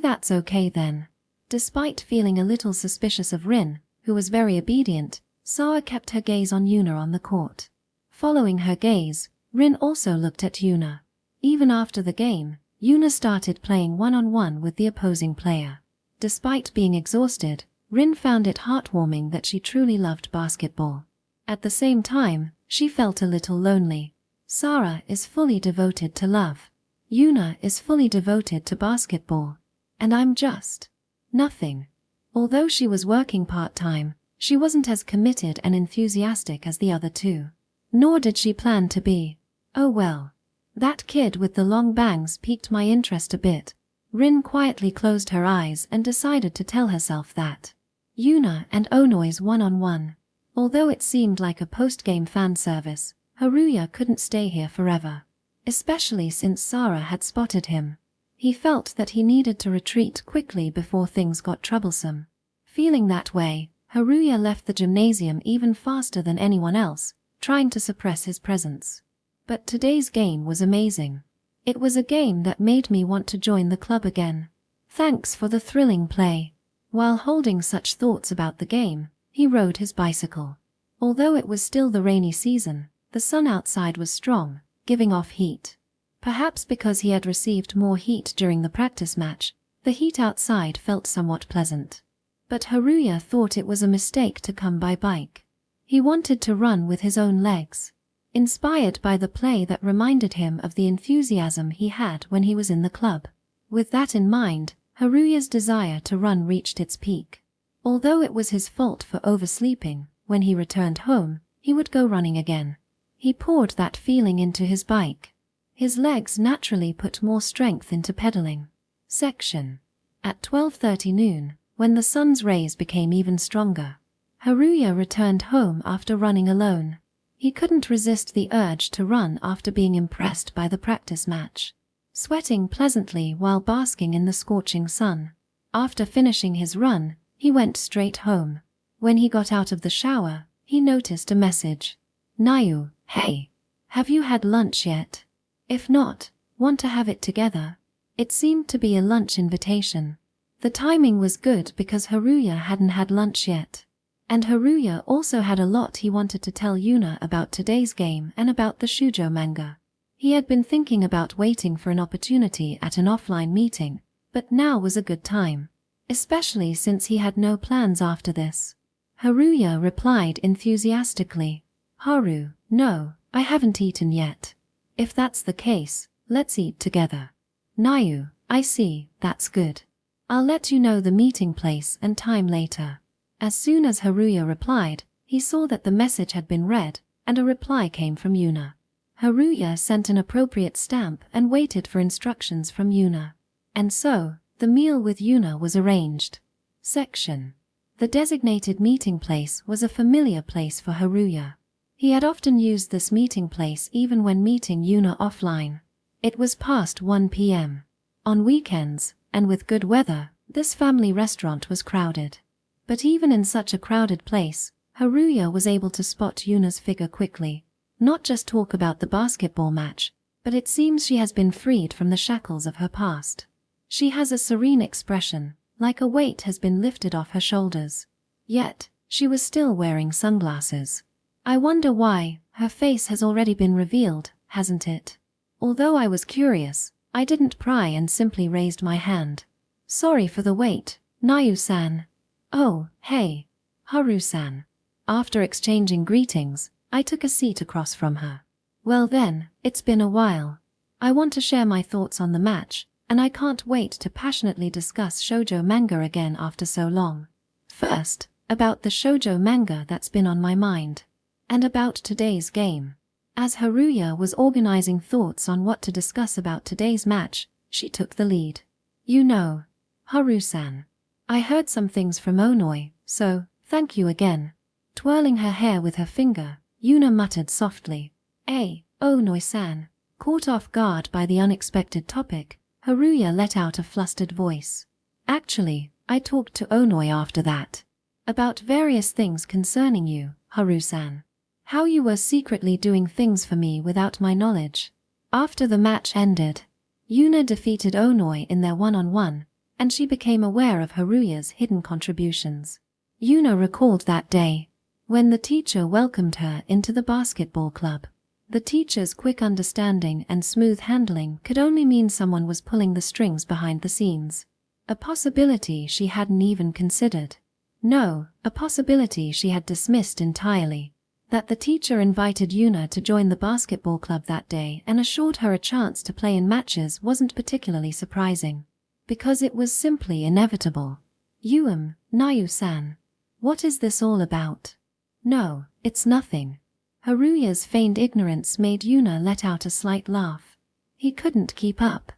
That's okay then. Despite feeling a little suspicious of Rin, who was very obedient, Sara kept her gaze on Yuna on the court. Following her gaze, Rin also looked at Yuna. Even after the game, Yuna started playing one-on-one with the opposing player. Despite being exhausted, Rin found it heartwarming that she truly loved basketball. At the same time, she felt a little lonely. Sara is fully devoted to love. Yuna is fully devoted to basketball. And I'm just nothing. Although she was working part-time, she wasn't as committed and enthusiastic as the other two. Nor did she plan to be. Oh well. That kid with the long bangs piqued my interest a bit. Rin quietly closed her eyes and decided to tell herself that. Yuna and Onoi's one-on-one. Although it seemed like a post-game fan service, Haruya couldn't stay here forever. Especially since Sara had spotted him. He felt that he needed to retreat quickly before things got troublesome. Feeling that way, Haruya left the gymnasium even faster than anyone else, trying to suppress his presence. But today's game was amazing. It was a game that made me want to join the club again. Thanks for the thrilling play. While holding such thoughts about the game, he rode his bicycle. Although it was still the rainy season, the sun outside was strong, giving off heat. Perhaps because he had received more heat during the practice match, the heat outside felt somewhat pleasant. But Haruya thought it was a mistake to come by bike. He wanted to run with his own legs, inspired by the play that reminded him of the enthusiasm he had when he was in the club. With that in mind, Haruya's desire to run reached its peak. Although it was his fault for oversleeping, when he returned home, he would go running again. He poured that feeling into his bike. His legs naturally put more strength into pedaling. Section. At 12:30 noon, when the sun's rays became even stronger, Haruya returned home after running alone. He couldn't resist the urge to run after being impressed by the practice match. Sweating pleasantly while basking in the scorching sun. After finishing his run, he went straight home. When he got out of the shower, he noticed a message. Nau, hey. Have you had lunch yet? If not, want to have it together? It seemed to be a lunch invitation. The timing was good because Haruya hadn't had lunch yet. And Haruya also had a lot he wanted to tell Yuna about today's game and about the shoujo manga. He had been thinking about waiting for an opportunity at an offline meeting, but now was a good time, especially since he had no plans after this. Haruya replied enthusiastically, Haru, no, I haven't eaten yet. If that's the case, let's eat together. Nau, I see, that's good. I'll let you know the meeting place and time later. As soon as Haruya replied, he saw that the message had been read, and a reply came from Yuna. Haruya sent an appropriate stamp and waited for instructions from Yuna. And so, the meal with Yuna was arranged. Section. The designated meeting place was a familiar place for Haruya. He had often used this meeting place even when meeting Yuna offline. It was past 1 p.m. On weekends, and with good weather, this family restaurant was crowded. But even in such a crowded place, Haruya was able to spot Yuna's figure quickly. Not just talk about the basketball match, but it seems she has been freed from the shackles of her past. She has a serene expression, like a weight has been lifted off her shoulders. Yet, she was still wearing sunglasses. I wonder why. Her face has already been revealed, hasn't it? Although I was curious, I didn't pry and simply raised my hand. Sorry for the wait, Nau-san. Oh, hey. Haru-san. After exchanging greetings, I took a seat across from her. Well then, it's been a while. I want to share my thoughts on the match, and I can't wait to passionately discuss shoujo manga again after so long. First, about the shoujo manga that's been on my mind. And about today's game. As Haruya was organizing thoughts on what to discuss about today's match, she took the lead. You know, Haru-san, I heard some things from Onoi, so, thank you again. Twirling her hair with her finger, Yuna muttered softly. Onoi-san. Caught off guard by the unexpected topic, Haruya let out a flustered voice. Actually, I talked to Onoi after that. About various things concerning you, Haru-san. How you were secretly doing things for me without my knowledge. After the match ended, Yuna defeated Onoi in their one-on-one, and she became aware of Haruya's hidden contributions. Yuna recalled that day, when the teacher welcomed her into the basketball club. The teacher's quick understanding and smooth handling could only mean someone was pulling the strings behind the scenes. A possibility she hadn't even considered. No, a possibility she had dismissed entirely. That the teacher invited Yuna to join the basketball club that day and assured her a chance to play in matches wasn't particularly surprising. Because it was simply inevitable. Nau-san. What is this all about? No, it's nothing. Haruya's feigned ignorance made Yuna let out a slight laugh. He couldn't keep up.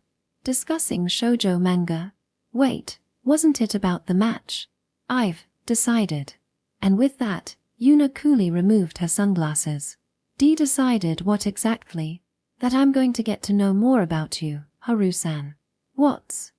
Discussing shoujo manga? Wait, wasn't it about the match? I've decided. And with that, Yuna coolly removed her sunglasses. Decided what exactly? That I'm going to get to know more about you, Haru-san. What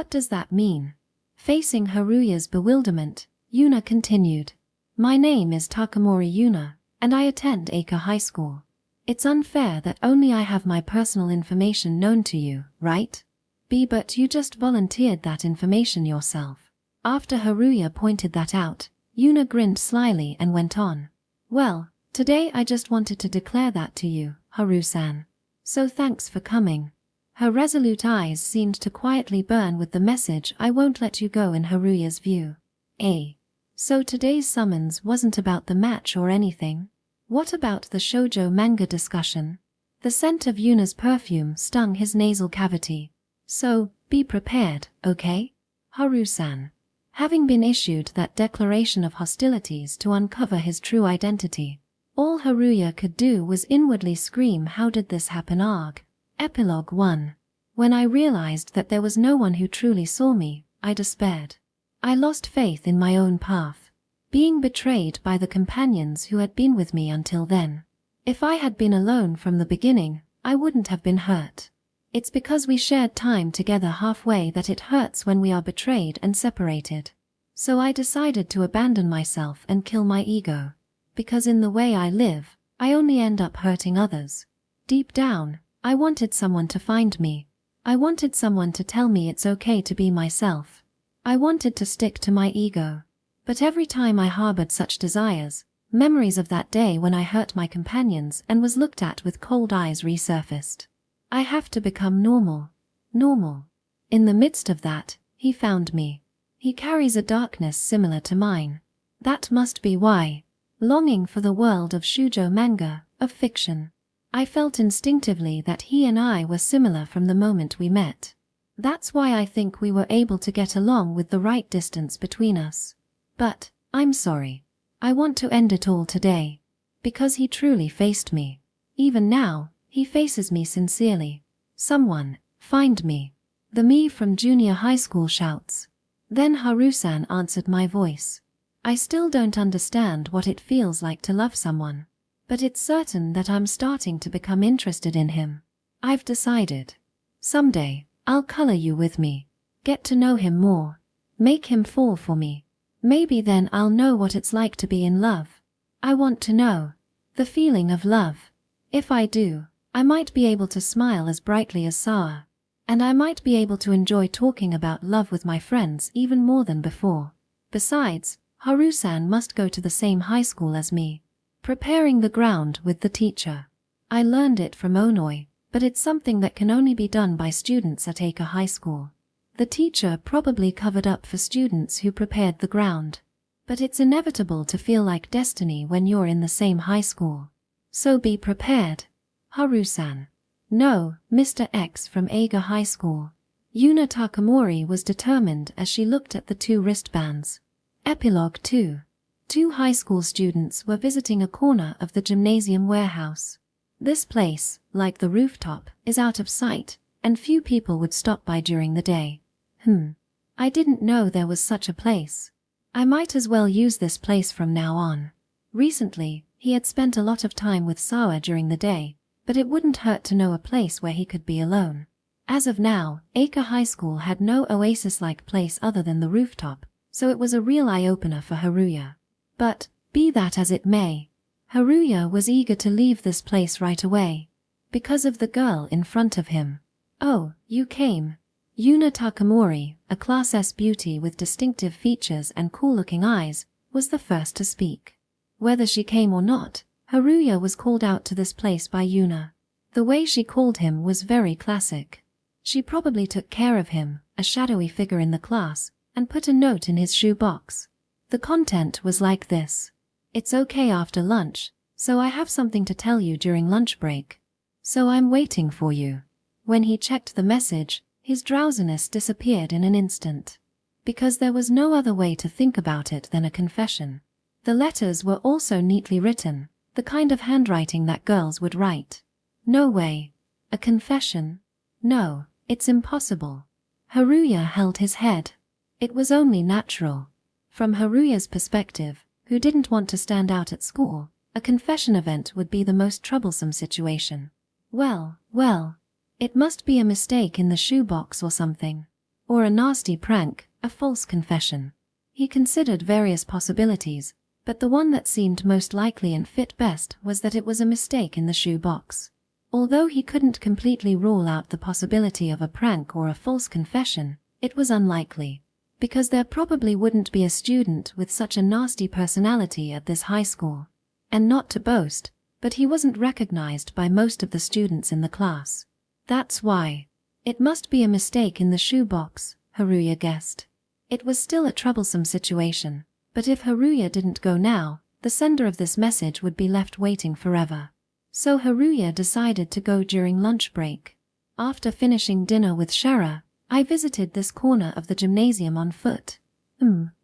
does that mean? Facing Haruya's bewilderment, Yuna continued. My name is Takamori Yuna, and I attend Eika High School. It's unfair that only I have my personal information known to you, right? But you just volunteered that information yourself. After Haruya pointed that out, Yuna grinned slyly and went on. Well, today I just wanted to declare that to you, Haru-san. So thanks for coming. Her resolute eyes seemed to quietly burn with the message, I won't let you go, in Haruya's view. So today's summons wasn't about the match or anything? What about the shoujo manga discussion? The scent of Yuna's perfume stung his nasal cavity. So, be prepared, okay? Haru-san. Having been issued that declaration of hostilities to uncover his true identity, all Haruya could do was inwardly scream, how did this happen? Arg. Epilogue 1. When I realized that there was no one who truly saw me, I despaired. I lost faith in my own path, being betrayed by the companions who had been with me until then. If I had been alone from the beginning, I wouldn't have been hurt. It's because we shared time together halfway that it hurts when we are betrayed and separated. So I decided to abandon myself and kill my ego. Because in the way I live, I only end up hurting others. Deep down, I wanted someone to find me. I wanted someone to tell me it's okay to be myself. I wanted to stick to my ego. But every time I harbored such desires, memories of that day when I hurt my companions and was looked at with cold eyes resurfaced. I have to become normal. Normal. In the midst of that, he found me. He carries a darkness similar to mine. That must be why. Longing for the world of shoujo manga, of fiction. I felt instinctively that he and I were similar from the moment we met. That's why I think we were able to get along with the right distance between us. But, I'm sorry. I want to end it all today. Because he truly faced me. Even now, he faces me sincerely. Someone, find me. The me from junior high school shouts. Then Haru-san answered my voice. I still don't understand what it feels like to love someone. But it's certain that I'm starting to become interested in him. I've decided. Someday, I'll color you with me. Get to know him more. Make him fall for me. Maybe then I'll know what it's like to be in love. I want to know. The feeling of love. If I do, I might be able to smile as brightly as Sara. And I might be able to enjoy talking about love with my friends even more than before. Besides, Haru-san must go to the same high school as me. Preparing the ground with the teacher. I learned it from Onoi, but it's something that can only be done by students at Eika High School. The teacher probably covered up for students who prepared the ground. But it's inevitable to feel like destiny when you're in the same high school. So be prepared. Haru-san. No, Mr. X from Eika High School. Yuna Takamori was determined as she looked at the two wristbands. Epilogue 2. Two high school students were visiting a corner of the gymnasium warehouse. This place, like the rooftop, is out of sight, and few people would stop by during the day. I didn't know there was such a place. I might as well use this place from now on. Recently, he had spent a lot of time with Sara during the day, but it wouldn't hurt to know a place where he could be alone. As of now, Eika High School had no oasis-like place other than the rooftop, so it was a real eye-opener for Haruya. But, be that as it may, Haruya was eager to leave this place right away. Because of the girl in front of him. Oh, you came. Yuna Takamori, a Class S beauty with distinctive features and cool-looking eyes, was the first to speak. Whether she came or not, Haruya was called out to this place by Yuna. The way she called him was very classic. She probably took care of him, a shadowy figure in the class, and put a note in his shoebox. The content was like this. It's okay after lunch, so I have something to tell you during lunch break. So I'm waiting for you. When he checked the message, his drowsiness disappeared in an instant. Because there was no other way to think about it than a confession. The letters were also neatly written, the kind of handwriting that girls would write. No way. A confession? No, it's impossible. Haruya held his head. It was only natural. From Haruya's perspective, who didn't want to stand out at school, a confession event would be the most troublesome situation. Well, it must be a mistake in the shoebox or something. Or a nasty prank, a false confession. He considered various possibilities, but the one that seemed most likely and fit best was that it was a mistake in the shoebox. Although he couldn't completely rule out the possibility of a prank or a false confession, it was unlikely. Because there probably wouldn't be a student with such a nasty personality at this high school. And not to boast, but he wasn't recognized by most of the students in the class. That's why. It must be a mistake in the shoebox, Haruya guessed. It was still a troublesome situation, but if Haruya didn't go now, the sender of this message would be left waiting forever. So Haruya decided to go during lunch break. After finishing dinner with Sara, I visited this corner of the gymnasium on foot.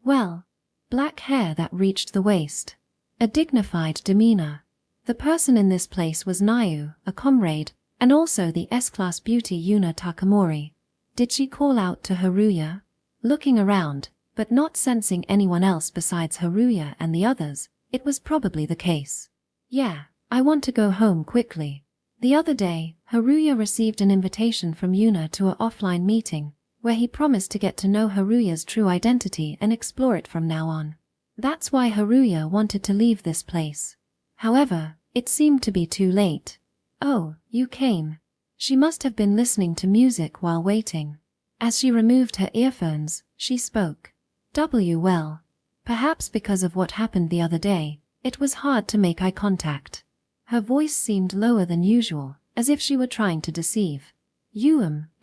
Well, black hair that reached the waist. A dignified demeanor. The person in this place was Nau, a comrade, and also the S-class beauty Yuna Takamori. Did she call out to Haruya? Looking around, but not sensing anyone else besides Haruya and the others, it was probably the case. Yeah, I want to go home quickly. The other day, Haruya received an invitation from Yuna to an offline meeting, where he promised to get to know Haruya's true identity and explore it from now on. That's why Haruya wanted to leave this place. However, it seemed to be too late. Oh, you came. She must have been listening to music while waiting. As she removed her earphones, she spoke. Well, perhaps because of what happened the other day, it was hard to make eye contact. Her voice seemed lower than usual, as if she were trying to deceive.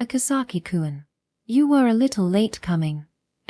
Akasaki-kun. You were a little late coming.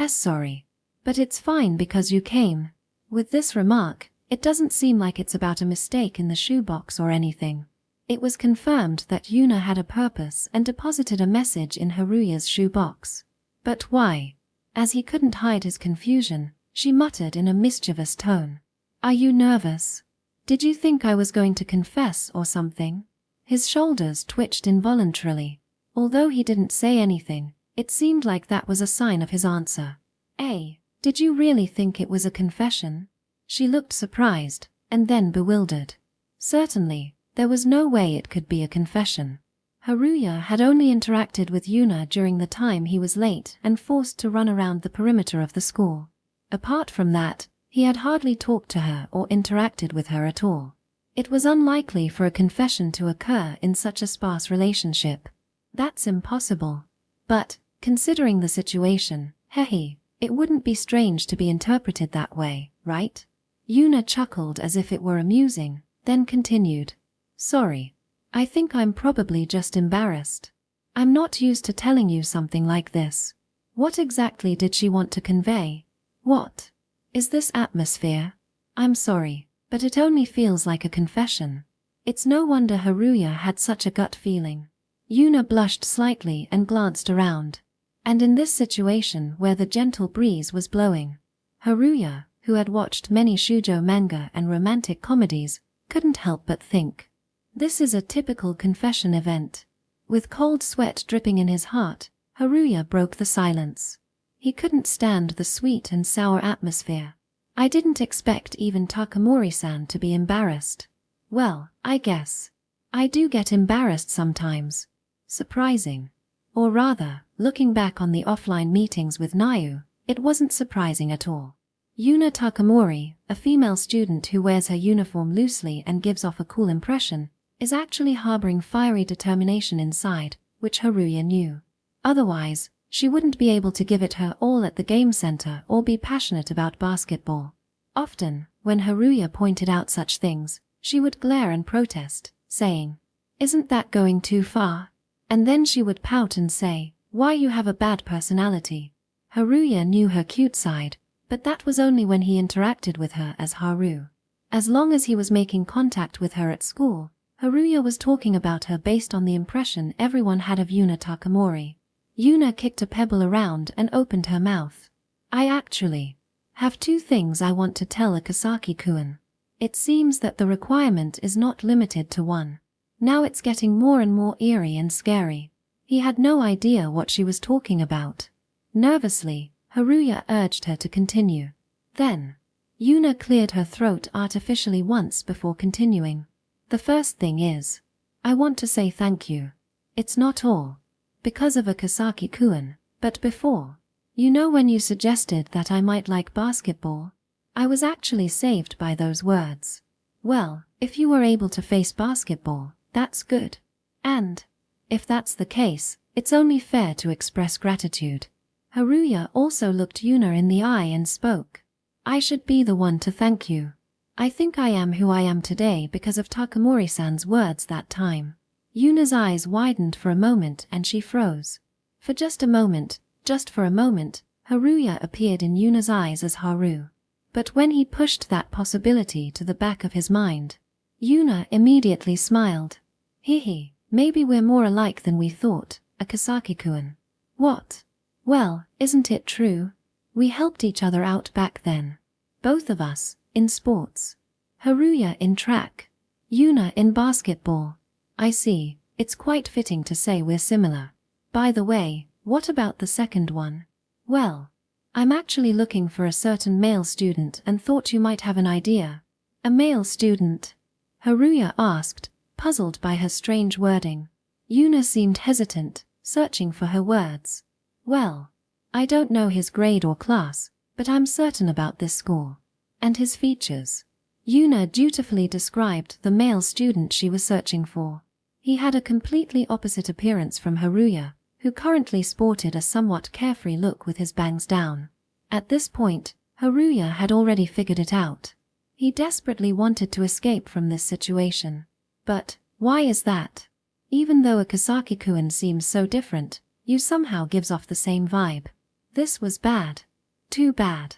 Sorry. But it's fine because you came. With this remark, it doesn't seem like it's about a mistake in the shoebox or anything. It was confirmed that Yuna had a purpose and deposited a message in Haruya's shoebox. But why? As he couldn't hide his confusion, she muttered in a mischievous tone. Are you nervous? Did you think I was going to confess or something? His shoulders twitched involuntarily. Although he didn't say anything, it seemed like that was a sign of his answer. Did you really think it was a confession? She looked surprised, and then bewildered. Certainly, there was no way it could be a confession. Haruya had only interacted with Yuna during the time he was late and forced to run around the perimeter of the school. Apart from that, he had hardly talked to her or interacted with her at all. It was unlikely for a confession to occur in such a sparse relationship. That's impossible. But, considering the situation, it wouldn't be strange to be interpreted that way, right? Yuna chuckled as if it were amusing, then continued. Sorry. I think I'm probably just embarrassed. I'm not used to telling you something like this. What exactly did she want to convey? What? Is this atmosphere? I'm sorry, but it only feels like a confession. It's no wonder Haruya had such a gut feeling. Yuna blushed slightly and glanced around. And in this situation where the gentle breeze was blowing, Haruya, who had watched many shoujo manga and romantic comedies, couldn't help but think. This is a typical confession event. With cold sweat dripping in his heart, Haruya broke the silence. He couldn't stand the sweet and sour atmosphere. I didn't expect even Takamori-san to be embarrassed. Well, I guess. I do get embarrassed sometimes. Surprising. Or rather, looking back on the offline meetings with Nau, it wasn't surprising at all. Yuna Takamori, a female student who wears her uniform loosely and gives off a cool impression, is actually harboring fiery determination inside, which Haruya knew. Otherwise, she wouldn't be able to give it her all at the game center or be passionate about basketball. Often, when Haruya pointed out such things, she would glare and protest, saying, "Isn't that going too far?" And then she would pout and say, "Why, you have a bad personality." Haruya knew her cute side, but that was only when he interacted with her as Haru. As long as he was making contact with her at school, Haruya was talking about her based on the impression everyone had of Yuna Takamori. Yuna kicked a pebble around and opened her mouth. I actually have 2 things I want to tell Akasaki-kun. It seems that the requirement is not limited to 1. Now it's getting more and more eerie and scary. He had no idea what she was talking about. Nervously, Haruya urged her to continue. Then, Yuna cleared her throat artificially once before continuing. The first thing is, I want to say thank you. It's not all because of Akasaki-kun, but before. You know, when you suggested that I might like basketball, I was actually saved by those words. Well, if you were able to face basketball, that's good. And, if that's the case, it's only fair to express gratitude. Haruya also looked Yuna in the eye and spoke. I should be the one to thank you. I think I am who I am today because of Takamori-san's words that time. Yuna's eyes widened for a moment and she froze. For just a moment, Haruya appeared in Yuna's eyes as Haru. But when he pushed that possibility to the back of his mind, Yuna immediately smiled. Hehe, maybe we're more alike than we thought, Akasaki-kun. What? Well, isn't it true? We helped each other out back then. Both of us, in sports. Haruya in track. Yuna in basketball. I see, it's quite fitting to say we're similar. By the way, what about the second one? Well, I'm actually looking for a certain male student and thought you might have an idea. A male student? Haruya asked, puzzled by her strange wording. Yuna seemed hesitant, searching for her words. Well, I don't know his grade or class, but I'm certain about this score. And his features. Yuna dutifully described the male student she was searching for. He had a completely opposite appearance from Haruya, who currently sported a somewhat carefree look with his bangs down. At this point, Haruya had already figured it out. He desperately wanted to escape from this situation. But, why is that? Even though Akasaki-kun seems so different, you somehow gives off the same vibe. This was bad. Too bad.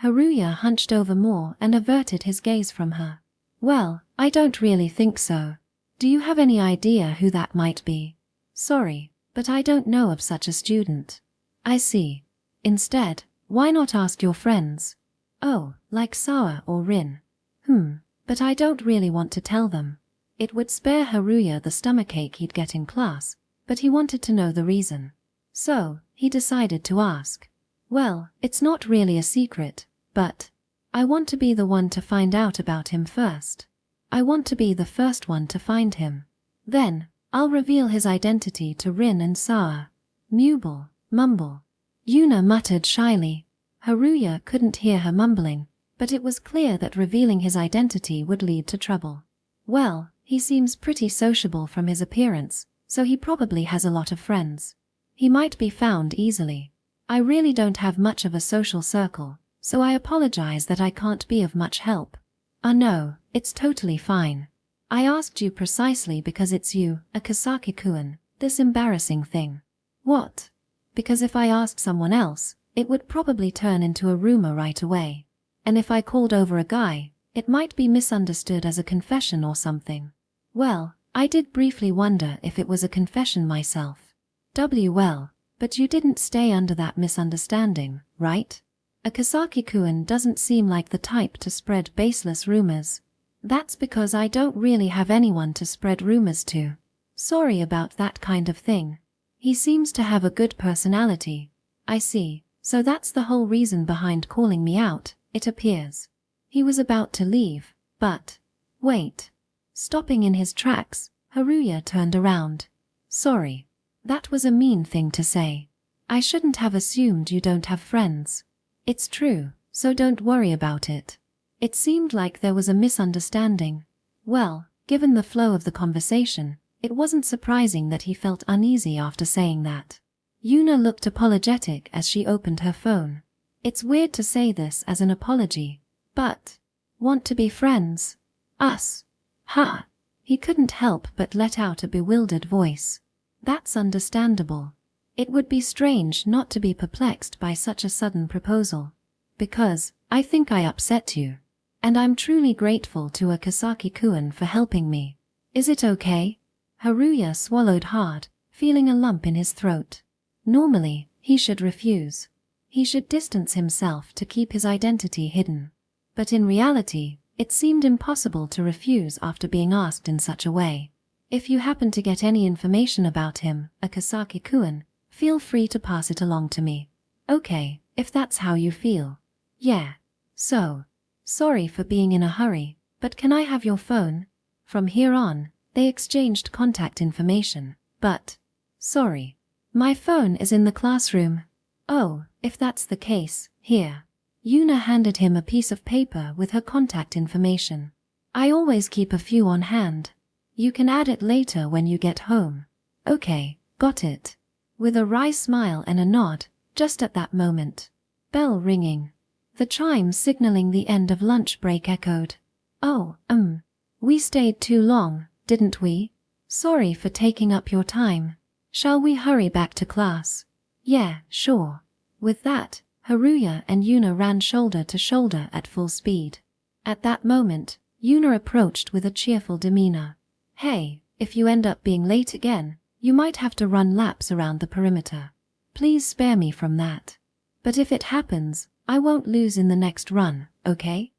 Haruya hunched over more and averted his gaze from her. Well, I don't really think so. Do you have any idea who that might be? Sorry, but I don't know of such a student. I see. Instead, why not ask your friends? Oh, like Sara or Rin. But I don't really want to tell them. It would spare Haruya the stomachache he'd get in class, but he wanted to know the reason. So, he decided to ask. Well, it's not really a secret, but I want to be the one to find out about him first. I want to be the first one to find him. Then, I'll reveal his identity to Rin and Sara. Mumble. Yuna muttered shyly. Haruya couldn't hear her mumbling, but it was clear that revealing his identity would lead to trouble. Well, he seems pretty sociable from his appearance, so he probably has a lot of friends. He might be found easily. I really don't have much of a social circle, so I apologize that I can't be of much help. No, it's totally fine. I asked you precisely because it's you, Akasaki-kun, this embarrassing thing. What? Because if I asked someone else, it would probably turn into a rumor right away. And if I called over a guy, it might be misunderstood as a confession or something. Well, I did briefly wonder if it was a confession myself. Well, but you didn't stay under that misunderstanding, right? Akasaki-kun doesn't seem like the type to spread baseless rumors. That's because I don't really have anyone to spread rumors to. Sorry about that kind of thing. He seems to have a good personality. I see, so that's the whole reason behind calling me out, it appears. He was about to leave, but... Wait. Stopping in his tracks, Haruya turned around. Sorry. That was a mean thing to say. I shouldn't have assumed you don't have friends. It's true, so don't worry about it. It seemed like there was a misunderstanding. Well, given the flow of the conversation, it wasn't surprising that he felt uneasy after saying that. Yuna looked apologetic as she opened her phone. It's weird to say this as an apology, but... Want to be friends? Us? Ha! He couldn't help but let out a bewildered voice. That's understandable. It would be strange not to be perplexed by such a sudden proposal. Because, I think I upset you. And I'm truly grateful to Akasaki-kun for helping me. Is it okay? Haruya swallowed hard, feeling a lump in his throat. Normally, he should refuse. He should distance himself to keep his identity hidden. But in reality, it seemed impossible to refuse after being asked in such a way. If you happen to get any information about him, Akasaki-kun, feel free to pass it along to me. Okay, if that's how you feel. Yeah. So, sorry for being in a hurry, but can I have your phone? From here on, they exchanged contact information, but... Sorry. My phone is in the classroom. Oh, if that's the case, here. Yuna handed him a piece of paper with her contact information. I always keep a few on hand. You can add it later when you get home. Okay, got it. With a wry smile and a nod, just at that moment. Bell ringing. The chime signaling the end of lunch break echoed. Oh, we stayed too long, didn't we? Sorry for taking up your time. Shall we hurry back to class? Yeah, sure. With that, Haruya and Yuna ran shoulder to shoulder at full speed. At that moment, Yuna approached with a cheerful demeanor. Hey, if you end up being late again, you might have to run laps around the perimeter. Please spare me from that. But if it happens, I won't lose in the next run, okay?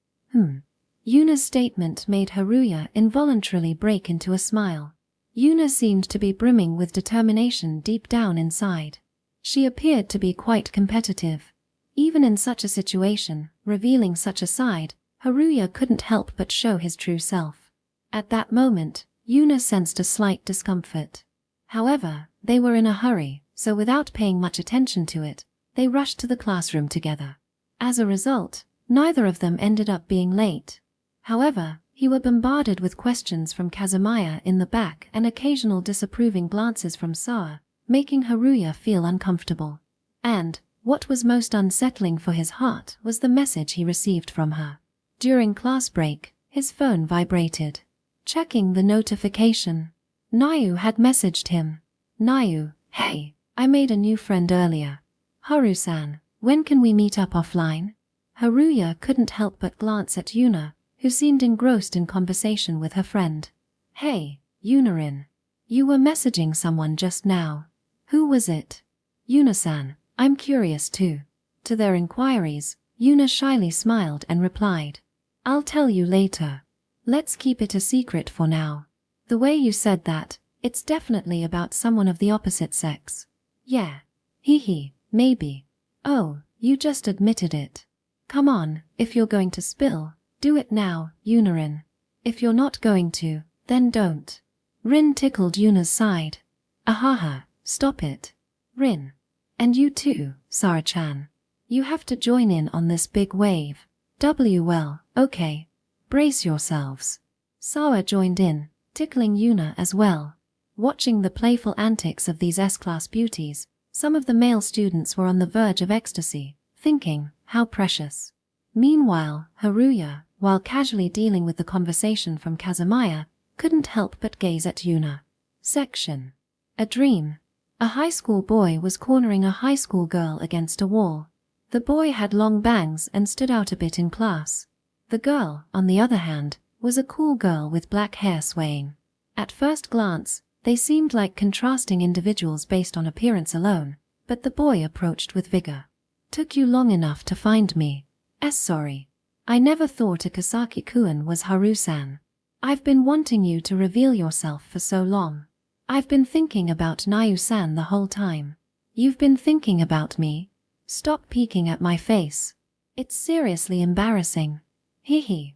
Yuna's statement made Haruya involuntarily break into a smile. Yuna seemed to be brimming with determination deep down inside. She appeared to be quite competitive. Even in such a situation, revealing such a side, Haruya couldn't help but show his true self. At that moment, Yuna sensed a slight discomfort. However, they were in a hurry, so without paying much attention to it, they rushed to the classroom together. As a result, neither of them ended up being late. However, he were bombarded with questions from Kazamia in the back and occasional disapproving glances from Sara, making Haruya feel uncomfortable. And, what was most unsettling for his heart was the message he received from her. During class break, his phone vibrated. Checking the notification, Nau had messaged him. Nau, hey, I made a new friend earlier. Haru-san, when can we meet up offline? Haruya couldn't help but glance at Yuna, who seemed engrossed in conversation with her friend. Hey, Yuna-in. You were messaging someone just now. Who was it? Yuna-san, I'm curious too. To their inquiries, Yuna shyly smiled and replied. I'll tell you later. Let's keep it a secret for now. The way you said that, it's definitely about someone of the opposite sex. Yeah. Maybe. Oh, you just admitted it. Come on, if you're going to spill, do it now, Yuna-in. If you're not going to, then don't. Rin tickled Yuna's side. Ahaha, stop it. Rin. And you too, Sara-chan. You have to join in on this big wave. Well, okay. Brace yourselves. Sara joined in, tickling Yuna as well. Watching the playful antics of these S-class beauties, some of the male students were on the verge of ecstasy, thinking, how precious. Meanwhile, Haruya, while casually dealing with the conversation from Kazamia, couldn't help but gaze at Yuna. Section. A dream. A high school boy was cornering a high school girl against a wall. The boy had long bangs and stood out a bit in class. The girl, on the other hand, was a cool girl with black hair swaying. At first glance, they seemed like contrasting individuals based on appearance alone, but the boy approached with vigor. Took you long enough to find me. Sorry. I never thought a Kasaki-kun was Haru-san. I've been wanting you to reveal yourself for so long. I've been thinking about Nau-san the whole time. You've been thinking about me? Stop peeking at my face. It's seriously embarrassing.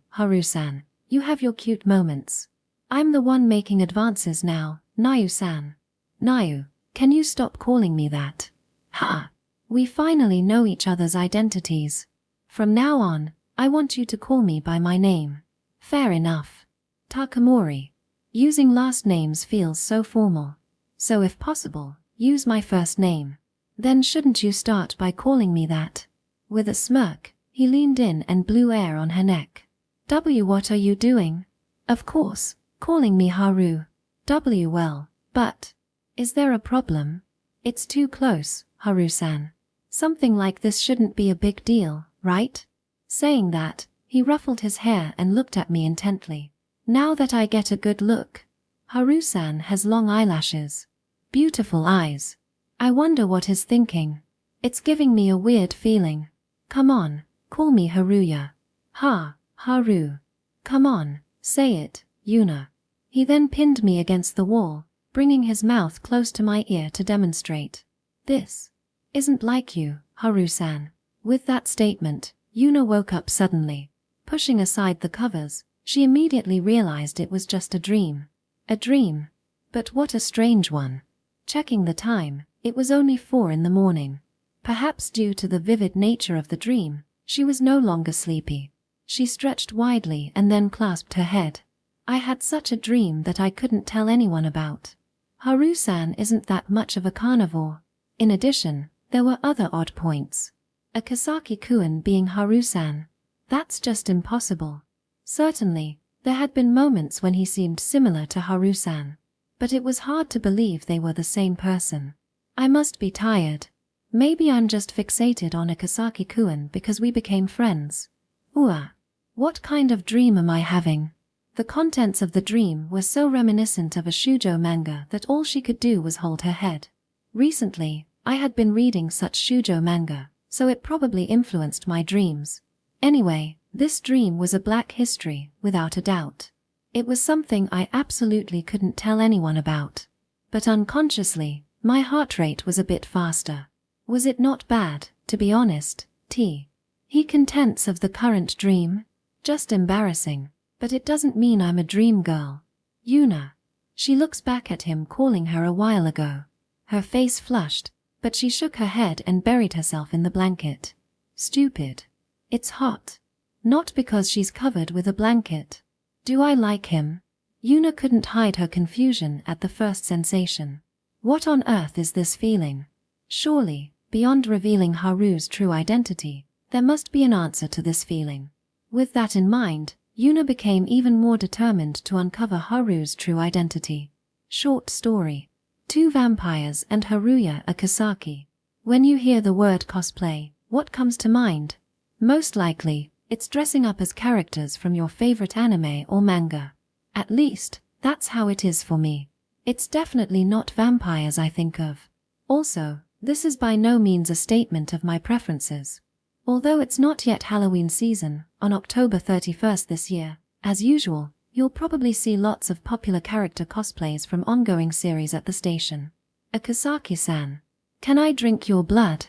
Haru-san, you have your cute moments. I'm the one making advances now, Nau-san. Nau, can you stop calling me that? Ha! We finally know each other's identities. From now on, I want you to call me by my name. Fair enough. Takamori. Using last names feels so formal. So if possible, use my first name. Then shouldn't you start by calling me that? With a smirk, he leaned in and blew air on her neck. What are you doing? Of course, calling me Haru. Well, but... Is there a problem? It's too close, Haru-san. Something like this shouldn't be a big deal, right? Saying that, he ruffled his hair and looked at me intently. Now that I get a good look. Haru-san has long eyelashes. Beautiful eyes. I wonder what he's thinking. It's giving me a weird feeling. Come on, call me Haruya. Haru. Come on, say it, Yuna. He then pinned me against the wall, bringing his mouth close to my ear to demonstrate. This isn't like you, Haru-san. With that statement, Yuna woke up suddenly. Pushing aside the covers, she immediately realized it was just a dream. A dream. But what a strange one. Checking the time, it was only 4 in the morning. Perhaps due to the vivid nature of the dream, she was no longer sleepy. She stretched widely and then clasped her head. I had such a dream that I couldn't tell anyone about. Haru-san isn't that much of a carnivore. In addition, there were other odd points. A Kasaki-kun being Haru-san. That's just impossible. Certainly, there had been moments when he seemed similar to Haru-san, but it was hard to believe they were the same person. I must be tired. Maybe I'm just fixated on Akasaki-kun because we became friends. What kind of dream am I having? The contents of the dream were so reminiscent of a shoujo manga that all she could do was hold her head. Recently, I had been reading such shoujo manga, so it probably influenced my dreams. Anyway, this dream was a black history, without a doubt. It was something I absolutely couldn't tell anyone about. But unconsciously, my heart rate was a bit faster. Was it not bad, to be honest, He contents of the current dream? Just embarrassing, but it doesn't mean I'm a dream girl. Yuna. She looks back at him calling her a while ago. Her face flushed, but she shook her head and buried herself in the blanket. Stupid. It's hot. Not because she's covered with a blanket. Do I like him? Yuna couldn't hide her confusion at the first sensation. What on earth is this feeling? Surely, beyond revealing Haru's true identity, there must be an answer to this feeling. With that in mind, Yuna became even more determined to uncover Haru's true identity. Short story. 2 vampires and Haruya Akasaki. When you hear the word cosplay, what comes to mind? Most likely, it's dressing up as characters from your favorite anime or manga. At least, that's how it is for me. It's definitely not vampires I think of. Also, this is by no means a statement of my preferences. Although it's not yet Halloween season, on October 31st this year, as usual, you'll probably see lots of popular character cosplays from ongoing series at the station. Akasaki-san. Can I drink your blood?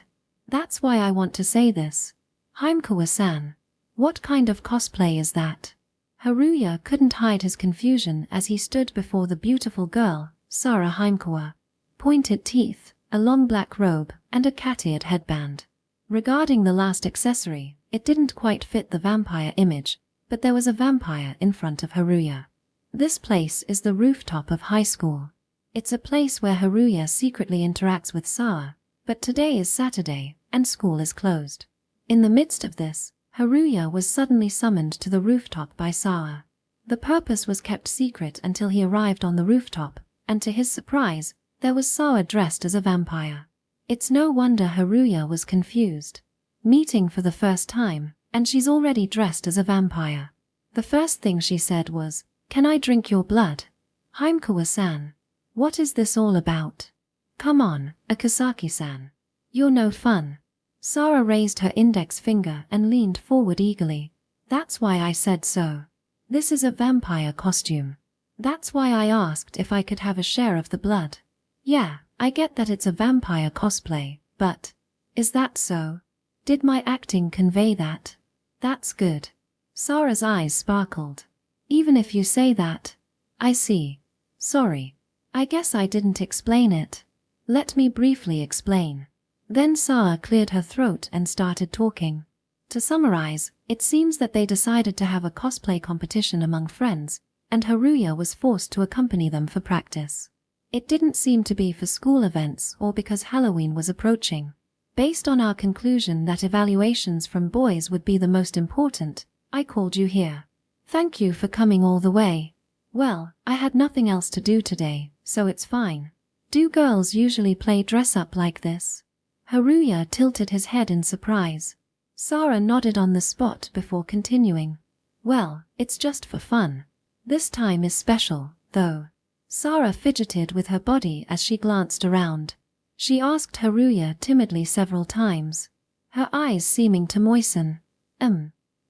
That's why I want to say this. Himekawa-san. What kind of cosplay is that? Haruya couldn't hide his confusion as he stood before the beautiful girl, Sara Himekawa. Pointed teeth, a long black robe, and a cat-eared headband. Regarding the last accessory, it didn't quite fit the vampire image, but there was a vampire in front of Haruya. This place is the rooftop of high school. It's a place where Haruya secretly interacts with Sara, but today is Saturday, and school is closed. In the midst of this, Haruya was suddenly summoned to the rooftop by Sara. The purpose was kept secret until he arrived on the rooftop, and to his surprise, there was Sara dressed as a vampire. It's no wonder Haruya was confused. Meeting for the first time, and she's already dressed as a vampire. The first thing she said was, "Can I drink your blood?" Himekawa-san. What is this all about? Come on, Akasaki-san. You're no fun. Sara raised her index finger and leaned forward eagerly. That's why I said so. This is a vampire costume. That's why I asked if I could have a share of the blood. Yeah, I get that it's a vampire cosplay, but is that so? Did my acting convey that? That's good. Sara's eyes sparkled. Even if you say that. I see. Sorry. I guess I didn't explain it. Let me briefly explain. Then Sara cleared her throat and started talking. To summarize, it seems that they decided to have a cosplay competition among friends, and Haruya was forced to accompany them for practice. It didn't seem to be for school events or because Halloween was approaching. Based on our conclusion that evaluations from boys would be the most important, I called you here. Thank you for coming all the way. Well, I had nothing else to do today, so it's fine. Do girls usually play dress-up like this? Haruya tilted his head in surprise. Sara nodded on the spot before continuing. Well, it's just for fun. This time is special, though. Sara fidgeted with her body as she glanced around. She asked Haruya timidly several times, her eyes seeming to moisten.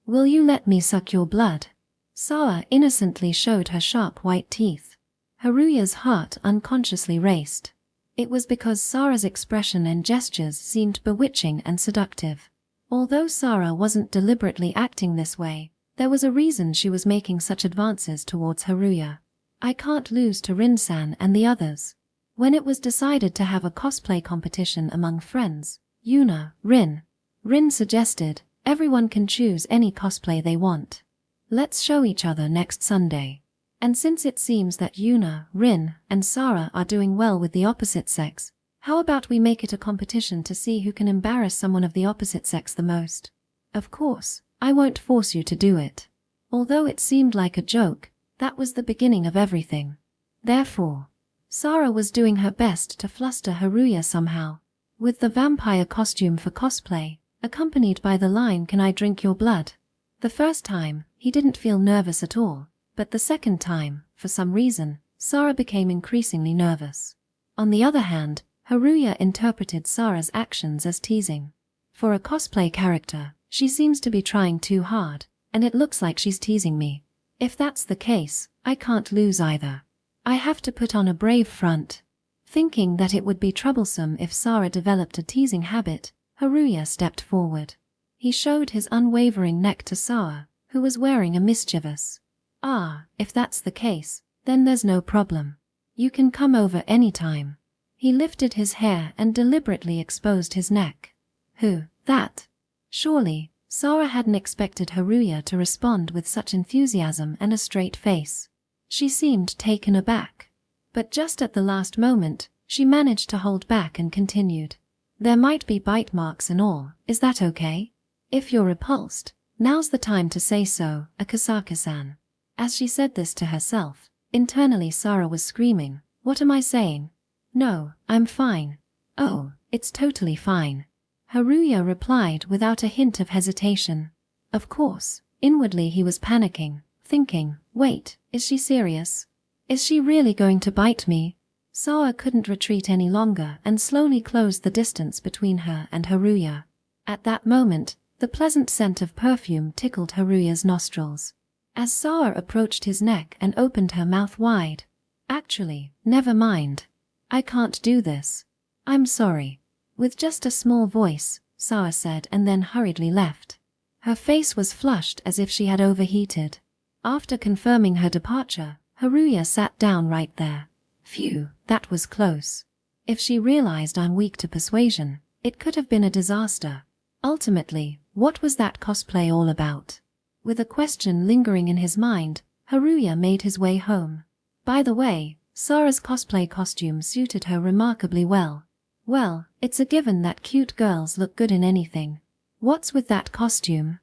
Will you let me suck your blood? Sara innocently showed her sharp white teeth. Haruya's heart unconsciously raced. It was because Sara's expression and gestures seemed bewitching and seductive. Although Sara wasn't deliberately acting this way, there was a reason she was making such advances towards Haruya. I can't lose to Rin-san and the others. When it was decided to have a cosplay competition among friends, Yuna, Rin suggested, everyone can choose any cosplay they want. Let's show each other next Sunday. And since it seems that Yuna, Rin, and Sara are doing well with the opposite sex, how about we make it a competition to see who can embarrass someone of the opposite sex the most? Of course, I won't force you to do it. Although it seemed like a joke, that was the beginning of everything. Therefore, Sara was doing her best to fluster Haruya somehow. With the vampire costume for cosplay, accompanied by the line, "Can I drink your blood?" The first time, he didn't feel nervous at all, but the second time, for some reason, Sara became increasingly nervous. On the other hand, Haruya interpreted Sara's actions as teasing. For a cosplay character, she seems to be trying too hard, and it looks like she's teasing me. If that's the case, I can't lose either. I have to put on a brave front. Thinking that it would be troublesome if Sara developed a teasing habit, Haruya stepped forward. He showed his unwavering neck to Sara, who was wearing a mischievous, "Ah, if that's the case, then there's no problem. You can come over any time." He lifted his hair and deliberately exposed his neck. "Who, that?" Surely, Sara hadn't expected Haruya to respond with such enthusiasm and a straight face. She seemed taken aback. But just at the last moment, she managed to hold back and continued. "There might be bite marks and all, is that okay? If you're repulsed, now's the time to say so, Akasaka-san." As she said this to herself, internally Sara was screaming, "What am I saying? No, I'm fine. Oh, it's totally fine." Haruya replied without a hint of hesitation. Of course, inwardly he was panicking, thinking, "Wait, is she serious? Is she really going to bite me?" Sara couldn't retreat any longer and slowly closed the distance between her and Haruya. At that moment, the pleasant scent of perfume tickled Haruya's nostrils. As Sara approached his neck and opened her mouth wide, "Actually, never mind. I can't do this. I'm sorry." With just a small voice, Sara said, and then hurriedly left. Her face was flushed as if she had overheated. After confirming her departure, Haruya sat down right there. Phew, that was close. If she realized I'm weak to persuasion, it could have been a disaster. Ultimately, what was that cosplay all about? With a question lingering in his mind, Haruya made his way home. By the way, Sara's cosplay costume suited her remarkably well. Well, it's a given that cute girls look good in anything. What's with that costume?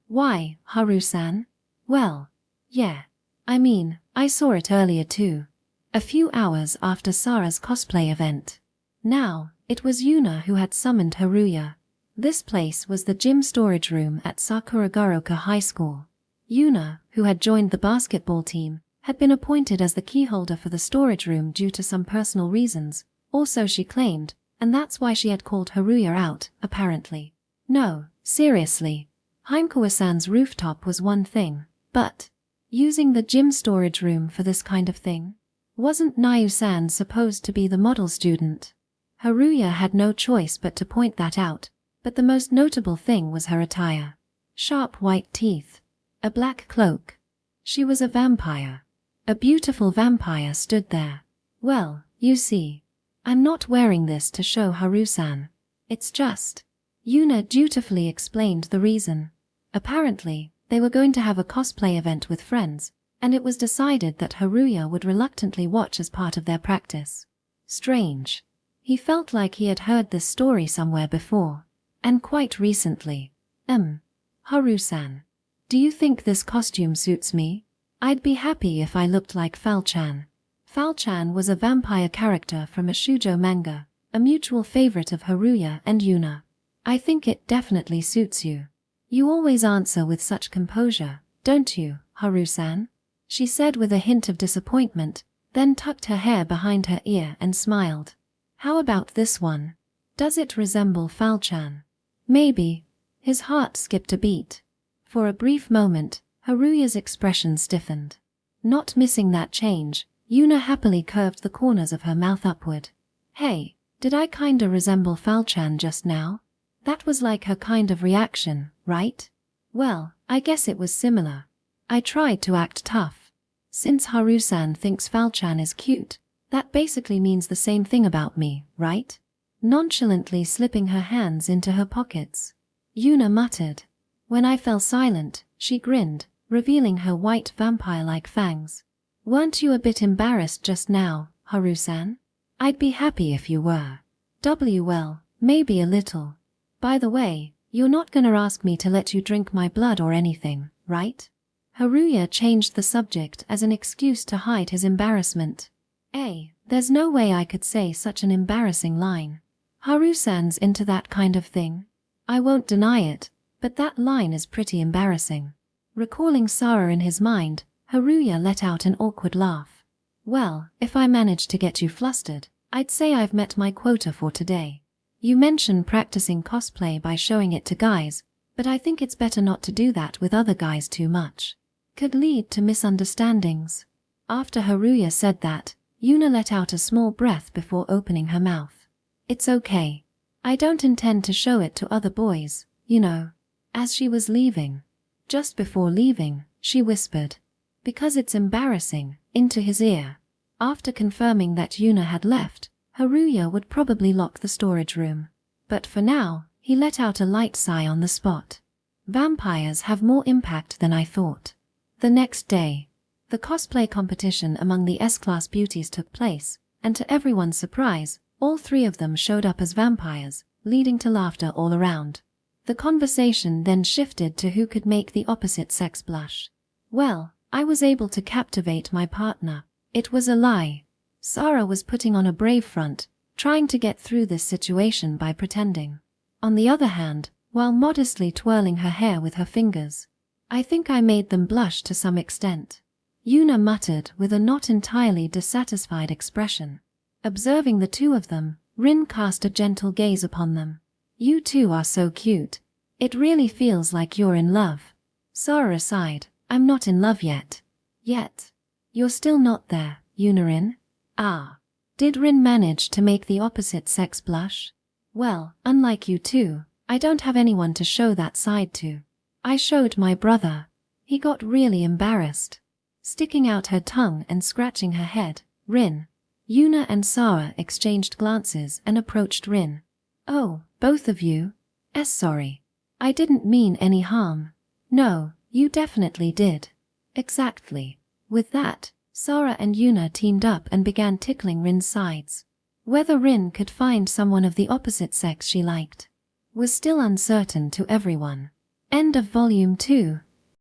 Why, Haru-san? Well, yeah. I mean, I saw it earlier too. A few hours after Sara's cosplay event. Now, it was Yuna who had summoned Haruya. This place was the gym storage room at Sakuragaoka High School. Yuna, who had joined the basketball team, had been appointed as the keyholder for the storage room due to some personal reasons, also she claimed, and that's why she had called Haruya out, apparently. No, seriously. Heimkawa-san's rooftop was one thing, but using the gym storage room for this kind of thing? Wasn't Nau-san supposed to be the model student? Haruya had no choice but to point that out, but the most notable thing was her attire. Sharp white teeth. A black cloak. She was a vampire. A beautiful vampire stood there. Well, you see, I'm not wearing this to show Haru-san. It's just. Yuna dutifully explained the reason. Apparently, they were going to have a cosplay event with friends, and it was decided that Haruya would reluctantly watch as part of their practice. Strange. He felt like he had heard this story somewhere before, and quite recently. Haru-san, do you think this costume suits me? I'd be happy if I looked like Falchan. Falchan was a vampire character from a shoujo manga, a mutual favorite of Haruya and Yuna. I think it definitely suits you. You always answer with such composure, don't you, Haru-san? She said with a hint of disappointment, then tucked her hair behind her ear and smiled. How about this one? Does it resemble Falchan? Maybe. His heart skipped a beat. For a brief moment, Haruya's expression stiffened. Not missing that change, Yuna happily curved the corners of her mouth upward. Hey, did I kinda resemble Falchan just now? That was like her kind of reaction, right? Well, I guess it was similar. I tried to act tough. Since Haru-san thinks Falchan is cute, that basically means the same thing about me, right? Nonchalantly slipping her hands into her pockets, Yuna muttered. When I fell silent, she grinned, revealing her white vampire-like fangs. Weren't you a bit embarrassed just now, Haru-san? I'd be happy if you were. Well, maybe a little. By the way, you're not gonna ask me to let you drink my blood or anything, right? Haruya changed the subject as an excuse to hide his embarrassment. There's no way I could say such an embarrassing line. Haru-san's into that kind of thing. I won't deny it, but that line is pretty embarrassing. Recalling Sara in his mind, Haruya let out an awkward laugh. Well, if I manage to get you flustered, I'd say I've met my quota for today. You mentioned practicing cosplay by showing it to guys, but I think it's better not to do that with other guys too much. Could lead to misunderstandings. After Haruya said that, Yuna let out a small breath before opening her mouth. It's okay. I don't intend to show it to other boys, you know. As she was leaving. Just before leaving, she whispered, because it's embarrassing, into his ear. After confirming that Yuna had left, Haruya would probably lock the storage room. But for now, he let out a light sigh on the spot. Vampires have more impact than I thought. The next day, the cosplay competition among the S-class beauties took place, and to everyone's surprise, all three of them showed up as vampires, leading to laughter all around. The conversation then shifted to who could make the opposite sex blush. Well, I was able to captivate my partner. It was a lie. Sara was putting on a brave front, trying to get through this situation by pretending. On the other hand, while modestly twirling her hair with her fingers, I think I made them blush to some extent. Yuna muttered with a not entirely dissatisfied expression. Observing the two of them, Rin cast a gentle gaze upon them. You two are so cute. It really feels like you're in love. Sara sighed. I'm not in love yet. Yet. You're still not there, Yuna-rin? Ah. Did Rin manage to make the opposite sex blush? Well, unlike you two, I don't have anyone to show that side to. I showed my brother. He got really embarrassed. Sticking out her tongue and scratching her head, Rin. Yuna and Sara exchanged glances and approached Rin. Oh, both of you? Sorry. I didn't mean any harm. No, you definitely did. Exactly. With that, Sara and Yuna teamed up and began tickling Rin's sides. Whether Rin could find someone of the opposite sex she liked was still uncertain to everyone. End of Volume 2.